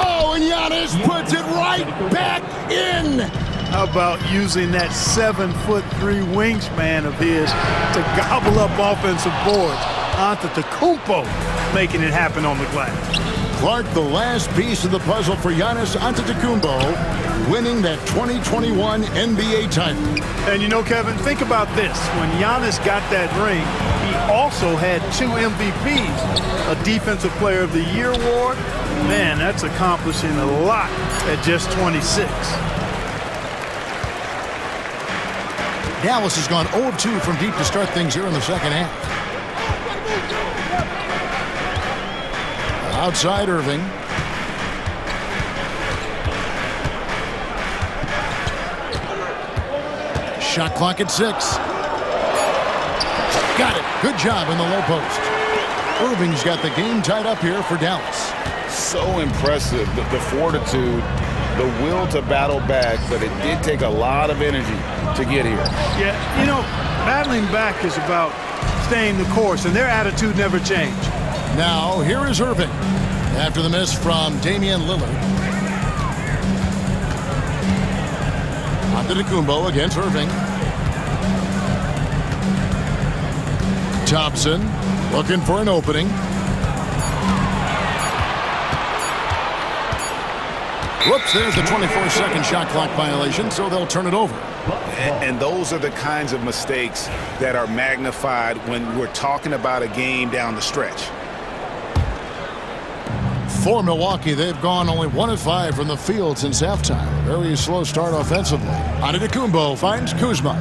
Oh, and Giannis puts it right back in. How about using that 7'3" wingspan of his to gobble up offensive boards? Antetokounmpo making it happen on the glass. Clark, the last piece of the puzzle for Giannis Antetokounmpo, winning that 2021 NBA title. And you know, Kevin, think about this. When Giannis got that ring, he also had 2 MVPs, a Defensive Player of the Year award. Man, that's accomplishing a lot at just 26. Dallas has gone 0 of 2 from deep to start things here in the second half. Outside Irving. Shot clock at 6. Got it. Good job in the low post. Irving's got the game tied up here for Dallas. So impressive, the fortitude, the will to battle back, but it did take a lot of energy to get here. Yeah, you know, battling back is about staying the course, and their attitude never changed. Now, here is Irving. After the miss from Damian Lillard. Antetokounmpo against Irving. Thompson looking for an opening. Whoops, there's the 24-second shot clock violation, so they'll turn it over. And those are the kinds of mistakes that are magnified when we're talking about a game down the stretch. For Milwaukee, they've gone only 1 of 5 from the field since halftime. Very slow start offensively. Antetokounmpo finds Kuzma.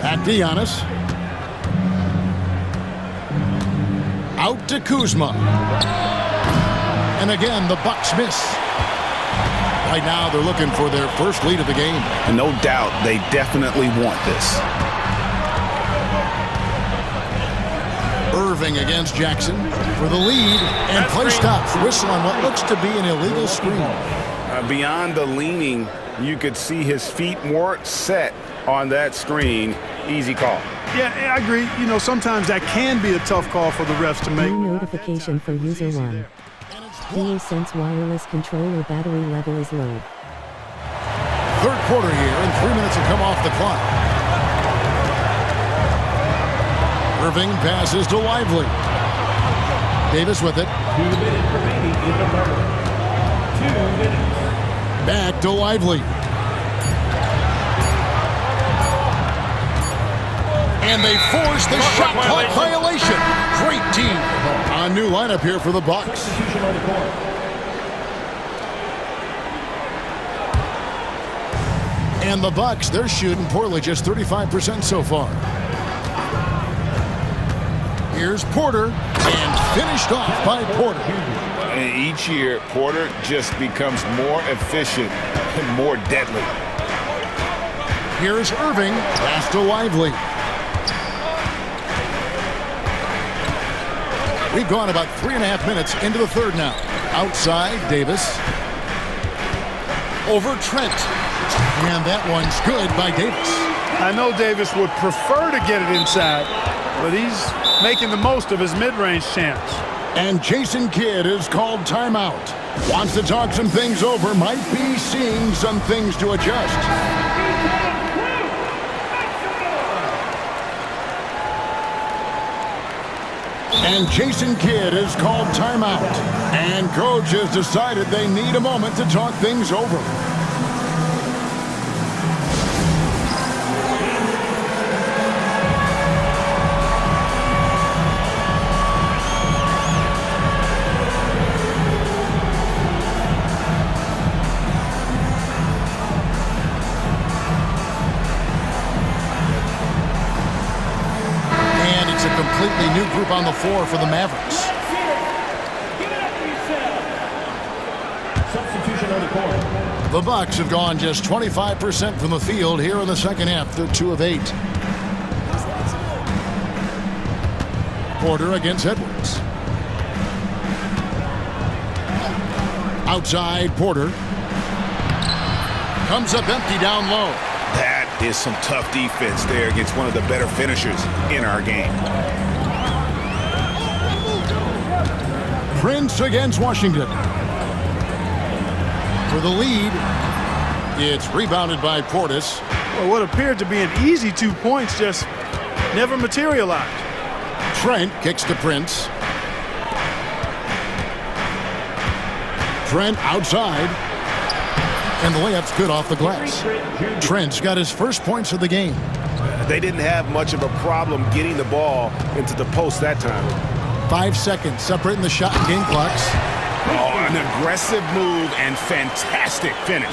Back to Giannis. Out to Kuzma. And again, the Bucks miss. Right now, they're looking for their first lead of the game. And no doubt, they definitely want this. Irving against Jackson for the lead, and play stops. Whistle on what looks to be an illegal screen. Beyond the leaning, you could see his feet weren't set on that screen. Easy call. Yeah, I agree. You know, sometimes that can be a tough call for the refs to make. New notification for user 1. DualSense wireless controller battery level is low. Third quarter here, and 3 minutes have come off the clock. Irving passes to Lively. Davis with it. 2 minutes remaining in the third. 2 minutes. Back to Lively. And they force the shot clock violation. Great team. A new lineup here for the Bucks. And the Bucks, they're shooting poorly, just 35% so far. Here's Porter, and finished off by Porter. And each year, Porter just becomes more efficient and more deadly. Here's Irving, pass to Lively. We've gone about 3.5 minutes into the third now. Outside, Davis. Over Trent. And that one's good by Davis. I know Davis would prefer to get it inside, but he's making the most of his mid-range chance. And Jason Kidd is called timeout. Wants to talk some things over, might be seeing some things to adjust. And Jason Kidd is called timeout. And coach has decided they need a moment to talk things over. Completely new group on the floor for the Mavericks. Substitution on the court. The Bucks have gone just 25% from the field here in the second half. They're 2 of 8. Porter against Edwards. Outside, Porter. Comes up empty down low. That is some tough defense there against one of the better finishers in our game. Prince against Washington. For the lead, it's rebounded by Portis. Well, what appeared to be an easy 2 points just never materialized. Trent kicks to Prince. Trent outside. And the layup's good off the glass. Trent's got his first points of the game. They didn't have much of a problem getting the ball into the post that time. 5 seconds separating the shot and game clocks. Oh, an aggressive move and fantastic finish.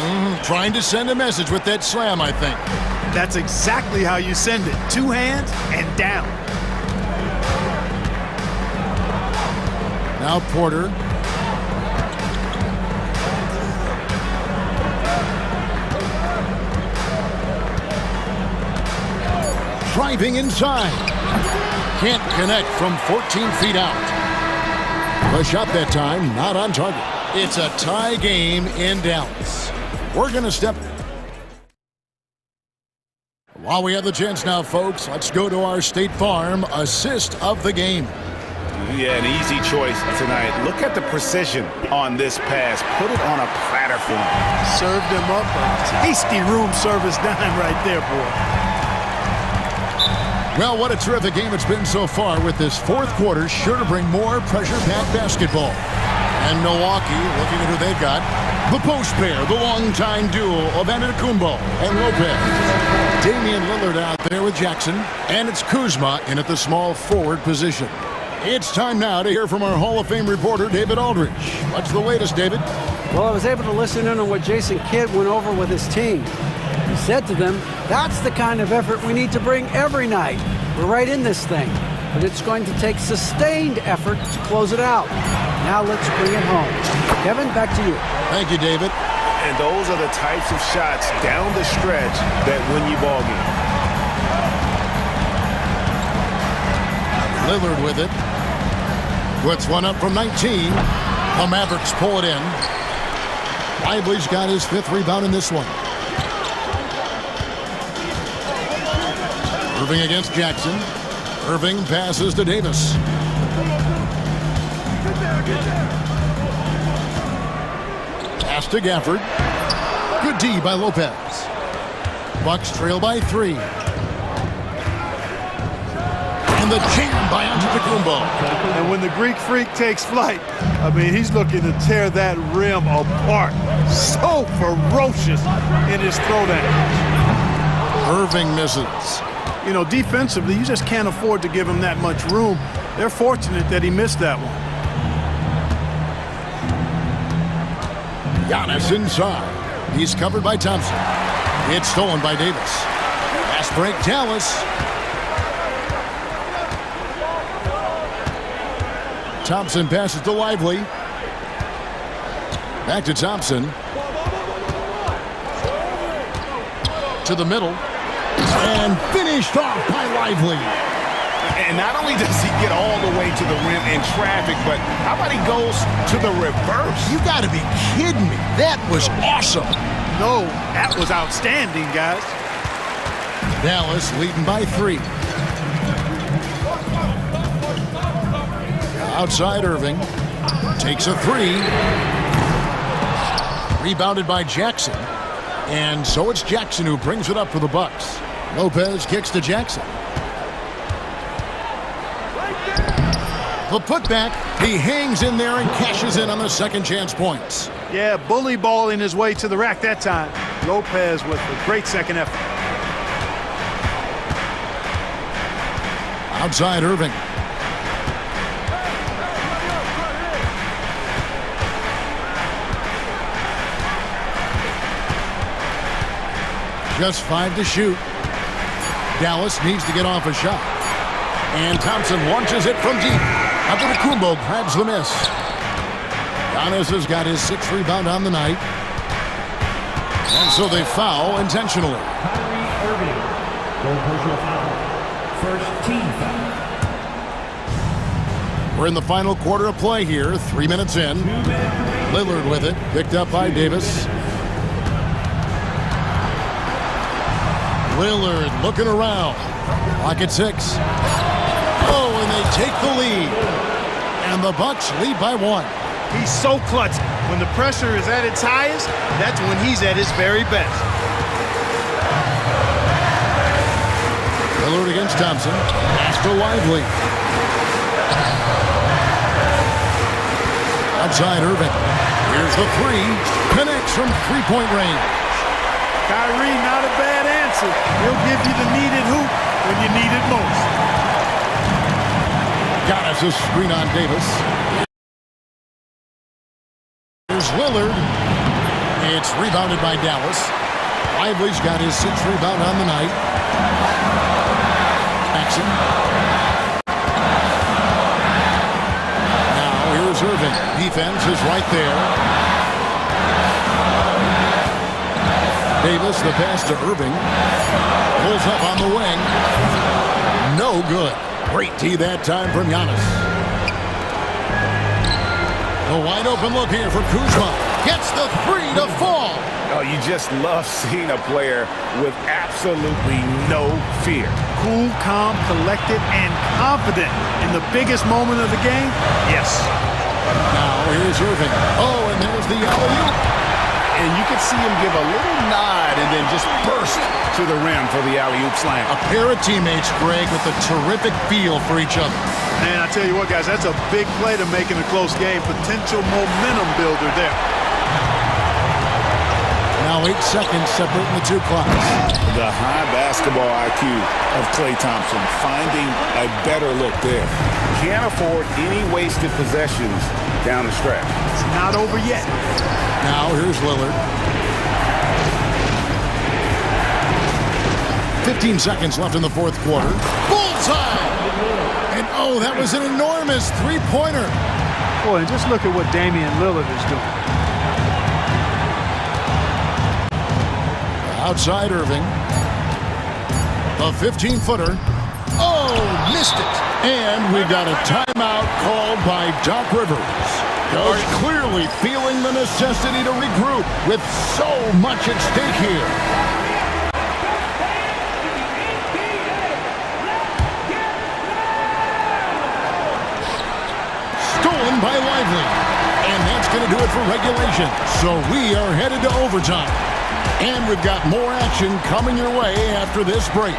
Trying to send a message with that slam, I think. That's exactly how you send it. 2 hands and down. Now Porter. driving inside. Can't connect from 14 feet out. The shot that time, not on target. It's a tie game in Dallas. We're going to step... While we have the chance now, folks, let's go to our State Farm assist of the game. Yeah, an easy choice tonight. Look at the precision on this pass. Put it on a platter for him. Served him up a tasty room service dime right there, boy. Well, what a terrific game it's been so far, with this fourth quarter sure to bring more pressure-packed basketball. And Milwaukee, looking at who they've got, the post pair, the longtime duo of Antetokounmpo and Lopez. Damian Lillard out there with Jackson, and it's Kuzma in at the small forward position. It's time now to hear from our Hall of Fame reporter, David Aldridge. What's the latest, David? Well, I was able to listen in on what Jason Kidd went over with his team. He said to them, that's the kind of effort we need to bring every night. We're right in this thing, but it's going to take sustained effort to close it out. Now let's bring it home. Kevin, back to you. Thank you, David. And those are the types of shots down the stretch that win you ball games. Lillard with it. Puts one up from 19. The Mavericks pull it in. Lively's got his fifth rebound in this one. Irving against Jackson. Irving passes to Davis. Pass to Gafford. Good D by Lopez. Bucks trail by 3. And the jam by Antetokounmpo. And when the Greek Freak takes flight, I mean, he's looking to tear that rim apart. So ferocious in his throwdown. Irving misses. You know, defensively, you just can't afford to give him that much room. They're fortunate that he missed that one. Giannis inside. He's covered by Thompson. It's stolen by Davis. Fast break, Dallas. Thompson passes to Lively. Back to Thompson. To the middle. And finished off by Lively. And not only does he get all the way to the rim in traffic, but how about he goes to the reverse? You got to be kidding me. That was awesome. No, that was outstanding, guys. Dallas leading by 3. Outside Irving. Takes a 3. Rebounded by Jackson. And so it's Jackson who brings it up for the Bucks. Lopez kicks to Jackson. The putback, he hangs in there and cashes in on the second chance points. Yeah, bully balling his way to the rack that time. Lopez with a great second effort. Outside Irving. Just 5 to shoot. Dallas needs to get off a shot. And Thompson launches it from deep. Antetokounmpo grabs the miss. Giannis has got his 6th rebound on the night. And so they foul intentionally. Irving, goal personal foul. First team foul. We're in the final quarter of play here. 3 minutes in. Lillard with it. Picked up by Davis. Lillard looking around. Clock at 6. Oh, and they take the lead. And the Bucks lead by 1. He's so clutch. When the pressure is at its highest, that's when he's at his very best. Lillard against Thompson. Pass to Lively. Outside Irving. Here's the 3. Connects from three-point range. Kyrie, not a bad answer. He'll give you the needed hoop when you need it most. Giannis a screen on Davis. Here's Lillard. It's rebounded by Dallas. Lively's got his 6th rebound on the night. Jackson. Now here's Irving. Defense is right there. Davis, the pass to Irving. Pulls up on the wing. No good. Great D that time from Giannis. A wide open look here for Kuzma. Gets the three to fall. Oh, you just love seeing a player with absolutely no fear. Cool, calm, collected, and confident in the biggest moment of the game? Yes. Now here's Irving. Oh, and there's the alley-oop. And you can see him give a little nod and then just burst to the rim for the alley-oop slam. A pair of teammates, Greg, with a terrific feel for each other. Man, I tell you what, guys, that's a big play to make in a close game. Potential momentum builder there. Now 8 seconds separating the two clocks. The high basketball IQ of Klay Thompson, finding a better look there. Can't afford any wasted possessions down the stretch. It's not over yet. Now here's Lillard. 15 seconds left in the fourth quarter. Bullseye! And oh, that was an enormous three-pointer. Boy, and just look at what Damian Lillard is doing. Outside Irving. A 15-footer. Oh, missed it. And we got a timeout called by Doc Rivers. Coach clearly feeling the necessity to regroup with so much at stake here. Stolen by Lively. And that's going to do it for regulation. So we are headed to overtime. And we've got more action coming your way after this break.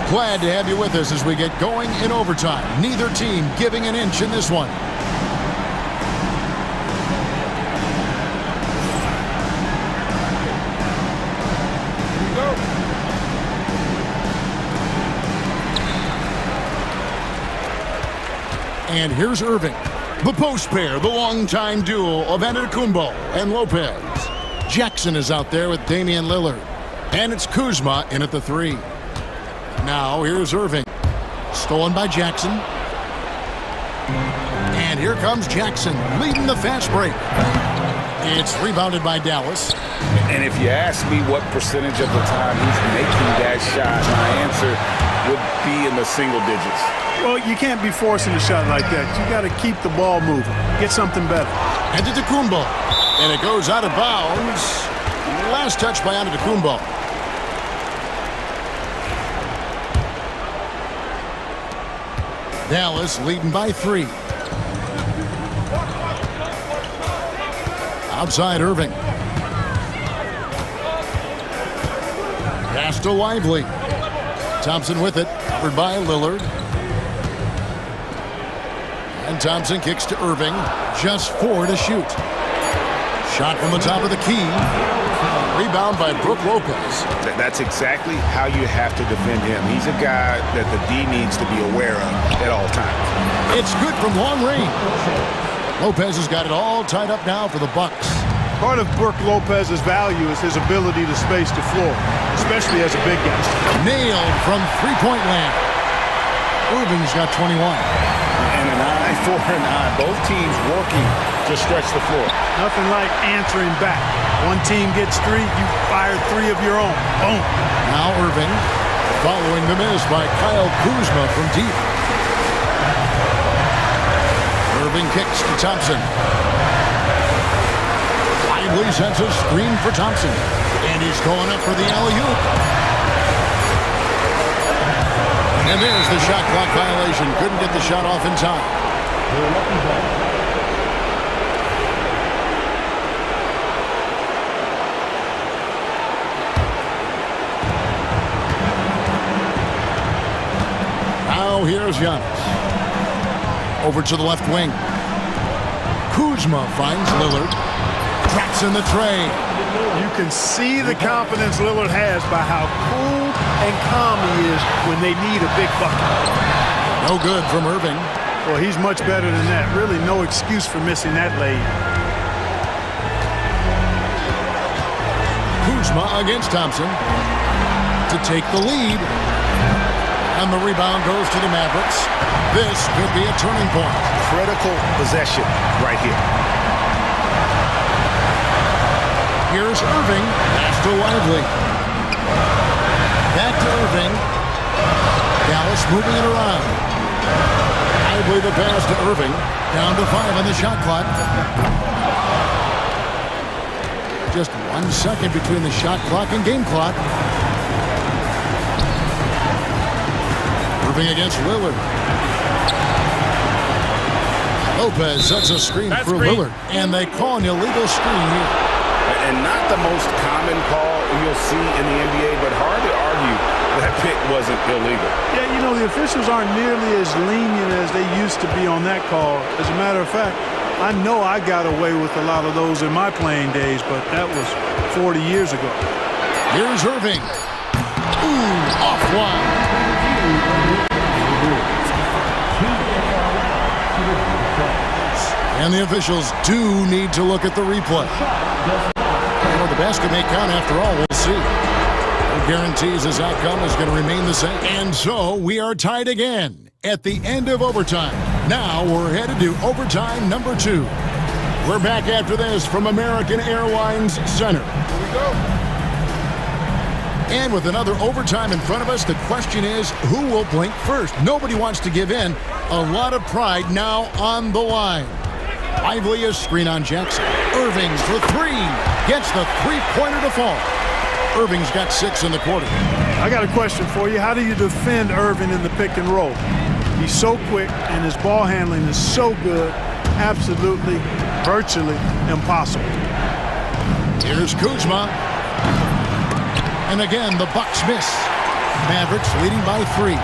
Glad to have you with us as we get going in overtime. Neither team giving an inch in this one. And here's Irving. The post pair, the longtime duo of Antetokounmpo and Lopez. Jackson is out there with Damian Lillard. And it's Kuzma in at the three. Now here's Irving. Stolen by Jackson. And here comes Jackson leading the fast break. It's rebounded by Dallas. And if you ask me what percentage of the time he's making that shot, my answer would be in the single digits. Well, you can't be forcing a shot like that. You got to keep the ball moving. Get something better. Antetokounmpo. And it goes out of bounds. Last touch by Antetokounmpo. Dallas leading by 3. Outside Irving. Pass to Lively. Thompson with it. Covered by Lillard. And Thompson kicks to Irving. Just 4 to shoot. Shot from the top of the key. Rebound by Brook Lopez. That's exactly how you have to defend him. He's a guy that the D needs to be aware of at all times. It's good from long range. Lopez has got it all tied up now for the Bucks. Part of Brook Lopez's value is his ability to space the floor, especially as a big guy. Nailed from three-point land. Irving's got 21. And an eye for an eye. Both teams working to stretch the floor. Nothing like answering back. One team gets 3, you fire 3 of your own. Boom. Now Irving following the miss by Kyle Kuzma from deep. Irving kicks to Thompson. Lively sends a screen for Thompson. And he's going up for the alley-oop. And there's the shot clock violation. Couldn't get the shot off in time. Now here's Giannis. Over to the left wing. Kuzma finds Lillard. Drops in the tray. You can see the confidence Lillard has by how cool and calm he is when they need a big bucket. No good from Irving. Well, he's much better than that. Really no excuse for missing that lay. Kuzma against Thompson to take the lead. And the rebound goes to the Mavericks. This could be a turning point. Critical possession right here. Here's Irving. Pass to Lively. Back to Irving. Dallas moving it around. Lively the pass to Irving. Down to 5 on the shot clock. Just 1 second between the shot clock and game clock. Irving against Lillard. Lopez sets a screen for Lillard. And they call an illegal screen here. And not the most common call you'll see in the NBA, but hard to argue that pick wasn't illegal. Yeah, you know, the officials aren't nearly as lenient as they used to be on that call. As a matter of fact, I know I got away with a lot of those in my playing days, but that was 40 years ago. Here's Irving. Ooh, offline. And the officials do need to look at the replay. Well, the basket may count after all. We'll see. No guarantees this outcome is going to remain the same. And so we are tied again at the end of overtime. Now we're headed to overtime number 2. We're back after this from American Airlines Center. Here we go. And with another overtime in front of us, the question is, who will blink first? Nobody wants to give in. A lot of pride now on the line. Lively a screen on Jackson. Irving for 3. Gets the three-pointer to fall. Irving's got 6 in the quarter. I got a question for you. How do you defend Irving in the pick and roll? He's so quick, and his ball handling is so good. Absolutely, virtually impossible. Here's Kuzma. And again, the Bucks miss. Mavericks leading by 3.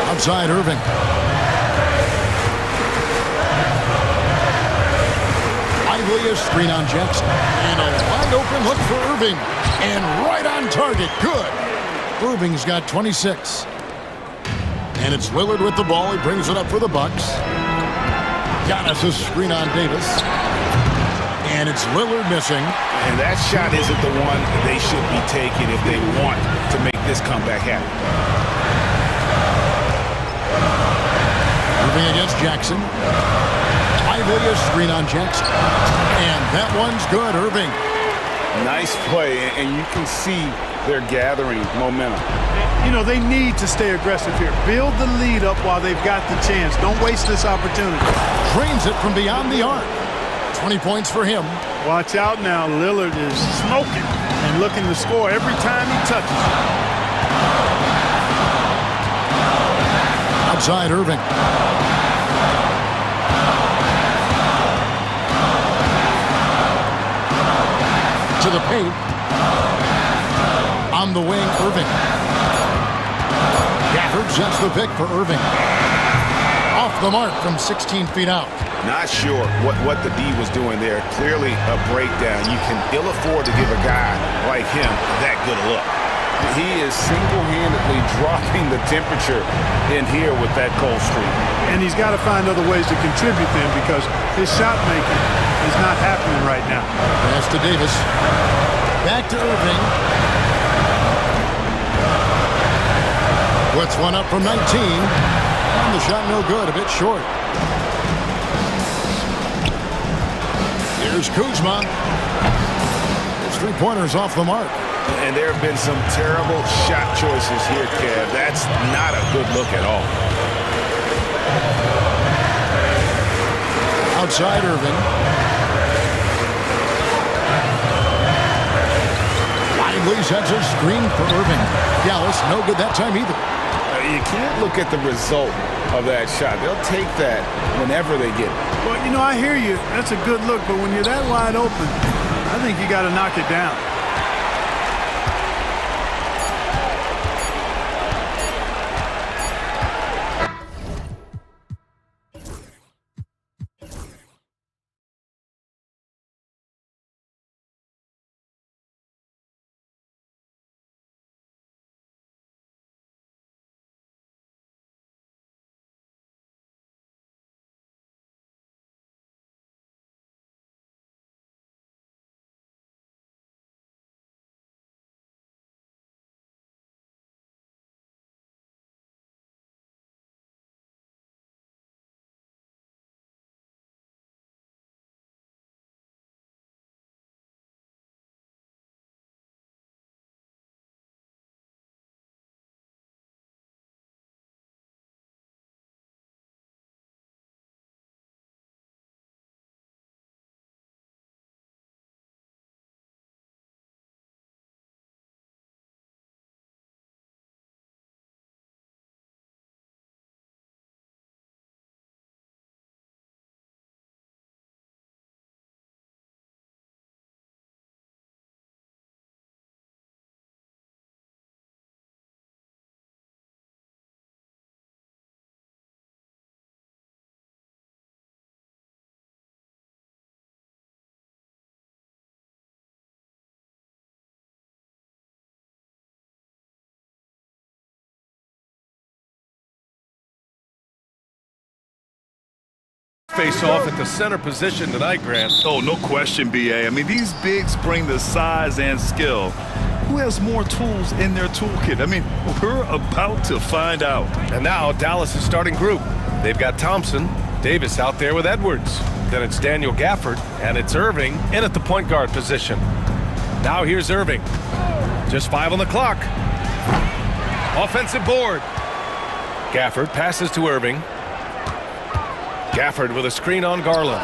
Outside Irving. Lively a screen on Jackson. And a wide open look for Irving. And right on target. Good. Irving's got 26. And it's Lillard with the ball. He brings it up for the Bucks. Giannis a screen on Davis. And it's Lillard missing. And that shot isn't the one they should be taking if they want to make this comeback happen. Irving against Jackson. Lively a screen on Jackson. And that one's good, Irving. Nice play, and you can see they're gathering momentum. You know, they need to stay aggressive here. Build the lead up while they've got the chance. Don't waste this opportunity. Drains it from beyond the arc. 20 points for him. Watch out now. Lillard is smoking and looking to score every time he touches it. Outside Irving. To the paint. On the wing, Irving. Gafford sets the pick for Irving. Off the mark from 16 feet out. Not sure what the D was doing there. Clearly a breakdown. You can ill afford to give a guy like him that good a look. He is single-handedly dropping the temperature in here with that cold streak. And he's got to find other ways to contribute then, because his shot making is not happening right now. Pass to Davis. Back to Irving. Puts one up from 19. And the shot no good, a bit short. Here's Kuzma. His three-pointers off the mark. And there have been some terrible shot choices here, Kev. That's not a good look at all. Outside Irving. Lively sets a screen for Irving. Dallas, no good that time either. You can't look at the result of that shot. They'll take that whenever they get it. Well, you know, I hear you. That's a good look, but when you're that wide open, I think you got to knock it down. face off at the center position tonight, Grant. Oh, no question, BA. I mean, these bigs bring the size and skill. Who has more tools in their toolkit? I mean, we're about to find out. And now Dallas' starting group. They've got Thompson, Davis out there with Edwards. Then it's Daniel Gafford, and it's Irving in at the point guard position. Now here's Irving. Just 5 on the clock. Offensive board. Gafford passes to Irving. Gafford with a screen on Garland.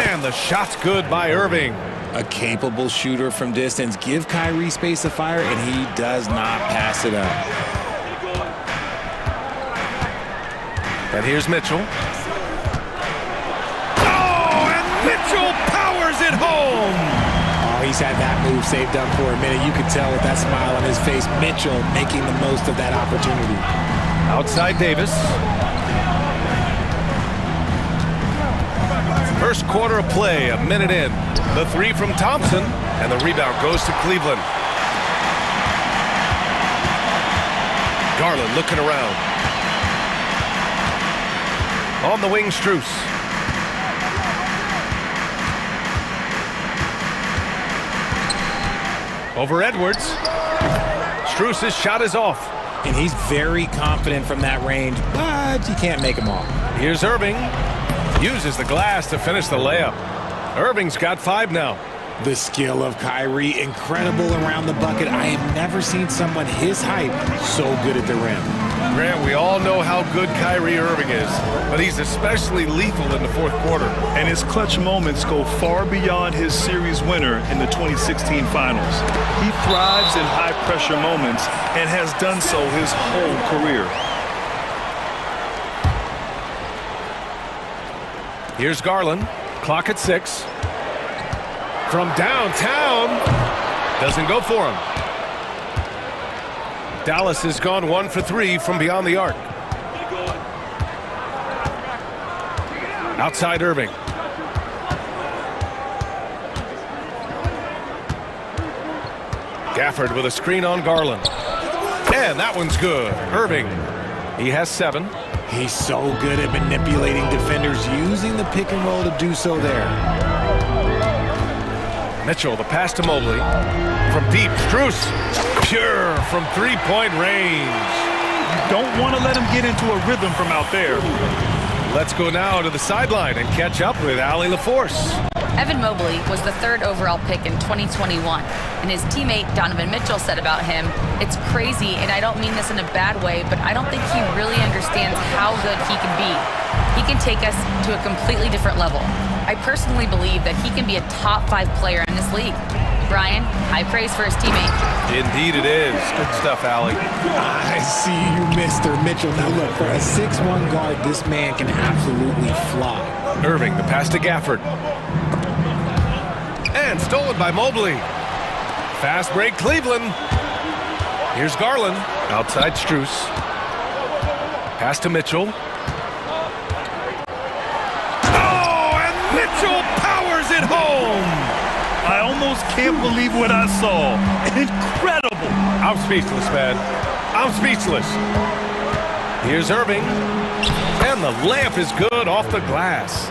And the shot's good by Irving. A capable shooter from distance. Give Kyrie space to fire, and he does not pass it up. And here's Mitchell. Oh, and Mitchell powers it home! Oh, he's had that move saved up for a minute. You could tell with that smile on his face. Mitchell making the most of that opportunity. Outside Davis. First quarter of play, a minute in. The three from Thompson, and the rebound goes to Cleveland. Garland looking around. On the wing, Strus. Over Edwards. Strus' shot is off. And he's very confident from that range, but you can't make him all. Here's Irving. Uses the glass to finish the layup. Irving's got 5 now. The skill of Kyrie, incredible around the bucket. I have never seen someone his height so good at the rim. Grant, we all know how good Kyrie Irving is, but he's especially lethal in the fourth quarter. And his clutch moments go far beyond his series winner in the 2016 finals. He thrives in high-pressure moments and has done so his whole career. Here's Garland. Clock at 6. From downtown. Doesn't go for him. Dallas has gone 1 for 3 from beyond the arc. Outside Irving. Gafford with a screen on Garland. And that one's good. Irving. He has 7. He's so good at manipulating defenders, using the pick and roll to do so there. Mitchell, the pass to Mobley. From deep, Strus. Pure from three-point range. You don't want to let him get into a rhythm from out there. Let's go now to the sideline and catch up with Allie LaForce. Evan Mobley was the 3rd overall pick in 2021, and his teammate Donovan Mitchell said about him, "It's crazy, and I don't mean this in a bad way, but I don't think he really understands how good he can be. He can take us to a completely different level. I personally believe that he can be a top 5 player in this league." Brian, high praise for his teammate. Indeed it is. Good stuff, Allie. I see you, Mr. Mitchell. Now look, for a 6'1" guard, this man can absolutely fly. Irving, the pass to Gafford. And stolen by Mobley. Fast break, Cleveland. Here's Garland. Outside Strus. Pass to Mitchell. Oh, and Mitchell powers it home. I almost can't believe what I saw. Incredible. I'm speechless, man. I'm speechless. Here's Irving. And the layup is good off the glass.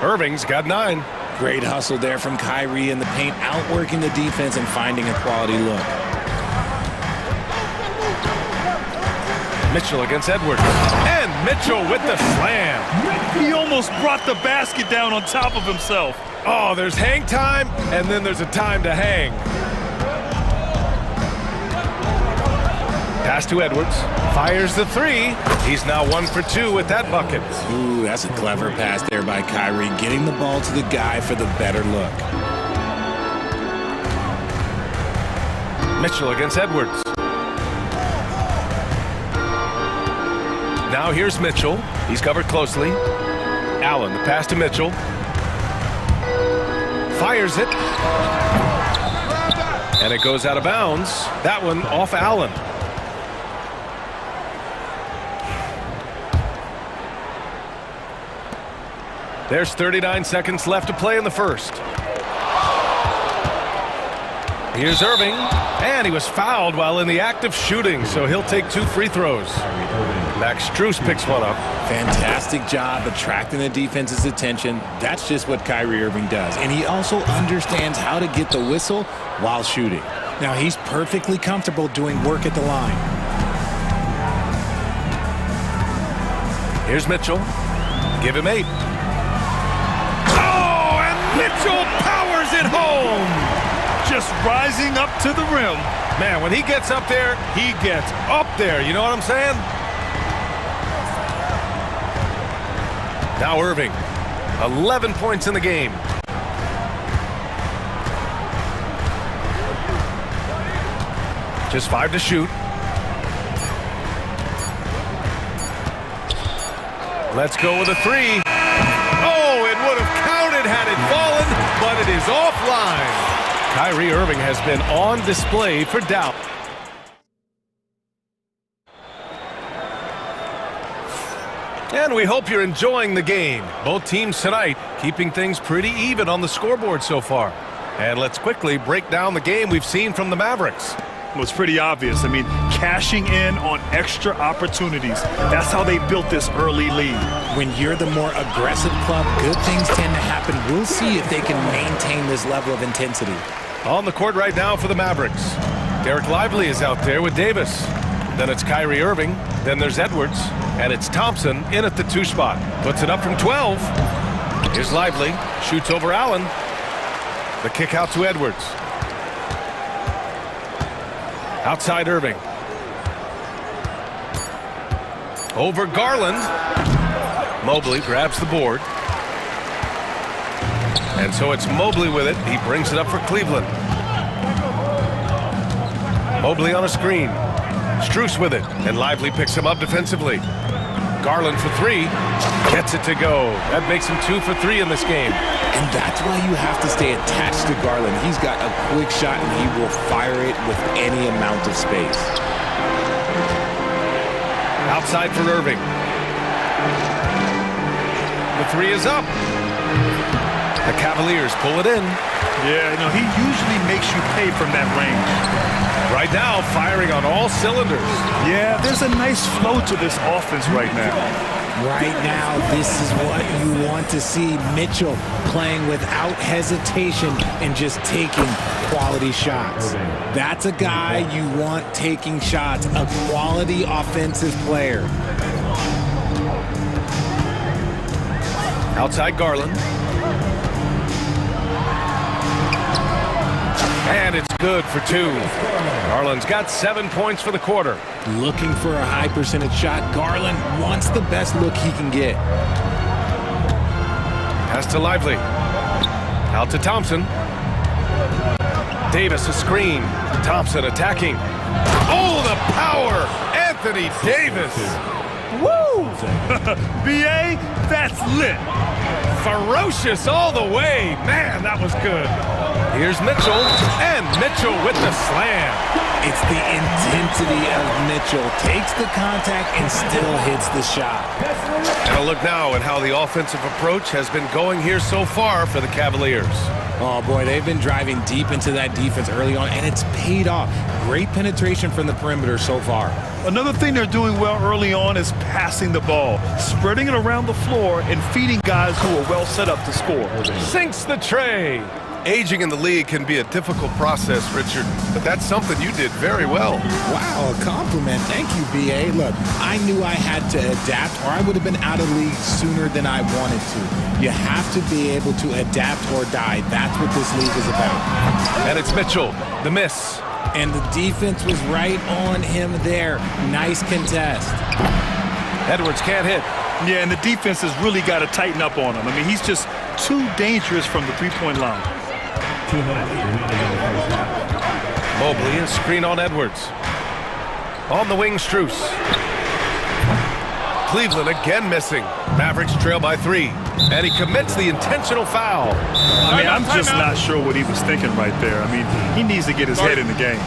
Irving's got 9. Great hustle there from Kyrie in the paint, outworking the defense and finding a quality look. Mitchell against Edwards. And Mitchell with the slam. He almost brought the basket down on top of himself. Oh, there's hang time, and then there's a time to hang. Pass to Edwards. Fires the 3. He's now 1 for 2 with that bucket. Ooh, that's a clever pass there by Kyrie, getting the ball to the guy for the better look. Mitchell against Edwards. Now here's Mitchell. He's covered closely. Allen, the pass to Mitchell. Fires it. And it goes out of bounds. That one off Allen. There's 39 seconds left to play in the first. Here's Irving. And he was fouled while in the act of shooting, so he'll take 2 free throws. Max Strus picks one up. Fantastic job attracting the defense's attention. That's just what Kyrie Irving does. And he also understands how to get the whistle while shooting. Now, he's perfectly comfortable doing work at the line. Here's Mitchell. Give him 8. Oh, and Mitchell powers it home. Just rising up to the rim. Man, when he gets up there, he gets up there. You know what I'm saying? Now Irving, 11 points in the game. Just 5 to shoot. Let's go with a 3. Oh, it would have counted had it fallen, but it is offline. Kyrie Irving has been on display for Dallas. And we hope you're enjoying the game. Both teams tonight keeping things pretty even on the scoreboard so far. And let's quickly break down the game we've seen from the Mavericks. Well, it's pretty obvious. I mean, cashing in on extra opportunities. That's how they built this early lead. When you're the more aggressive club, good things tend to happen. We'll see if they can maintain this level of intensity. On the court right now for the Mavericks. Derek Lively is out there with Davis. Then it's Kyrie Irving. Then there's Edwards. And it's Thompson in at the 2 spot. Puts it up from 12. Here's Lively. Shoots over Allen. The kick out to Edwards. Outside Irving. Over Garland. Mobley grabs the board. And so it's Mobley with it. He brings it up for Cleveland. Mobley on a screen. Strus with it. And Lively picks him up defensively. Garland for 3. Gets it to go. That makes him 2 for 3 in this game. And that's why you have to stay attached to Garland. He's got a quick shot and he will fire it with any amount of space. Outside for Irving. The 3 is up. The Cavaliers pull it in. Yeah, you know, he usually makes you pay from that range. Right now, firing on all cylinders. Yeah, there's a nice flow to this offense right now. Right now, this is what you want to see. Mitchell playing without hesitation and just taking quality shots. That's a guy you want taking shots, a quality offensive player. Outside Garland. And it's good for 2. Garland's got 7 points for the quarter. Looking for a high percentage shot. Garland wants the best look he can get. Pass to Lively. Out to Thompson. Davis a screen. Thompson attacking. Oh, the power! Anthony Davis. Woo! BA, that's lit. Ferocious all the way. Man, that was good. Here's Mitchell, and Mitchell with the slam. It's the intensity of Mitchell. Takes the contact and still hits the shot. And a look now at how the offensive approach has been going here so far for the Cavaliers. Oh, boy, they've been driving deep into that defense early on, and it's paid off. Great penetration from the perimeter so far. Another thing they're doing well early on is passing the ball, spreading it around the floor, and feeding guys who are well set up to score. Sinks the tray. Aging in the league can be a difficult process, Richard, but that's something you did very well. Wow, a compliment. Thank you, B.A. Look, I knew I had to adapt or I would have been out of league sooner than I wanted to. You have to be able to adapt or die. That's what this league is about. And it's Mitchell, the miss. And the defense was right on him there. Nice contest. Edwards can't hit. Yeah, and the defense has really got to tighten up on him. I mean, he's just too dangerous from the three-point line. Mobley, a screen on Edwards. On the wing, Strus. Cleveland again missing. Mavericks trail by 3. And he commits the intentional foul. I mean, I'm just not sure what he was thinking right there. I mean, he needs to get his head in the game.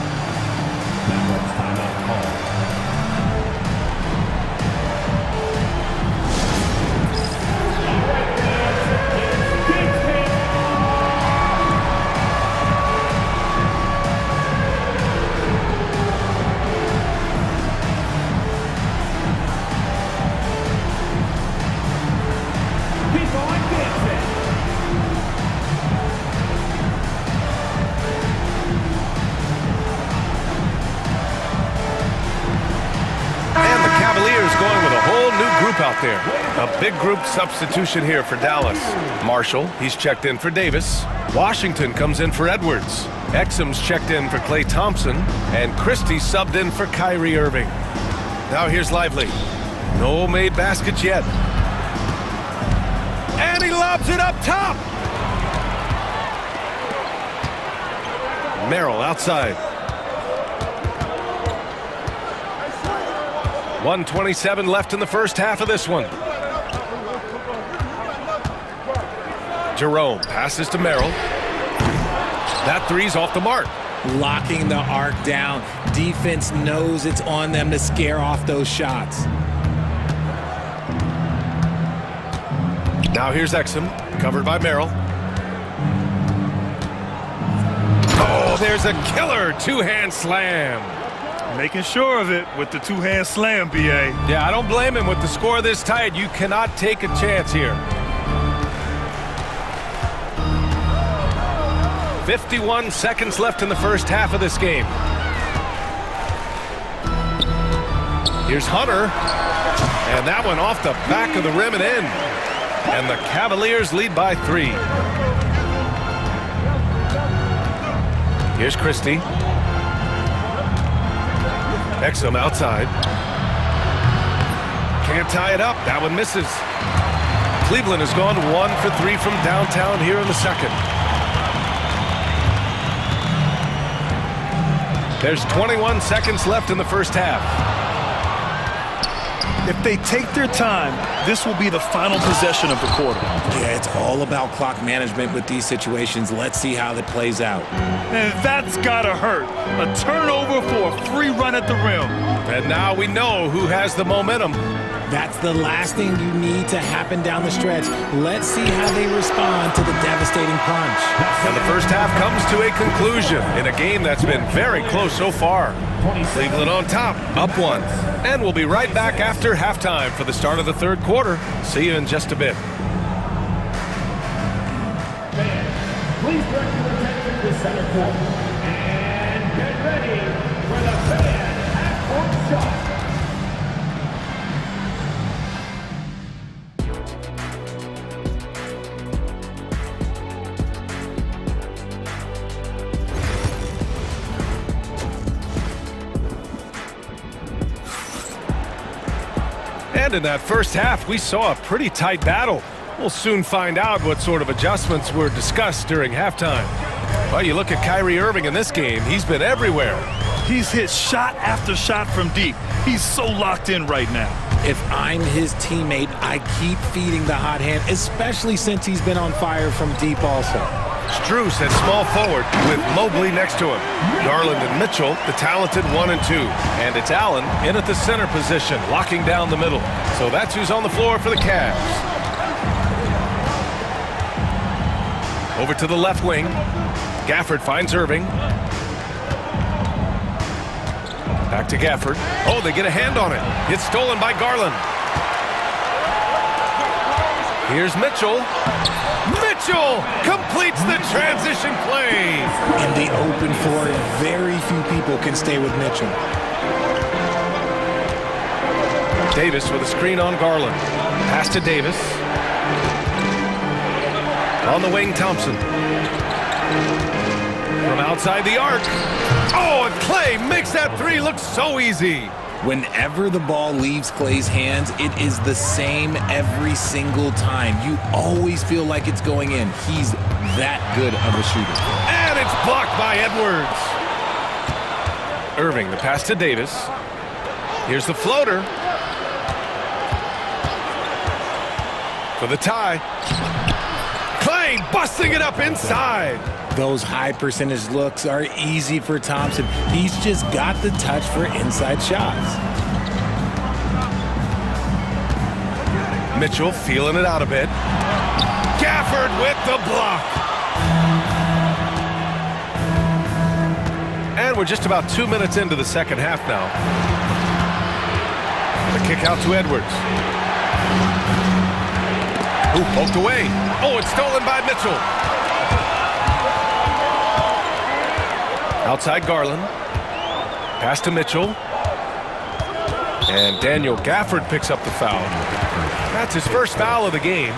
out there. A big group substitution here for Dallas. Marshall, he's checked in for Davis. Washington comes in for Edwards. Exum's checked in for Klay Thompson. And Christie subbed in for Kyrie Irving. Now here's Lively. No made baskets yet. And he lobs it up top. Merrill outside. 1:27 left in the first half of this one. Jerome passes to Merrill. That three's off the mark. Locking the arc down. Defense knows it's on them to scare off those shots. Now here's Exum, covered by Merrill. Oh, there's a killer two-hand slam. Making sure of it with the two-hand slam, BA. Yeah, I don't blame him. With the score this tight, you cannot take a chance here. 51 seconds left in the first half of this game. Here's Hunter. And that one off the back of the rim and in. And the Cavaliers lead by 3. Here's Christie. Exum outside. Can't tie it up. That one misses. Cleveland has gone 1 for 3 from downtown here in the second. There's 21 seconds left in the first half. If they take their time, this will be the final possession of the quarter. Yeah, it's all about clock management with these situations. Let's see how that plays out. And that's gotta hurt. A turnover for a free run at the rim. And now we know who has the momentum. That's the last thing you need to happen down the stretch. Let's see how they respond to the devastating punch. And the first half comes to a conclusion in a game that's been very close so far. Cleveland on top, up 1. And we'll be right back after halftime for the start of the third quarter. See you in just a bit. Please direct your attention to center court. And get ready for the fan half-court shot. And in that first half, we saw a pretty tight battle. We'll soon find out what sort of adjustments were discussed during halftime. Well, you look at Kyrie Irving in this game, he's been everywhere. He's hit shot after shot from deep. He's so locked in right now. If I'm his teammate, I keep feeding the hot hand, especially since he's been on fire from deep also. Strus at small forward with Mobley next to him. Garland and Mitchell, the talented 1 and 2. And it's Allen in at the center position, locking down the middle. So that's who's on the floor for the Cavs. Over to the left wing. Gafford finds Irving. Back to Gafford. Oh, they get a hand on it. It's stolen by Garland. Here's Mitchell. Mitchell completes the transition play. In the open floor, very few people can stay with Mitchell. Davis with a screen on Garland. Pass to Davis. On the wing, Thompson. From outside the arc. Oh, and Klay makes that three look so easy. Whenever the ball leaves Klay's hands, it is the same every single time. You always feel like it's going in. He's that good of a shooter. And it's blocked by Edwards. Irving, the pass to Davis. Here's the floater. For the tie. Klay busting it up inside. Those high percentage looks are easy for Thompson. He's just got the touch for inside shots. Mitchell feeling it out a bit. Gafford with the block. And we're just about 2 minutes into the second half now. The kick out to Edwards. Ooh, poked away. Oh, it's stolen by Mitchell. Outside Garland. Pass to Mitchell. And Daniel Gafford picks up the foul. That's his first foul of the game.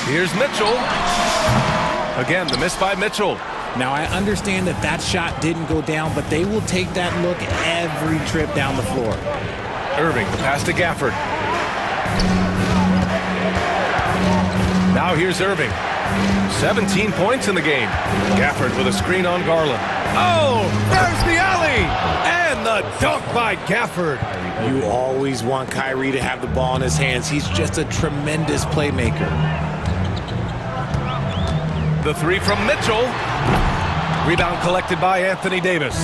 Here's Mitchell. Again, the miss by Mitchell. Now, I understand that that shot didn't go down, but they will take that look every trip down the floor. Irving, the pass to Gafford. Now here's Irving. 17 points in the game. Gafford with a screen on Garland. Oh, there's the alley! And the dunk by Gafford. You always want Kyrie to have the ball in his hands. He's just a tremendous playmaker. The three from Mitchell. Rebound collected by Anthony Davis.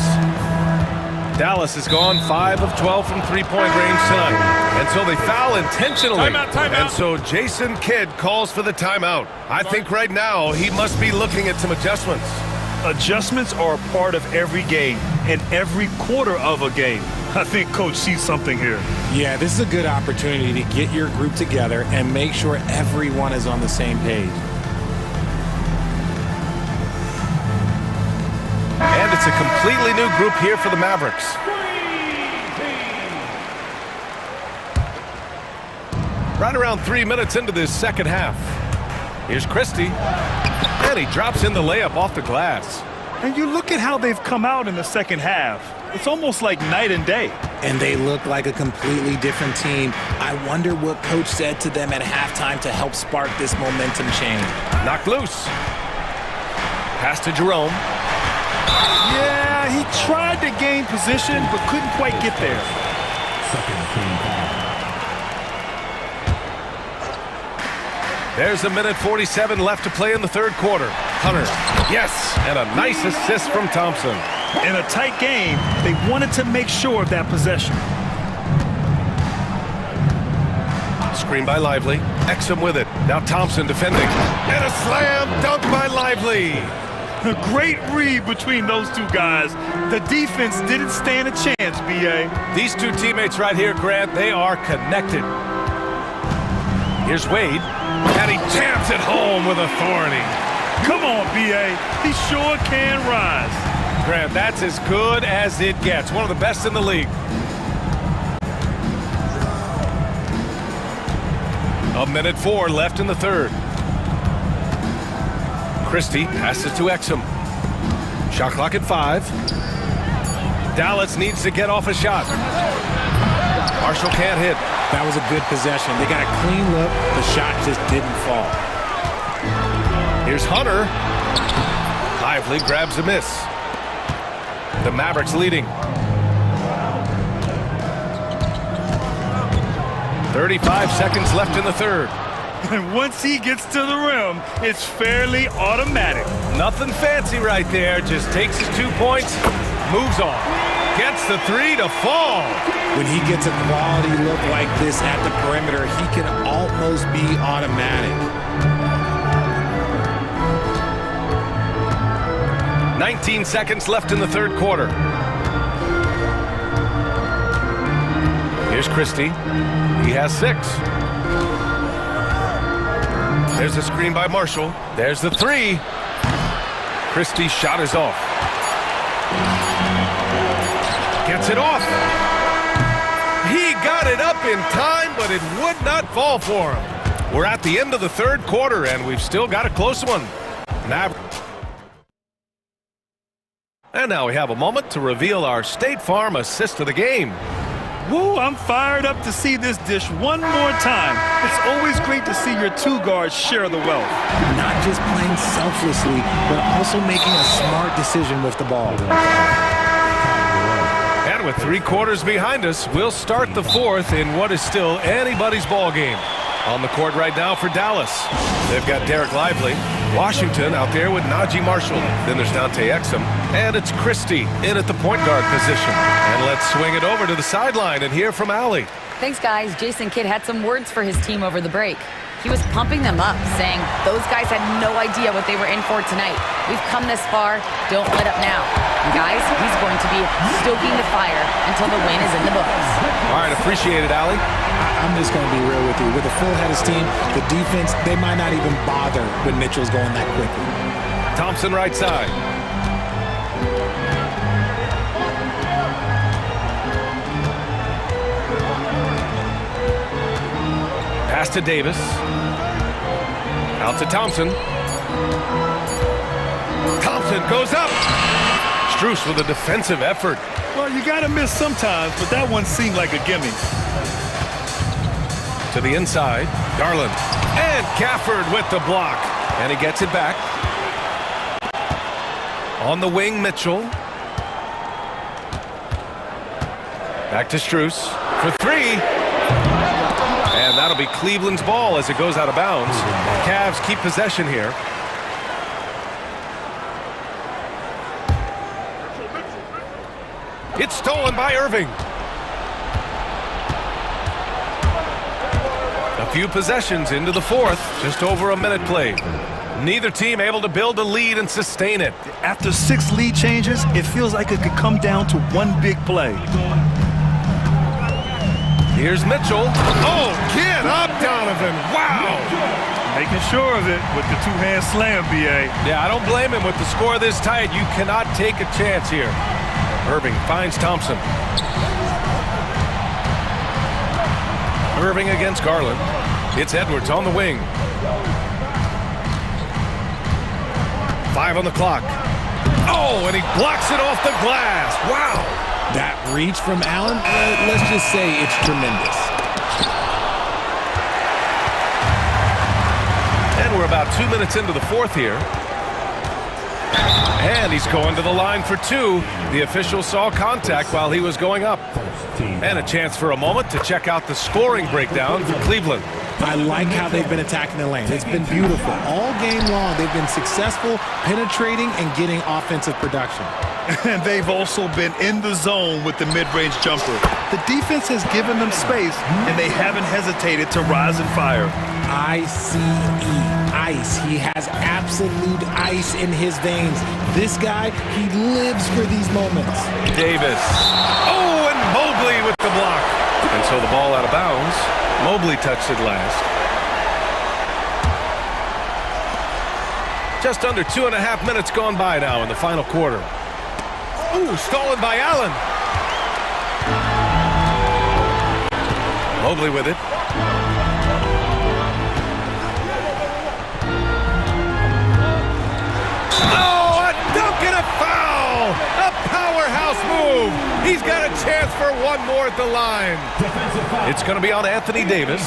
Dallas has gone 5 of 12 from three-point range tonight. And so they foul intentionally. Timeout. And so Jason Kidd calls for the timeout. I think right now he must be looking at some adjustments. Adjustments are a part of every game and every quarter of a game. I think Coach sees something here. Yeah, this is a good opportunity to get your group together and make sure everyone is on the same page. And it's a completely new group here for the Mavericks. Right around 3 minutes into this second half. Here's Christie. And he drops in the layup off the glass. And you look at how they've come out in the second half. It's almost like night and day. And they look like a completely different team. I wonder what Coach said to them at halftime to help spark this momentum change. Knocked loose. Pass to Jerome. Yeah, he tried to gain position, but couldn't quite get there. There's a minute 47 left to play in the third quarter. Hunter, yes, and a nice assist from Thompson. In a tight game, they wanted to make sure of that possession. Screen by Lively. Exum with it. Now Thompson defending. And a slam dunk by Lively. A great read between those two guys. The defense didn't stand a chance, B.A. These two teammates right here, Grant, they are connected. Here's Wade. And he jams it home with authority. Come on, B.A. He sure can rise. Grant, that's as good as it gets. One of the best in the league. A minute 4 left in the third. Christie passes to Exum. Shot clock at 5. Dallas needs to get off a shot. Marshall can't hit. That was a good possession. They got a clean look. The shot just didn't fall. Here's Hunter. Lively grabs a miss. The Mavericks leading. 35 seconds left in the third. And once he gets to the rim, it's fairly automatic. Nothing fancy right there. Just takes his 2 points, moves on. Gets the 3 to fall. When he gets a quality look like this at the perimeter, he can almost be automatic. 19 seconds left in the third quarter. Here's Christie. He has 6. There's a screen by Marshall. There's the 3. Christie's shot is off. Gets it off. He got it up in time, but it would not fall for him. We're at the end of the third quarter, and we've still got a close one. And now we have a moment to reveal our State Farm assist of the game. Woo, I'm fired up to see this dish one more time. It's always great to see your two guards share the wealth. Not just playing selflessly, but also making a smart decision with the ball. And with 3 quarters behind us, we'll start the fourth in what is still anybody's ball game. On the court right now for Dallas. They've got Derek Lively. Washington out there with Najee Marshall. Then there's Dante Exum. And it's Christie in at the point guard position. And let's swing it over to the sideline and hear from Allie. Thanks, guys. Jason Kidd had some words for his team over the break. He was pumping them up, saying those guys had no idea what they were in for tonight. We've come this far. Don't let up now. And guys, he's going to be stoking the fire until the win is in the books. All right, appreciate it, Allie. I'm just going to be real with you. With a full head of steam, the defense, they might not even bother when Mitchell's going that quickly. Thompson right side. Pass to Davis. Out to Thompson. Thompson goes up. Strus with a defensive effort. Well, you got to miss sometimes, but that one seemed like a gimme. To the inside, Garland. And Gafford with the block. And he gets it back. On the wing, Mitchell. Back to Strus for three. And that'll be Cleveland's ball as it goes out of bounds. Cavs keep possession here. It's stolen by Irving. A few possessions into the fourth, just over a minute played. Neither team able to build a lead and sustain it. After 6 lead changes, it feels like it could come down to one big play. Here's Mitchell. Oh, get up, Donovan. Wow. Making sure of it with the two-hand slam, B.A. Yeah, I don't blame him. With the score this tight, you cannot take a chance here. Irving finds Thompson. Irving against Garland. It's Edwards on the wing. 5 on the clock. Oh, and he blocks it off the glass. Wow. That reach from Allen, let's just say it's tremendous. And we're about 2 minutes into the fourth here. And he's going to the line for two. The official saw contact while he was going up. And a chance for a moment to check out the scoring breakdown for Cleveland. I like how they've been attacking the lane. It's been beautiful. All game long, they've been successful penetrating and getting offensive production. And they've also been in the zone with the mid-range jumper. The defense has given them space, and they haven't hesitated to rise and fire. ICE, ice. He has absolute ice in his veins. This guy, he lives for these moments. Davis. Oh, and Mobley with the block. And so the ball out of bounds. Mobley touched it last. Just under 2.5 minutes gone by now in the final quarter. Ooh, stolen by Allen. Mobley with it. Oh, a dunk and a foul! A powerhouse move! He's got a chance for one more at the line. It's going to be on Anthony Davis.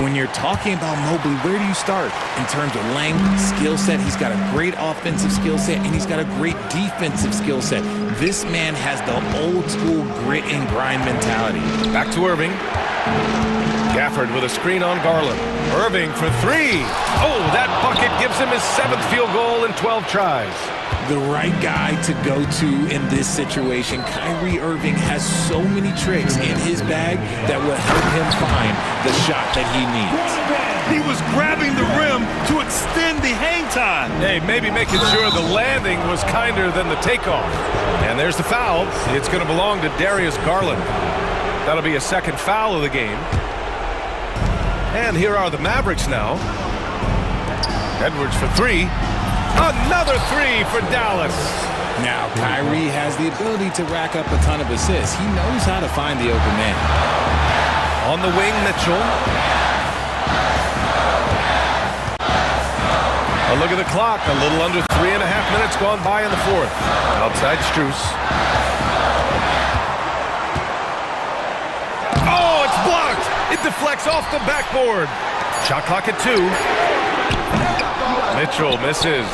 When you're talking about Mobley, where do you start? In terms of length, skill set, he's got a great offensive skill set, and he's got a great defensive skill set. This man has the old school grit and grind mentality. Back to Irving. Gafford with a screen on Garland. Irving for three. Oh, that bucket gives him his 7th field goal in 12 tries. The right guy to go to in this situation. Kyrie Irving has so many tricks in his bag that will help him find the shot that he needs. He was grabbing the rim to extend the hang time. Hey, maybe making sure the landing was kinder than the takeoff. And there's the foul. It's going to belong to Darius Garland. That'll be a second foul of the game. And here are the Mavericks now. Edwards for three. Another three for Dallas. Now, Kyrie has the ability to rack up a ton of assists. He knows how to find the open man. On the wing, Mitchell. A look at the clock. A little under 3.5 minutes gone by in the fourth. Outside Strus. Oh, it's blocked. It deflects off the backboard. Shot clock at 2. Mitchell misses.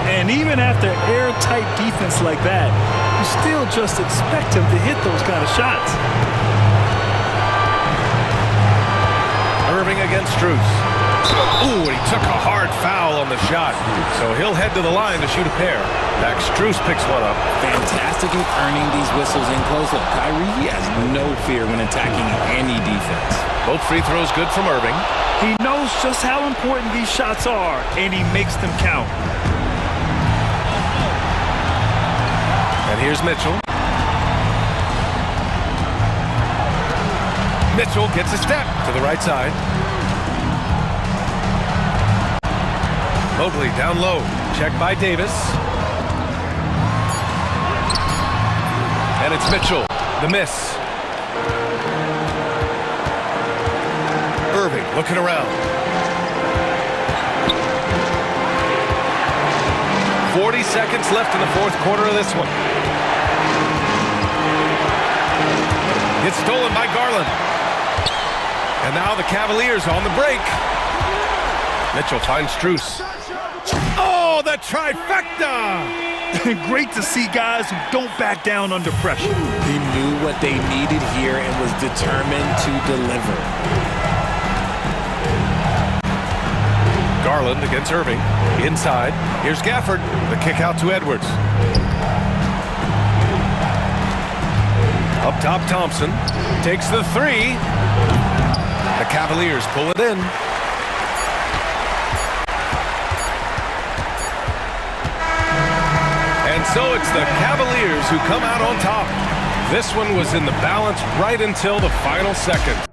And even after airtight defense like that, you still just expect him to hit those kind of shots. Irving against Strus. Ooh, he took a hard foul on the shot. So he'll head to the line to shoot a pair. Back Strus picks one up. Fantastic at earning these whistles in close up. Kyrie, he has no fear when attacking any defense. Both free throws good from Irving. He knows just how important these shots are, and he makes them count. And here's Mitchell. Mitchell gets a step to the right side. Mobley down low. Checked by Davis. And it's Mitchell. The miss. Irving. Irving looking around. 40 seconds left in the fourth quarter of this one. It's stolen by Garland. And now the Cavaliers on the break. Mitchell finds Strus. Oh, the trifecta! Great to see guys who don't back down under pressure. He knew what they needed here and was determined to deliver. Garland against Irving. Inside. Here's Gafford. The kick out to Edwards. Up top, Thompson takes the three. The Cavaliers pull it in. And so it's the Cavaliers who come out on top. This one was in the balance right until the final second.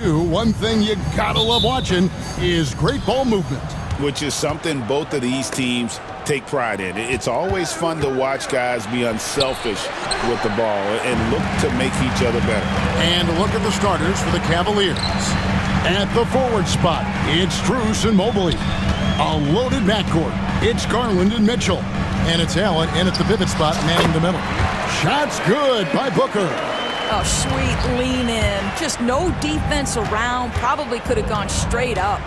One thing you gotta love watching is great ball movement. Which is something both of these teams take pride in. It's always fun to watch guys be unselfish with the ball and look to make each other better. And look at the starters for the Cavaliers. At the forward spot, it's Strus and Mobley. A loaded backcourt. It's Garland and Mitchell. And it's Allen in at the pivot spot, manning the middle. Shot's good by Booker. Oh, sweet lean in. Just no defense around. Probably could have gone straight up.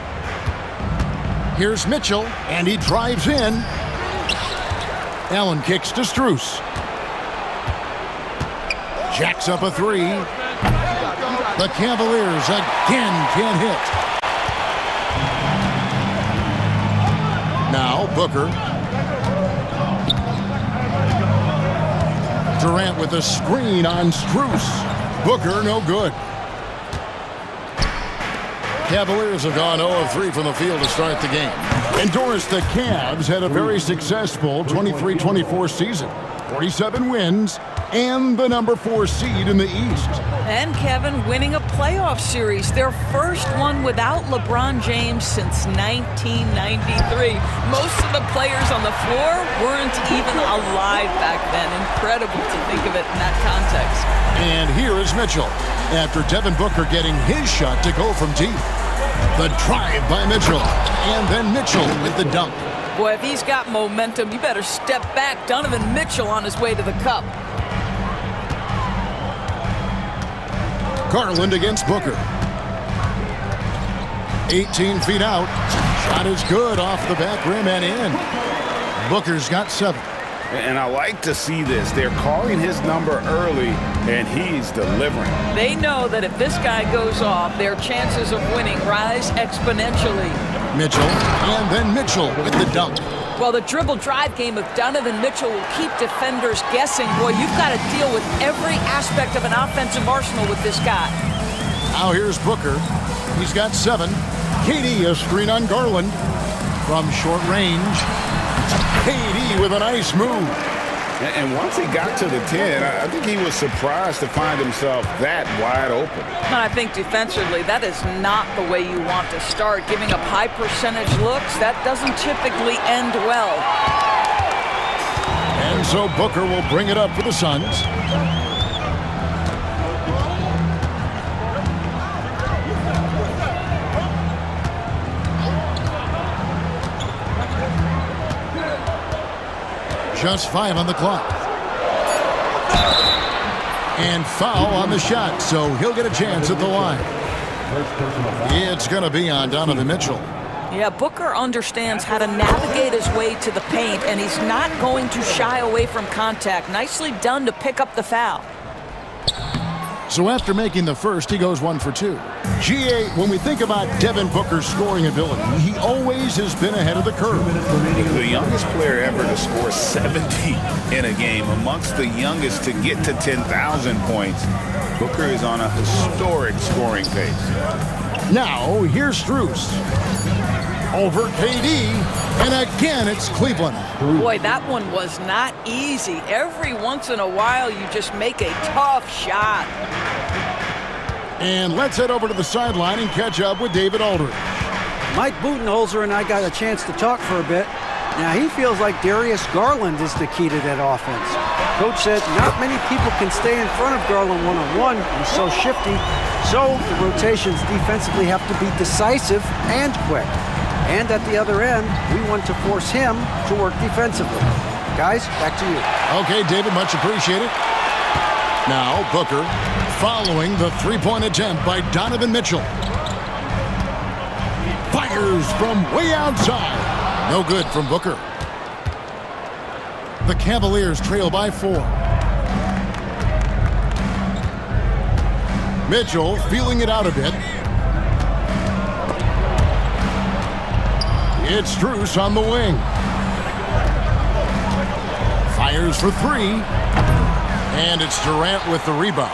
Here's Mitchell, and he drives in. Allen kicks to Strus. Jacks up a three. The Cavaliers again can't hit. Now Booker. Durant with a screen on Strus. Booker no good. Cavaliers have gone 0 of 3 from the field to start the game. And Doris, the Cavs had a very successful 23-24 season. 47 wins and the number 4 seed in the East. And Kevin winning a playoff series, their first one without LeBron James since 1993. Most of the players on the floor weren't even alive back then. Incredible to think of it in that context. And here is Mitchell after Devin Booker getting his shot to go from deep. The drive by Mitchell, and then Mitchell with the dunk. Boy, if he's got momentum, you better step back. Donovan Mitchell on his way to the cup. Garland against Booker. 18 feet out. Shot is good off the back rim and in. Booker's got 7. And I like to see this. They're calling his number early, and he's delivering. They know that if this guy goes off, their chances of winning rise exponentially. Mitchell, and then Mitchell with the dunk. Well, the dribble drive game of Donovan Mitchell will keep defenders guessing. Boy, you've got to deal with every aspect of an offensive arsenal with this guy. Now here's Booker. He's got 7. KD, a screen on Garland. From short range, KD with a nice move. And once he got to the 10, I think he was surprised to find himself that wide open. I think defensively, that is not the way you want to start. Giving up high percentage looks, that doesn't typically end well. And so Booker will bring it up for the Suns. Just 5 on the clock. And foul on the shot, so he'll get a chance at the line. It's going to be on Donovan Mitchell. Yeah, Booker understands how to navigate his way to the paint, and he's not going to shy away from contact. Nicely done to pick up the foul. So after making the first, he goes 1 for 2. GA, when we think about Devin Booker's scoring ability, he always has been ahead of the curve. The youngest player ever to score 70 in a game, amongst the youngest to get to 10,000 points. Booker is on a historic scoring pace. Now, here's Strus. Over KD, and again it's Cleveland. Boy, that one was not easy. Every once in a while, you just make a tough shot. And let's head over to the sideline and catch up with David Aldridge. Mike Budenholzer and I got a chance to talk for a bit. Now, he feels like Darius Garland is the key to that offense. Coach said not many people can stay in front of Garland one-on-one. He's so shifty. So the rotations defensively have to be decisive and quick. And at the other end, we want to force him to work defensively. Guys, back to you. Okay, David, much appreciated. Now, Booker following the three-point attempt by Donovan Mitchell. Fires from way outside. No good from Booker. The Cavaliers trail by 4. Mitchell feeling it out a bit. It's Strus on the wing. Fires for 3. And it's Durant with the rebound.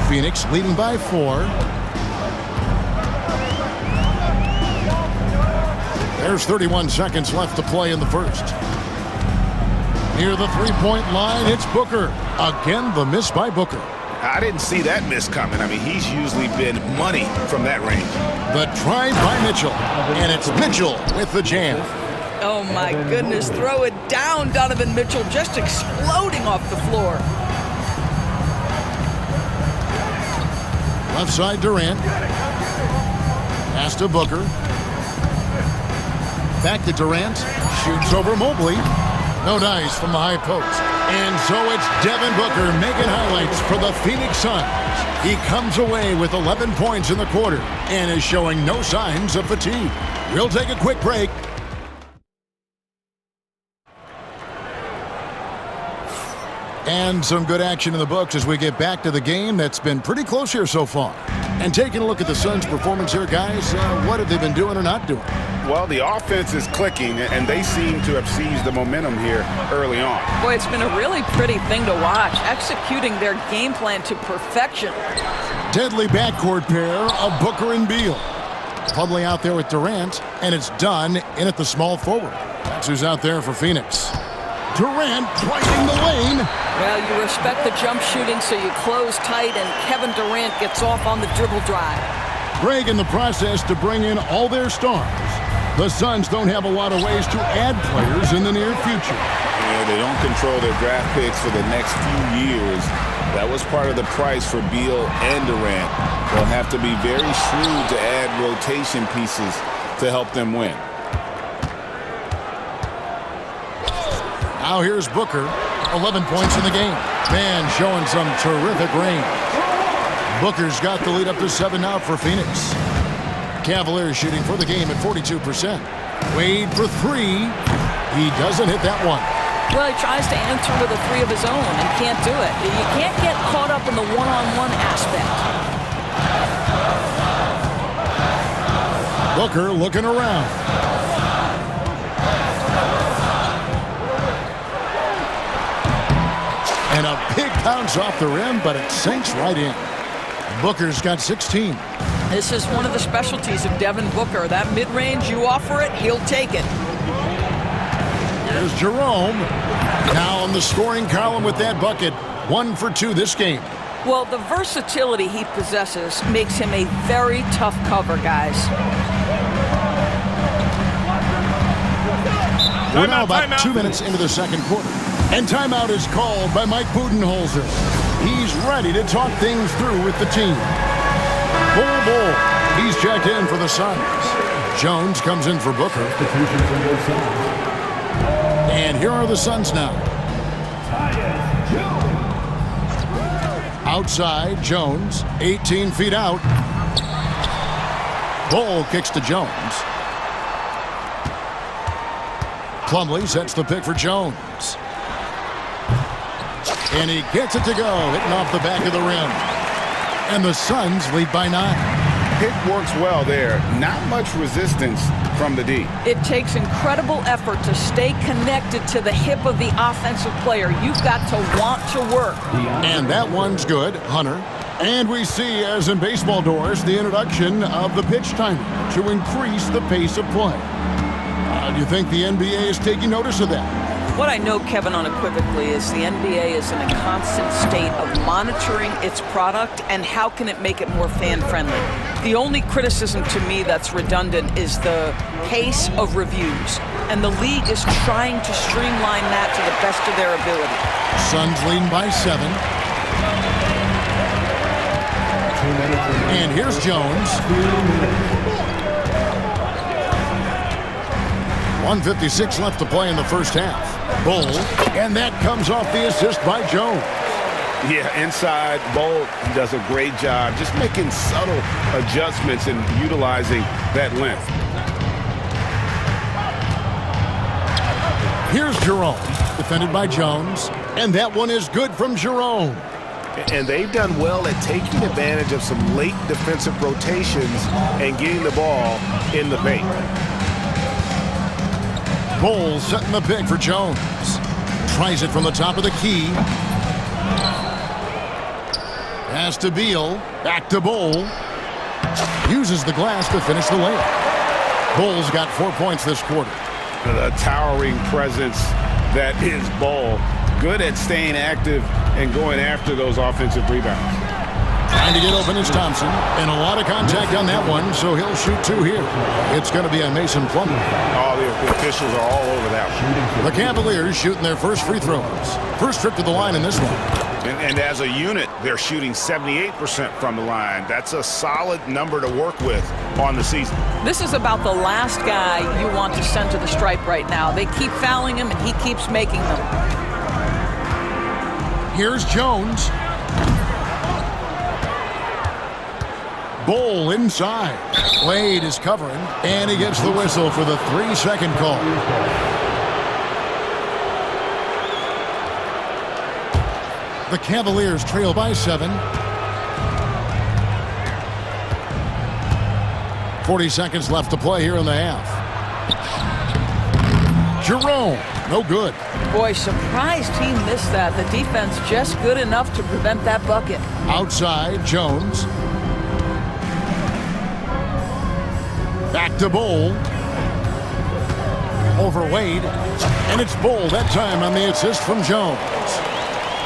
Phoenix leading by 4. There's 31 seconds left to play in the first. Near the three-point line, it's Booker. Again, the miss by Booker. I didn't see that miss coming. I mean, he's usually been money from that range. The try by Mitchell, and it's Mitchell with the jam. Oh my goodness, throw it down, Donovan Mitchell, just exploding off the floor. Left side Durant. Pass to Booker. Back to Durant. Shoots over Mobley. No dice from the high post. And so it's Devin Booker making highlights for the Phoenix Suns. He comes away with 11 points in the quarter and is showing no signs of fatigue. We'll take a quick break. And some good action in the books as we get back to the game that's been pretty close here so far. And taking a look at the Suns' performance here, guys, what have they been doing or not doing? Well, the offense is clicking, and they seem to have seized the momentum here early on. Boy, it's been a really pretty thing to watch, executing their game plan to perfection. Deadly backcourt pair of Booker and Beal. Plumlee out there with Durant, and it's done in at the small forward. That's who's out there for Phoenix. Durant driving the lane. Well, you respect the jump shooting, so you close tight, and Kevin Durant gets off on the dribble drive. Greg in the process to bring in all their stars. The Suns don't have a lot of ways to add players in the near future. Yeah, they don't control their draft picks for the next few years. That was part of the price for Beal and Durant. They'll have to be very shrewd to add rotation pieces to help them win. Now here's Booker, 11 points in the game. Man showing some terrific range. Booker's got the lead up to 7 now for Phoenix. Cavaliers shooting for the game at 42%. Wade for 3. He doesn't hit that one. Well, he tries to answer with a 3 of his own and can't do it. You can't get caught up in the one-on-one aspect. Booker looking around. And a big bounce off the rim, but it sinks right in. Booker's got 16. This is one of the specialties of Devin Booker. That mid-range, you offer it, he'll take it. Here's Jerome. Now on the scoring column with that bucket. 1 for 2 this game. Well, the versatility he possesses makes him a very tough cover, guys. We're now about 2 minutes into the second quarter. And timeout is called by Mike Budenholzer. He's ready to talk things through with the team. Bull. He's checked in for the Suns. Jones comes in for Booker. And here are the Suns now. Outside, Jones, 18 feet out. Bull kicks to Jones. Plumlee sets the pick for Jones. And he gets it to go, hitting off the back of the rim. And the Suns lead by 9. Pick works well there. Not much resistance from the D. It takes incredible effort to stay connected to the hip of the offensive player. You've got to want to work. And that one's good, Hunter. And we see, as in baseball doors, the introduction of the pitch timer to increase the pace of play. Do you think the NBA is taking notice of that? What I know, Kevin, unequivocally is the NBA is in a constant state of monitoring its product and how can it make it more fan-friendly. The only criticism to me that's redundant is the pace of reviews. And the league is trying to streamline that to the best of their ability. Suns leading by 7. And here's Jones. 1:56 left to play in the first half. Bull, and that comes off the assist by Jones. Yeah, inside, Bull does a great job just making subtle adjustments and utilizing that length. Here's Jerome, defended by Jones, and that one is good from Jerome. And they've done well at taking advantage of some late defensive rotations and getting the ball in the paint. Bull setting the pick for Jones. Tries it from the top of the key. Pass to Beal. Back to Bull. Uses the glass to finish the layup. Bull's got 4 points this quarter. The towering presence that is Bull. good at staying active and going after those offensive rebounds. Trying to get open is Thompson, and a lot of contact on that one, so he'll shoot two here. It's going to be on Mason Plummer. Oh, the officials are all over that one. The Cavaliers shooting their first free throws. First trip to the line in this one. And as a unit, they're shooting 78% from the line. That's a solid number to work with on the season. This is about the last guy you want to send to the stripe right now. They keep fouling him, and he keeps making them. Here's Jones. Bull inside. Wade is covering, and he gets the whistle for the 3-second call. The Cavaliers trail by 7. 40 seconds left to play here in the half. Jerome, no good. Boy, surprised he missed that. The defense just good enough to prevent that bucket. Outside, Jones. Back to Bull. Over Wade. And it's Bull that time on the assist from Jones.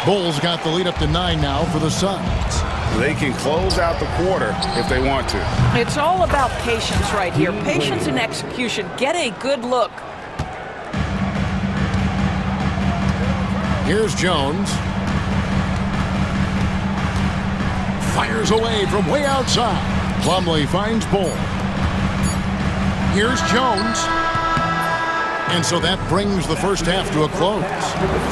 Bull's got the lead up to 9 now for the Suns. They can close out the quarter if they want to. It's all about patience right here. Patience and execution. Get a good look. Here's Jones. Fires away from way outside. Plumlee finds Bull. Here's Jones. And so that brings the first half to a close.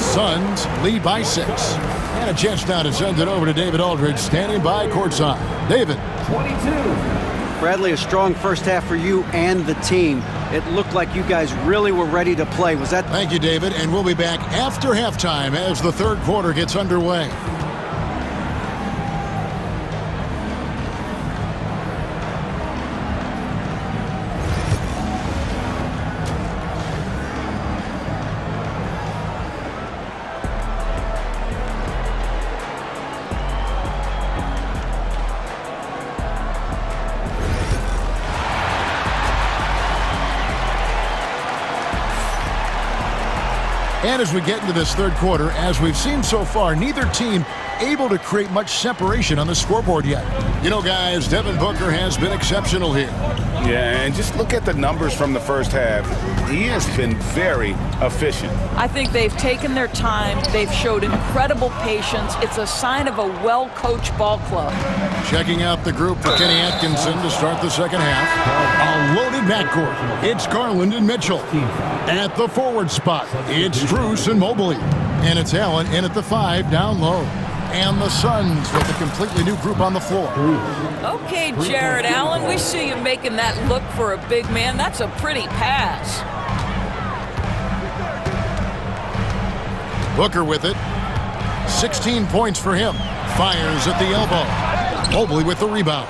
Suns lead by 6. And a chance now to send it over to David Aldridge, standing by courtside. David. 22. Bradley, a strong first half for you and the team. It looked like you guys really were ready to play. Was that? Thank you, David. And we'll be back after halftime as the third quarter gets underway. And as we get into this third quarter, as we've seen so far, neither team able to create much separation on the scoreboard yet. You know, guys, Devin Booker has been exceptional here. Yeah, and just look at the numbers from the first half. He has been very efficient. I think they've taken their time. They've showed incredible patience. It's a sign of a well-coached ball club. Checking out the group for Kenny Atkinson to start the second half. A loaded backcourt. It's Garland and Mitchell. At the forward spot, it's Strus and Mobley. And it's Allen in at the 5 down low. And the Suns with a completely new group on the floor. Okay, Jared Allen, we see you making that look for a big man. That's a pretty pass. Booker with it. 16 points for him. Fires at the elbow. Mobley with the rebound.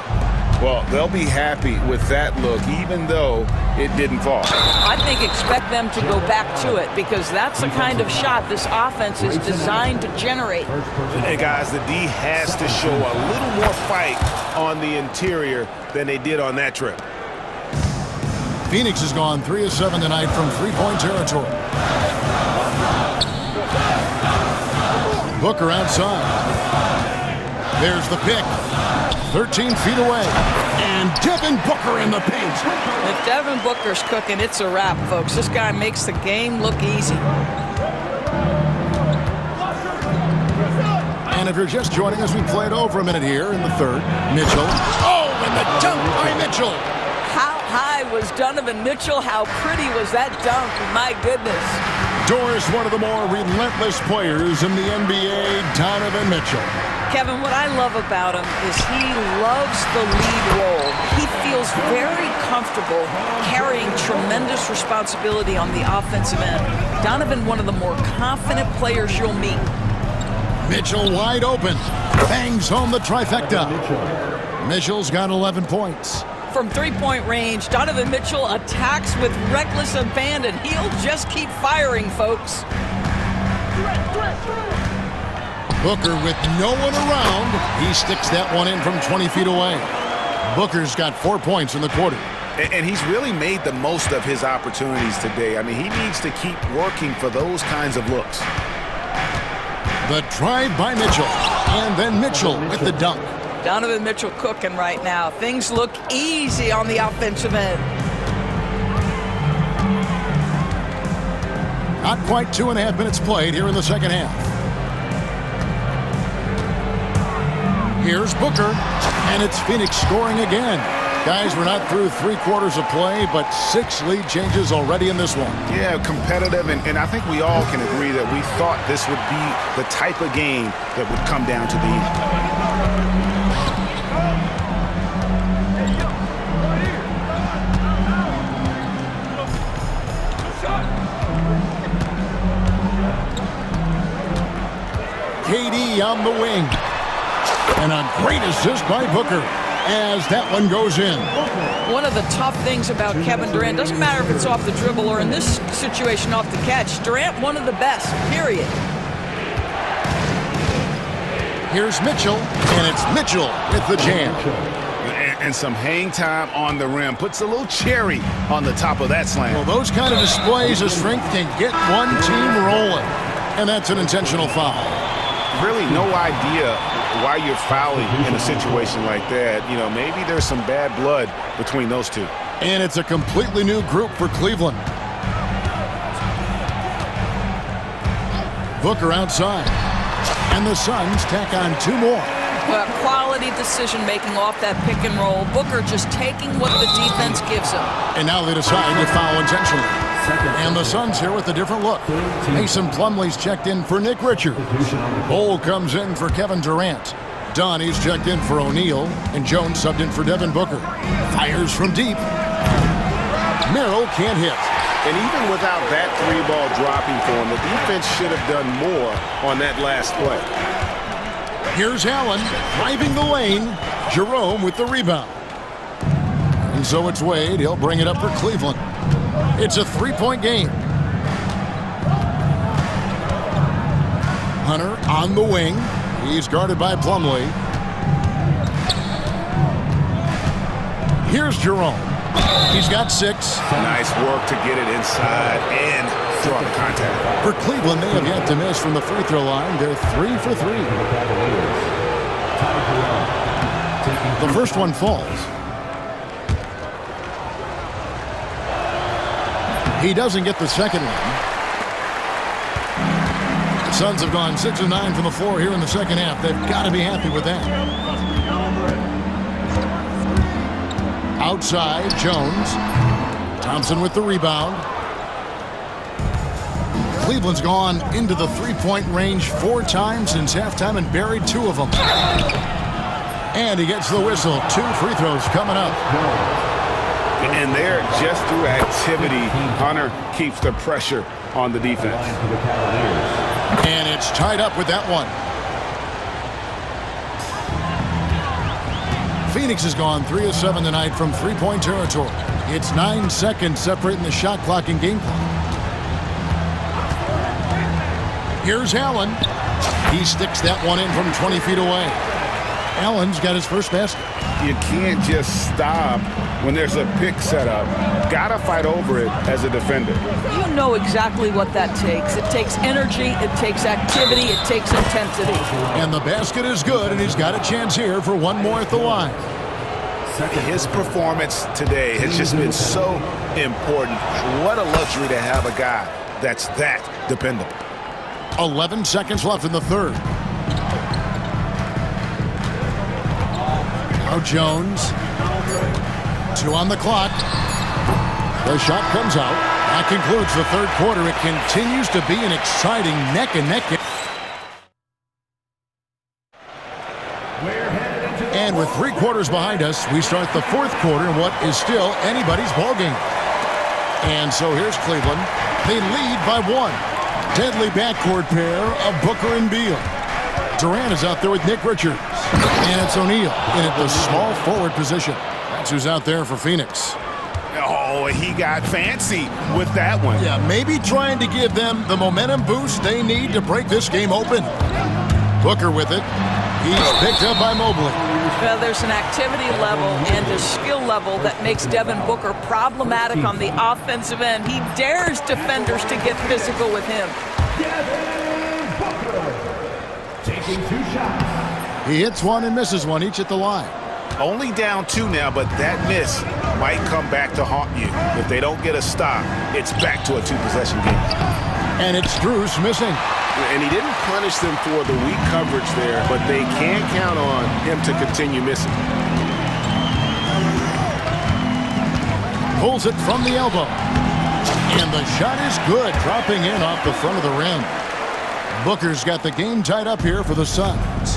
Well, they'll be happy with that look, even though it didn't fall. I think expect them to go back to it because that's the kind of shot this offense is designed to generate. Hey, guys, the D has to show a little more fight on the interior than they did on that trip. Phoenix has gone 3 of 7 tonight from three-point territory. Booker outside. There's the pick. 13 feet away. And Devin Booker in the paint. If Devin Booker's cooking, it's a wrap, folks. This guy makes the game look easy. And if you're just joining us, we played over a minute here in the third. Mitchell. Oh, and the dunk by Mitchell. How high was Donovan Mitchell? How pretty was that dunk? My goodness. Doris, one of the more relentless players in the NBA, Donovan Mitchell. Kevin, what I love about him is he loves the lead role. He feels very comfortable carrying tremendous responsibility on the offensive end. Donovan, one of the more confident players you'll meet. Mitchell wide open. Bangs home the trifecta. Mitchell's got 11 points. From three-point range, Donovan Mitchell attacks with reckless abandon. He'll just keep firing, folks. Booker with no one around. He sticks that one in from 20 feet away. Booker's got 4 points in the quarter. And he's really made the most of his opportunities today. I mean, he needs to keep working for those kinds of looks. The drive by Mitchell. And then Mitchell with the dunk. Donovan Mitchell cooking right now. Things look easy on the offensive end. Not quite 2.5 minutes played here in the second half. Here's Booker, and it's Phoenix scoring again. Guys, we're not through 3/4 of play, but 6 lead changes already in this one. Yeah, competitive, and I think we all can agree that we thought this would be the type of game that would come down to the end. KD on the wing. And a great assist by Booker as that one goes in. One of the tough things about Kevin Durant, doesn't matter if it's off the dribble or in this situation off the catch, Durant one of the best, period. Here's Mitchell, and it's Mitchell with the jam. And some hang time on the rim. Puts a little cherry on the top of that slam. Well, those kind of displays of strength can get one team rolling. And that's an intentional foul. Really no idea why you're fouling in a situation like that. You know, maybe there's some bad blood between those two. And it's a completely new group for Cleveland. Booker outside. And the Suns tack on 2 more. Well, quality decision-making off that pick and roll. Booker just taking what the defense gives him. And now they decide to foul intentionally. And the Suns here with a different look. Mason Plumlee's checked in for Nick Richards. Bol comes in for Kevin Durant. Donnie's checked in for O'Neal. And Jones subbed in for Devin Booker. Fires from deep. Merrill can't hit. And even without that 3-ball dropping for him, the defense should have done more on that last play. Here's Allen driving the lane. Jerome with the rebound. And so it's Wade. He'll bring it up for Cleveland. It's a 3-point game. Hunter on the wing. He's guarded by Plumlee. Here's Jerome. He's got 6. Nice work to get it inside and draw the contact. For Cleveland, they have yet to miss from the free throw line. They're 3 for 3. The first one falls. He doesn't get the second one. The Suns have gone 6 of 9 from the floor here in the second half. They've got to be happy with that. Outside, Jones. Thompson with the rebound. Cleveland's gone into the 3-point range 4 times since halftime and buried 2 of them. And he gets the whistle. 2 free throws coming up. And there, just through activity, Hunter keeps the pressure on the defense. And it's tied up with that one. Phoenix has gone 3 of 7 tonight from 3-point territory. It's 9 seconds separating the shot clock and game clock. Here's Allen. He sticks that one in from 20 feet away. Allen's got his first basket. You can't just stop when there's a pick set up. Gotta fight over it as a defender. You know exactly what that takes. It takes energy, it takes activity, it takes intensity. And the basket is good, and he's got a chance here for one more at the line. His performance today has just been so important. What a luxury to have a guy that's that dependable. 11 seconds left in the third. Now Jones. 2 on the clock. The shot comes out. That concludes the third quarter. It continues to be an exciting neck-and-neck game. And with 3 quarters behind us, we start the fourth quarter in what is still anybody's ballgame. And so here's Cleveland. They lead by 1. Deadly backcourt pair of Booker and Beal. Durant is out there with Nick Richards. And it's O'Neal in at the small forward position. That's who's out there for Phoenix. Oh, he got fancy with that one. Yeah, maybe trying to give them the momentum boost they need to break this game open. Booker with it. He's picked up by Mobley. Well, there's an activity level and a skill level that makes Devin Booker problematic on the offensive end. He dares defenders to get physical with him. Taking 2 shots. He hits one and misses one, each at the line. Only down 2 now, but that miss might come back to haunt you. If they don't get a stop, it's back to a 2-possession game. And it's Drews missing. And he didn't punish them for the weak coverage there, but they can count on him to continue missing. Pulls it from the elbow. And the shot is good, dropping in off the front of the rim. Booker's got the game tied up here for the Suns.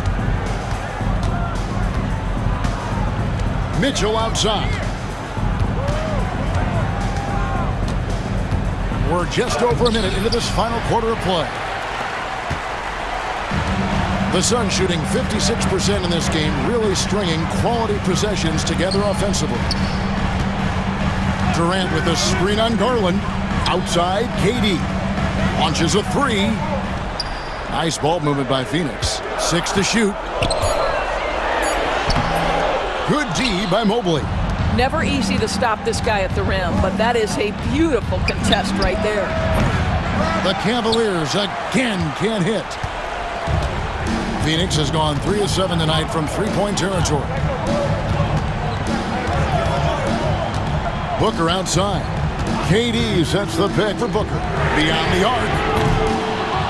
Mitchell outside. We're just over a minute into this final quarter of play. The Suns shooting 56% in this game, really stringing quality possessions together offensively. Durant with a screen on Garland. Outside, KD. Launches a 3. Nice ball movement by Phoenix. 6 to shoot. Good D by Mobley. Never easy to stop this guy at the rim, but that is a beautiful contest right there. The Cavaliers again can't hit. Phoenix has gone 3 of 7 tonight from three-point territory. Booker outside. KD sets the pick for Booker. Beyond the arc.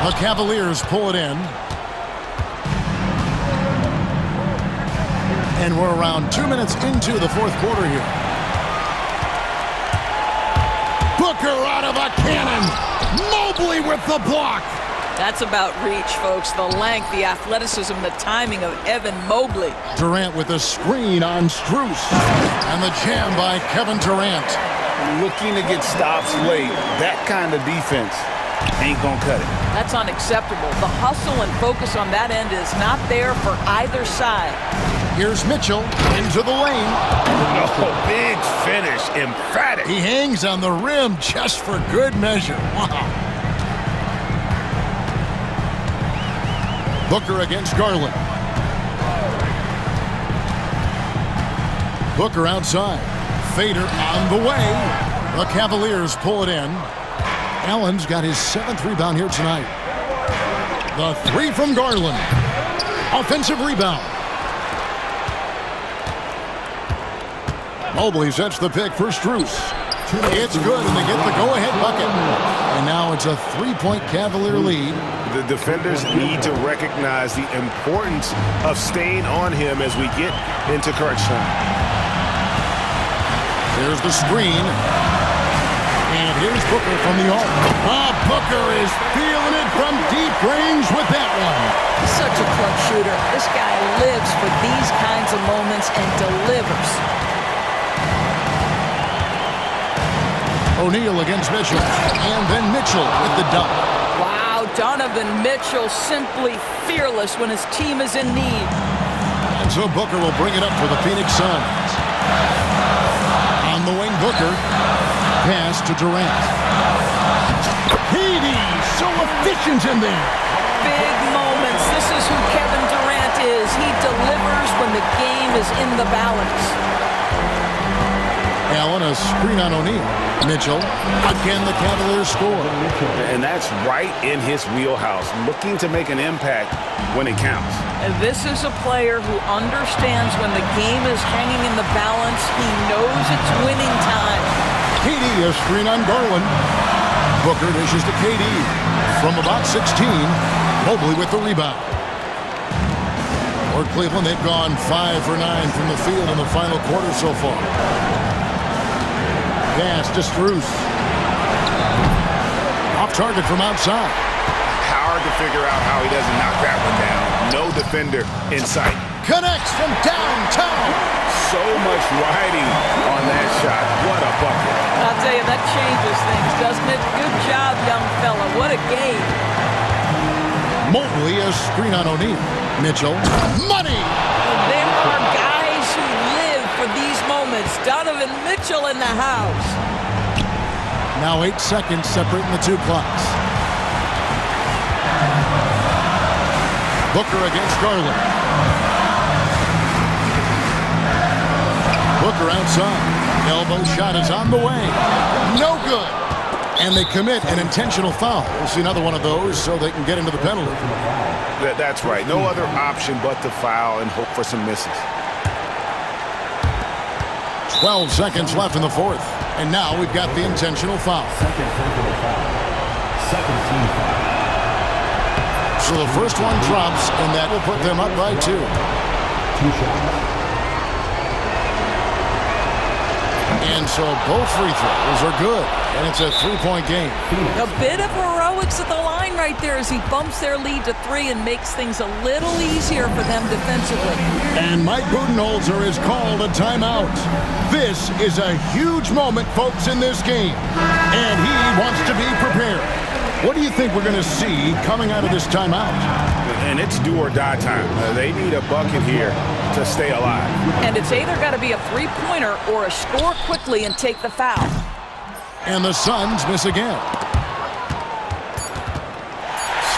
The Cavaliers pull it in. And we're around 2 minutes into the fourth quarter here. Booker out of a cannon. Mobley with the block. That's about reach, folks. The length, the athleticism, the timing of Evan Mobley. Durant with a screen on Strus. And the jam by Kevin Durant. Looking to get stops late. That kind of defense ain't gonna cut it. That's unacceptable. The hustle and focus on that end is not there for either side. Here's Mitchell into the lane. Oh, big finish, emphatic. He hangs on the rim just for good measure. Wow. Booker against Garland. Booker outside. Fader on the way. The Cavaliers pull it in. Allen's got his 7th rebound here tonight. The 3 from Garland. Offensive rebound. Mobley sets the pick for Strus. It's good, and they get the go-ahead bucket. And now it's a 3-point Cavalier lead. The defenders need to recognize the importance of staying on him as we get into crunch time. Here's the screen. And here's Booker from the arc. Booker is feeling it from deep range with that one. He's such a clutch shooter. This guy lives for these kinds of moments and delivers. O'Neal against Mitchell. And then Mitchell with the dunk. Wow, Donovan Mitchell simply fearless when his team is in need. And so Booker will bring it up for the Phoenix Suns. On the wing, Booker. Pass to Durant. KD, so efficient in there. Big moments. This is who Kevin Durant is. He delivers when the game is in the balance. Allen, a screen on O'Neal. Mitchell, again the Cavaliers score. And that's right in his wheelhouse, looking to make an impact when it counts. And this is a player who understands when the game is hanging in the balance. He knows it's winning time. KD, a screen on Garland. Booker dishes to KD. From about 16, Mobley with the rebound. For Cleveland, they've gone 5 for 9 from the field in the final quarter so far. Pass to Strus. Off target from outside. Hard to figure out how he doesn't knock that one down. No defender in sight. Connects from downtown. So much riding on that shot. What a bucket. I'll tell you, that changes things, doesn't it? Good job, young fella. What a game. Mobley, a screen on O'Neal. Mitchell. Money! There are guys who live for these moments. Donovan Mitchell in the house. Now 8 seconds separating the two clocks. Booker against Garland. Booker outside. Elbow shot is on the way. No good. And they commit an intentional foul. We'll see another one of those so they can get into the penalty. That's right. No other option but to foul and hope for some misses. 12 seconds left in the fourth. And now we've got the intentional foul. Second personal foul. Second team foul. So the first one drops, and that will put them up by 2. 2 shots. And so both free throws are good, and it's a 3-point game. A bit of heroics at the line right there as he bumps their lead to 3 and makes things a little easier for them defensively. And Mike Budenholzer has called a timeout. This is a huge moment, folks, in this game, and he wants to be prepared. What do you think we're going to see coming out of this timeout? And it's do or die time. They need a bucket here to stay alive. And it's either got to be a three-pointer or a score quickly and take the foul. And the Suns miss again.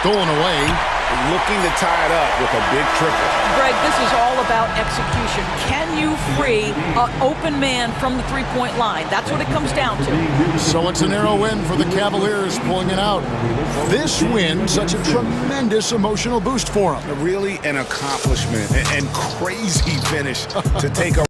Stolen away. Looking to tie it up with a big triple. Greg, this is all about execution. Can you free an open man from the three-point line? That's what it comes down to. So it's a narrow win for the Cavaliers, pulling it out. This win, such a tremendous emotional boost for them. Really an accomplishment and crazy finish to take a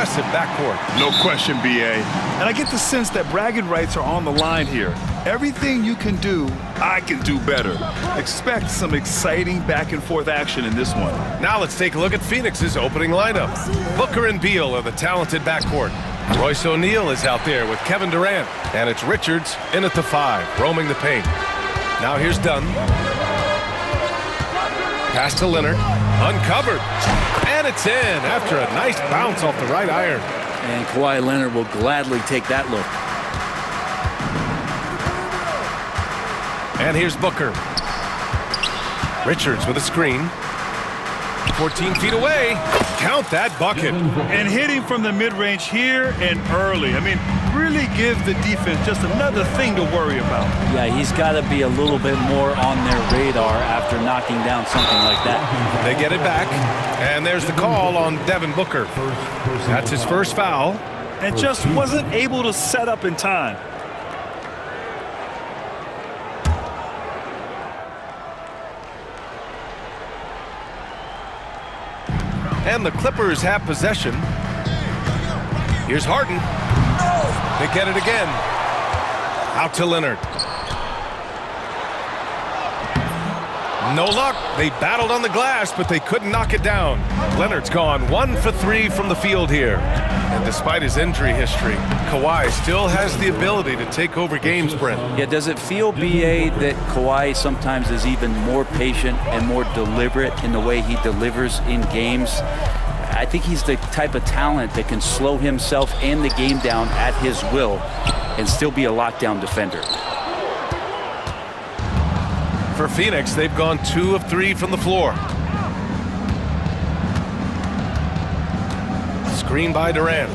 aggressive backcourt. No question, BA. And I get the sense that bragging rights are on the line here. Everything you can do, I can do better. Expect some exciting back and forth action in this one. Now let's take a look at Phoenix's opening lineup. Booker and Beal are the talented backcourt. Royce O'Neal is out there with Kevin Durant. And it's Richards in at the 5, roaming the paint. Now here's Dunn. Pass to Leonard. Uncovered. And it's in after a nice bounce off the right iron. And Kawhi Leonard will gladly take that look. And here's Booker. Richards with a screen. 14 feet away. Count that bucket. And hitting from the mid-range here and early. I mean, really give the defense just another thing to worry about. Yeah, he's got to be a little bit more on their radar after knocking down something like that. They get it back, and there's the call on Devin Booker. That's his first foul. And just wasn't able to set up in time. And the Clippers have possession. Here's Harden. They get it again. Out to Leonard. No luck. They battled on the glass, but they couldn't knock it down. Leonard's gone 1 for 3 from the field here. And despite his injury history, Kawhi still has the ability to take over games, Brent. Yeah, does it feel, BA, that Kawhi sometimes is even more patient and more deliberate in the way he delivers in games? I think he's the type of talent that can slow himself and the game down at his will and still be a lockdown defender. For Phoenix, they've gone 2 of 3 from the floor. Screen by Durant.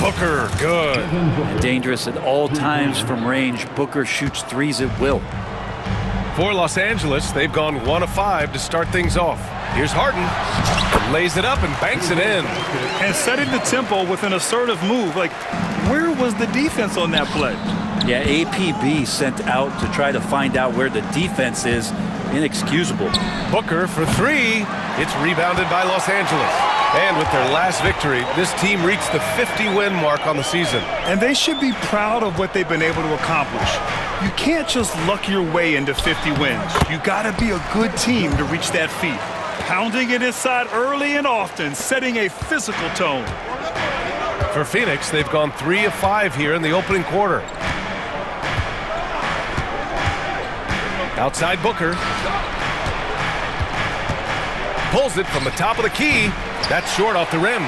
Booker, good. And dangerous at all times from range. Booker shoots threes at will. For Los Angeles, they've gone 1 of 5 to start things off. Here's Harden. Lays it up and banks it in. And setting the tempo with an assertive move. Like, where was the defense on that play? Yeah, APB sent out to try to find out where the defense is. Inexcusable. Booker for 3. It's rebounded by Los Angeles. And with their last victory, this team reached the 50-win mark on the season. And they should be proud of what they've been able to accomplish. You can't just luck your way into 50 wins. You gotta be a good team to reach that feat. Pounding it inside early and often, setting a physical tone. For Phoenix, they've gone 3 of 5 here in the opening quarter. Outside Booker. Pulls it from the top of the key. That's short off the rim.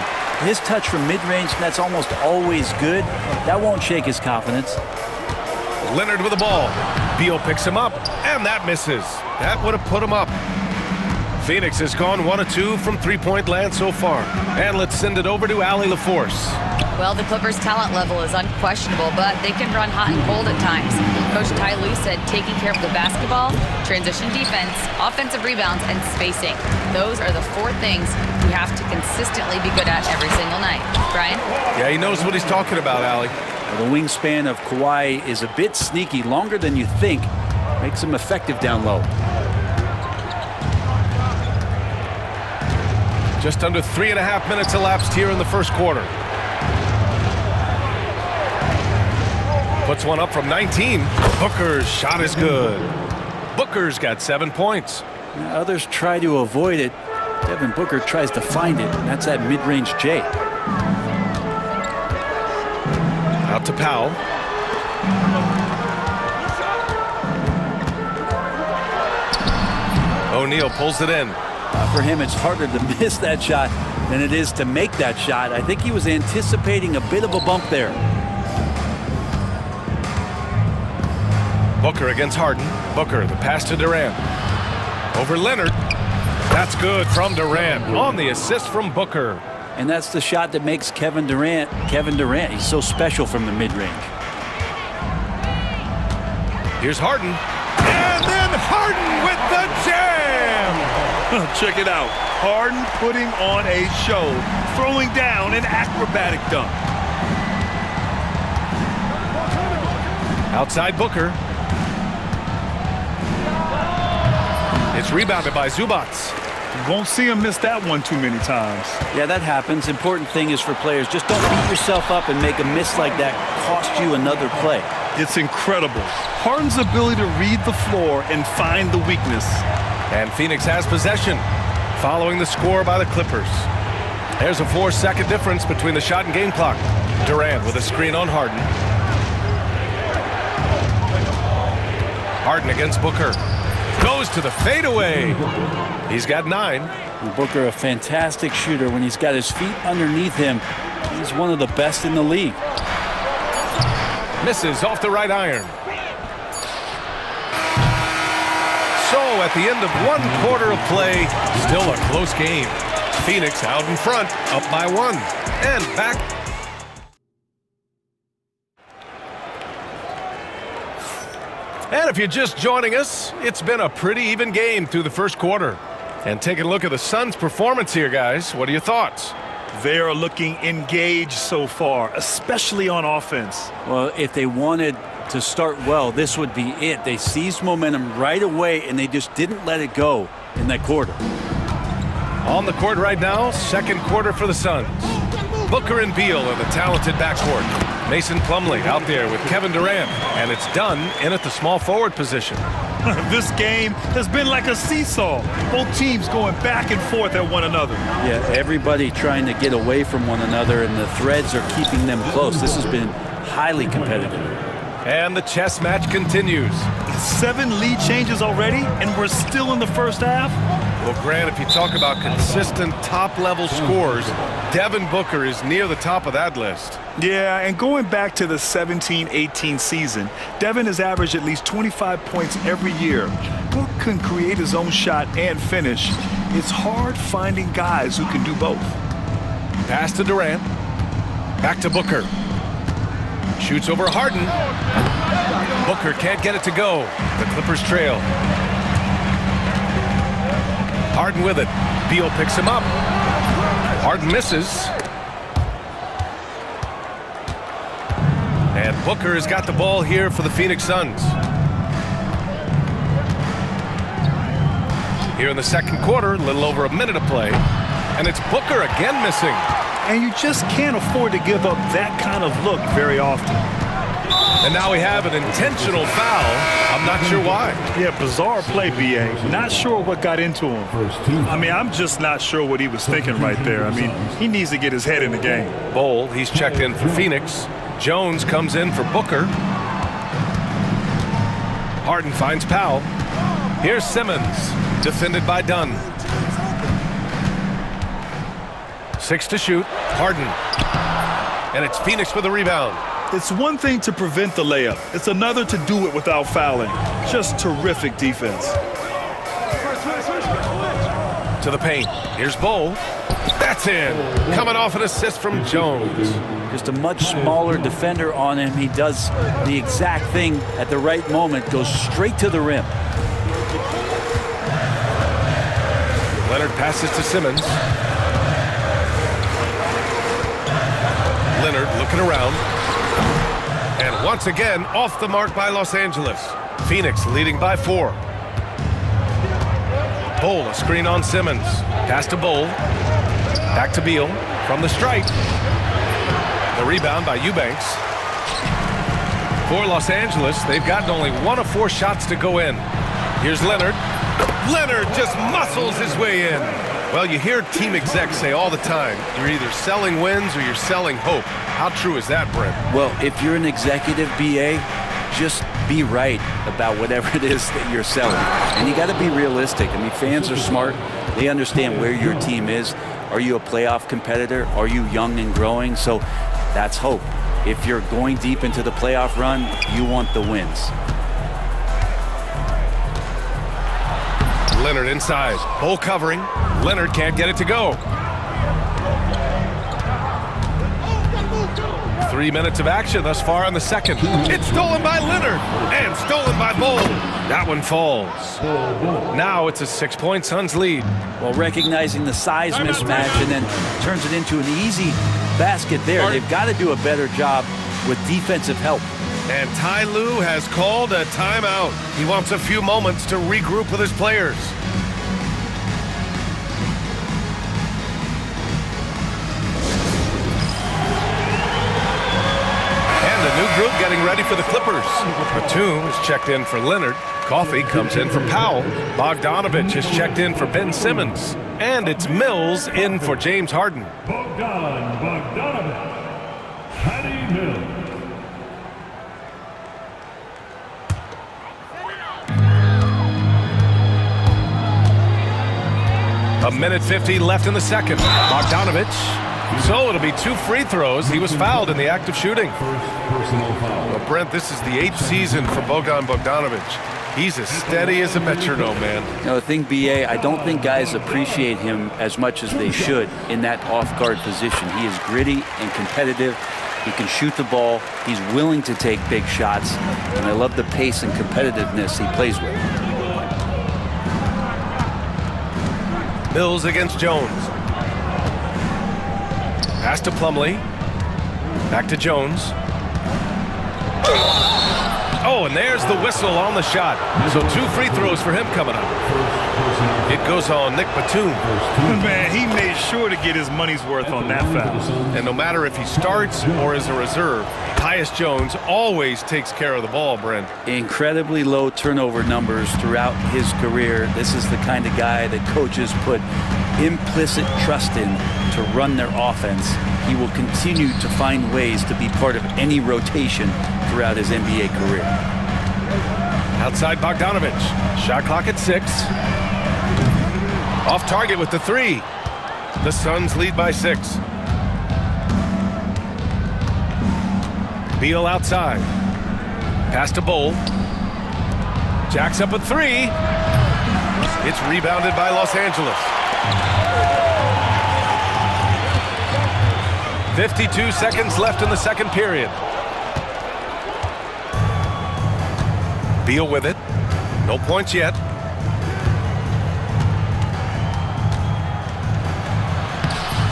His touch from mid-range, that's almost always good. That won't shake his confidence. Leonard with the ball. Beal picks him up, and that misses. That would have put him up. Phoenix has gone 1 of 2 from three-point land so far. And let's send it over to Allie LaForce. Well, the Clippers' talent level is unquestionable, but they can run hot and cold at times. Coach Ty Lue said taking care of the basketball, transition defense, offensive rebounds, and spacing. Those are the 4 things you have to consistently be good at every single night. Brian? Yeah, he knows what he's talking about, Allie. Well, the wingspan of Kawhi is a bit sneaky, longer than you think. Makes him effective down low. Just under 3.5 minutes elapsed here in the first quarter. Puts one up from 19. Booker's shot is good. Booker's got 7 points. Now, others try to avoid it. Devin Booker tries to find it, and that's that mid-range J. Out to Powell. O'Neal pulls it in. For him, it's harder to miss that shot than it is to make that shot. I think he was anticipating a bit of a bump there. Booker against Harden. Booker, the pass to Durant. Over Leonard. That's good from Durant on the assist from Booker. And that's the shot that makes Kevin Durant. He's so special from the mid-range. Here's Harden. And then Harden with the jam! Check it out. Harden putting on a show, throwing down an acrobatic dunk. Outside Booker. It's rebounded by Zubats. Won't see him miss that one too many times. Yeah, that happens. Important thing is for players, just don't beat yourself up and make a miss like that cost you another play. It's incredible. Harden's ability to read the floor and find the weakness. And Phoenix has possession, following the score by the Clippers. There's a 4-second difference between the shot and game clock. Durant with a screen on Harden. Harden against Booker. Goes to the fadeaway. He's got 9. And Booker, a fantastic shooter. When he's got his feet underneath him, he's one of the best in the league. Misses off the right iron. So at the end of 1 quarter of play, still a close game. Phoenix out in front, up by 1. And back. And if you're just joining us, it's been a pretty even game through the first quarter. And taking a look at the Suns' performance here, guys. What are your thoughts? They are looking engaged so far, especially on offense. Well, if they wanted to start well, this would be it. They seized momentum right away, and they just didn't let it go in that quarter. On the court right now, second quarter for the Suns. Booker and Beal in the talented backcourt. Mason Plumlee out there with Kevin Durant, and it's done in at the small forward position. This game has been like a seesaw. Both teams going back and forth at one another. Yeah, everybody trying to get away from one another, and the threads are keeping them close. This has been highly competitive. And the chess match continues. 7 lead changes already, and we're still in the first half? Well, Grant, if you talk about consistent top-level scores, Devin Booker is near the top of that list. Yeah, and going back to the 17-18 season, Devin has averaged at least 25 points every year. Book can create his own shot and finish. It's hard finding guys who can do both. Pass to Durant. Back to Booker. Shoots over Harden. Booker can't get it to go. The Clippers trail. Harden with it. Beal picks him up. Harden misses. And Booker has got the ball here for the Phoenix Suns. Here in the second quarter, a little over a minute of play. And it's Booker again missing. And you just can't afford to give up that kind of look very often. And now we have an intentional foul. I'm not sure why. Yeah, bizarre play, B.A. Not sure what got into him. I mean, I'm just not sure what he was thinking right there. I mean, he needs to get his head in the game. Bol, he's checked in for Phoenix. Jones comes in for Booker. Harden finds Powell. Here's Simmons, defended by Dunn. 6 to shoot. Harden. And it's Phoenix with the rebound. It's one thing to prevent the layup. It's another to do it without fouling. Just terrific defense. To the paint. Here's Bol. That's in. Coming off an assist from Jones. Just a much smaller defender on him. He does the exact thing at the right moment. Goes straight to the rim. Leonard passes to Simmons. Leonard looking around. And once again, off the mark by Los Angeles. Phoenix leading by 4. Bol, a screen on Simmons. Pass to Bol. Back to Beal from the stripe. The rebound by Eubanks. For Los Angeles, they've gotten only 1 of 4 shots to go in. Here's Leonard. Leonard just muscles his way in. Well, you hear team execs say all the time, you're either selling wins or you're selling hope. How true is that, Brent? Well, if you're an executive BA, just be right about whatever it is that you're selling. And you got to be realistic. I mean, fans are smart. They understand where your team is. Are you a playoff competitor? Are you young and growing? So that's hope. If you're going deep into the playoff run, you want the wins. Leonard inside. Bol covering. Leonard can't get it to go. 3 minutes of action thus far in the second. It's stolen by Leonard and stolen by Bol. That one falls. Now it's a 6-point Suns lead. Well, recognizing the size mismatch and then turns it into an easy basket there. They've got to do a better job with defensive help. And Ty Lue has called a timeout. He wants a few moments to regroup with his players. group getting ready for the Clippers. Batum is checked in for Leonard. Coffee comes in for Powell. Bogdanovich is checked in for Ben Simmons. And it's Mills in for James Harden. Bogdanovich. Patty Mills. A minute 50 left in the second. Bogdanovich. So it'll be 2 free throws. He was fouled in the act of shooting. Well, Brent, this is the 8th season for Bogdanovich. He's as steady as a metronome, man. You know, the thing, BA, I don't think guys appreciate him as much as they should in that off-guard position. He is gritty and competitive. He can shoot the ball. He's willing to take big shots. And I love the pace and competitiveness he plays with. Mills against Jones. Pass to Plumlee. Back to Jones. Oh, and there's the whistle on the shot. So 2 free throws for him coming up. It goes on Nick Batum. Man, he made sure to get his money's worth on that foul. And no matter if he starts or is a reserve, Tyus Jones always takes care of the ball, Brent. Incredibly low turnover numbers throughout his career. This is the kind of guy that coaches put implicit trust in to run their offense. He will continue to find ways to be part of any rotation throughout his NBA career. Outside Bogdanovich. Shot clock at 6. Off target with the 3. The Suns lead by 6. Beal outside. Pass to Bull. Jacks up a 3. It's rebounded by Los Angeles. 52 seconds left in the second period. Beal with it. No points yet.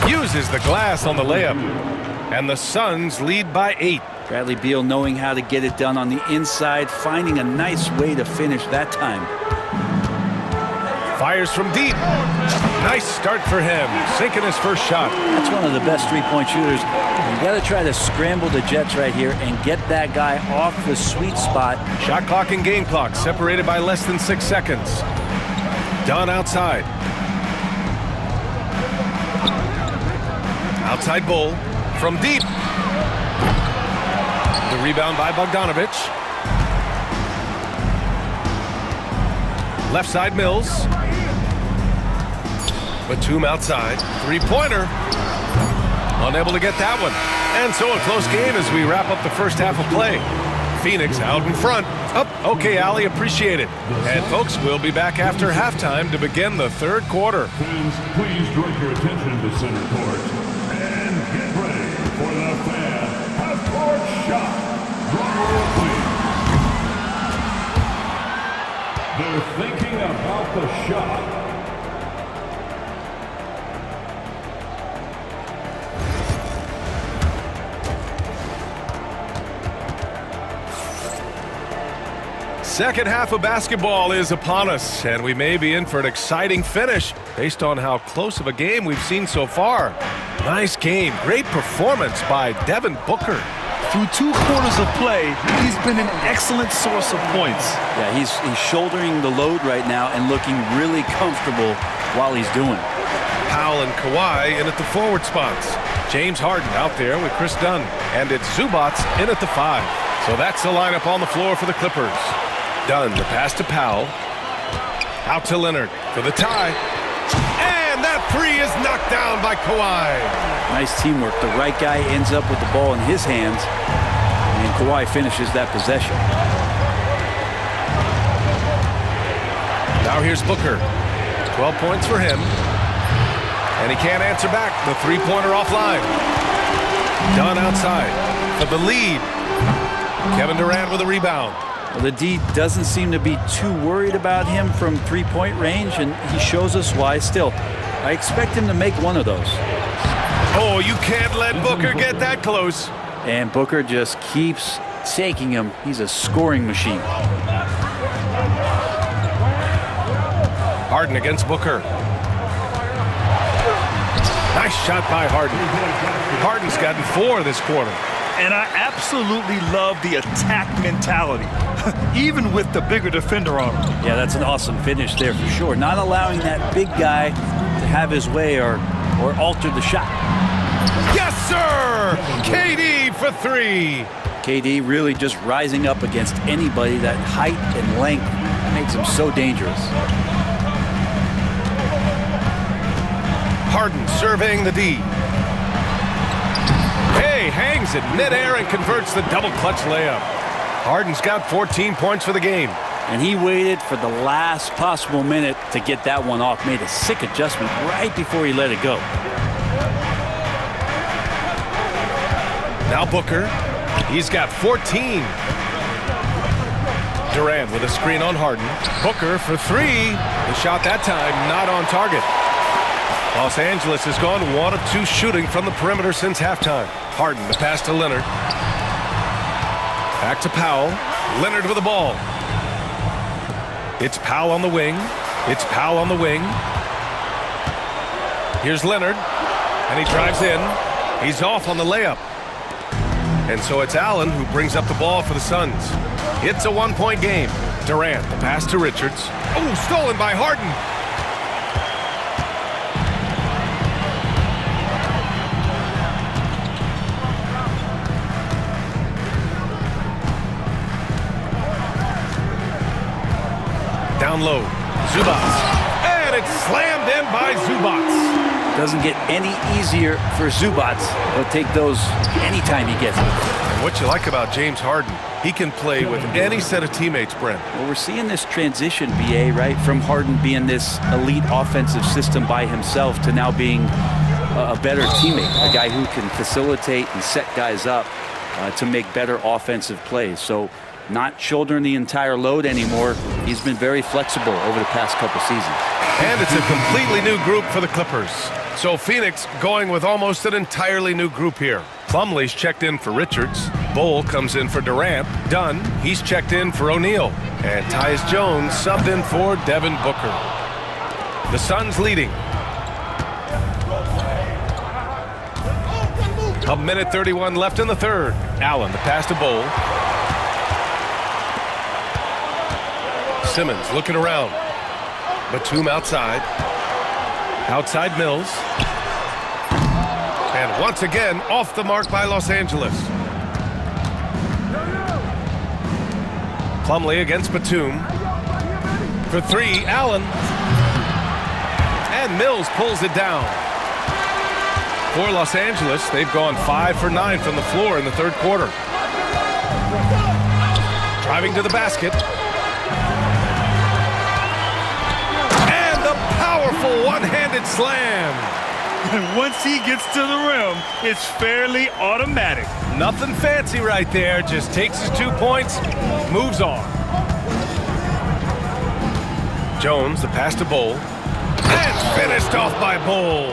Uses the glass on the layup. And the Suns lead by 8. Bradley Beal knowing how to get it done on the inside, finding a nice way to finish that time. Fires from deep. Nice start for him, sinking his first shot. That's one of the best three-point shooters. You got to try to scramble the Jets right here and get that guy off the sweet spot. Shot clock and game clock separated by less than 6 seconds. Dunn outside. Outside Bull from deep. The rebound by Bogdanovich. Left side Mills. Batum outside. 3-pointer. Unable to get that one. And so a close game as we wrap up the first half of play. Phoenix out in front. Okay, Allie, appreciate it. And folks, we'll be back after halftime to begin the third quarter. Fans, please direct your attention to center court. And get ready for the fan half-court shot. Drum roll, please. They're thinking about the shot. Second half of basketball is upon us, and we may be in for an exciting finish based on how close of a game we've seen so far. Nice game. Great performance by Devin Booker. Through 2 quarters of play, he's been an excellent source of points. Yeah, he's shouldering the load right now and looking really comfortable while he's doing it. Powell and Kawhi in at the forward spots. James Harden out there with Chris Dunn. And it's Zubats in at the 5. So that's the lineup on the floor for the Clippers. Dunn, the pass to Powell. Out to Leonard for the tie. And that 3 is knocked down by Kawhi. Nice teamwork. The right guy ends up with the ball in his hands, and Kawhi finishes that possession. Now here's Booker. 12 points for him. And he can't answer back. The 3-pointer offline. Dunn outside for the lead. Kevin Durant with a rebound. Well, the D doesn't seem to be too worried about him from 3-point range, and he shows us why. Still, I expect him to make one of those. Oh, you can't let Booker get that close. And Booker just keeps taking him. He's a scoring machine. Harden against Booker. Nice shot by Harden. Harden's gotten 4 this quarter. And I absolutely love the attack mentality, even with the bigger defender on him. Yeah, that's an awesome finish there for sure. Not allowing that big guy to have his way or alter the shot. Yes, sir! KD for three. KD really just rising up against anybody. That height and length makes him so dangerous. Harden surveying the D. Hey, hangs it midair and converts the double clutch layup. Harden's got 14 points for the game. And he waited for the last possible minute to get that one off. Made a sick adjustment right before he let it go. Now Booker. He's got 14. Durant with a screen on Harden. Booker for three. The shot that time not on target. Los Angeles has gone 1 of 2 shooting from the perimeter since halftime. Harden, the pass to Leonard. Back to Powell. Leonard with the ball. It's Powell on the wing. It's Powell on the wing. Here's Leonard. And he drives in. He's off on the layup. And so it's Allen who brings up the ball for the Suns. It's a 1-point game. Durant, the pass to Richards. Oh, stolen by Harden. Down low, Zubats. And it's slammed in by Zubats. Doesn't get any easier for Zubats. He'll take those anytime he gets them. And what you like about James Harden, he can play with any set of teammates, Brent. Well, we're seeing this transition, BA, right? From Harden being this elite offensive system by himself to now being a better teammate, a guy who can facilitate and set guys up to make better offensive plays. So not shouldering the entire load anymore. He's been very flexible over the past couple seasons. And it's a completely new group for the Clippers. So Phoenix going with almost an entirely new group here. Plumlee's checked in for Richards. Bull comes in for Durant. Dunn, he's checked in for O'Neal. And Tyus Jones subbed in for Devin Booker. The Suns leading. A minute 31 left in the third. Allen, the pass to Bull. Simmons looking around. Batum outside. Outside Mills. And once again, off the mark by Los Angeles. Plumlee against Batum. For three, Allen. And Mills pulls it down. For Los Angeles, they've gone 5 for 9 from the floor in the third quarter. Driving to the basket. Powerful one-handed slam. And once he gets to the rim, it's fairly automatic. Nothing fancy right there. Just takes his 2 points, moves on. Jones, the pass to Bull. And finished off by Bull.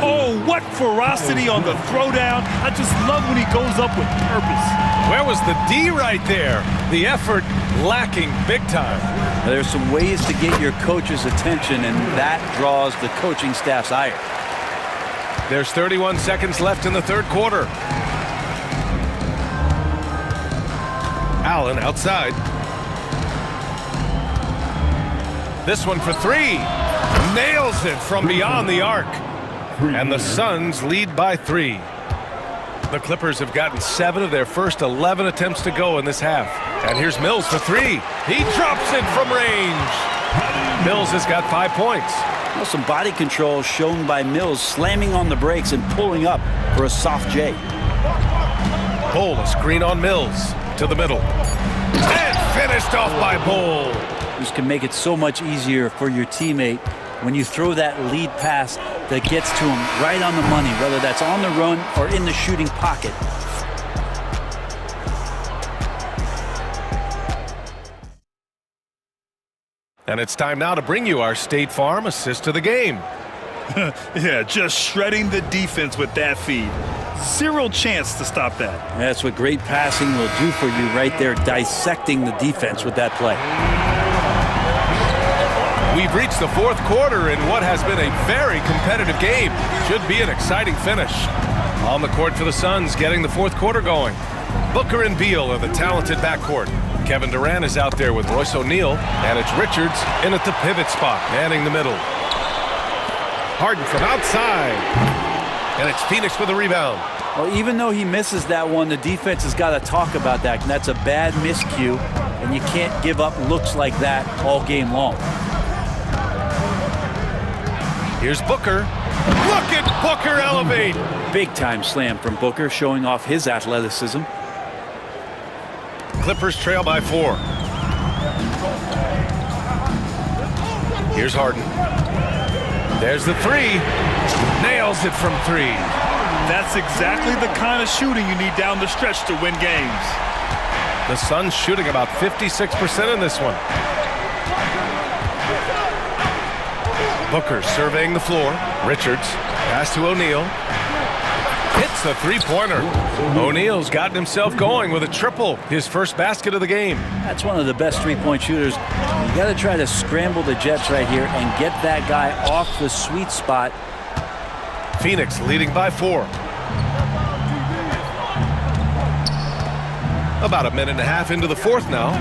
Oh, what ferocity on the throwdown. I just love when he goes up with purpose. Where was the D right there? The effort lacking big time. There's some ways to get your coach's attention, and that draws the coaching staff's ire. There's 31 seconds left in the third quarter. Allen outside. This one for three. Nails it from beyond the arc. And the Suns lead by 3. The Clippers have gotten 7 of their first 11 attempts to go in this half. And here's Mills for 3. He drops it from range. Mills has got 5 points. Well, some body control shown by Mills, slamming on the brakes and pulling up for a soft J. Bull, a screen on Mills to the middle. And finished off by Bull. This can make it so much easier for your teammate when you throw that lead pass that gets to him right on the money, whether that's on the run or in the shooting pocket. And it's time now to bring you our State Farm assist of the game. Yeah, just shredding the defense with that feed. Zero chance to stop that. That's what great passing will do for you right there, dissecting the defense with that play. We've reached the fourth quarter in what has been a very competitive game. Should be an exciting finish. On the court for the Suns, getting the fourth quarter going. Booker and Beal are the talented backcourt. Kevin Durant is out there with Royce O'Neal, and it's Richards in at the pivot spot, manning the middle. Harden from outside, and it's Phoenix with a rebound. Well, even though he misses that one, the defense has got to talk about that, and that's a bad miscue, and you can't give up looks like that all game long. Here's Booker. Look at Booker elevate. Big time slam from Booker, showing off his athleticism. Clippers trail by 4. Here's Harden. There's the 3. Nails it from 3. That's exactly the kind of shooting you need down the stretch to win games. The Suns shooting about 56% in this one. Booker surveying the floor. Richards. Pass to O'Neal. Hits the three-pointer. O'Neal's gotten himself going with a triple. His first basket of the game. That's one of the best three-point shooters. You got to try to scramble the Jets right here and get that guy off the sweet spot. Phoenix leading by 4. About a minute and a half into the fourth now.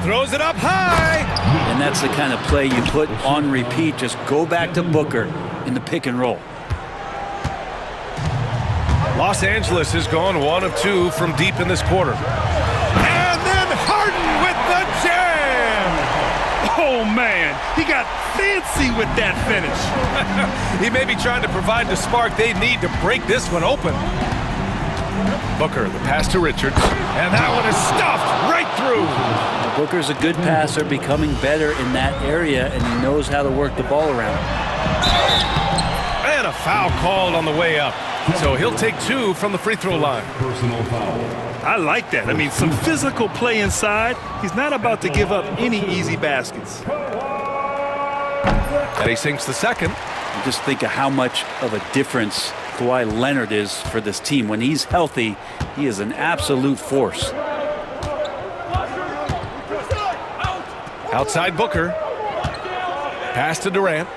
Throws it up high. And that's the kind of play you put on repeat. Just go back to Booker in the pick and roll. Los Angeles has gone 1 of 2 from deep in this quarter. And then Harden with the jam. Oh, man, he got fancy with that finish. He may be trying to provide the spark they need to break this one open. Booker, the pass to Richards, and that one is stuffed right through. Booker's a good passer, becoming better in that area, and he knows how to work the ball around. And a foul called on the way up. So he'll take 2 from the free throw line. Personal foul. I like that. I mean, some physical play inside. He's not about to give up any easy baskets. And he sinks the second. Just think of how much of a difference Kawhi Leonard is for this team. When he's healthy, he is an absolute force. Outside Booker. Pass to Durant.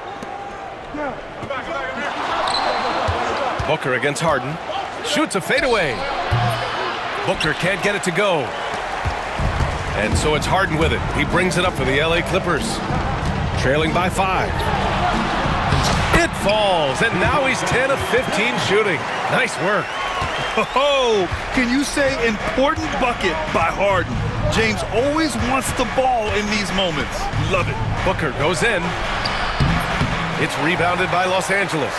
Booker against Harden. Shoots a fadeaway. Booker can't get it to go. And so it's Harden with it. He brings it up for the LA Clippers. Trailing by 5. It falls, and now he's 10 of 15 shooting. Nice work. Oh, can you say important bucket by Harden? James always wants the ball in these moments. Love it. Booker goes in. It's rebounded by Los Angeles.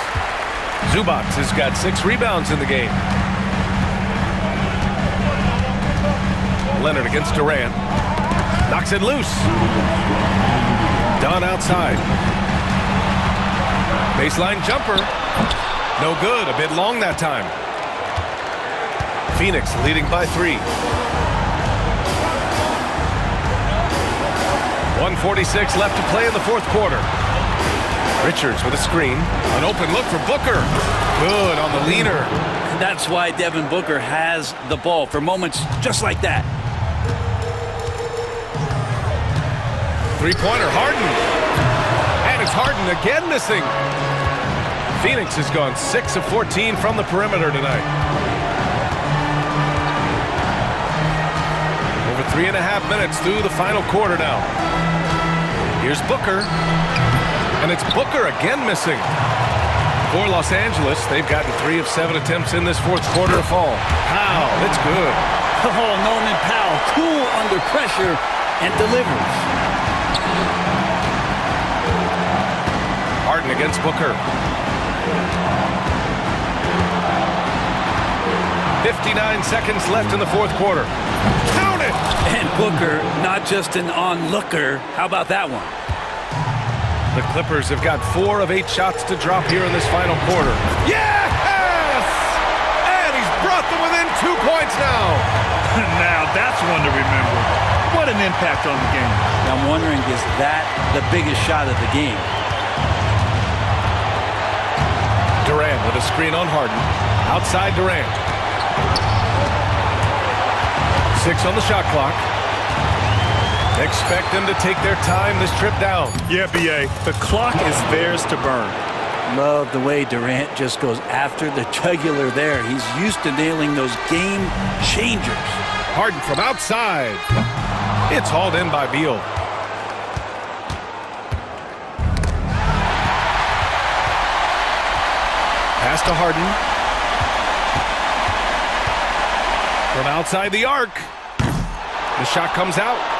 Zubac has got 6 rebounds in the game. Leonard against Durant. Knocks it loose. Dunn outside. Baseline jumper. No good. A bit long that time. Phoenix leading by 3. 1:46 left to play in the fourth quarter. Richards with a screen. An open look for Booker. Good on the leaner. That's why Devin Booker has the ball for moments just like that. Three-pointer, Harden. And it's Harden again missing. Phoenix has gone 6 of 14 from the perimeter tonight. Over 3.5 minutes through the final quarter now. Here's Booker. And it's Booker again missing. For Los Angeles, they've gotten 3 of 7 attempts in this fourth quarter to fall. Powell, it's good. Oh, Norman Powell, cool under pressure and delivers. Harden against Booker. 59 seconds left in the fourth quarter. Count it! And Booker, not just an onlooker. How about that one? The Clippers have got 4 of 8 shots to drop here in this final quarter. Yes! And he's brought them within 2 points now. Now that's one to remember. What an impact on the game. I'm wondering, is that the biggest shot of the game? Durant with a screen on Harden. Outside Durant. 6 on the shot clock. Expect them to take their time this trip down. Yeah, B.A. The clock is theirs to burn. Love the way Durant just goes after the jugular there. He's used to nailing those game changers. Harden from outside. It's hauled in by Beal. Pass to Harden. From outside the arc. The shot comes out.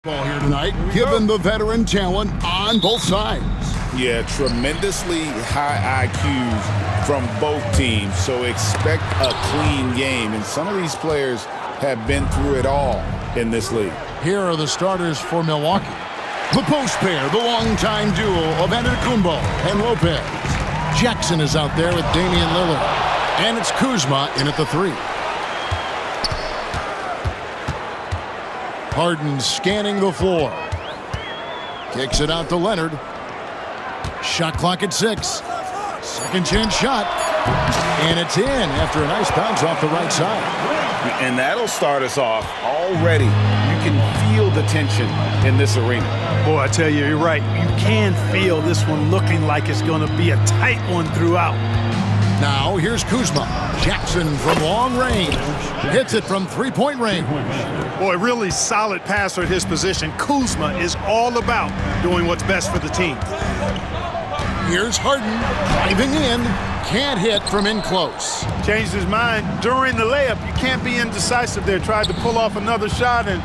Ball here tonight, given the veteran talent on both sides. Yeah, tremendously high IQs from both teams, so expect a clean game. And some of these players have been through it all in this league. Here are the starters for Milwaukee. The post pair, the longtime duo of Antetokounmpo and Lopez. Jackson is out there with Damian Lillard. And it's Kuzma in at the 3. Harden scanning the floor. Kicks it out to Leonard. Shot clock at 6. Second chance shot. And it's in after a nice bounce off the right side. And that'll start us off already. You can feel the tension in this arena. Boy, I tell you, you're right. You can feel this one looking like it's going to be a tight one throughout. Now, here's Kuzma. Jackson from long range. Hits it from three-point range. Boy, really solid passer at his position. Kuzma is all about doing what's best for the team. Here's Harden driving in. Can't hit from in close. Changed his mind during the layup. You can't be indecisive there. Tried to pull off another shot and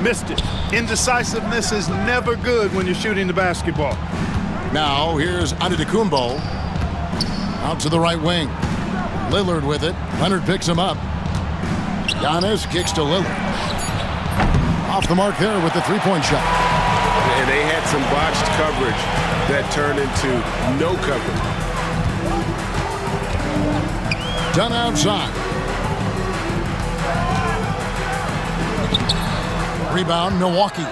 missed it. Indecisiveness is never good when you're shooting the basketball. Now, here's Antetokounmpo. Out to the right wing. Lillard with it. Leonard picks him up. Giannis kicks to Lillard. Off the mark there with the three-point shot. And they had some botched coverage that turned into no coverage. Done outside. Rebound, Milwaukee.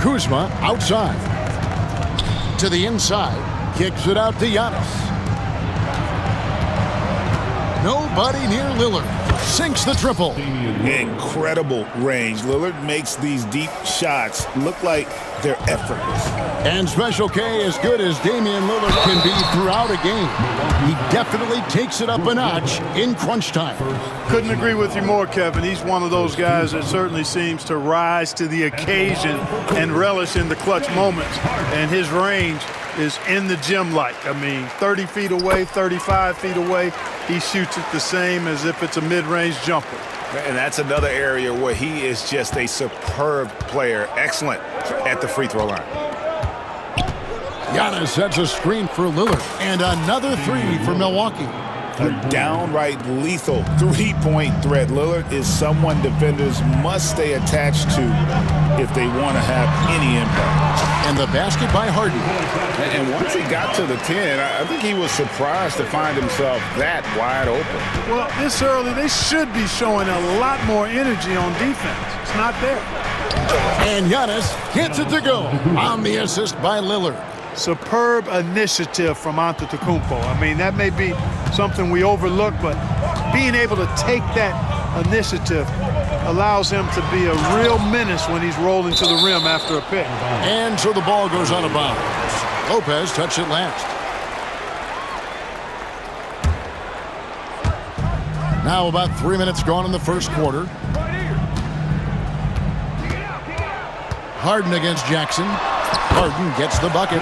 Kuzma outside. To the inside. Kicks it out to Giannis. Nobody near Lillard. Sinks the triple. Incredible range. Lillard makes these deep shots look like they're effortless. And Special K, as good as Damian Lillard can be throughout a game, he definitely takes it up a notch in crunch time. Couldn't agree with you more, Kevin. He's one of those guys that certainly seems to rise to the occasion and relish in the clutch moments. And his range is in the gym-like. I mean, 30 feet away, 35 feet away, he shoots it the same as if it's a mid-range jumper. And that's another area where he is just a superb player. Excellent at the free throw line. Giannis sets a screen for Lillard. And another 3 for Milwaukee. A downright lethal three-point threat. Lillard is someone defenders must stay attached to if they want to have any impact. And the basket by Harden. And once he got to the 10, I think he was surprised to find himself that wide open. Well, this early, they should be showing a lot more energy on defense. It's not there. And Giannis gets it to go on the assist by Lillard. Superb initiative from Antetokounmpo. I mean, that may be something we overlook, but being able to take that initiative allows him to be a real menace when he's rolling to the rim after a pick. And so the ball goes out of bounds. Lopez touched it last. Now about 3 minutes gone in the first quarter. Harden against Jackson. Harden gets the bucket.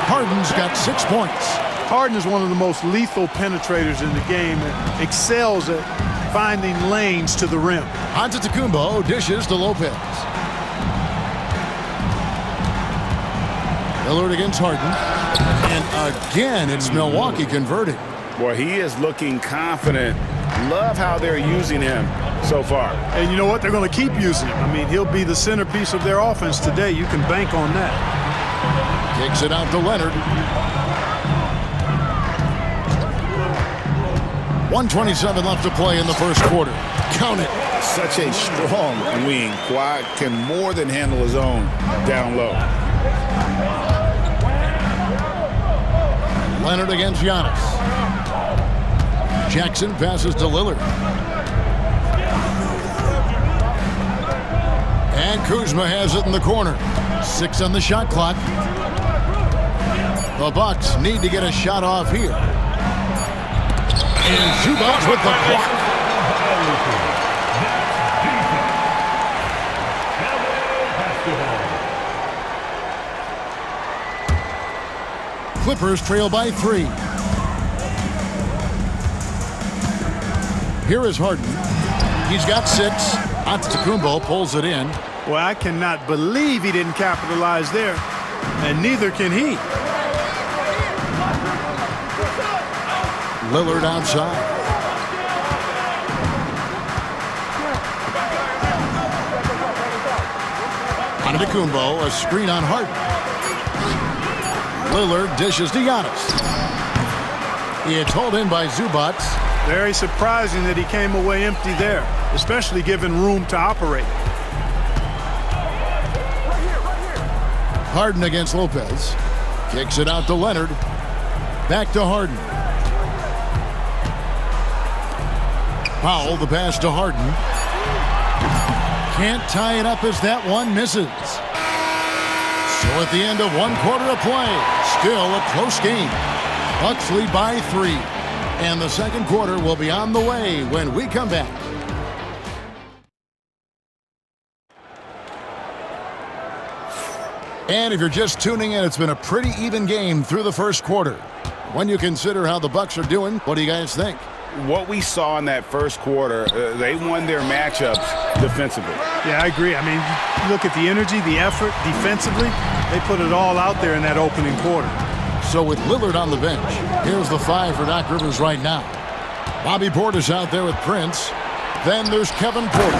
Harden's got 6 points. Harden is one of the most lethal penetrators in the game and excels at finding lanes to the rim. Antetokounmpo dishes to Lopez. Lillard against Harden. And again, it's Milwaukee converting. Boy, he is looking confident. Love how they're using him so far. And you know what? They're going to keep using him. I mean, he'll be the centerpiece of their offense today. You can bank on that. Kicks it out to Leonard. 1:27 left to play in the first quarter. Count it. Such a strong wing. Kawhi can more than handle his own down low. Leonard against Giannis. Jackson passes to Lillard. And Kuzma has it in the corner. 6 on the shot clock. The Bucks need to get a shot off here. And Zubac's with the block. Clippers trail by 3. Here is Harden. He's got 6. Antetokounmpo pulls it in. Well, I cannot believe he didn't capitalize there, and neither can he. Lillard outside. Antetokounmpo, a screen on Harden. Lillard dishes to Giannis. It's hauled in by Zubac. Very surprising that he came away empty there, especially given room to operate. Harden against Lopez. Kicks it out to Leonard. Back to Harden. Powell, the pass to Harden. Can't tie it up as that one misses. So at the end of 1 quarter of play, still a close game. Bucks lead by 3. And the second quarter will be on the way when we come back. And if you're just tuning in, it's been a pretty even game through the first quarter. When you consider how the Bucks are doing, what do you guys think? What we saw in that first quarter, they won their matchups defensively. Yeah, I agree. I mean, look at the energy, the effort defensively. They put it all out there in that opening quarter. So with Lillard on the bench, here's the 5 for Doc Rivers right now. Bobby Portis out there with Prince. Then there's Kevin Porter.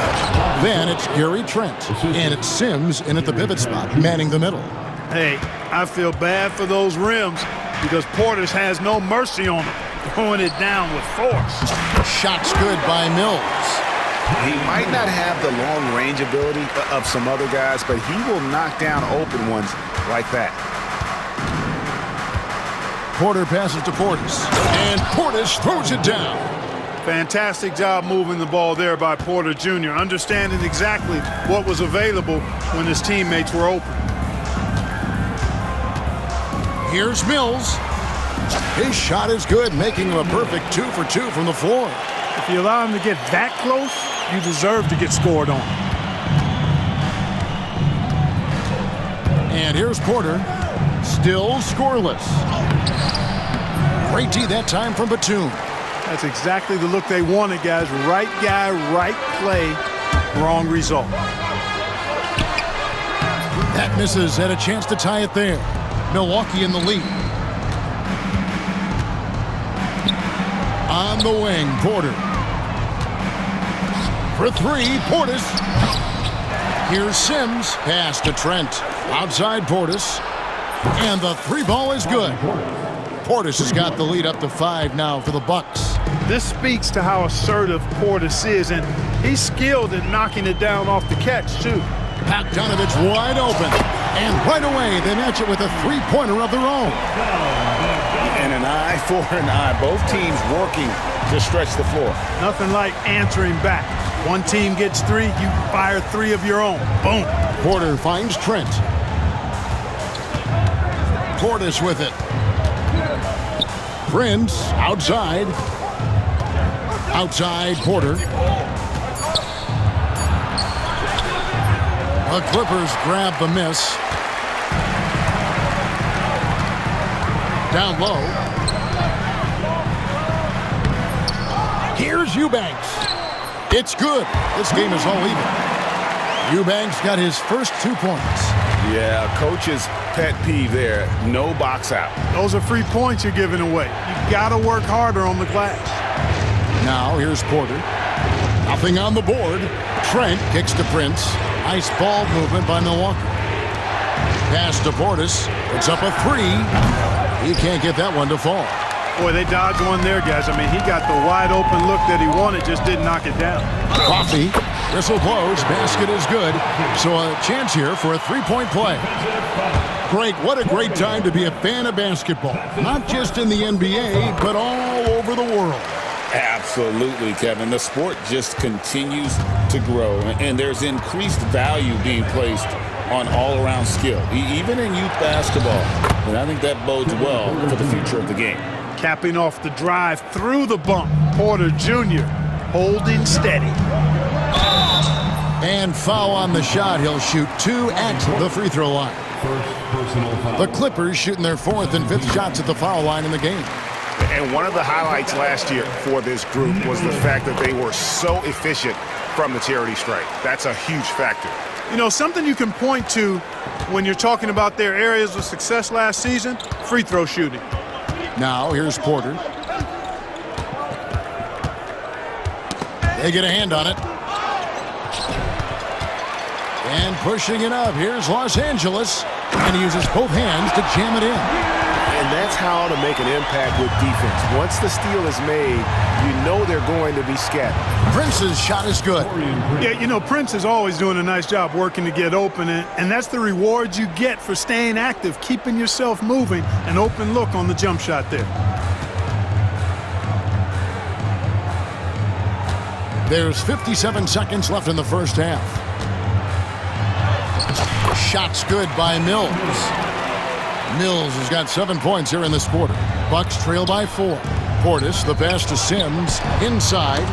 Then it's Gary Trent. And it's Sims in at the pivot spot, manning the middle. Hey, I feel bad for those rims because Portis has no mercy on them, throwing it down with force. Shot's good by Mills. He might not have the long range ability of some other guys, but he will knock down open ones like that. Porter passes to Portis. And Portis throws it down. Fantastic job moving the ball there by Porter Jr., understanding exactly what was available when his teammates were open. Here's Mills. His shot is good, making him a perfect 2 for 2 from the floor. If you allow him to get that close, you deserve to get scored on. And here's Porter. Still scoreless. Great D that time from Batum. That's exactly the look they wanted, guys. Right guy, right play, wrong result. That misses, had a chance to tie it there. Milwaukee in the lead. On the wing, Porter. For 3, Portis. Here's Sims. Pass to Trent. Outside Portis. And the 3 ball is good. Portis has got the lead up to 5 now for the Bucks. This speaks to how assertive Portis is, and he's skilled at knocking it down off the catch, too. Bogdanovich wide open. And right away, they match it with a 3-pointer of their own. And an eye for an eye. Both teams working to stretch the floor. Nothing like answering back. One team gets 3, you fire 3 of your own. Boom. Porter finds Trent. Portis with it. Prince outside. Outside Porter. The Clippers grab the miss. Down low. Here's Eubanks. It's good. This game is all even. Eubanks got his first 2 points. Yeah, coach's pet peeve there. No box out. Those are free points you're giving away. You got to work harder on the glass. Now here's Porter. Nothing on the board. Trent kicks to Prince. Nice ball movement by Milwaukee. Pass to Portis. It's up a 3. He can't get that one to fall. Boy, they dodged one there, guys. I mean, he got the wide open look that he wanted, just didn't knock it down. Coffee. Whistle blows. Basket is good. So a chance here for a 3-point play. Greg, what a great time to be a fan of basketball. Not just in the NBA, but all over the world. Absolutely, Kevin. The sport just continues to grow, and there's increased value being placed on all-around skill, even in youth basketball. And I think that bodes well for the future of the game. Capping off the drive through the bump, Porter Jr. holding steady. And foul on the shot. He'll shoot 2 at the free throw line. The Clippers shooting their 4th and 5th shots at the foul line in the game. And one of the highlights last year for this group was the fact that they were so efficient from the charity stripe. That's a huge factor. You know, something you can point to when you're talking about their areas of success last season, free throw shooting. Now here's Porter. They get a hand on it. And pushing it up, here's Los Angeles. And he uses both hands to jam it in. And that's how to make an impact with defense. Once the steal is made, you know they're going to be scattered. Prince's shot is good. Yeah, you know, Prince is always doing a nice job working to get open, and that's the reward you get for staying active, keeping yourself moving, an open look on the jump shot there. There's 57 seconds left in the first half. Shot's good by Mills. Mills has got 7 points here in this quarter. Bucks trail by 4. Portis, the pass to Sims, inside.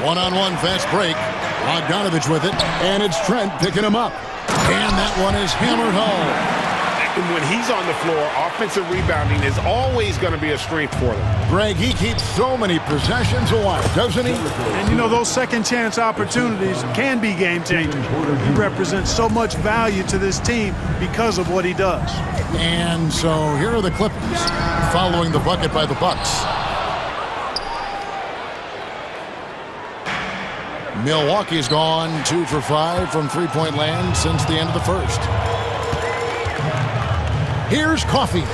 One-on-one fast break. Bogdanovich with it, and it's Trent picking him up. And that one is hammered home. And when he's on the floor, offensive rebounding is always going to be a strength for them. Greg, he keeps so many possessions alive, doesn't he? And you know, those second chance opportunities can be game changers. He represents so much value to this team because of what he does. And so here are the Clippers following the bucket by the Bucks. Milwaukee's gone 2 for 5 from three-point land since the end of the first. Here's Coffey.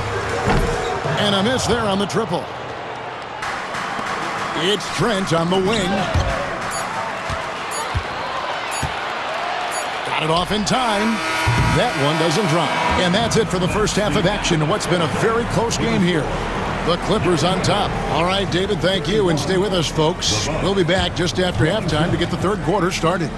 And a miss there on the triple. It's Trent on the wing. Got it off in time. That one doesn't drop. And that's it for the first half of action. What's been a very close game here. The Clippers on top. All right, David, thank you. And stay with us, folks. We'll be back just after halftime to get the third quarter started.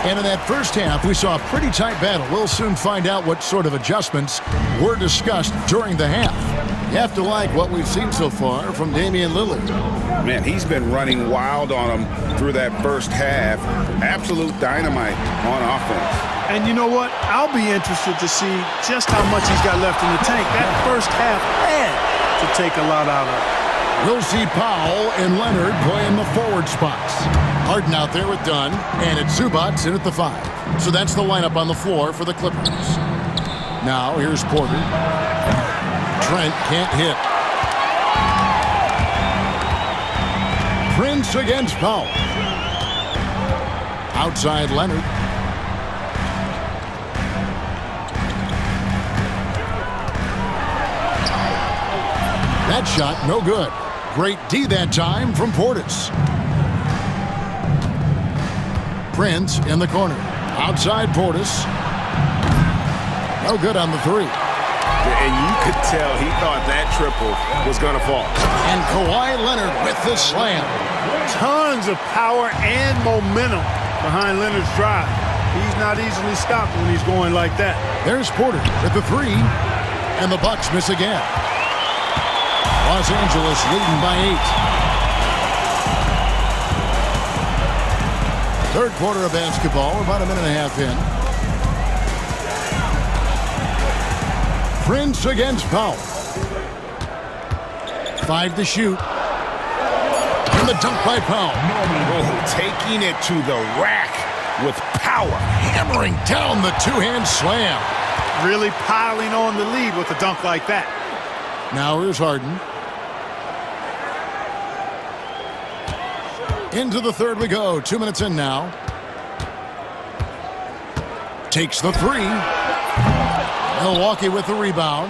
And in that first half, we saw a pretty tight battle. We'll soon find out what sort of adjustments were discussed during the half. You have to like what we've seen so far from Damian Lillard. Man, he's been running wild on him through that first half. Absolute dynamite on offense. And you know what? I'll be interested to see just how much he's got left in the tank. That first half had to take a lot out of it. We'll see Powell and Leonard play in the forward spots. Harden out there with Dunn, and it's Zubats in at the 5. So that's the lineup on the floor for the Clippers. Now here's Porter. Trent can't hit. Prince against Powell. Outside Leonard. That shot, no good. Great D that time from Portis. Prince in the corner. Outside Portis. No good on the 3. And you could tell he thought that triple was going to fall. And Kawhi Leonard with the slam. Tons of power and momentum behind Leonard's drive. He's not easily stopped when he's going like that. There's Porter with the 3. And the Bucks miss again. Los Angeles leading by 8. Third quarter of basketball. We're about a minute and a half in. Prince against Powell. 5 to shoot. And the dunk by Powell. Oh, taking it to the rack with power. Hammering down the two-hand slam. Really piling on the lead with a dunk like that. Now here's Harden. Into the third we go. 2 minutes in now. Takes the 3. Milwaukee with the rebound.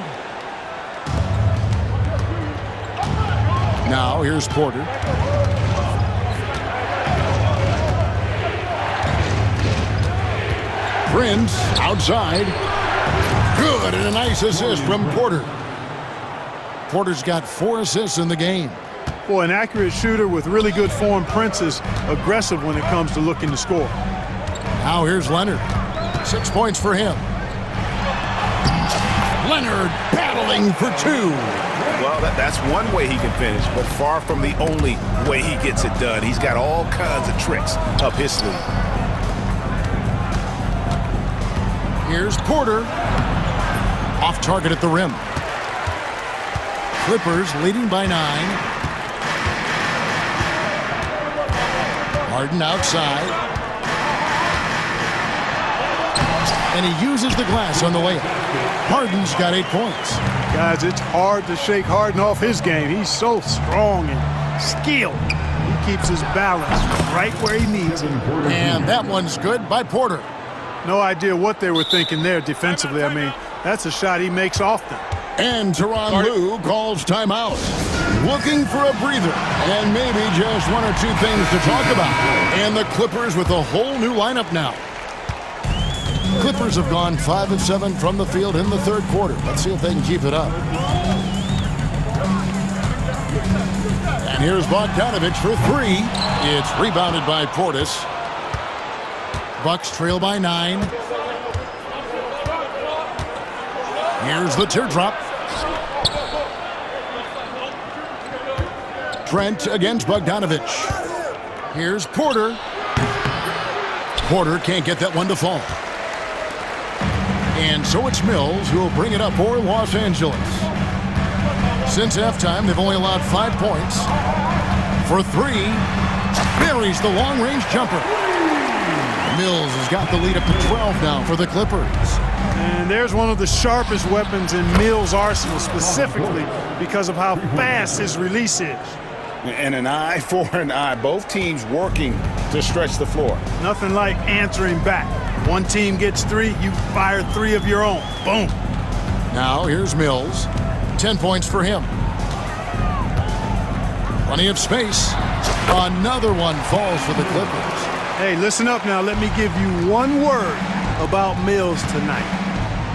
Now here's Porter. Prince outside. Good, and a nice assist from Porter. Porter's got 4 assists in the game. Boy, an accurate shooter with really good form. Prince is aggressive when it comes to looking to score. Now here's Leonard. 6 points for him. Leonard battling for 2. Well, that's one way he can finish, but far from the only way he gets it done. He's got all kinds of tricks up his sleeve. Here's Porter. Off target at the rim. Clippers leading by 9. Harden outside. And he uses the glass on the way. Harden's got 8 points. Guys, it's hard to shake Harden off his game. He's so strong and skilled. He keeps his balance right where he needs it. And that one's good by Porter. No idea what they were thinking there defensively. I mean, that's a shot he makes often. And Tyronn Lue calls timeout. Looking for a breather and maybe just 1 or 2 things to talk about. And the Clippers with a whole new lineup now. Clippers have gone 5 of 7 from the field in the third quarter. Let's see if they can keep it up. And here's Bogdanovich for 3. It's rebounded by Portis. Bucks trail by 9. Here's the teardrop. Trent against Bogdanovich. Here's Porter. Porter can't get that one to fall. And so it's Mills who will bring it up for Los Angeles. Since halftime, they've only allowed 5 points. For 3, buries the long-range jumper. Mills has got the lead up to 12 now for the Clippers. And there's one of the sharpest weapons in Mills' arsenal, specifically because of how fast his release is. And an eye for an eye. Both teams working to stretch the floor. Nothing like answering back. One team gets 3, you fire 3 of your own. Boom. Now here's Mills. 10 points for him. Plenty of space. Another one falls for the Clippers. Hey, listen up now. Let me give you one word about Mills tonight.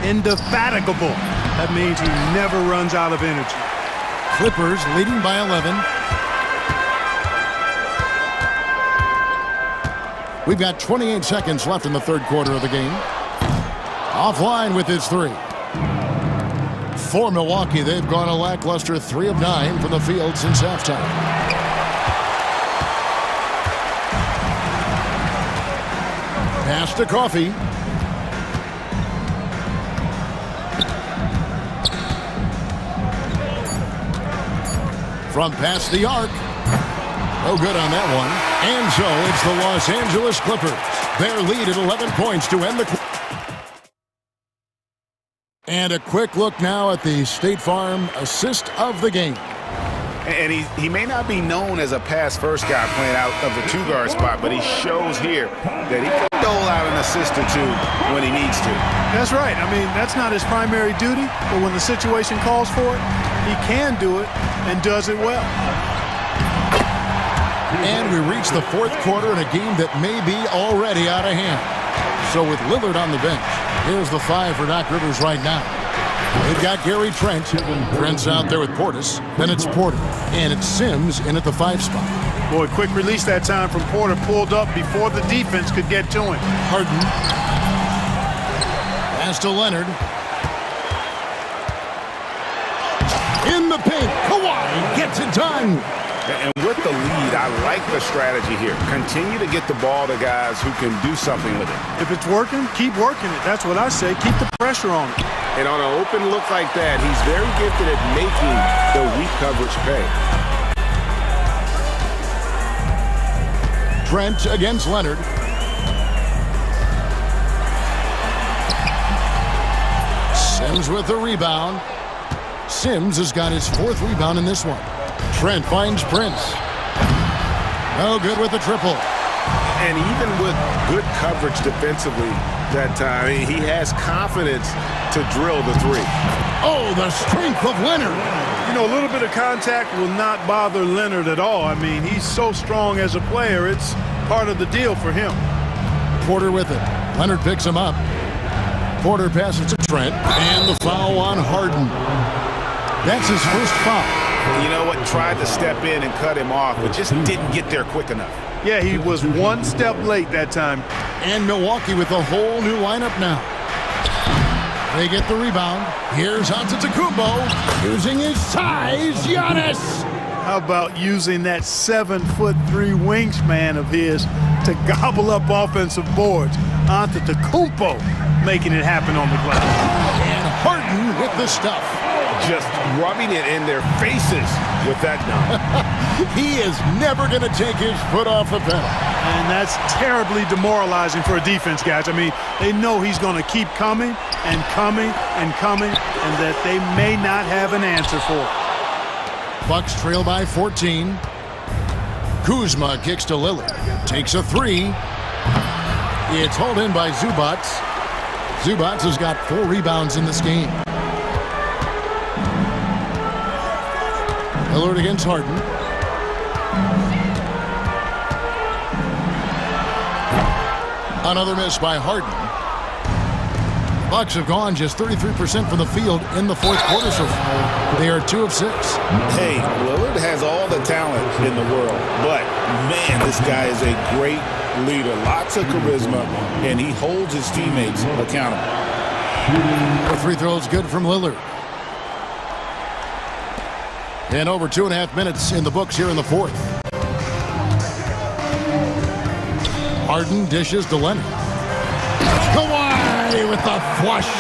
Indefatigable. That means he never runs out of energy. Clippers leading by 11. We've got 28 seconds left in the third quarter of the game. Offline with his 3. For Milwaukee, they've gone a lackluster 3 of 9 from the field since halftime. Pass to Coffey. From past the arc. No good on that one. And so it's the Los Angeles Clippers. Their lead at 11 points to end the... And a quick look now at the State Farm assist of the game. And he may not be known as a pass-first guy playing out of the 2-guard spot, but he shows here that he can dole out an assist or 2 when he needs to. That's right. I mean, that's not his primary duty, but when the situation calls for it, he can do it and does it well. And we reach the fourth quarter in a game that may be already out of hand. So with Lillard on the bench, here's the 5 for Doc Rivers right now. They've got Gary Trent. Trent's out there with Portis. Then it's Porter. And it's Sims in at the 5 spot. Boy, quick release that time from Porter. Pulled up before the defense could get to him. Harden. Pass to Leonard. In the paint. Kawhi gets it done. And with the lead, I like the strategy here. Continue to get the ball to guys who can do something with it. If it's working, keep working it. That's what I say. Keep the pressure on it. And on an open look like that, he's very gifted at making the weak coverage pay. Trent against Leonard. Sims with the rebound. Sims has got his 4th rebound in this one. Trent finds Prince. No good with the triple. And even with good coverage defensively that time, he has confidence to drill the 3. Oh, the strength of Leonard. You know, a little bit of contact will not bother Leonard at all. I mean, he's so strong as a player. It's part of the deal for him. Porter with it. Leonard picks him up. Porter passes to Trent. And the foul on Harden. That's his first foul. You know what? Tried to step in and cut him off, but just didn't get there quick enough. Yeah, he was one step late that time. And Milwaukee with a whole new lineup now. They get the rebound. Here's Antetokounmpo using his size. Giannis! How about using that 7'3" wingspan of his to gobble up offensive boards? Antetokounmpo making it happen on the glass. And Harden with the stuff. Just rubbing it in their faces with that dunk. He is never going to take his foot off the pedal. And that's terribly demoralizing for a defense, guys. I mean, they know he's going to keep coming and coming and coming, and that they may not have an answer for. Bucks trail by 14. Kuzma kicks to Lillard. Takes a three. It's hauled in by Zubac. Zubac has got 4 rebounds in this game. Lillard against Harden. Another miss by Harden. The Bucks have gone just 33% from the field in the fourth quarter so far. They are 2 of 6. Hey, Lillard has all the talent in the world, but man, this guy is a great leader. Lots of charisma, and he holds his teammates accountable. The free throw is good from Lillard. And over 2.5 minutes in the books here in the fourth. Harden dishes to Leonard. Kawhi with the flush.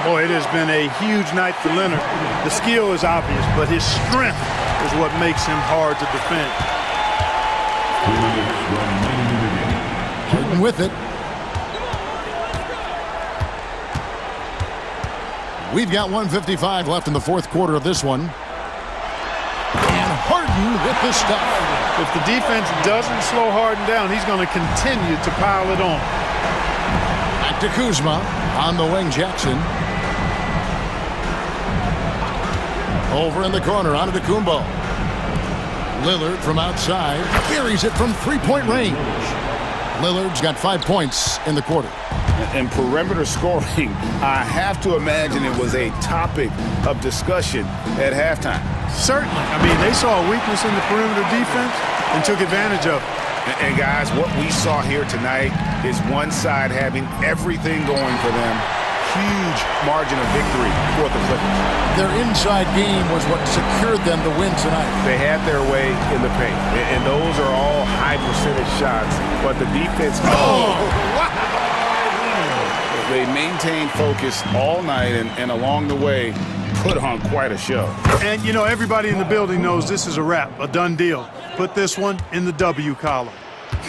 Boy, it has been a huge night for Leonard. The skill is obvious, but his strength is what makes him hard to defend. Harden with it. We've got 1:55 left in the fourth quarter of this one. Harden with the stuff. If the defense doesn't slow Harden down, he's going to continue to pile it on. Back to Kuzma. On the wing, Jackson. Over in the corner, Antetokounmpo. Lillard from outside. Buries it from three-point range. Lillard's got 5 points in the quarter. And perimeter scoring, I have to imagine it was a topic of discussion at halftime. Certainly. I mean, they saw a weakness in the perimeter defense and took advantage of it. And guys, what we saw here tonight is one side having everything going for them. Huge margin of victory for the Clippers. Their inside game was what secured them the win tonight. They had their way in the paint. And those are all high percentage shots. But the defense... They maintained focus all night and along the way put on quite a show. And, you know, everybody in the building knows this is a wrap, a done deal. Put this one in the W column.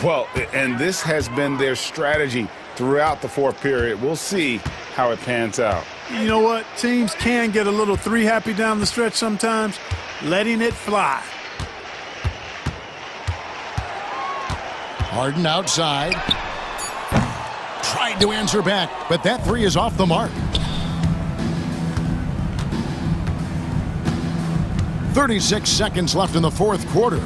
Well, and this has been their strategy throughout the fourth period. We'll see how it pans out. You know what? Teams can get a little three happy down the stretch sometimes, letting it fly. Harden outside. Tried to answer back, but that three is off the mark. 36 seconds left in the fourth quarter.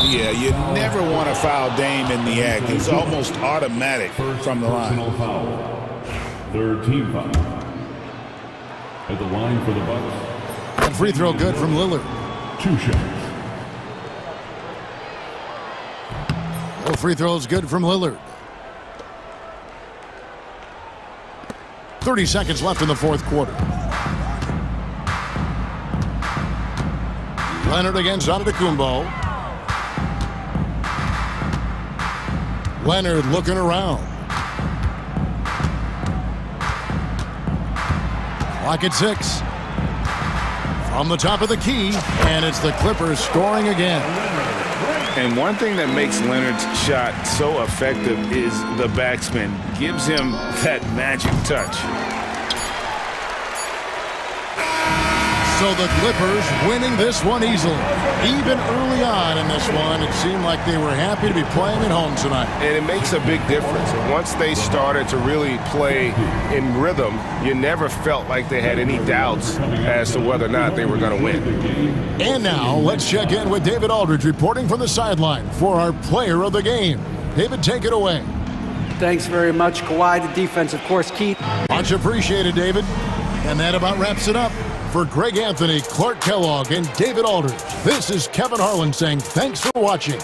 Yeah, you never want to foul Dame in the act. He's almost automatic from the line. Third team foul. At the line for the Bucks. That free throw good from Lillard. 2 shots. No free throws good from Lillard. 30 seconds left in the fourth quarter. Leonard against Antetokounmpo. Leonard looking around. Clock at 6. From the top of the key, and it's the Clippers scoring again. And one thing that makes Leonard's shot so effective is the backspin. Gives him that magic touch. So the Clippers winning this one easily. Even early on in this one, it seemed like they were happy to be playing at home tonight. And it makes a big difference. Once they started to really play in rhythm, you never felt like they had any doubts as to whether or not they were going to win. And now, let's check in with David Aldridge reporting from the sideline for our player of the game. David, take it away. Thanks very much, Kawhi. The defense, of course, key. Much appreciated, David. And that about wraps it up For Greg Anthony, Clark Kellogg, and David Aldridge, this is Kevin Harlan saying thanks for watching.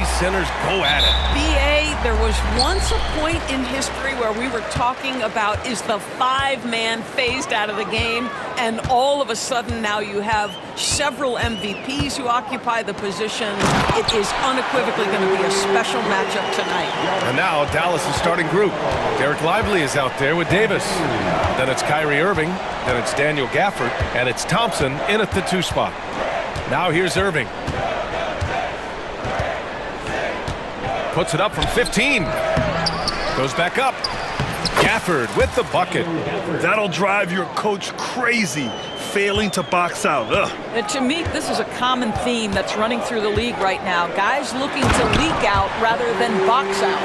These centers go at it. BA, there was once a point in history where we were talking about, is the five-man phased out of the game? And all of a sudden now you have several MVPs who occupy the position. It is unequivocally going to be a special matchup tonight. And now Dallas' starting group. Derek Lively is out there with Davis. Then it's Kyrie Irving. Then it's Daniel Gafford. And it's Thompson in at the 2 spot. Now here's Irving. Puts it up from 15. Goes back up. Gafford with the bucket. That'll drive your coach crazy, failing to box out. And to me, this is a common theme that's running through the league right now. Guys looking to leak out rather than box out.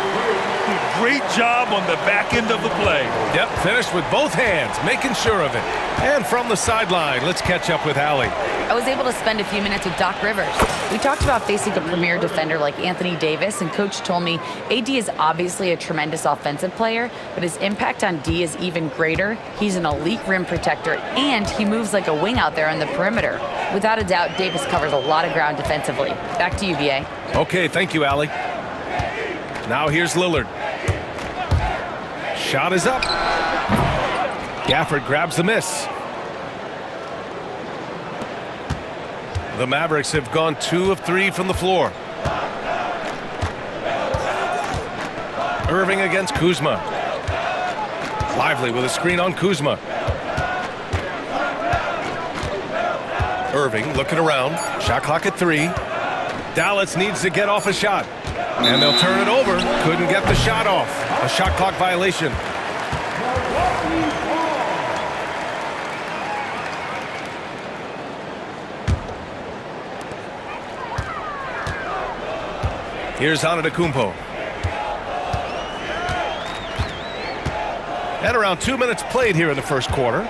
Great job on the back end of the play. Yep, finished with both hands, making sure of it. And from the sideline, let's catch up with Allie. I was able to spend a few minutes with Doc Rivers. We talked about facing a premier defender like Anthony Davis, and Coach told me AD is obviously a tremendous offensive player, but his impact on D is even greater. He's an elite rim protector, and he moves like a wing out there on the perimeter. Without a doubt, Davis covers a lot of ground defensively. Back to you, BA. Okay, thank you, Allie. Now here's Lillard. Shot is up. Gafford grabs the miss. The Mavericks have gone 2 of 3 from the floor. Irving against Kuzma. Lively with a screen on Kuzma. Irving looking around. Shot clock at 3. Dallas needs to get off a shot. And they'll turn it over. Couldn't get the shot off. A shot clock violation. Here's Antetokounmpo. And around 2 minutes played here in the first quarter.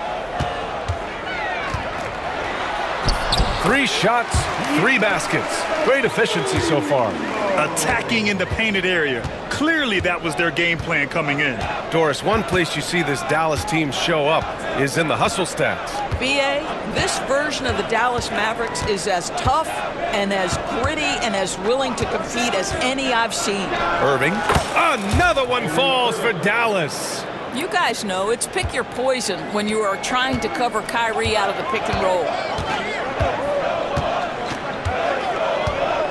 3 shots, 3 baskets. Great efficiency so far. Attacking in the painted area. Clearly that was their game plan coming in. Doris, one place you see this Dallas team show up is in the hustle stats. BA, this version of the Dallas Mavericks is as tough and as gritty and as willing to compete as any I've seen. Irving. Another one falls for Dallas. You guys know it's pick your poison when you are trying to cover Kyrie out of the pick and roll.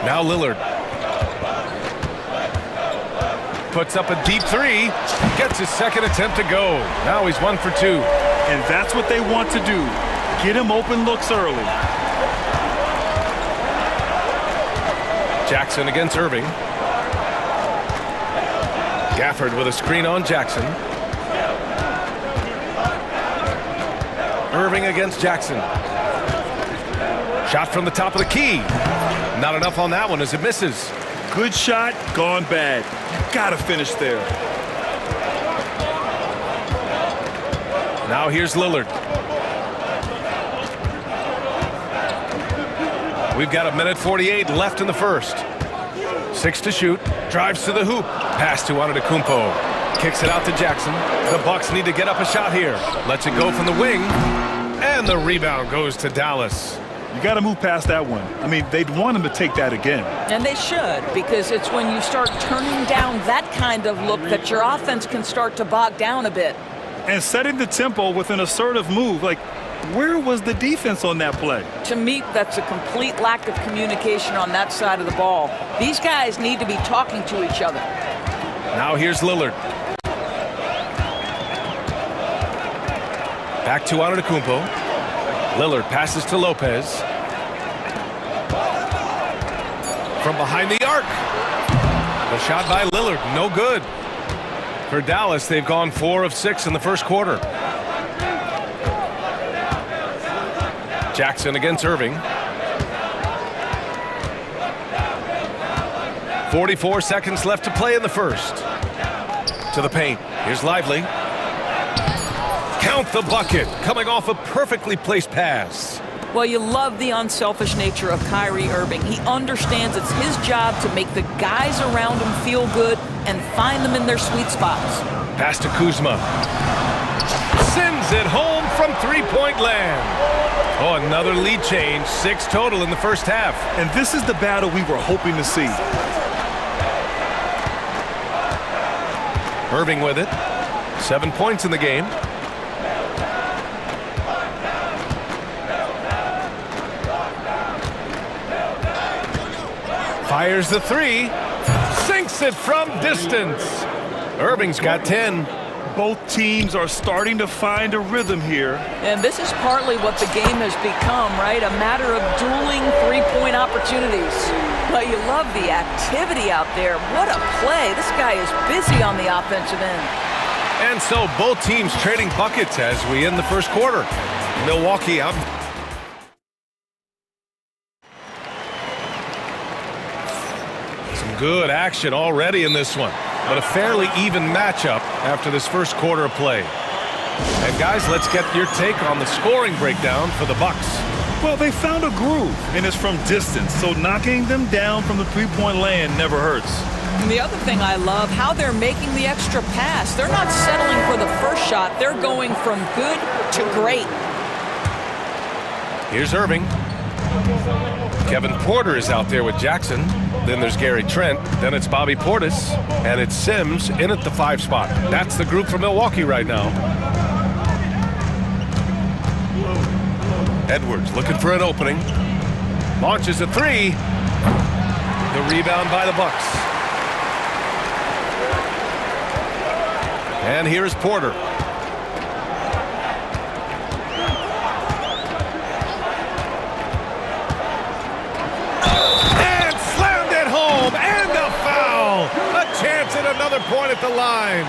Now Lillard. Puts up a deep 3. Gets his second attempt to go. Now he's 1 for 2. And that's what they want to do. Get him open looks early. Jackson against Irving. Gafford with a screen on Jackson. Irving against Jackson. Shot from the top of the key. Not enough on that one as it misses. Good shot, gone bad. You gotta finish there. Now here's Lillard. We've got 1:48 left in the first. 6 to shoot. Drives to the hoop. Pass to Antetokounmpo. Kicks it out to Jackson. The Bucks need to get up a shot here. Lets it go from the wing. And the rebound goes to Dallas. You got to move past that one. I mean, they'd want him to take that again. And they should, because it's when you start turning down that kind of look that your offense can start to bog down a bit. And setting the tempo with an assertive move. Like, where was the defense on that play? To me, that's a complete lack of communication on that side of the ball. These guys need to be talking to each other. Now here's Lillard. Back to Antetokounmpo. Lillard passes to Lopez. From behind the arc. The shot by Lillard, no good. For Dallas, they've gone 4 of 6 in the first quarter. Jackson against Irving. 44 seconds left to play in the first. To the paint. Here's Lively. Count the bucket, coming off a perfectly placed pass. Well, you love the unselfish nature of Kyrie Irving. He understands it's his job to make the guys around him feel good and find them in their sweet spots. Pass to Kuzma. Sends it home from three-point land. Oh, another lead change. 6 total in the first half. And this is the battle we were hoping to see. Irving with it. 7 points in the game. Fires the three. Sinks it from distance. Irving's got 10. Both teams are starting to find a rhythm here. And this is partly what the game has become, right? A matter of dueling three-point opportunities. But you love the activity out there. What a play. This guy is busy on the offensive end. And so both teams trading buckets as we end the first quarter. Milwaukee out. Some good action already in this one, but a fairly even matchup after this first quarter of play. And guys, let's get your take on the scoring breakdown for the Bucks. Well, they found a groove, and it's from distance, so knocking them down from the three-point land never hurts. And the other thing I love, how they're making the extra pass. They're not settling for the first shot. They're going from good to great. Here's Irving. Kevin Porter is out there with Jackson. Then there's Gary Trent. Then it's Bobby Portis. And it's Sims in at the 5 spot. That's the group for Milwaukee right now. Edwards looking for an opening. Launches a three. The rebound by the Bucks. And here's Porter. And slammed it home. And a foul. A chance at another point at the line.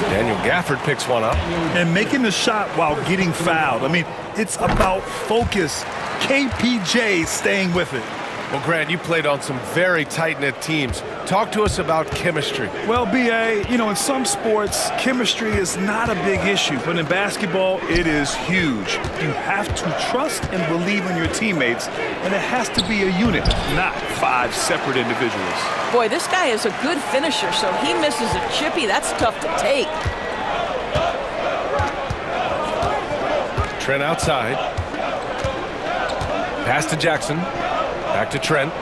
Daniel Gafford picks one up. And making the shot while getting fouled. I mean, it's about focus. KPJ staying with it. Well, Grant, you played on some very tight-knit teams. Talk to us about chemistry. Well, BA, you know, in some sports, chemistry is not a big issue, but in basketball, it is huge. You have to trust and believe in your teammates, and it has to be a unit, not 5 separate individuals. Boy, this guy is a good finisher, so he misses a chippy. That's tough to take. Trent outside. Pass to Jackson. Back to Trent.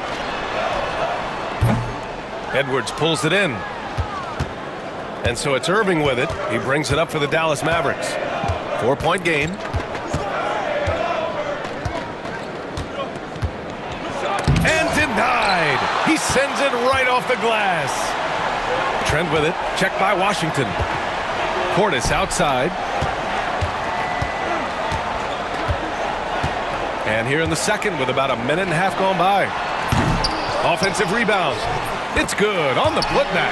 Edwards pulls it in. And so it's Irving with it. He brings it up for the Dallas Mavericks. 4-point game. And denied. He sends it right off the glass. Trent with it. Checked by Washington. Portis outside. And here in the second with about a minute and a half gone by. Offensive rebound. It's good on the putback.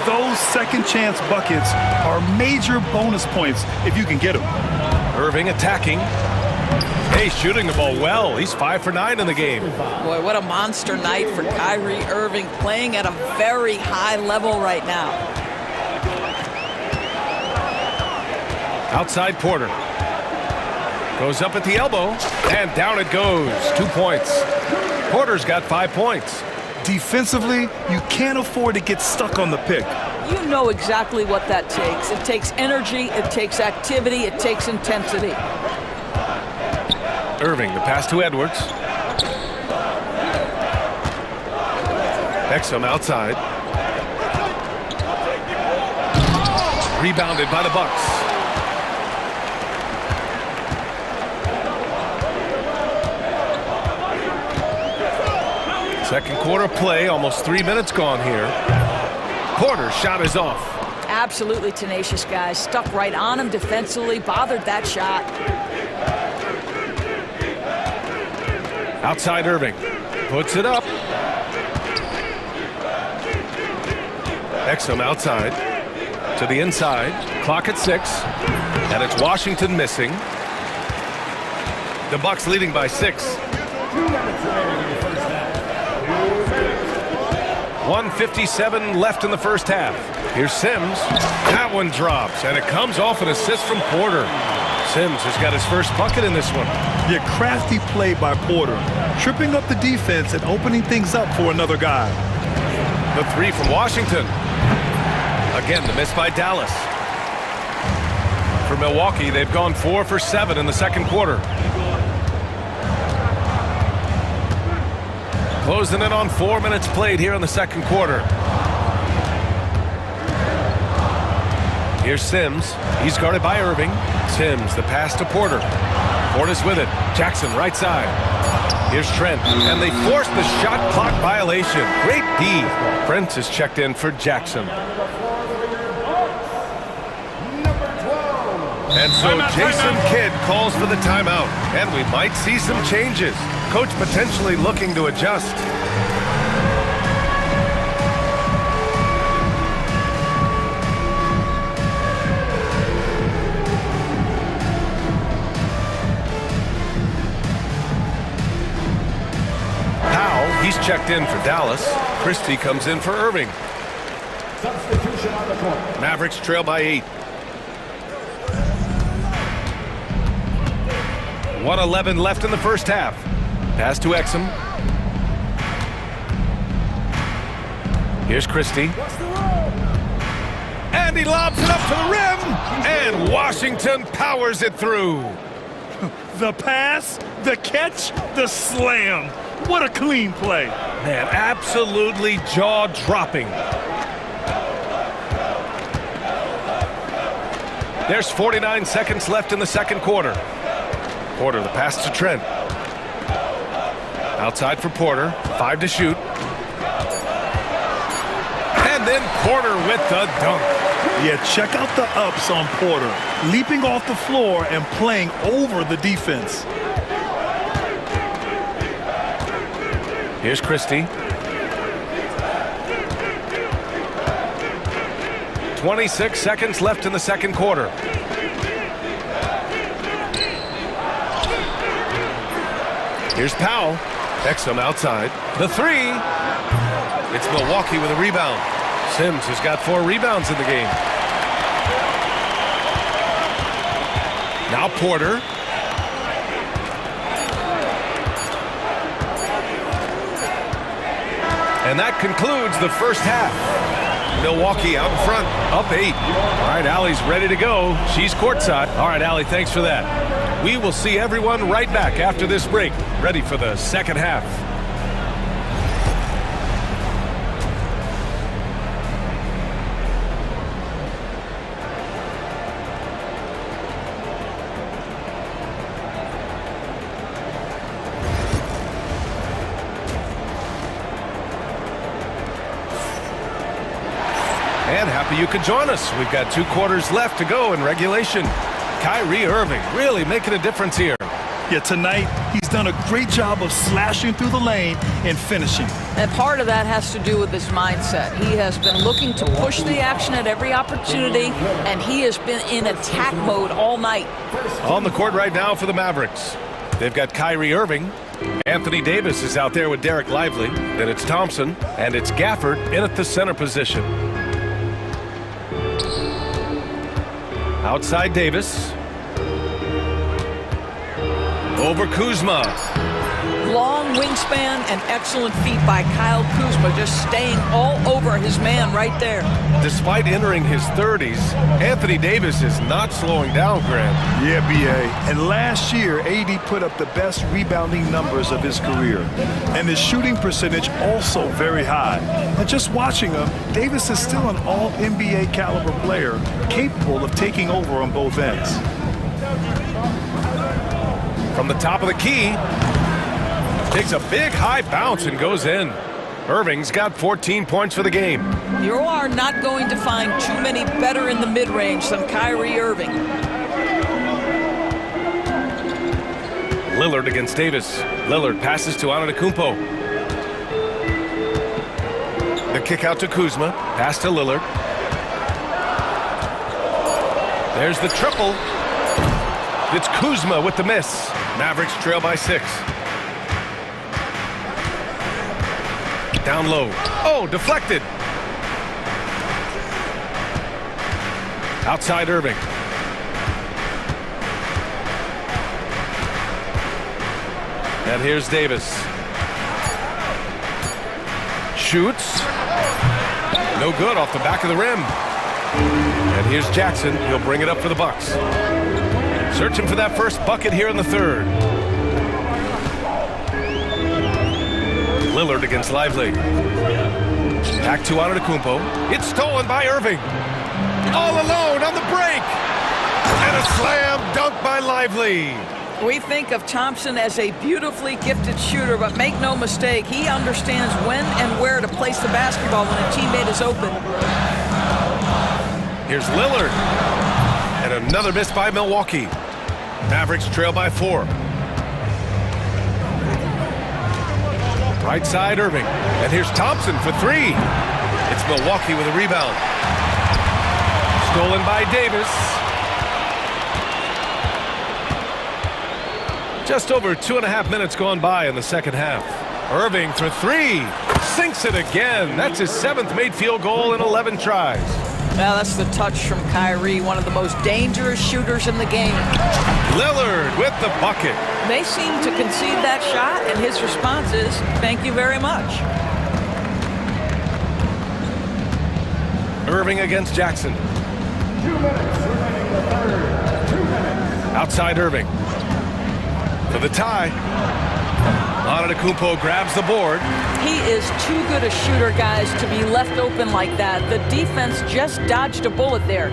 Those second chance buckets are major bonus points if you can get them. Irving attacking. Hey, shooting the ball well. He's 5 for 9 in the game. Boy, what a monster night for Kyrie Irving, playing at a very high level right now. Outside Porter. Goes up at the elbow, and down it goes. 2 points. Porter's got 5 points. Defensively, you can't afford to get stuck on the pick. You know exactly what that takes. It takes energy, it takes activity, it takes intensity. Irving, the pass to Edwards. Exum outside. Rebounded by the Bucks. Second quarter play, almost 3 minutes gone here. Porter's shot is off. Absolutely tenacious, guys. Stuck right on him defensively, bothered that shot. Outside Irving. Puts it up. Exum outside. To the inside. Clock at 6. And it's Washington missing. The Bucks leading by 6. 1:57 left in the first half. Here's Sims. That one drops, and it comes off an assist from Porter. Sims has got his first bucket in this one. Yeah, crafty play by Porter, tripping up the defense and opening things up for another guy. The three from Washington. Again, the miss by Dallas. For Milwaukee, they've gone 4 for 7 in the second quarter. Closing in on 4 minutes played here in the second quarter. Here's Sims. He's guarded by Irving. Sims, the pass to Porter. Porter's with it. Jackson, right side. Here's Trent, and they force the shot clock violation. Great D. Prince is checked in for Jackson. And so Jason Kidd calls for the timeout, and we might see some changes. Coach potentially looking to adjust. Powell, he's checked in for Dallas. Christie comes in for Irving. Substitution on the court. Mavericks trail by 8. 1:11 left in the first half. Pass to Exum. Here's Christie. And he lobs it up to the rim. And Washington powers it through. The pass, the catch, the slam. What a clean play. Man, absolutely jaw-dropping. There's 49 seconds left in the second quarter. Porter, the pass to Trent. Outside for Porter. 5 to shoot. And then Porter with the dunk. Yeah, check out the ups on Porter. Leaping off the floor and playing over the defense. Here's Christie. 26 seconds left in the second quarter. Here's Powell. Exum outside. The three. It's Milwaukee with a rebound. Sims has got 4 rebounds in the game. Now Porter. And that concludes the first half. Milwaukee out in front, up 8. All right, Allie's ready to go. She's courtside. All right, Allie, thanks for that. We will see everyone right back after this break, ready for the second half. And happy you could join us. We've got 2 quarters left to go in regulation. Kyrie Irving really making a difference here. Yeah, tonight he's done a great job of slashing through the lane and finishing. And part of that has to do with his mindset. He has been looking to push the action at every opportunity, and he has been in attack mode all night. On the court right now for the Mavericks. They've got Kyrie Irving. Anthony Davis is out there with Derek Lively. Then it's Thompson, and it's Gafford in at the center position. Outside Davis. Over Kuzma. Long wingspan and excellent feet by Kyle Kuzma, just staying all over his man right there. Despite entering his 30s, Anthony Davis is not slowing down, Grant. Yeah, B.A. And last year, AD put up the best rebounding numbers of his career. And his shooting percentage also very high. And just watching him, Davis is still an all-NBA caliber player, capable of taking over on both ends. From the top of the key, takes a big high bounce and goes in. Irving's got 14 points for the game. You are not going to find too many better in the mid-range than Kyrie Irving. Lillard against Davis. Lillard passes to Antetokounmpo. The kick out to Kuzma. Pass to Lillard. There's the triple. It's Kuzma with the miss. Mavericks trail by 6. Down low. Oh, deflected. Outside Irving. And here's Davis. Shoots. No good off the back of the rim. And here's Jackson. He'll bring it up for the Bucks. Searching for that first bucket here in the third. Lillard against Lively. Back to Antetokounmpo. It's stolen by Irving. All alone on the break. And a slam dunk by Lively. We think of Thompson as a beautifully gifted shooter, but make no mistake, he understands when and where to place the basketball when a teammate is open. Here's Lillard. And another miss by Milwaukee. Mavericks trail by 4. Right side, Irving. And here's Thompson for 3. It's Milwaukee with a rebound. Stolen by Davis. Just over 2.5 minutes gone by in the second half. Irving for 3. Sinks it again. That's his 7th made field goal in 11 tries. Well, that's the touch from Kyrie, one of the most dangerous shooters in the game. Lillard with the bucket. They seem to concede that shot, and his response is, thank you very much. Irving against Jackson. 2 minutes remaining the third. 2 minutes. Outside Irving. For the tie. Antetokounmpo grabs the board. He is too good a shooter, guys, to be left open like that. The defense just dodged a bullet there.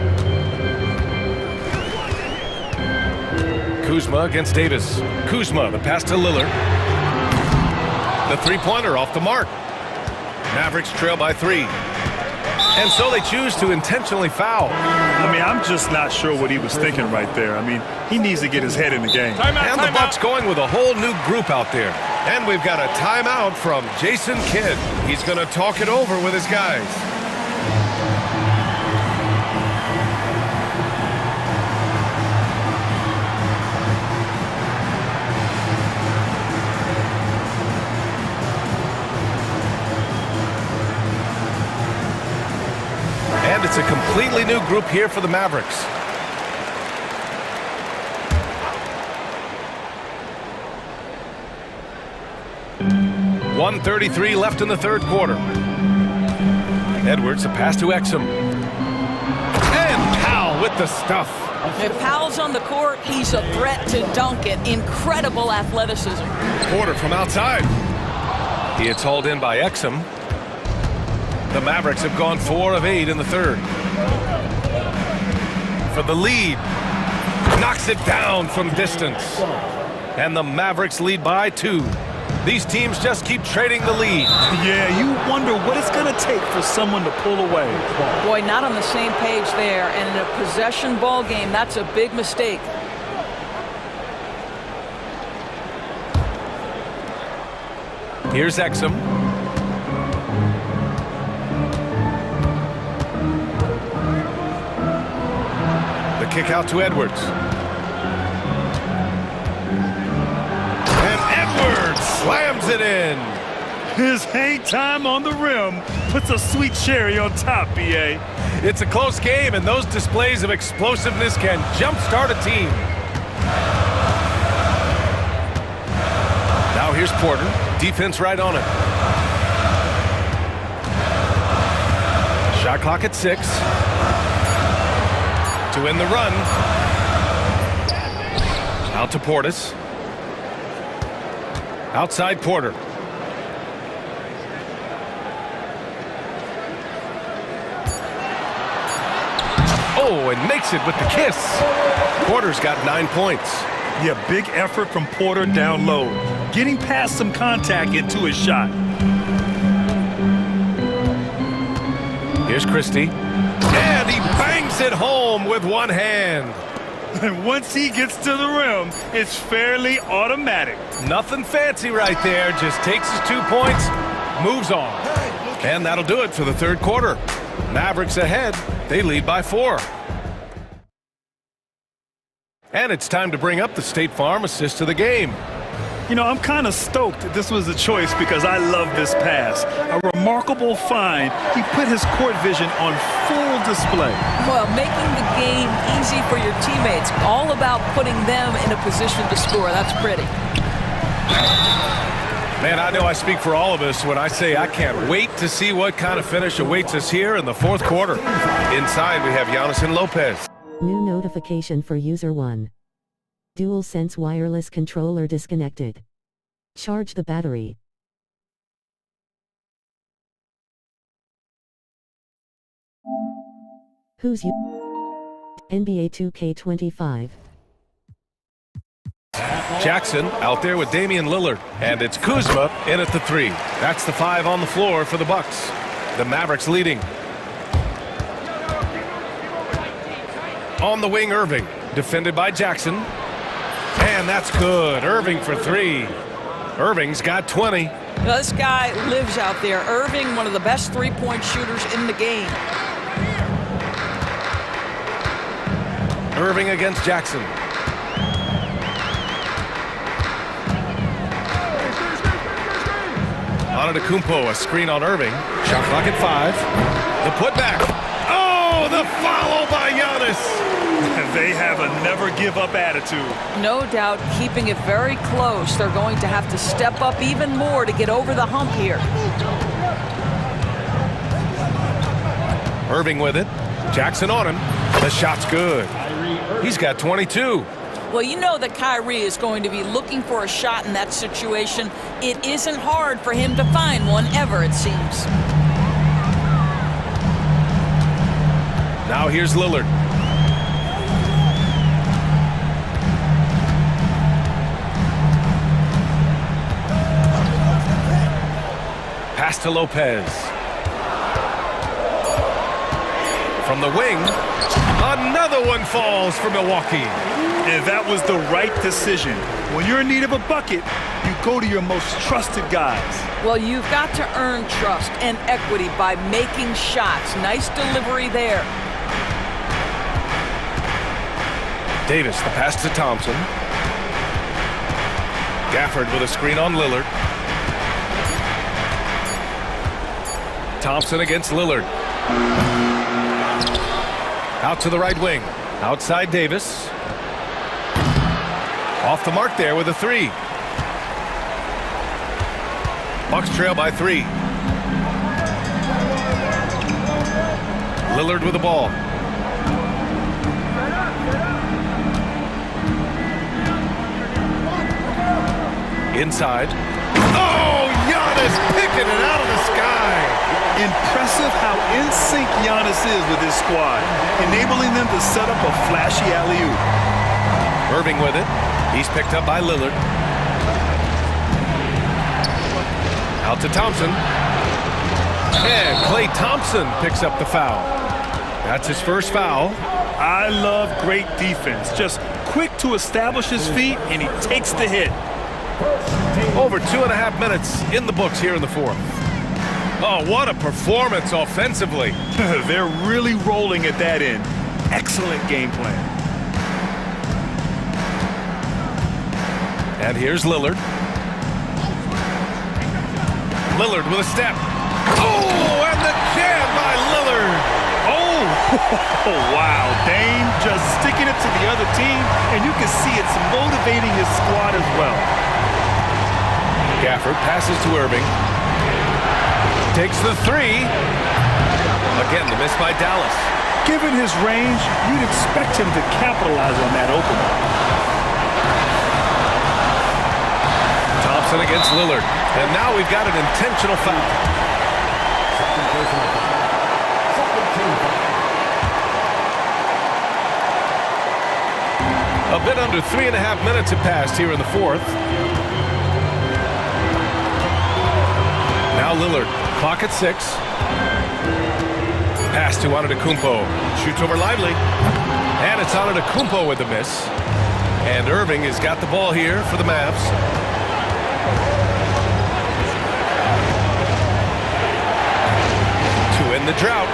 Kuzma against Davis. Kuzma, the pass to Lillard. The three-pointer off the mark. Mavericks trail by 3. And so they choose to intentionally foul. I mean, I'm just not sure what he was thinking right there. I mean, he needs to get his head in the game. And the Bucks going with a whole new group out there. And we've got a timeout from Jason Kidd. He's going to talk it over with his guys. And it's a completely new group here for the Mavericks. .133 left in the third quarter. Edwards, a pass to Exum. And Powell with the stuff. If Powell's on the court, he's a threat to dunk it. Incredible athleticism. Porter from outside. He is hauled in by Exum. The Mavericks have gone 4 of 8 in the third. For the lead. Knocks it down from distance. And the Mavericks lead by 2. These teams just keep trading the lead. Yeah, you wonder what it's going to take for someone to pull away. Boy, not on the same page there. And in a possession ball game, that's a big mistake. Here's Exum. The kick out to Edwards. And Edwards slams it in. His hang time on the rim puts a sweet cherry on top, BA. It's a close game, and those displays of explosiveness can jumpstart a team. Now here's Porter. Defense right on it. Shot clock at 6. To end the run. Out to Portis. Outside Porter. Oh, and makes it with the kiss. Porter's got 9 points. Yeah, big effort from Porter down low. Getting past some contact into his shot. Here's Christie. And he bangs it home with one hand. And once he gets to the rim, it's fairly automatic. Nothing fancy right there. Just takes his 2 points, moves on. And that'll do it for the third quarter. Mavericks ahead. They lead by 4. And it's time to bring up the State Farm assist of the game. You know, I'm kind of stoked that this was a choice because I love this pass. A remarkable find. He put his court vision on full display. Well, making the game easy for your teammates. All about putting them in a position to score. That's pretty. Man, I know I speak for all of us when I say I can't wait to see what kind of finish awaits us here in the fourth quarter. Inside, we have Giannis and Lopez. New notification for user 1. DualSense wireless controller disconnected. Charge the battery. Who's you? NBA 2K25. Jackson out there with Damian Lillard. And it's Kuzma in at the 3. That's the 5 on the floor for the Bucks. The Mavericks leading. On the wing, Irving. Defended by Jackson. And that's good. Irving for 3. Irving's got 20. This guy lives out there. Irving, one of the best three-point shooters in the game. Irving against Jackson. Antetokounmpo, a screen on Irving. Shot clock at 5. The putback. Oh, the follow by Giannis. They have a never-give-up attitude. No doubt keeping it very close. They're going to have to step up even more to get over the hump here. Irving with it. Jackson on him. The shot's good. He's got 22. Well, you know that Kyrie is going to be looking for a shot in that situation. It isn't hard for him to find one ever, it seems. Now here's Lillard. Pass to Lopez. From the wing, another one falls for Milwaukee. And that was the right decision. When you're in need of a bucket, you go to your most trusted guys. Well, you've got to earn trust and equity by making shots. Nice delivery there. Davis, the pass to Thompson. Gafford with a screen on Lillard. Thompson against Lillard. Out to the right wing. Outside Davis. Off the mark there with a 3. Bucks trail by 3. Lillard with the ball. Inside. Oh, Giannis picking it out of the sky. Impressive how in sync Giannis is with his squad, enabling them to set up a flashy alley-oop. Irving with it. He's picked up by Lillard. Out to Thompson. And Klay Thompson picks up the foul. That's his first foul. I love great defense. Just quick to establish his feet, and he takes the hit. Over 2.5 minutes in the books here in the 4th. Oh, what a performance offensively. They're really rolling at that end. Excellent game plan. And here's Lillard. Lillard with a step. Oh, and the jam by Lillard. Oh, wow. Dame just sticking it to the other team, and you can see it's motivating his squad as well. Gafford passes to Irving. Takes the 3. Again, the miss by Dallas. Given his range, you'd expect him to capitalize on that opener. Thompson against Lillard. And now we've got an intentional foul. A bit under 3.5 minutes have passed here in the 4th. Now Lillard. Clock at 6. Pass to Antetokounmpo. Shoots over Lively. And it's Antetokounmpo with the miss. And Irving has got the ball here for the Mavs. To end the drought.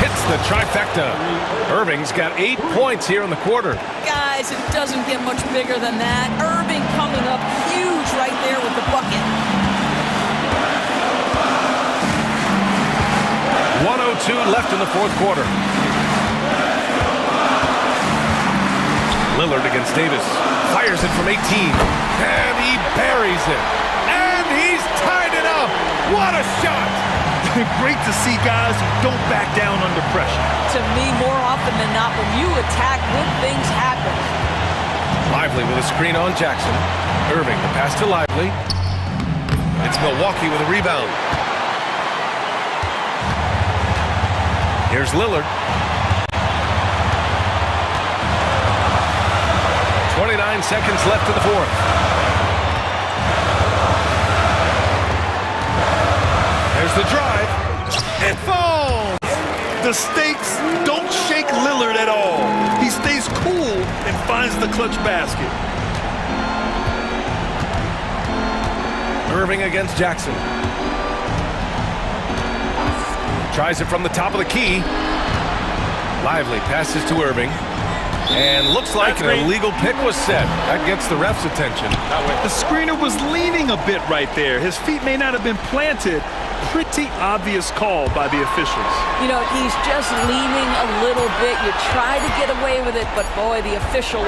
Hits the trifecta. Irving's got 8 points here in the quarter. Guys, it doesn't get much bigger than that. Irving coming up huge right there with the bucket. 1:02 left in the 4th quarter. Lillard against Davis. Fires it from 18. And he buries it. And he's tied it up. What a shot. Great to see guys who don't back down under pressure. To me, more often than not, when you attack, good things happen. Lively with a screen on Jackson. Irving, the pass to Lively. It's Milwaukee with a rebound. Here's Lillard. 10 seconds left in the fourth. There's the drive. It falls! The stakes don't shake Lillard at all. He stays cool and finds the clutch basket. Irving against Jackson. Tries it from the top of the key. Lively passes to Irving. And looks like an illegal pick was set. That gets the ref's attention. The screener was leaning a bit right there. His feet may not have been planted. Pretty obvious call by the officials. You know, he's just leaning a little bit. You try to get away with it, but boy, the official...